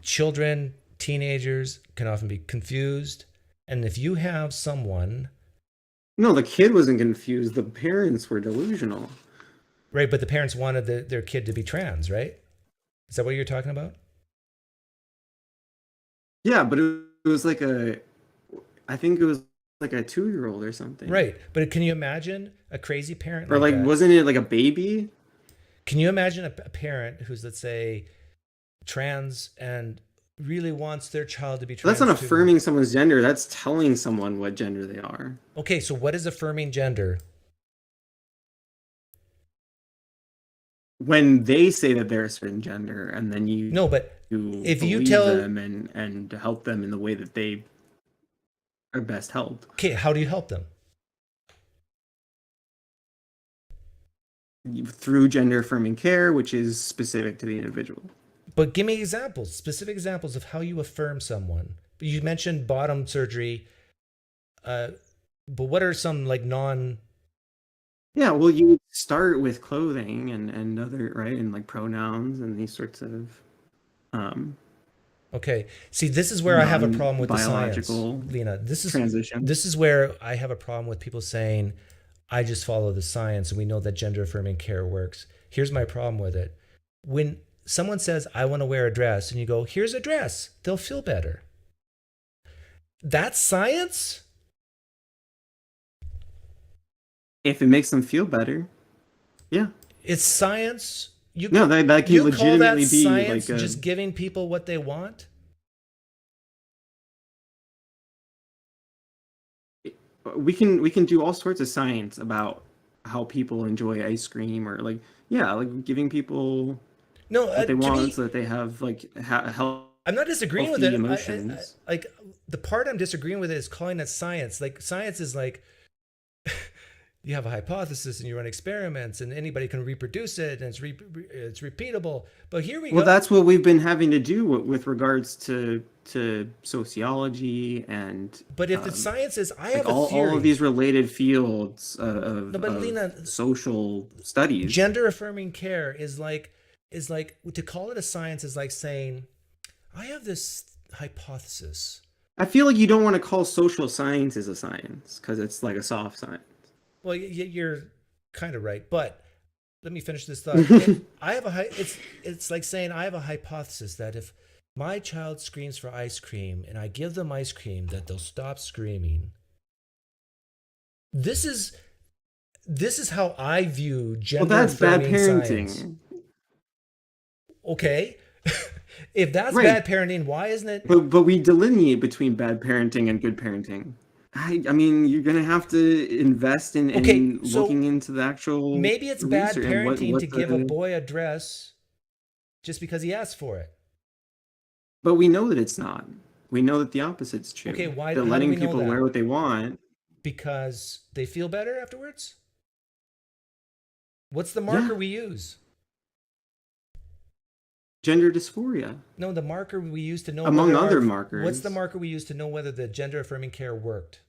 children, teenagers can often be confused. And if you have someone... No, the kid wasn't confused. The parents were delusional. Right, but the parents wanted their kid to be trans, right? Is that what you're talking about? Yeah, but it was like I think it was like a 2-year-old or something. Right, but can you imagine a crazy parent? Or like wasn't it like a baby? Can you imagine a parent who's, let's say, trans and really wants their child to be trans? Well, that's not affirming someone's gender. That's telling someone what gender they are. Okay, so what is affirming gender? When they say that they're a certain gender, and then if you tell them and help them in the way that they are best helped. Okay, how do you help them? Through gender affirming care, which is specific to the individual. But give me examples, specific examples of how you affirm someone. You mentioned bottom surgery, but what are some like non... Yeah, well, you would start with clothing and other, right, and like pronouns and these sorts of okay, see, this is where I have a problem with the science, Lina. Transition. This is where I have a problem with people saying, I just follow the science and we know that gender affirming care works. Here's my problem with it. When someone says, I want to wear a dress, and you go, here's a dress, they'll feel better. That's science? If it makes them feel better, yeah. It's science. That can you legitimately call that be science, like just giving people what they want? We can do all sorts of science about how people enjoy ice cream, or like giving people what they want, so that they have like healthy. I'm not disagreeing with it. Emotions. Like the part I'm disagreeing with is calling it science. Like science is like you have a hypothesis and you run experiments and anybody can reproduce it and it's repeatable. But here we go. Well, that's what we've been having to do with regards to sociology and. But if the science is, I have a theory. All of these related fields of Lina, social studies. Gender affirming care is like to call it a science is like saying, I have this hypothesis. I feel like you don't want to call social sciences a science because it's like a soft science. Well, you're kind of right, but let me finish this thought. It's like saying I have a hypothesis that if my child screams for ice cream and I give them ice cream, that they'll stop screaming. This is how I view gender. Well, that's bad parenting. Science. Okay. If that's bad parenting, why isn't it? But we delineate between bad parenting and good parenting. I mean, you're going to have to invest in looking into the actual. Maybe it's bad parenting to give a boy a dress just because he asked for it. But we know that it's not. We know that the opposite's true. Okay, why? They're letting people wear what they want. Because they feel better afterwards? What's the marker we use? Gender dysphoria. No, the marker we use to know among other markers. What's the marker we use to know whether the gender affirming care worked?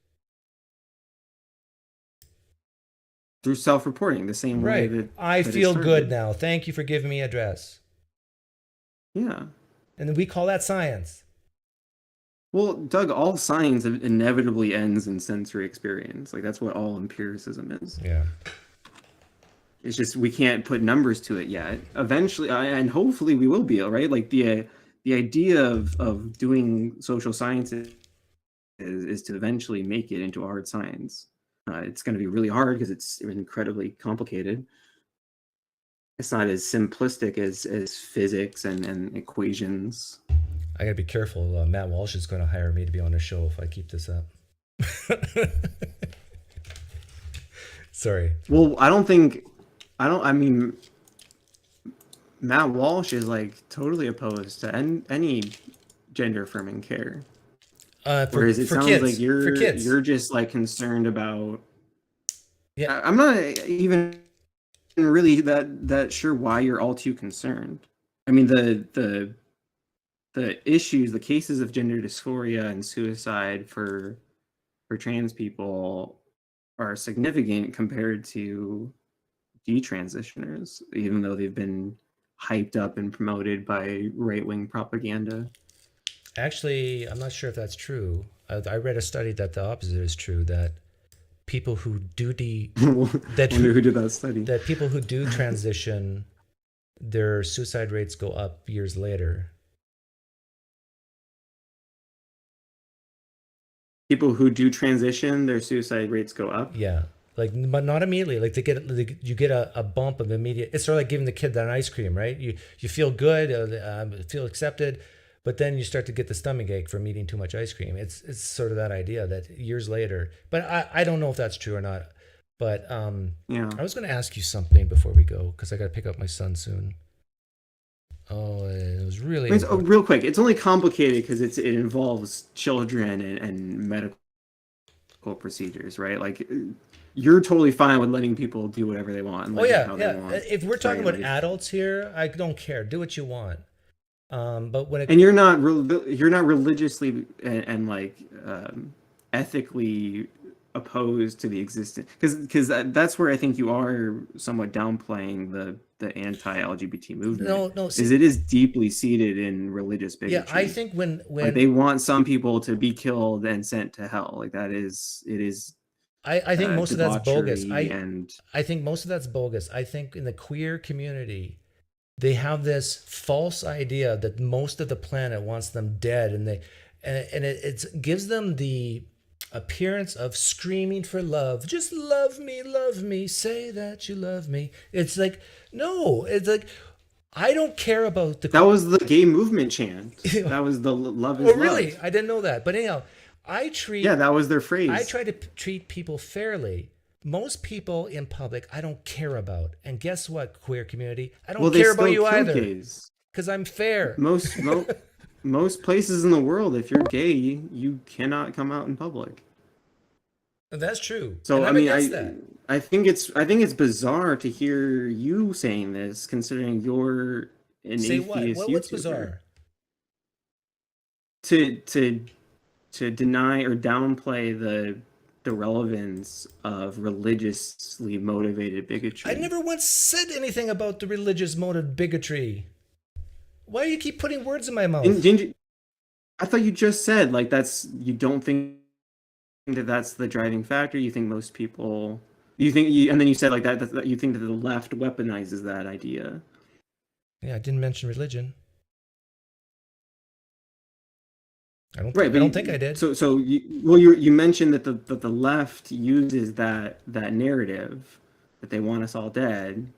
Through self-reporting, the same way that I feel good now. Thank you for giving me address. Yeah. And then we call that science. Well, Doug, all science inevitably ends in sensory experience. Like, that's what all empiricism is. Yeah. It's just we can't put numbers to it yet. Eventually, and hopefully we will be, right? Like the idea of doing social sciences is to eventually make it into hard science. It's going to be really hard because it's incredibly complicated. It's not as simplistic as physics and equations. I gotta be careful. Matt Walsh is going to hire me to be on his show if I keep this up. Sorry. Well, I mean, Matt Walsh is like totally opposed to any gender affirming care. Whereas it sounds like you're just like concerned about. Yeah, I'm not even really that sure why you're all too concerned. I mean, the issues, the cases of gender dysphoria and suicide for trans people are significant compared to detransitioners, even though they've been hyped up and promoted by right-wing propaganda. Actually, I'm not sure if that's true. I read a study that the opposite is true, that people who do who did that study? That people who do transition, their suicide rates go up years later. People who do transition, their suicide rates go up? Yeah. Like, but not immediately. Like you get a bump of immediate. It's sort of like giving the kid that ice cream, right? You feel good, feel accepted, but then you start to get the stomach ache from eating too much ice cream. It's sort of that idea that years later. But I don't know if that's true or not. But yeah, I was going to ask you something before we go because I got to pick up my son soon. Oh, it was really. Real quick, it's only complicated because it involves children and medical procedures, right? Like, you're totally fine with letting people do whatever they want. And oh yeah, how yeah. They want, if we're talking right? about adults here, I don't care. Do what you want. But when and you're not religiously and like ethically opposed to the existence, because that's where I think you are somewhat downplaying the anti-LGBT movement. No, it is deeply seated in religious bigotry. Yeah, I think when like they want some people to be killed and sent to hell, like it is. I think most of that's bogus. I think most of that's bogus. I think in the queer community, they have this false idea that most of the planet wants them dead, and it gives them the appearance of screaming for love. Just love me, say that you love me. It's like, no, it's like, I don't care about the. That was the gay movement chant. That was the love is love. Oh, really? I didn't know that. But anyhow, yeah, that was their phrase. I try to treat people fairly. Most people in public, I don't care about. And guess what, queer community? I don't care about you either. Because I'm fair. Most places in the world, if you're gay, you cannot come out in public. That's true. So I mean, I think it's bizarre to hear you saying this, considering you're an atheist. What's bizarre? To deny or downplay the relevance of religiously motivated bigotry. I never once said anything about the religious motive bigotry. Why do you keep putting words in my mouth? I thought you just said like you don't think that's the driving factor. You think most people, and then you said like that you think that the left weaponizes that idea. Yeah, I didn't mention religion. I don't think I did. So you mentioned that the left uses that narrative that they want us all dead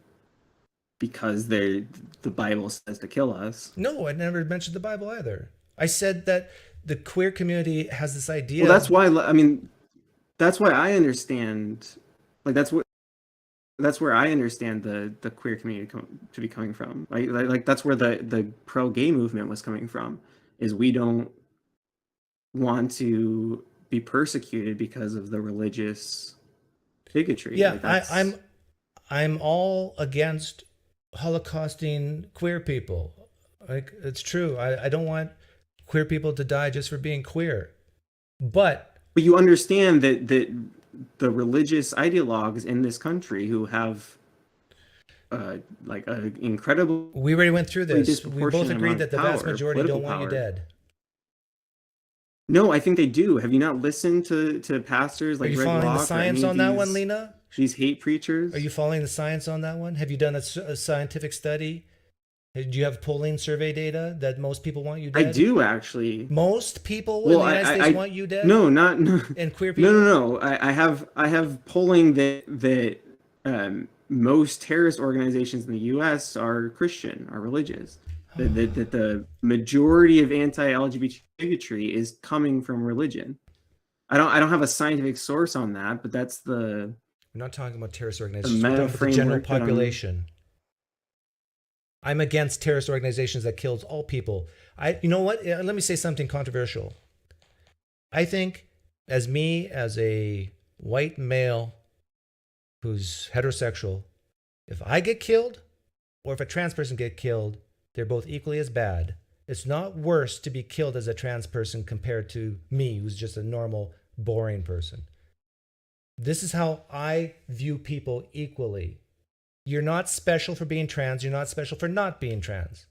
because the Bible says to kill us. No, I never mentioned the Bible either. I said that the queer community has this idea. Well, that's why that's why I understand. Like that's where I understand the queer community to be coming from. Like that's where the pro-gay movement was coming from. Is we don't want to be persecuted because of the religious bigotry. Yeah, I'm all against holocausting queer people. Like, it's true. I don't want queer people to die just for being queer. But you understand that the religious ideologues in this country who have like an incredible... We already went through this. We both agreed that the vast majority don't want you dead. No, I think they do. Have you not listened to pastors like Are you Greg following Locke the science on that one, Lina? These hate preachers? Are you following the science on that one? Have you done a scientific study? Do you have polling survey data that most people want you dead? I do, actually. Most people in the United States want you dead? No, and queer people? No. I have polling that most terrorist organizations in the U.S. are Christian, are religious. That the majority of anti-LGBT bigotry is coming from religion. I don't have a scientific source on that, but that's the... We're not talking about terrorist organizations. We're talking about the general population. I'm against terrorist organizations that kills all people. You know what? Let me say something controversial. I think as a white male who's heterosexual, if I get killed or if a trans person get killed, they're both equally as bad. It's not worse to be killed as a trans person compared to me, who's just a normal, boring person. This is how I view people equally. You're not special for being trans. You're not special for not being trans.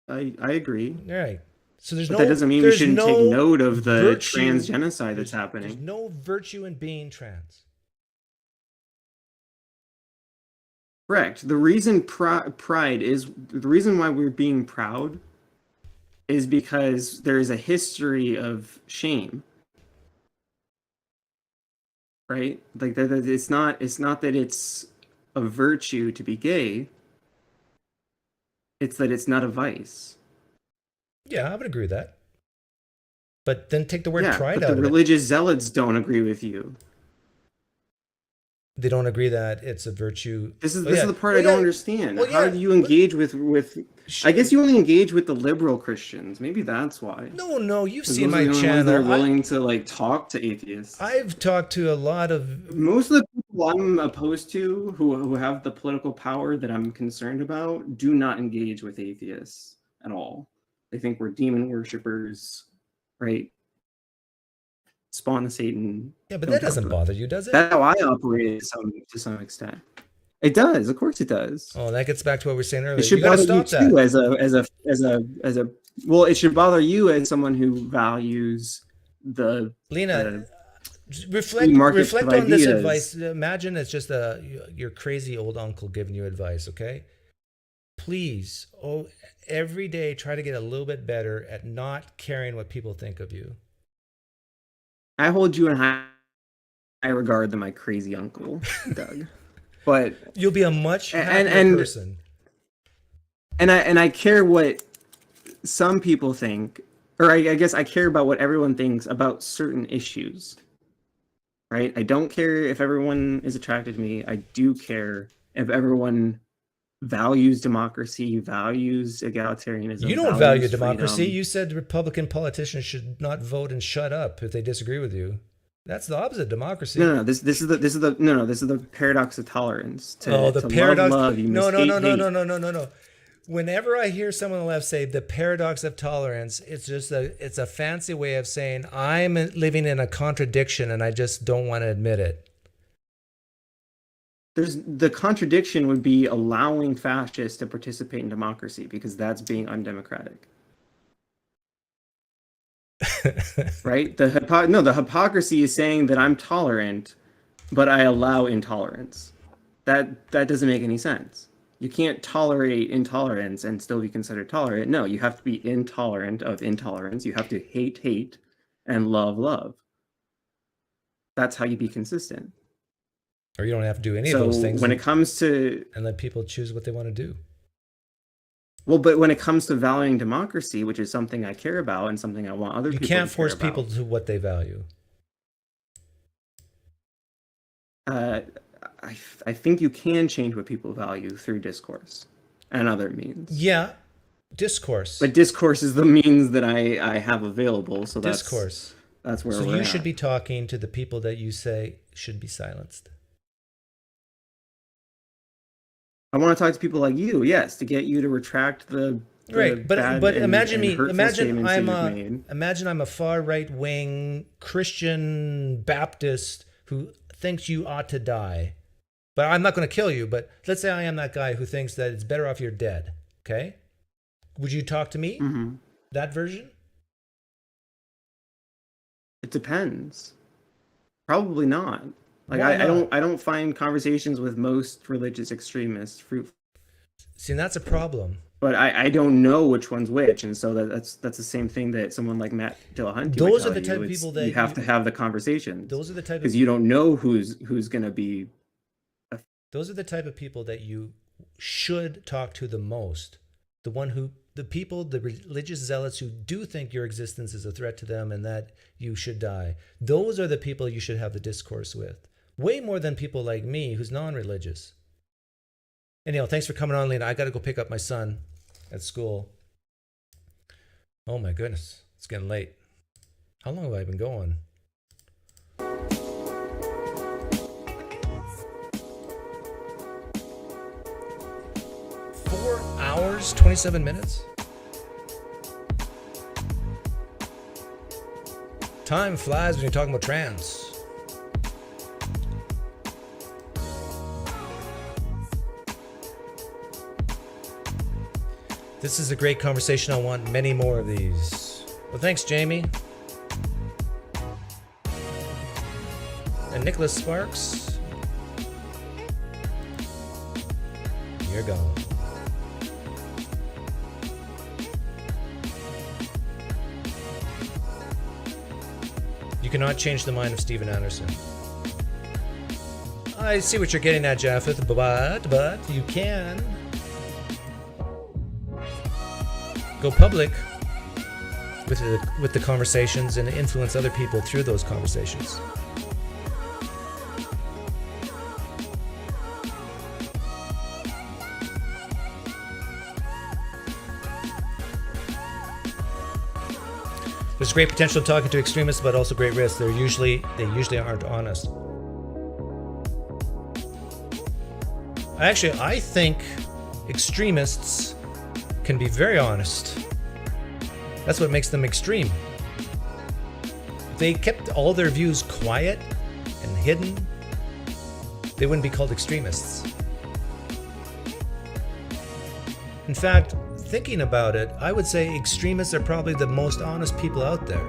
I agree. All right. So but that doesn't mean we shouldn't take note of the trans genocide that's happening. There's no virtue in being trans. Correct. The reason pride is the reason why we're being proud is because there is a history of shame. Right? Like that it's not that it's a virtue to be gay. It's that it's not a vice. Yeah, I would agree with that. But then take the word pride out but of the it. religious zealots don't agree with you. They don't agree that it's a virtue. This is the part I don't understand. How do you engage with I guess you only engage with the liberal Christians. Maybe that's why. No, you've seen my channel. channel. They're willing to like talk to atheists. I've talked to a lot of... Most of the people I'm opposed to who have the political power that I'm concerned about do not engage with atheists at all. They think we're demon worshippers, right? Spawn of Satan. Yeah, but that doesn't bother you, does it? That's how I operate to some extent. It does, of course it does. Oh, that gets back to what we were saying earlier. It should bother you too, as a well, it should bother you as someone who values the Lina. Reflect on this advice. Imagine it's just your crazy old uncle giving you advice. Okay, please, every day try to get a little bit better at not caring what people think of you. I hold you in high regard than my crazy uncle, Doug. But you'll be a much happier person. And I care what some people think, or I guess I care about what everyone thinks about certain issues. Right? I don't care if everyone is attracted to me. I do care if everyone values democracy, values egalitarianism. You don't value democracy. You said Republican politicians should not vote and shut up if they disagree with you. That's the opposite of democracy. No. This is the paradox of tolerance. The paradox. Love, No. Whenever I hear someone on the left say the paradox of tolerance, it's a fancy way of saying I'm living in a contradiction and I just don't want to admit it. The contradiction would be allowing fascists to participate in democracy because that's being undemocratic. Right? The hypocrisy is saying that I'm tolerant, but I allow intolerance. That doesn't make any sense. You can't tolerate intolerance and still be considered tolerant. No, you have to be intolerant of intolerance. You have to hate and love. That's how you be consistent. Or you don't have to do any of those things. When it comes to... And let people choose what they want to do. Well, but when it comes to valuing democracy, which is something I care about and something I want other people to care about... You can't force people to what they value. I think you can change what people value through discourse and other means. Yeah, discourse. But discourse is the means that I have available. So discourse. That's where so we're you at. should be talking to the people that you say should be silenced. I want to talk to people like you, yes, to get you to retract the right. But imagine imagine I'm a far right wing Christian Baptist who thinks you ought to die. But I'm not going to kill you. But let's say I am that guy who thinks that it's better off you're dead. Okay, would you talk to me? Mm-hmm. That version? It depends. Probably not. Like Why not? I don't find conversations with most religious extremists fruitful. See, that's a problem. But I don't know which one's which, and so that's the same thing that someone like Matt Dillahunty. Those are the type of people that you have to have the conversations. Those are the type because you don't know who's going to be. Those are the type of people that you should talk to the most. The religious zealots who do think your existence is a threat to them and that you should die. Those are the people you should have the discourse with. Way more than people like me who's non-religious. Anyhow, thanks for coming on, Lina. I got to go pick up my son at school. Oh my goodness, it's getting late. How long have I been going? 4 hours, 27 minutes? Time flies when you're talking about trans. This is a great conversation. I want many more of these. Well, thanks, Jamie. And Nicholas Sparks. You're gone. You cannot change the mind of Steven Anderson. I see what you're getting at, Japheth, but you can go public with the conversations and influence other people through those conversations. There's great potential talking to extremists, but also great risks. They usually aren't honest. Actually, I think extremists can be very honest. That's what makes them extreme. If they kept all their views quiet and hidden, they wouldn't be called extremists. In fact, thinking about it, I would say extremists are probably the most honest people out there.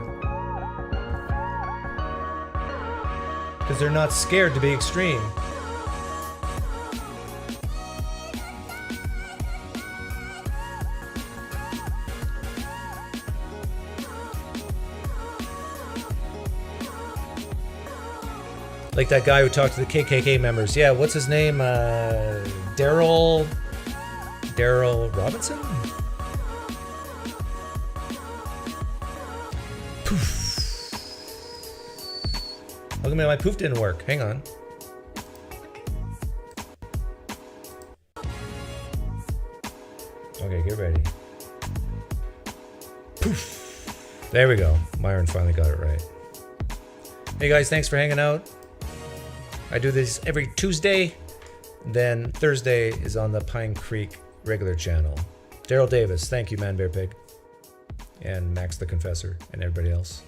Because they're not scared to be extreme. Like that guy who talked to the KKK members. Yeah, what's his name? Daryl Robinson? Poof. Look at me, my poof didn't work. Hang on. Okay, get ready. Poof. There we go. Myron finally got it right. Hey guys, thanks for hanging out. I do this every Tuesday. Then Thursday is on the Pinecreek regular channel. Daryl Davis, thank you, Man Bear Pig. And Max the Confessor and everybody else.